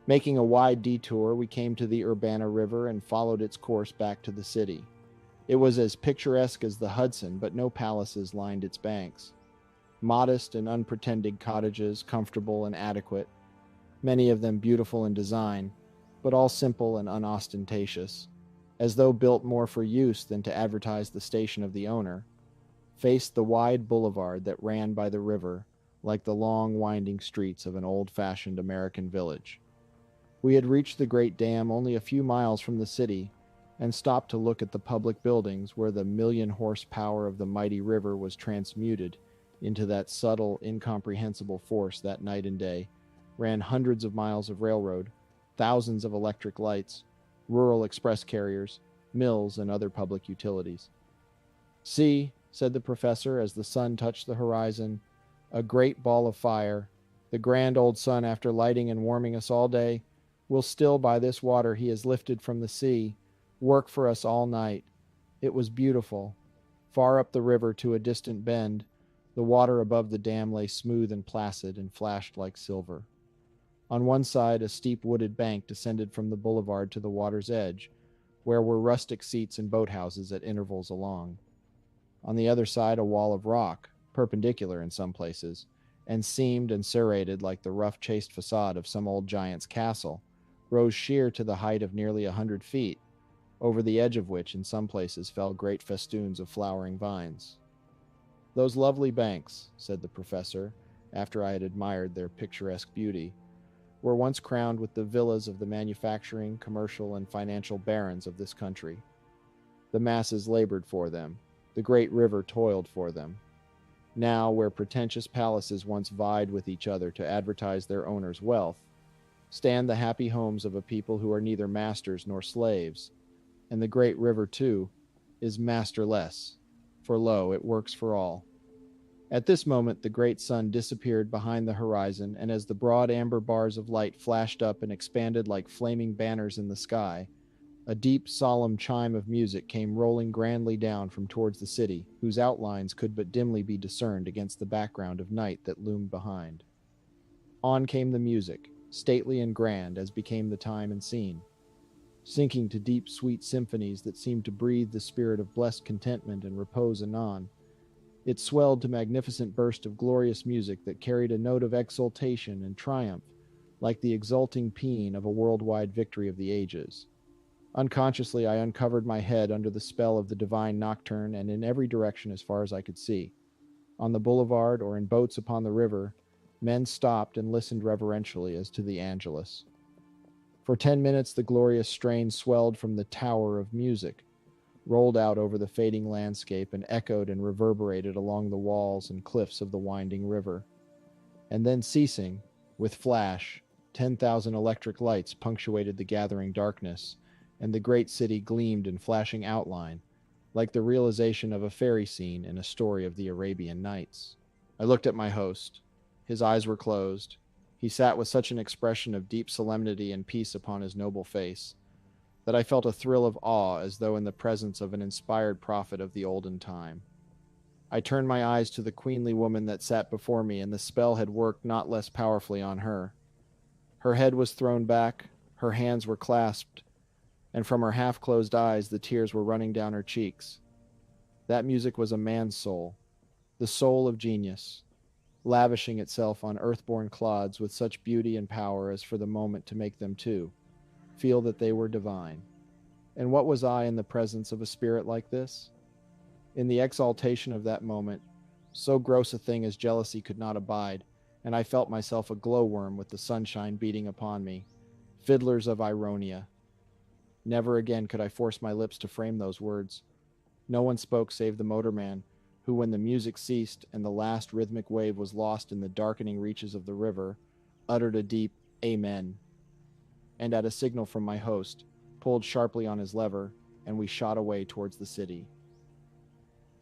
Making a wide detour, we came to the Urbana River and followed its course back to the city. It was as picturesque as the Hudson, but no palaces lined its banks. Modest and unpretending cottages, comfortable and adequate, many of them beautiful in design, but all simple and unostentatious, as though built more for use than to advertise the station of the owner, faced the wide boulevard that ran by the river like the long winding streets of an old-fashioned American village. We had reached the great dam only a few miles from the city and stopped to look at the public buildings where the million horsepower of the mighty river was transmuted into that subtle, incomprehensible force that night and day ran hundreds of miles of railroad, thousands of electric lights, rural express carriers, mills, and other public utilities. "See," said the professor as the sun touched the horizon, "a great ball of fire. The grand old sun, after lighting and warming us all day, will still by this water he has lifted from the sea work for us all night. It was beautiful. Far up the river to a distant bend, the water above the dam lay smooth and placid and flashed like silver. On one side, a steep wooded bank descended from the boulevard to the water's edge, where were rustic seats and boathouses at intervals along. On the other side, a wall of rock, perpendicular in some places, and seamed and serrated like the rough chased facade of some old giant's castle, rose sheer to the height of nearly 100 feet, over the edge of which in some places fell great festoons of flowering vines. "Those lovely banks," said the professor, after I had admired their picturesque beauty, "were once crowned with the villas of the manufacturing, commercial, and financial barons of this country. The masses labored for them. The great river toiled for them. Now, where pretentious palaces once vied with each other to advertise their owners' wealth, stand the happy homes of a people who are neither masters nor slaves, and the great river, too, is masterless, for lo, it works for all." At this moment the great sun disappeared behind the horizon, and as the broad amber bars of light flashed up and expanded like flaming banners in the sky, a deep, solemn chime of music came rolling grandly down from towards the city, whose outlines could but dimly be discerned against the background of night that loomed behind. On came the music, stately and grand as became the time and scene, sinking to deep, sweet symphonies that seemed to breathe the spirit of blessed contentment and repose anon. It swelled to magnificent burst of glorious music that carried a note of exultation and triumph, like the exulting paean of a worldwide victory of the ages. Unconsciously, I uncovered my head under the spell of the divine nocturne, and in every direction as far as I could see, on the boulevard or in boats upon the river, men stopped and listened reverentially as to the Angelus. For 10 minutes the glorious strain swelled from the tower of music, rolled out over the fading landscape, and echoed and reverberated along the walls and cliffs of the winding river. And then ceasing, with flash, 10,000 electric lights punctuated the gathering darkness, and the great city gleamed in flashing outline, like the realization of a fairy scene in a story of the Arabian Nights. I looked at my host. His eyes were closed. He sat with such an expression of deep solemnity and peace upon his noble face, that I felt a thrill of awe as though in the presence of an inspired prophet of the olden time. I turned my eyes to the queenly woman that sat before me, and the spell had worked not less powerfully on her. Her head was thrown back, her hands were clasped, and from her half-closed eyes the tears were running down her cheeks. That music was a man's soul, the soul of genius, lavishing itself on earthborn clods with such beauty and power as for the moment to make them too feel that they were divine. And what was I in the presence of a spirit like this? In the exaltation of that moment, so gross a thing as jealousy could not abide, and I felt myself a glowworm with the sunshine beating upon me. Fiddlers of Ironia. Never again could I force my lips to frame those words. No one spoke save the motorman, who, when the music ceased and the last rhythmic wave was lost in the darkening reaches of the river, uttered a deep "Amen," and at a signal from my host, pulled sharply on his lever, and we shot away towards the city.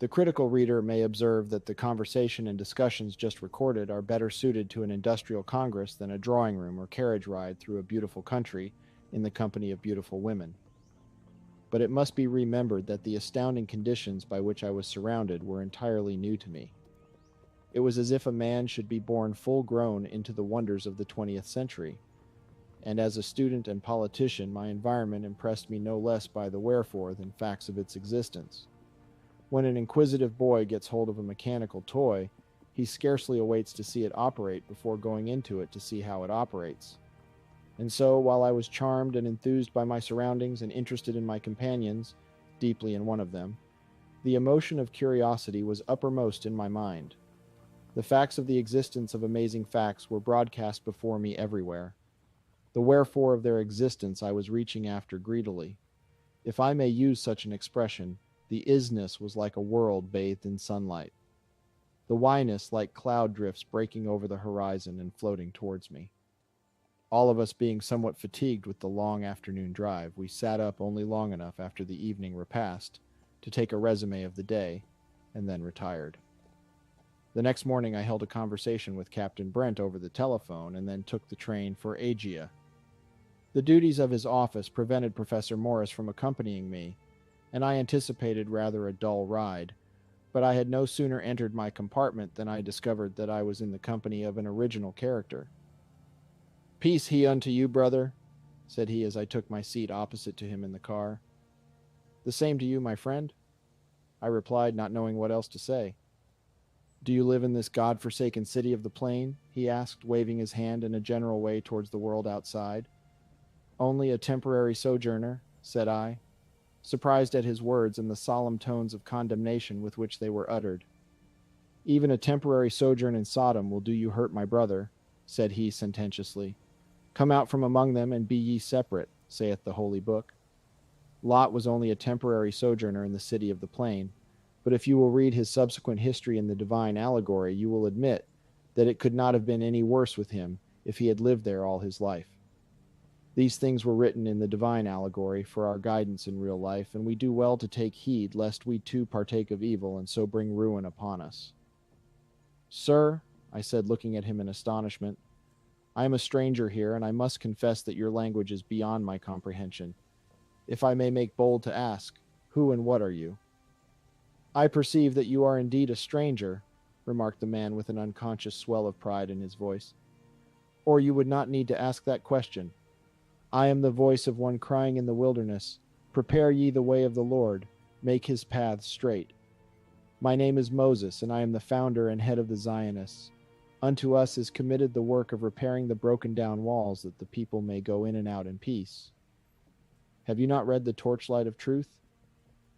The critical reader may observe that the conversation and discussions just recorded are better suited to an industrial congress than a drawing room or carriage ride through a beautiful country in the company of beautiful women. But it must be remembered that the astounding conditions by which I was surrounded were entirely new to me. It was as if a man should be born full grown into the wonders of the 20th century, and as a student and politician my environment impressed me no less by the wherefore than facts of its existence. When an inquisitive boy gets hold of a mechanical toy, he scarcely awaits to see it operate before going into it to see how it operates. And so, while I was charmed and enthused by my surroundings and interested in my companions, deeply in one of them, the emotion of curiosity was uppermost in my mind. The facts of the existence of amazing facts were broadcast before me everywhere. The wherefore of their existence I was reaching after greedily. If I may use such an expression, the isness was like a world bathed in sunlight. The whyness like cloud drifts breaking over the horizon and floating towards me. All of us being somewhat fatigued with the long afternoon drive, we sat up only long enough after the evening repast to take a resume of the day, and then retired. The next morning I held a conversation with Captain Brent over the telephone and then took the train for Aegea. The duties of his office prevented Professor Morris from accompanying me, and I anticipated rather a dull ride, but I had no sooner entered my compartment than I discovered that I was in the company of an original character. "Peace he unto you, brother," said he as I took my seat opposite to him in the car. "The same to you, my friend," I replied, not knowing what else to say. "Do you live in this God-forsaken city of the plain?" he asked, waving his hand in a general way towards the world outside. "Only a temporary sojourner," said I, surprised at his words and the solemn tones of condemnation with which they were uttered. "Even a temporary sojourn in Sodom will do you hurt, my brother," said he sententiously. "Come out from among them and be ye separate, saith the Holy Book. Lot was only a temporary sojourner in the city of the plain, but if you will read his subsequent history in the divine allegory, you will admit that it could not have been any worse with him if he had lived there all his life. These things were written in the divine allegory for our guidance in real life, and we do well to take heed lest we too partake of evil and so bring ruin upon us." "Sir," I said, looking at him in astonishment, "I am a stranger here, and I must confess that your language is beyond my comprehension. If I may make bold to ask, who and what are you?" "I perceive that you are indeed a stranger," remarked the man with an unconscious swell of pride in his voice, "or you would not need to ask that question. I am the voice of one crying in the wilderness, 'Prepare ye the way of the Lord, make his paths straight.' My name is Moses, and I am the founder and head of the Zionists. Unto us is committed the work of repairing the broken down walls, that the people may go in and out in peace. Have you not read the Torchlight of Truth?"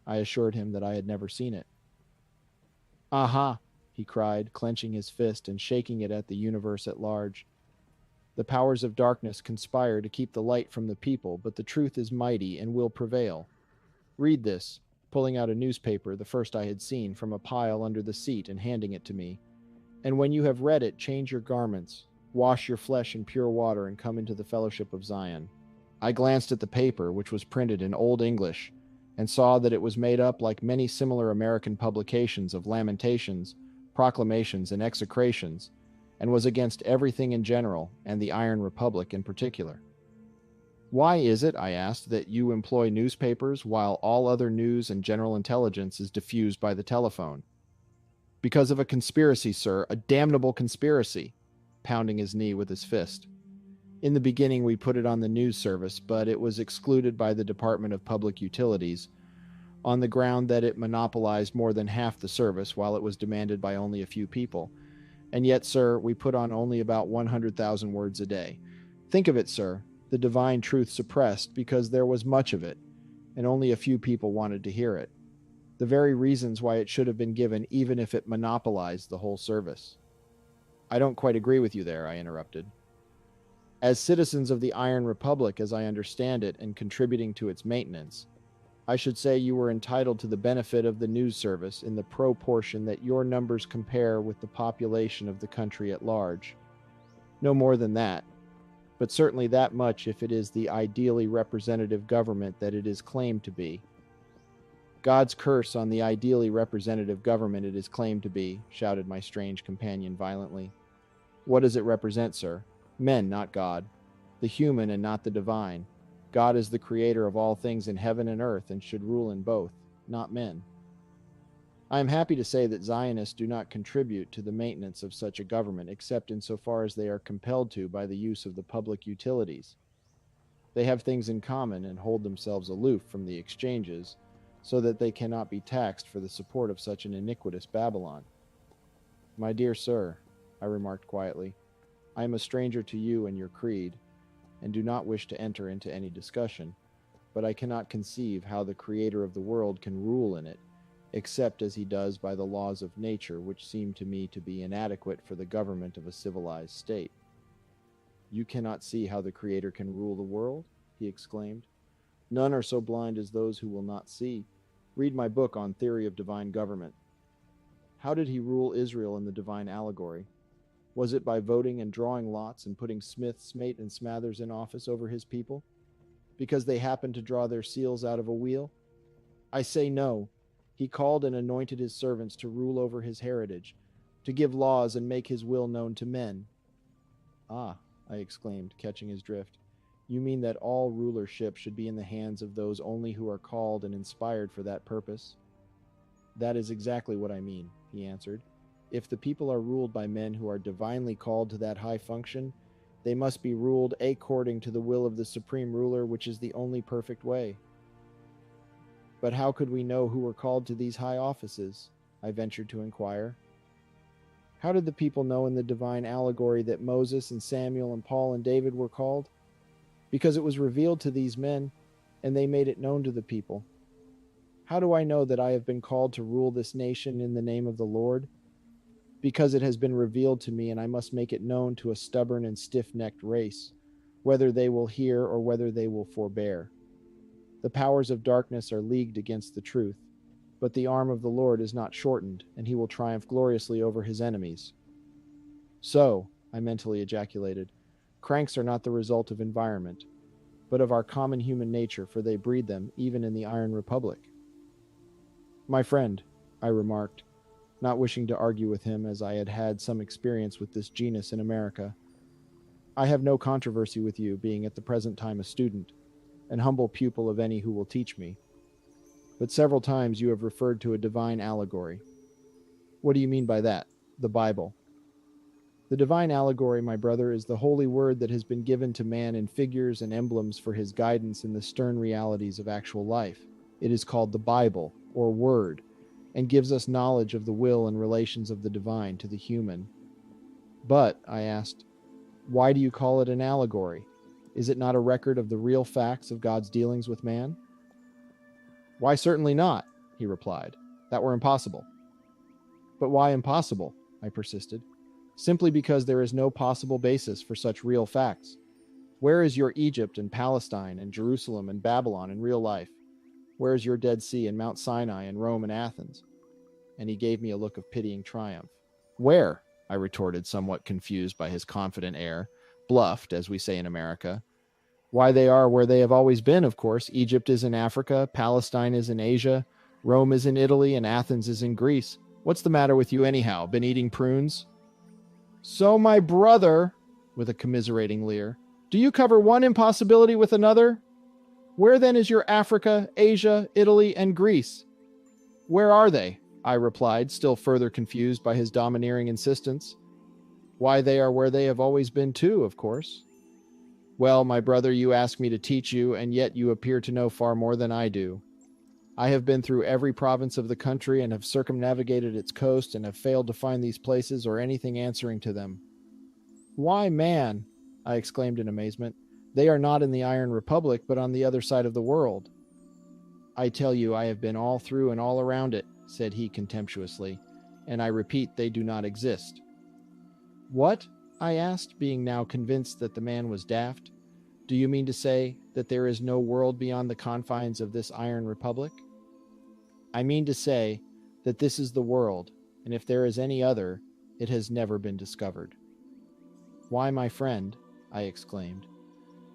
I assured him that I had never seen it. "Aha!" he cried, clenching his fist and shaking it at the universe at large. "The powers of darkness conspire to keep the light from the people, but the truth is mighty and will prevail. Read this," pulling out a newspaper, the first I had seen, from a pile under the seat and handing it to me. "And when you have read it, change your garments, wash your flesh in pure water, and come into the fellowship of Zion." I glanced at the paper, which was printed in Old English, and saw that it was made up, like many similar American publications, of lamentations, proclamations, and execrations, and was against everything in general, and the Iron Republic in particular. "Why is it," I asked, "that you employ newspapers while all other news and general intelligence is diffused by the telephone?" "Because of a conspiracy, sir, a damnable conspiracy," pounding his knee with his fist. "In the beginning we put it on the news service, but it was excluded by the Department of Public Utilities, on the ground that it monopolized more than half the service while it was demanded by only a few people. And yet, sir, we put on only about 100,000 words a day. Think of it, sir, the divine truth suppressed because there was much of it, and only a few people wanted to hear it. The very reasons why it should have been given, even if it monopolized the whole service. I don't quite agree with you there, I interrupted. As citizens of the Iron Republic, as I understand it, and contributing to its maintenance, I should say you were entitled to the benefit of the news service in the proportion that your numbers compare with the population of the country at large. No more than that, but certainly that much if it is the ideally representative government that it is claimed to be. God's curse on the ideally representative government it is claimed to be, shouted my strange companion violently. What does it represent, sir? Men, not God. The human and not the divine. God is the creator of all things in heaven and earth and should rule in both, not men. I am happy to say that Zionists do not contribute to the maintenance of such a government except insofar as they are compelled to by the use of the public utilities. They have things in common and hold themselves aloof from the exchanges so that they cannot be taxed for the support of such an iniquitous Babylon. My dear sir, I remarked quietly, I am a stranger to you and your creed, and do not wish to enter into any discussion, but I cannot conceive how the Creator of the world can rule in it, except as he does by the laws of nature, which seem to me to be inadequate for the government of a civilized state. You cannot see how the Creator can rule the world? He exclaimed. None are so blind as those who will not see. Read my book on Theory of Divine Government. How did he rule Israel in the divine allegory? Was it by voting and drawing lots and putting Smith, Smate, and Smathers in office over his people? Because they happened to draw their seals out of a wheel? I say no. He called and anointed his servants to rule over his heritage, to give laws and make his will known to men. Ah, I exclaimed, catching his drift. You mean that all rulership should be in the hands of those only who are called and inspired for that purpose? That is exactly what I mean, he answered. If the people are ruled by men who are divinely called to that high function, they must be ruled according to the will of the supreme ruler, which is the only perfect way. But how could we know who were called to these high offices? I ventured to inquire. How did the people know in the divine allegory that Moses and Samuel and Paul and David were called? Because it was revealed to these men, and they made it known to the people. How do I know that I have been called to rule this nation in the name of the Lord? Because it has been revealed to me, and I must make it known to a stubborn and stiff-necked race, whether they will hear or whether they will forbear. The powers of darkness are leagued against the truth, but the arm of the Lord is not shortened, and he will triumph gloriously over his enemies. So, I mentally ejaculated, cranks are not the result of environment, but of our common human nature, for they breed them even in the Iron Republic. My friend, I remarked, not wishing to argue with him as I had had some experience with this genus in America. I have no controversy with you, being at the present time a student, an humble pupil of any who will teach me. But several times you have referred to a divine allegory. What do you mean by that? The Bible. The divine allegory, my brother, is the holy word that has been given to man in figures and emblems for his guidance in the stern realities of actual life. It is called the Bible, or Word, and gives us knowledge of the will and relations of the divine to the human. But, I asked, why do you call it an allegory? Is it not a record of the real facts of God's dealings with man? Why, certainly not, he replied. That were impossible. But why impossible? I persisted. Simply because there is no possible basis for such real facts. Where is your Egypt and Palestine and Jerusalem and Babylon in real life? Where is your Dead Sea and Mount Sinai and Rome and Athens? And he gave me a look of pitying triumph. Where? I retorted, somewhat confused by his confident air, bluffed, as we say in America. Why, they are where they have always been, of course. Egypt is in Africa, Palestine is in Asia, Rome is in Italy, and Athens is in Greece. What's the matter with you anyhow? Been eating prunes? So, my brother, with a commiserating leer, do you cover one impossibility with another? Where then is your Africa, Asia, Italy, and Greece? Where are they? I replied, still further confused by his domineering insistence. Why, they are where they have always been too, of course. Well, my brother, you ask me to teach you, and yet you appear to know far more than I do. I have been through every province of the country and have circumnavigated its coast and have failed to find these places or anything answering to them. Why, man, I exclaimed in amazement, they are not in the Iron Republic, but on the other side of the world. I tell you, I have been all through and all around it, said he contemptuously, and I repeat, they do not exist. What? I asked, being now convinced that the man was daft. Do you mean to say that there is no world beyond the confines of this Iron Republic? I mean to say that this is the world, and if there is any other, it has never been discovered. Why, my friend, I exclaimed,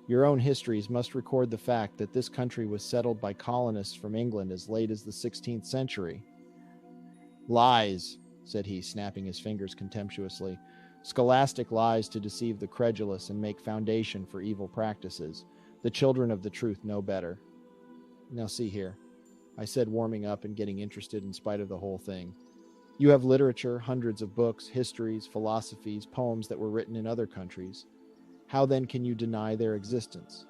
your own histories must record the fact that this country was settled by colonists from England as late as the 16th century. Lies, said he, snapping his fingers contemptuously. Scholastic lies to deceive the credulous and make foundation for evil practices. The children of the truth know better. Now see here, I said, warming up and getting interested in spite of the whole thing. You have literature, hundreds of books, histories, philosophies, poems that were written in other countries. How then can you deny their existence?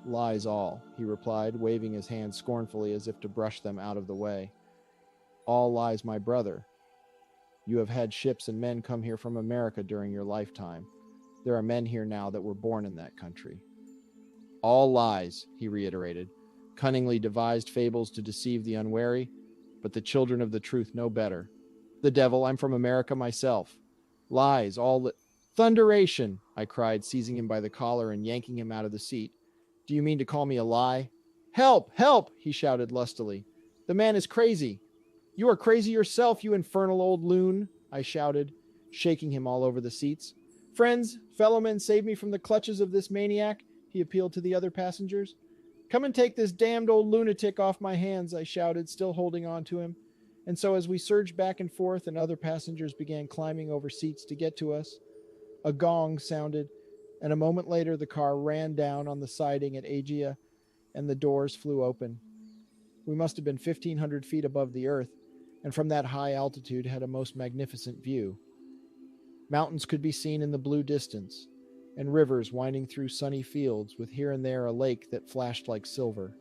Lies all, he replied, waving his hands scornfully as if to brush them out of the way. All lies, my brother. You have had ships and men come here from America during your lifetime. There are men here now that were born in that country. All lies, he reiterated, cunningly devised fables to deceive the unwary, but the children of the truth know better. The devil, I'm from America myself. Lies, all Thunderation, I cried, seizing him by the collar and yanking him out of the seat. Do you mean to call me a lie? Help! Help! He shouted lustily. The man is crazy. You are crazy yourself, you infernal old loon, I shouted, shaking him all over the seats. Friends, fellowmen, save me from the clutches of this maniac, he appealed to the other passengers. Come and take this damned old lunatic off my hands, I shouted, still holding on to him. And so as we surged back and forth and other passengers began climbing over seats to get to us, a gong sounded, and a moment later the car ran down on the siding at Aegea, and the doors flew open. We must have been 1,500 feet above the earth, and from that high altitude had a most magnificent view. Mountains could be seen in the blue distance, and rivers winding through sunny fields, with here and there a lake that flashed like silver.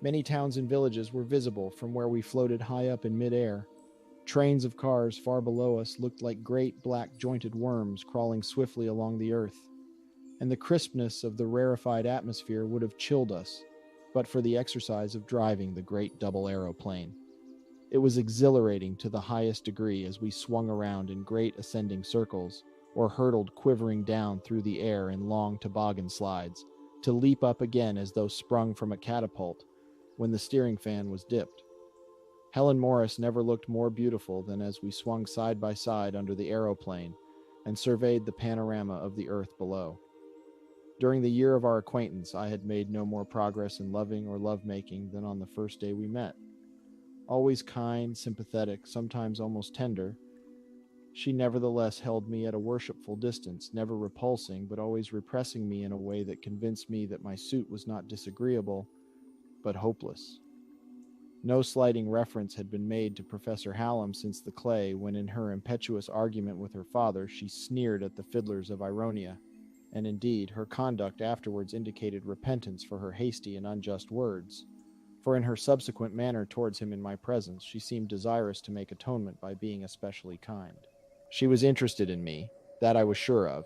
Many towns and villages were visible from where we floated high up in midair. Trains of cars far below us looked like great black jointed worms crawling swiftly along the earth, and the crispness of the rarefied atmosphere would have chilled us, but for the exercise of driving the great double aeroplane. It was exhilarating to the highest degree as we swung around in great ascending circles, or hurtled quivering down through the air in long toboggan slides, to leap up again as though sprung from a catapult when the steering fan was dipped. Helen Morris never looked more beautiful than as we swung side by side under the aeroplane and surveyed the panorama of the earth below. During the year of our acquaintance, I had made no more progress in loving or love-making than on the first day we met. Always kind, sympathetic, sometimes almost tender, she nevertheless held me at a worshipful distance, never repulsing, but always repressing me in a way that convinced me that my suit was not disagreeable, but hopeless. No slighting reference had been made to Professor Hallam since the clay, when in her impetuous argument with her father she sneered at the fiddlers of Ironia, and indeed her conduct afterwards indicated repentance for her hasty and unjust words, for in her subsequent manner towards him in my presence she seemed desirous to make atonement by being especially kind. She was interested in me, that I was sure of,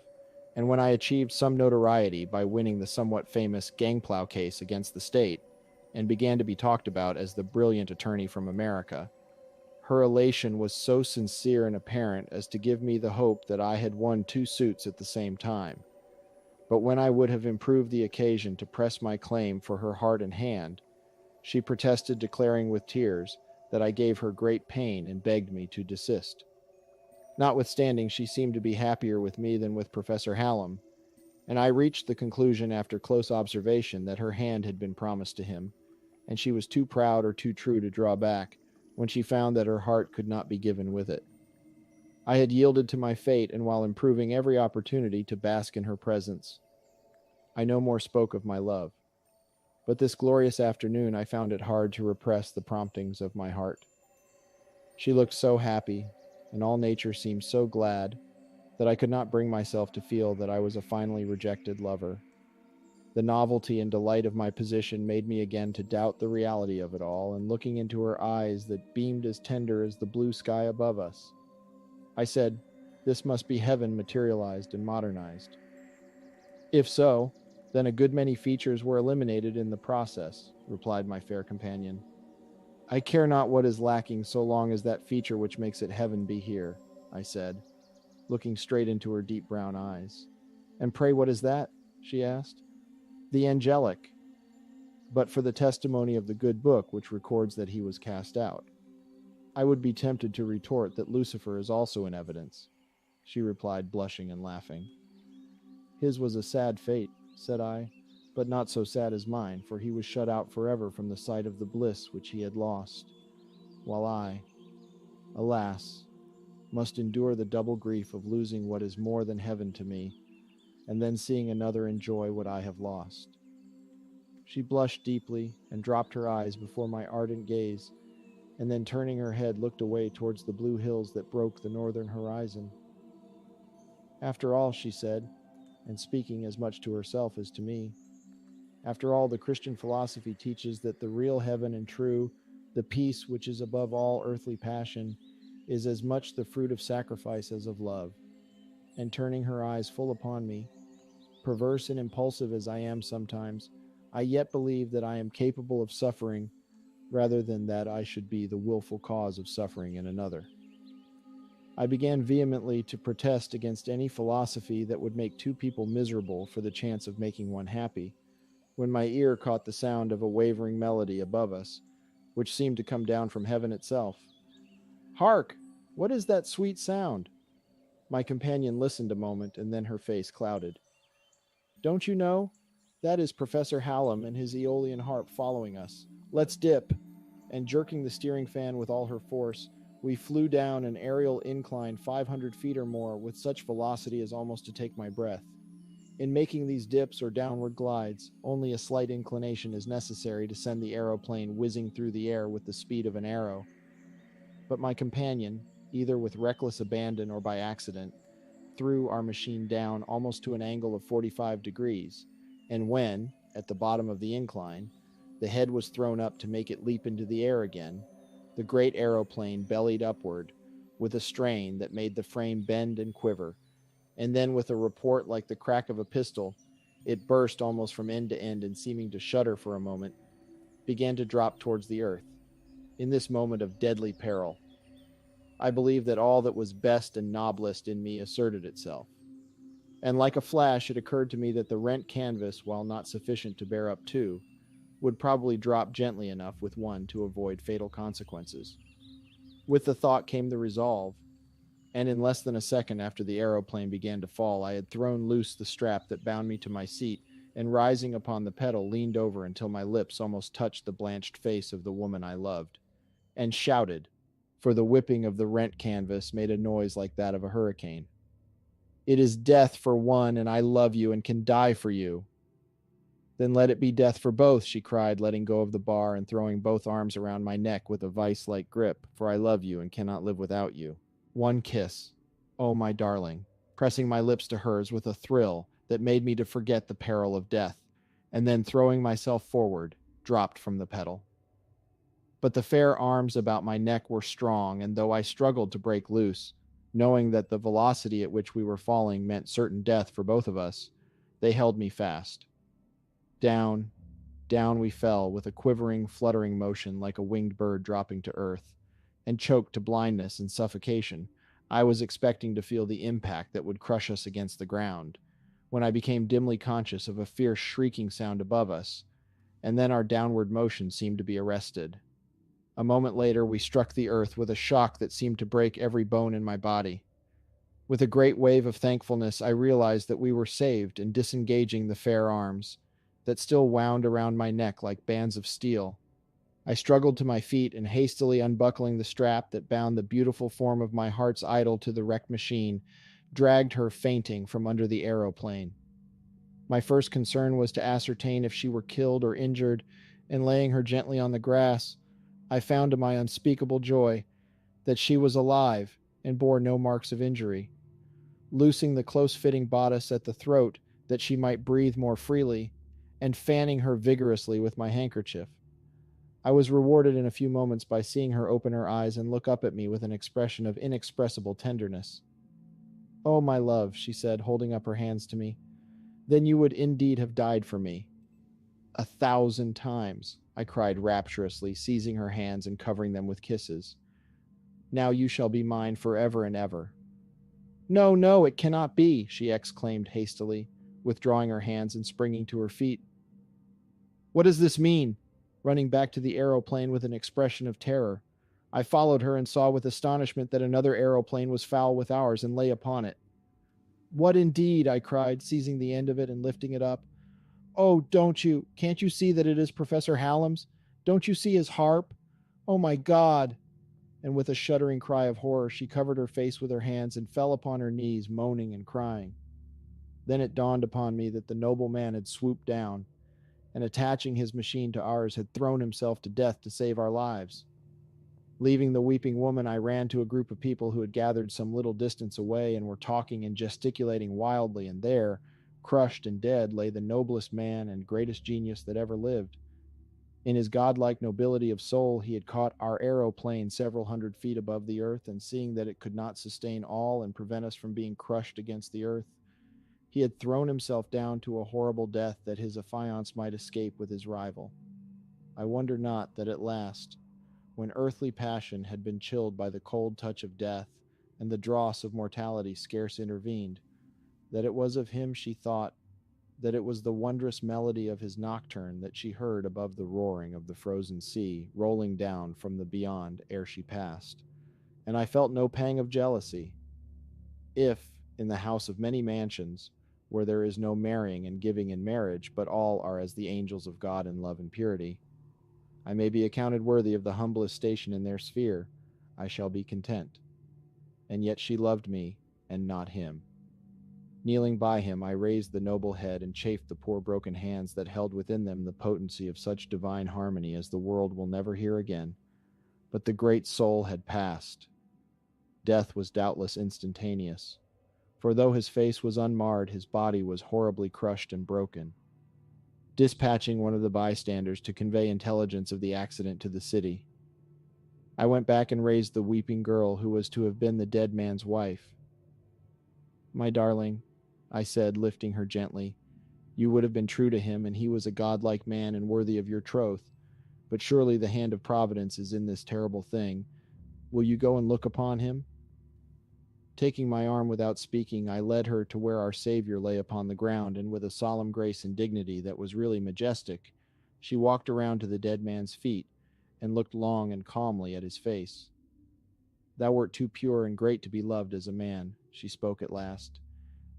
and when I achieved some notoriety by winning the somewhat famous Gangplow case against the state, and began to be talked about as the brilliant attorney from America, her elation was so sincere and apparent as to give me the hope that I had won 2 suits at the same time. But when I would have improved the occasion to press my claim for her heart and hand, she protested, declaring with tears that I gave her great pain and begged me to desist. Notwithstanding, she seemed to be happier with me than with Professor Hallam, and I reached the conclusion after close observation that her hand had been promised to him, and she was too proud or too true to draw back when she found that her heart could not be given with it. I had yielded to my fate, and while improving every opportunity to bask in her presence, I no more spoke of my love. But this glorious afternoon I found it hard to repress the promptings of my heart. She looked so happy, and all nature seemed so glad, that I could not bring myself to feel that I was a finally rejected lover. The novelty and delight of my position made me again to doubt the reality of it all, and looking into her eyes that beamed as tender as the blue sky above us, I said, "This must be heaven materialized and modernized." "If so, then a good many features were eliminated in the process," replied my fair companion. "I care not what is lacking so long as that feature which makes it heaven be here," I said, looking straight into her deep brown eyes. "And pray what is that?" she asked. "The angelic, but for the testimony of the good book which records that he was cast out." I would be tempted to retort that Lucifer is also in evidence, she replied, blushing and laughing. "His was a sad fate," said I, "but not so sad as mine, for he was shut out forever from the sight of the bliss which he had lost, while I, alas, must endure the double grief of losing what is more than heaven to me, and then seeing another enjoy what I have lost." She blushed deeply and dropped her eyes before my ardent gaze, and then turning her head looked away towards the blue hills that broke the northern horizon. "After all," she said, and speaking as much to herself as to me, "after all, the Christian philosophy teaches that the real heaven and true, the peace which is above all earthly passion, is as much the fruit of sacrifice as of love." And turning her eyes full upon me, perverse and impulsive as I am sometimes, I yet believe that I am capable of suffering rather than that I should be the willful cause of suffering in another. I began vehemently to protest against any philosophy that would make two people miserable for the chance of making one happy, when my ear caught the sound of a wavering melody above us, which seemed to come down from heaven itself. "Hark! What is that sweet sound?" My companion listened a moment, and then her face clouded. "Don't you know? That is Professor Hallam and his Aeolian harp following us. Let's dip." And jerking the steering fan with all her force, we flew down an aerial incline 500 feet or more with such velocity as almost to take my breath. In making these dips or downward glides, only a slight inclination is necessary to send the aeroplane whizzing through the air with the speed of an arrow. But my companion, either with reckless abandon or by accident, threw our machine down almost to an angle of 45 degrees, and when, at the bottom of the incline, the head was thrown up to make it leap into the air again, the great aeroplane bellied upward with a strain that made the frame bend and quiver, and then with a report like the crack of a pistol, it burst almost from end to end and seeming to shudder for a moment, began to drop towards the earth. In this moment of deadly peril, I believe that all that was best and noblest in me asserted itself. And like a flash, it occurred to me that the rent canvas, while not sufficient to bear up two, would probably drop gently enough with one to avoid fatal consequences. With the thought came the resolve, and in less than a second after the aeroplane began to fall, I had thrown loose the strap that bound me to my seat, and rising upon the pedal, leaned over until my lips almost touched the blanched face of the woman I loved, and shouted, for the whipping of the rent canvas made a noise like that of a hurricane. "It is death for one, and I love you and can die for you." "Then let it be death for both," she cried, letting go of the bar and throwing both arms around my neck with a vice-like grip, "for I love you and cannot live without you. One kiss, oh my darling," pressing my lips to hers with a thrill that made me to forget the peril of death, and then throwing myself forward, dropped from the pedal. But the fair arms about my neck were strong, and though I struggled to break loose, knowing that the velocity at which we were falling meant certain death for both of us, they held me fast. Down, down we fell with a quivering, fluttering motion like a winged bird dropping to earth, and choked to blindness and suffocation, I was expecting to feel the impact that would crush us against the ground, when I became dimly conscious of a fierce shrieking sound above us, and then our downward motion seemed to be arrested. A moment later, we struck the earth with a shock that seemed to break every bone in my body. With a great wave of thankfulness, I realized that we were saved, and disengaging the fair arms, that still wound around my neck like bands of steel, I struggled to my feet and hastily unbuckling the strap that bound the beautiful form of my heart's idol to the wrecked machine, dragged her fainting from under the aeroplane. My first concern was to ascertain if she were killed or injured, and laying her gently on the grass, I found to my unspeakable joy that she was alive and bore no marks of injury. Loosing the close-fitting bodice at the throat that she might breathe more freely, and fanning her vigorously with my handkerchief. I was rewarded in a few moments by seeing her open her eyes and look up at me with an expression of inexpressible tenderness. "Oh, my love," she said, holding up her hands to me, "then you would indeed have died for me." "1,000 times," I cried rapturously, seizing her hands and covering them with kisses. "Now you shall be mine forever and ever." "No, no, it cannot be," she exclaimed hastily, withdrawing her hands and springing to her feet. "What does this mean?" Running back to the aeroplane with an expression of terror. I followed her and saw with astonishment that another aeroplane was foul with ours and lay upon it. "What indeed?" I cried, seizing the end of it and lifting it up. "Oh, can't you see that it is Professor Hallam's? Don't you see his harp? Oh my God!" And with a shuddering cry of horror, she covered her face with her hands and fell upon her knees, moaning and crying. Then it dawned upon me that the noble man had swooped down, and attaching his machine to ours, had thrown himself to death to save our lives. Leaving the weeping woman, I ran to a group of people who had gathered some little distance away and were talking and gesticulating wildly, and there, crushed and dead, lay the noblest man and greatest genius that ever lived. In his godlike nobility of soul, he had caught our aeroplane several hundred feet above the earth, and seeing that it could not sustain all and prevent us from being crushed against the earth, he had thrown himself down to a horrible death that his affianced might escape with his rival. I wonder not that at last, when earthly passion had been chilled by the cold touch of death, and the dross of mortality scarce intervened, that it was of him she thought, that it was the wondrous melody of his nocturne that she heard above the roaring of the frozen sea rolling down from the beyond ere she passed. And I felt no pang of jealousy. If, in the house of many mansions, where there is no marrying and giving in marriage, but all are as the angels of God in love and purity, I may be accounted worthy of the humblest station in their sphere, I shall be content. And yet she loved me, and not him. Kneeling by him, I raised the noble head and chafed the poor broken hands that held within them the potency of such divine harmony as the world will never hear again. But the great soul had passed. Death was doubtless instantaneous, for though his face was unmarred, his body was horribly crushed and broken. Dispatching one of the bystanders to convey intelligence of the accident to the city, I went back and raised the weeping girl who was to have been the dead man's wife. "My darling," I said, lifting her gently, "you would have been true to him, and he was a godlike man and worthy of your troth. But surely the hand of Providence is in this terrible thing. Will you go and look upon him?" Taking my arm without speaking, I led her to where our Savior lay upon the ground, and with a solemn grace and dignity that was really majestic, she walked around to the dead man's feet, and looked long and calmly at his face. "Thou wert too pure and great to be loved as a man," she spoke at last,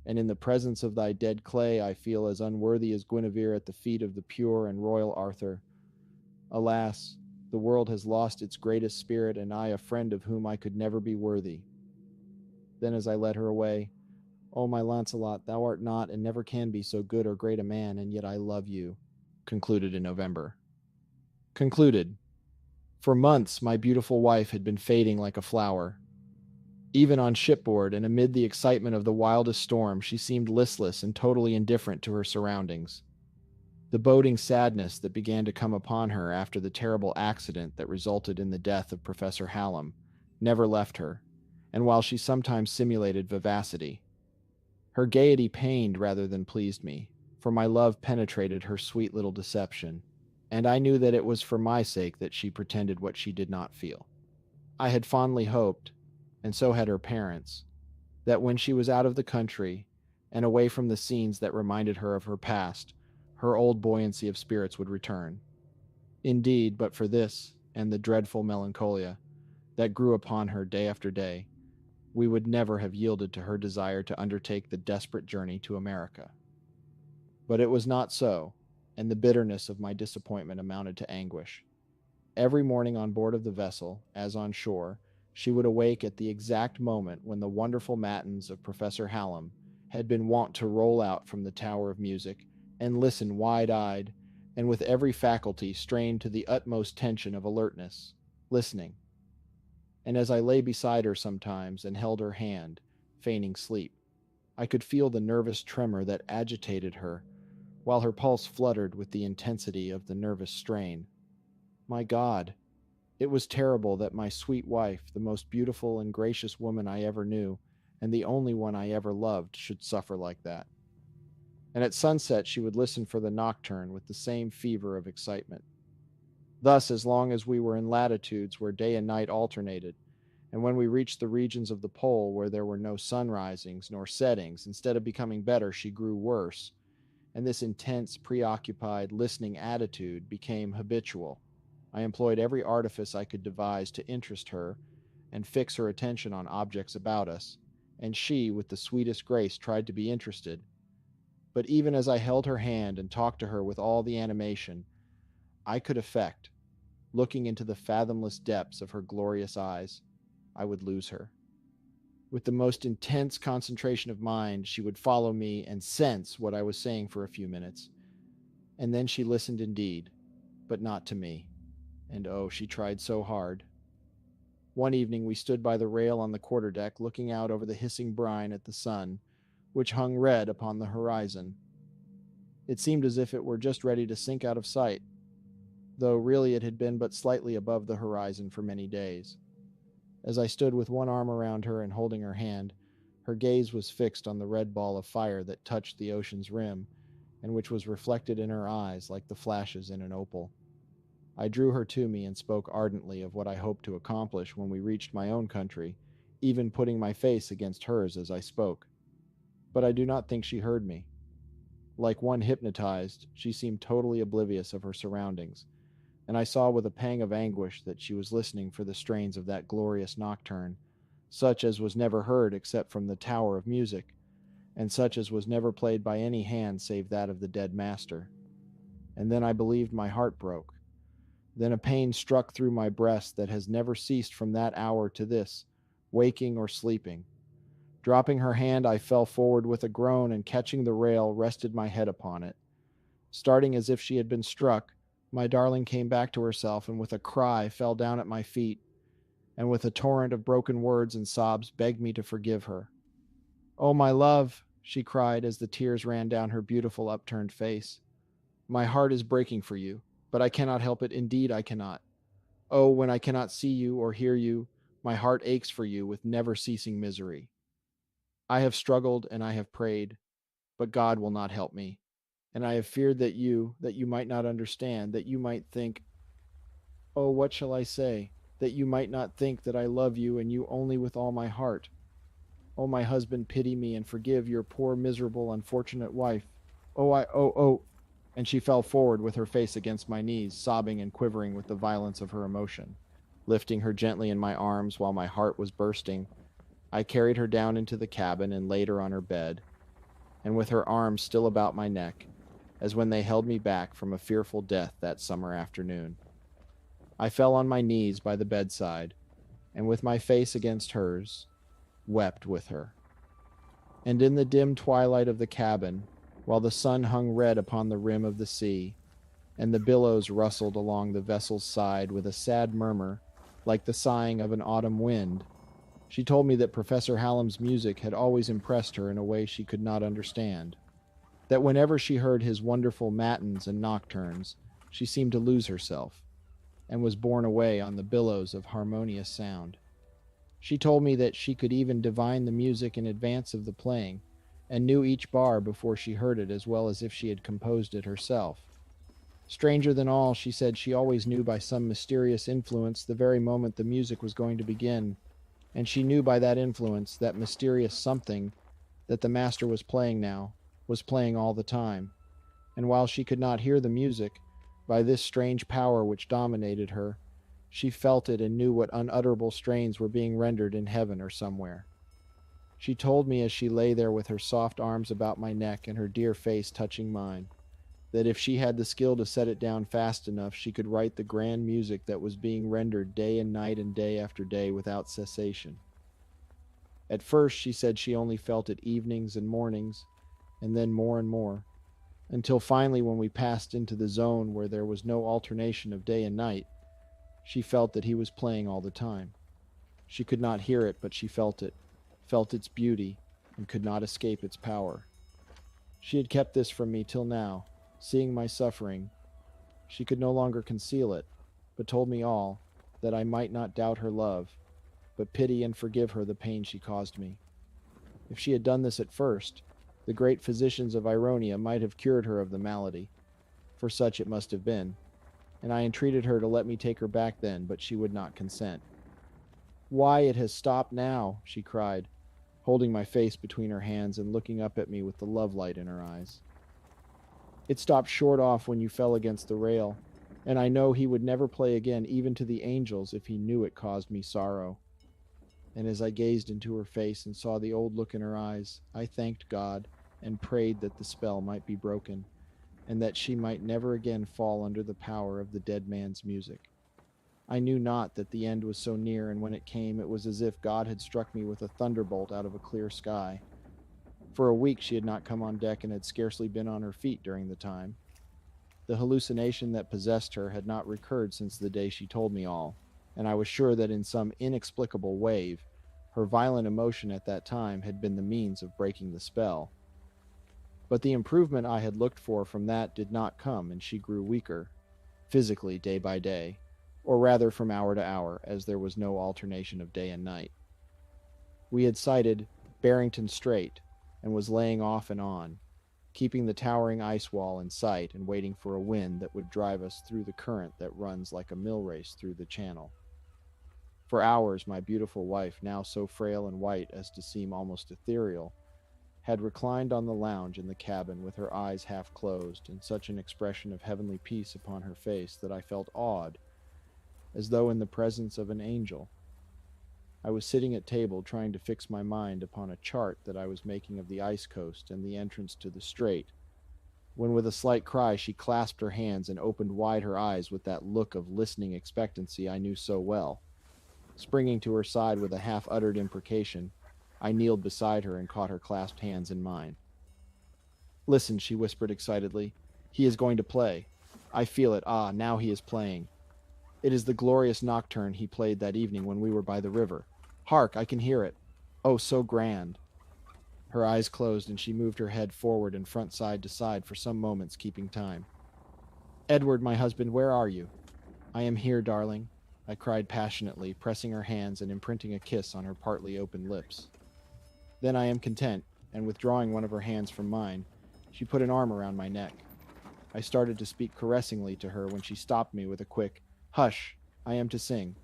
"and in the presence of thy dead clay I feel as unworthy as Guinevere at the feet of the pure and royal Arthur. Alas, the world has lost its greatest spirit, and I a friend of whom I could never be worthy." Then as I led her away, "Oh, my Launcelot, thou art not and never can be so good or great a man, and yet I love you." Concluded in November. Concluded. For months my beautiful wife had been fading like a flower. Even on shipboard and amid the excitement of the wildest storm, she seemed listless and totally indifferent to her surroundings. The boding sadness that began to come upon her after the terrible accident that resulted in the death of Professor Hallam never left her, and while she sometimes simulated vivacity, her gaiety pained rather than pleased me, for my love penetrated her sweet little deception, and I knew that it was for my sake that she pretended what she did not feel. I had fondly hoped, and so had her parents, that when she was out of the country and away from the scenes that reminded her of her past, her old buoyancy of spirits would return. Indeed, but for this and the dreadful melancholia that grew upon her day after day, we would never have yielded to her desire to undertake the desperate journey to America. But it was not so, and the bitterness of my disappointment amounted to anguish. Every morning on board of the vessel, as on shore, she would awake at the exact moment when the wonderful matins of Professor Hallam had been wont to roll out from the Tower of Music, and listen wide-eyed, and with every faculty strained to the utmost tension of alertness, listening. And as I lay beside her sometimes and held her hand, feigning sleep, I could feel the nervous tremor that agitated her while her pulse fluttered with the intensity of the nervous strain. My God, it was terrible that my sweet wife, the most beautiful and gracious woman I ever knew, and the only one I ever loved, should suffer like that. And at sunset she would listen for the nocturne with the same fever of excitement. Thus, as long as we were in latitudes where day and night alternated, and when we reached the regions of the pole where there were no sunrisings nor settings, instead of becoming better, she grew worse, and this intense, preoccupied, listening attitude became habitual. I employed every artifice I could devise to interest her and fix her attention on objects about us, and she, with the sweetest grace, tried to be interested. But even as I held her hand and talked to her with all the animation I could effect, looking into the fathomless depths of her glorious eyes, I would lose her. With the most intense concentration of mind, she would follow me and sense what I was saying for a few minutes. And then she listened indeed, but not to me. And oh, she tried so hard. One evening we stood by the rail on the quarterdeck, looking out over the hissing brine at the sun, which hung red upon the horizon. It seemed as if it were just ready to sink out of sight, though really it had been but slightly above the horizon for many days. As I stood with one arm around her and holding her hand, her gaze was fixed on the red ball of fire that touched the ocean's rim, and which was reflected in her eyes like the flashes in an opal. I drew her to me and spoke ardently of what I hoped to accomplish when we reached my own country, even putting my face against hers as I spoke. But I do not think she heard me. Like one hypnotized, she seemed totally oblivious of her surroundings, and I saw with a pang of anguish that she was listening for the strains of that glorious nocturne, such as was never heard except from the tower of music, and such as was never played by any hand save that of the dead master. And then I believed my heart broke. Then a pain struck through my breast that has never ceased from that hour to this, waking or sleeping. Dropping her hand, I fell forward with a groan, and catching the rail, rested my head upon it. Starting as if she had been struck, my darling came back to herself, and with a cry fell down at my feet, and with a torrent of broken words and sobs begged me to forgive her. "Oh, my love," she cried as the tears ran down her beautiful upturned face, "my heart is breaking for you, but I cannot help it, indeed I cannot. Oh, when I cannot see you or hear you, my heart aches for you with never-ceasing misery. I have struggled and I have prayed, but God will not help me. And I have feared that you might not understand, that you might think, oh, what shall I say? That you might not think that I love you and you only with all my heart. Oh, my husband, pity me and forgive your poor, miserable, unfortunate wife. Oh. And she fell forward with her face against my knees, sobbing and quivering with the violence of her emotion. Lifting her gently in my arms while my heart was bursting, I carried her down into the cabin and laid her on her bed, and with her arms still about my neck, as when they held me back from a fearful death that summer afternoon. I fell on my knees by the bedside, and with my face against hers, wept with her. And in the dim twilight of the cabin, while the sun hung red upon the rim of the sea, and the billows rustled along the vessel's side with a sad murmur, like the sighing of an autumn wind, she told me that Professor Hallam's music had always impressed her in a way she could not understand. That whenever she heard his wonderful matins and nocturnes, she seemed to lose herself, and was borne away on the billows of harmonious sound. She told me that she could even divine the music in advance of the playing, and knew each bar before she heard it as well as if she had composed it herself. Stranger than all, she said she always knew by some mysterious influence the very moment the music was going to begin, and she knew by that influence, that mysterious something, that the master was playing now, was playing all the time. And while she could not hear the music, by this strange power which dominated her, she felt it and knew what unutterable strains were being rendered in heaven or somewhere. She told me as she lay there with her soft arms about my neck and her dear face touching mine, that if she had the skill to set it down fast enough, she could write the grand music that was being rendered day and night and day after day without cessation. At first, she said she only felt it evenings and mornings, and then more and more, until finally when we passed into the zone where there was no alternation of day and night, she felt that he was playing all the time. She could not hear it, but she felt its beauty, and could not escape its power. She had kept this from me till now, Seeing my suffering, she could no longer conceal it, but told me all, that I might not doubt her love, but pity and forgive her the pain she caused me. If she had done this at first, the great physicians of Ironia might have cured her of the malady, for such it must have been, and I entreated her to let me take her back then, but she would not consent. Why, it has stopped now, she cried, holding my face between her hands and looking up at me with the love light in her eyes. It stopped short off when you fell against the rail, and I know he would never play again even to the angels if he knew it caused me sorrow. And as I gazed into her face and saw the old look in her eyes, I thanked God and prayed that the spell might be broken, and that she might never again fall under the power of the dead man's music. I knew not that the end was so near, and when it came, it was as if God had struck me with a thunderbolt out of a clear sky. For a week she had not come on deck and had scarcely been on her feet during the time. The hallucination that possessed her had not recurred since the day she told me all, and I was sure that in some inexplicable wave, her violent emotion at that time had been the means of breaking the spell. But the improvement I had looked for from that did not come, and she grew weaker, physically day by day, or rather from hour to hour, as there was no alternation of day and night. We had sighted Barrington Strait, and was laying off and on, keeping the towering ice wall in sight and waiting for a wind that would drive us through the current that runs like a mill race through the channel. For hours my beautiful wife, now so frail and white as to seem almost ethereal, had reclined on the lounge in the cabin with her eyes half closed and such an expression of heavenly peace upon her face that I felt awed, as though in the presence of an angel. I was sitting at table trying to fix my mind upon a chart that I was making of the ice coast and the entrance to the strait, when with a slight cry she clasped her hands and opened wide her eyes with that look of listening expectancy I knew so well. Springing to her side with a half-uttered imprecation, I kneeled beside her and caught her clasped hands in mine. "Listen," she whispered excitedly. "He is going to play. I feel it. Ah, now he is playing. It is the glorious nocturne he played that evening when we were by the river. Hark, I can hear it. Oh, so grand." Her eyes closed and she moved her head forward and front side to side for some moments, keeping time. "Edward, my husband, where are you?" "I am here, darling," I cried passionately, pressing her hands and imprinting a kiss on her partly open lips. Then "I am content," and withdrawing one of her hands from mine, she put an arm around my neck. I started to speak caressingly to her when she stopped me with a quick, "Hush, I am to sing."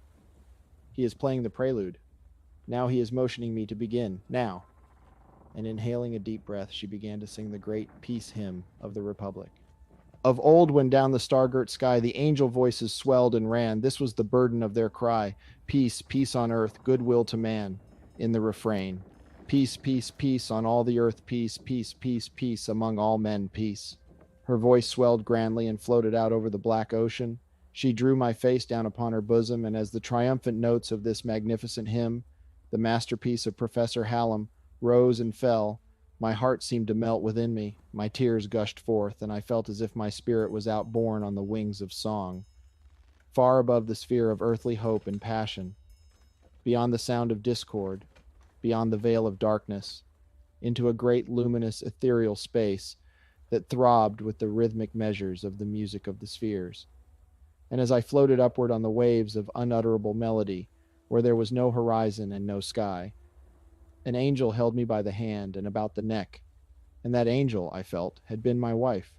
"He is playing the prelude. Now he is motioning me to begin. Now." And inhaling a deep breath, she began to sing the great peace hymn of the Republic. Of old, when down the star-girt sky the angel voices swelled and ran, this was the burden of their cry: "Peace, peace on earth, goodwill to man." In the refrain: "Peace, peace, peace on all the earth, peace, peace, peace, peace among all men, peace." Her voice swelled grandly and floated out over the black ocean. She drew my face down upon her bosom, and as the triumphant notes of this magnificent hymn, the masterpiece of Professor Hallam, rose and fell, my heart seemed to melt within me, my tears gushed forth, and I felt as if my spirit was outborne on the wings of song, far above the sphere of earthly hope and passion, beyond the sound of discord, beyond the veil of darkness, into a great luminous ethereal space that throbbed with the rhythmic measures of the music of the spheres. And as I floated upward on the waves of unutterable melody, where there was no horizon and no sky, an angel held me by the hand and about the neck, and that angel, I felt, had been my wife.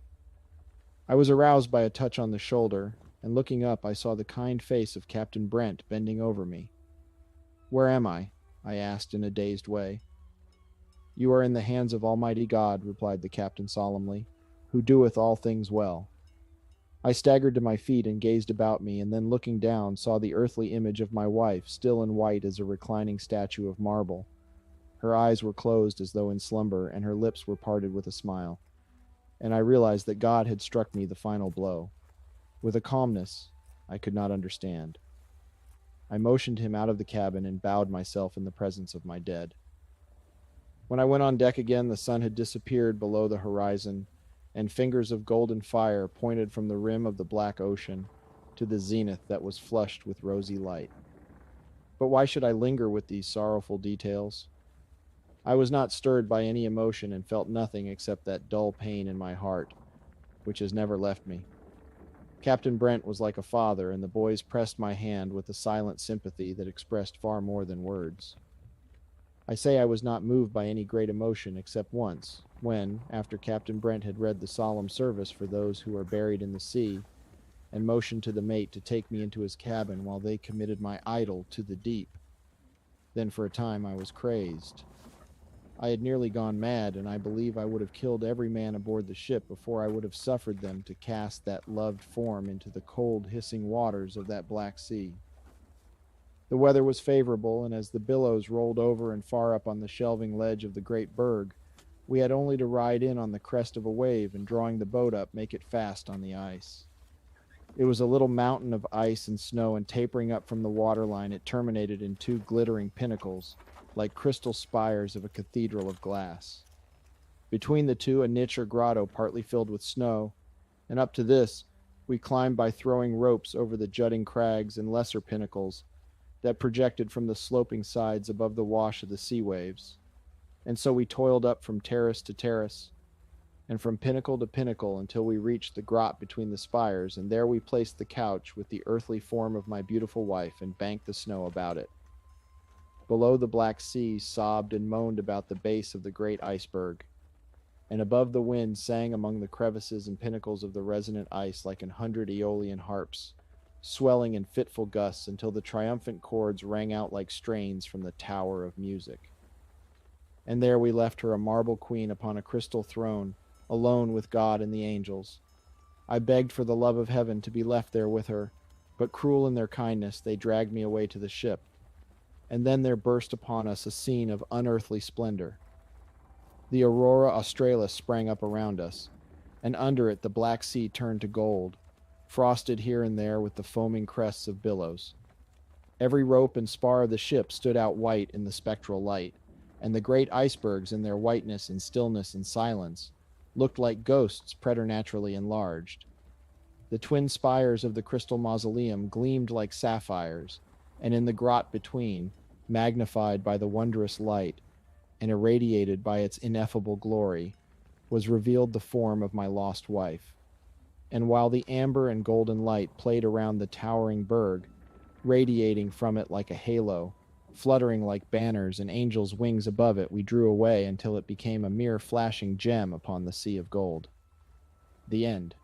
I was aroused by a touch on the shoulder, and looking up I saw the kind face of Captain Brent bending over me. "Where am I?" I asked in a dazed way. "You are in the hands of Almighty God," replied the captain solemnly, "who doeth all things well." I staggered to my feet and gazed about me, and then looking down saw the earthly image of my wife, still and white as a reclining statue of marble. Her eyes were closed as though in slumber, and her lips were parted with a smile. And I realized that God had struck me the final blow, with a calmness I could not understand. I motioned him out of the cabin and bowed myself in the presence of my dead. When I went on deck again, the sun had disappeared below the horizon, and fingers of golden fire pointed from the rim of the black ocean to the zenith that was flushed with rosy light. But why should I linger with these sorrowful details? I was not stirred by any emotion and felt nothing except that dull pain in my heart, which has never left me. Captain Brent was like a father, and the boys pressed my hand with a silent sympathy that expressed far more than words. I say I was not moved by any great emotion except once, when, after Captain Brent had read the solemn service for those who are buried in the sea, and motioned to the mate to take me into his cabin while they committed my idol to the deep. Then for a time I was crazed. I had nearly gone mad, and I believe I would have killed every man aboard the ship before I would have suffered them to cast that loved form into the cold, hissing waters of that black sea. The weather was favorable, and as the billows rolled over and far up on the shelving ledge of the great berg, we had only to ride in on the crest of a wave and, drawing the boat up, make it fast on the ice. It was a little mountain of ice and snow, and tapering up from the waterline, it terminated in two glittering pinnacles, like crystal spires of a cathedral of glass. Between the two, a niche or grotto partly filled with snow, and up to this we climbed by throwing ropes over the jutting crags and lesser pinnacles that projected from the sloping sides above the wash of the sea waves. And so we toiled up from terrace to terrace, and from pinnacle to pinnacle until we reached the grot between the spires, and there we placed the couch with the earthly form of my beautiful wife and banked the snow about it. Below, the black sea sobbed and moaned about the base of the great iceberg, and above the wind sang among the crevices and pinnacles of the resonant ice like 100 Aeolian harps, swelling in fitful gusts until the triumphant chords rang out like strains from the tower of music. And there we left her a marble queen upon a crystal throne, alone with God and the angels. I begged for the love of heaven to be left there with her, but cruel in their kindness, they dragged me away to the ship. And then there burst upon us a scene of unearthly splendor. The aurora australis sprang up around us, and under it the black sea turned to gold, frosted here and there with the foaming crests of billows. Every rope and spar of the ship stood out white in the spectral light, and the great icebergs, in their whiteness and stillness and silence, looked like ghosts preternaturally enlarged. The twin spires of the crystal mausoleum gleamed like sapphires, and in the grot between, magnified by the wondrous light and irradiated by its ineffable glory, was revealed the form of my lost wife. And while the amber and golden light played around the towering berg, radiating from it like a halo, fluttering like banners and angels' wings above it, we drew away until it became a mere flashing gem upon the sea of gold. The end.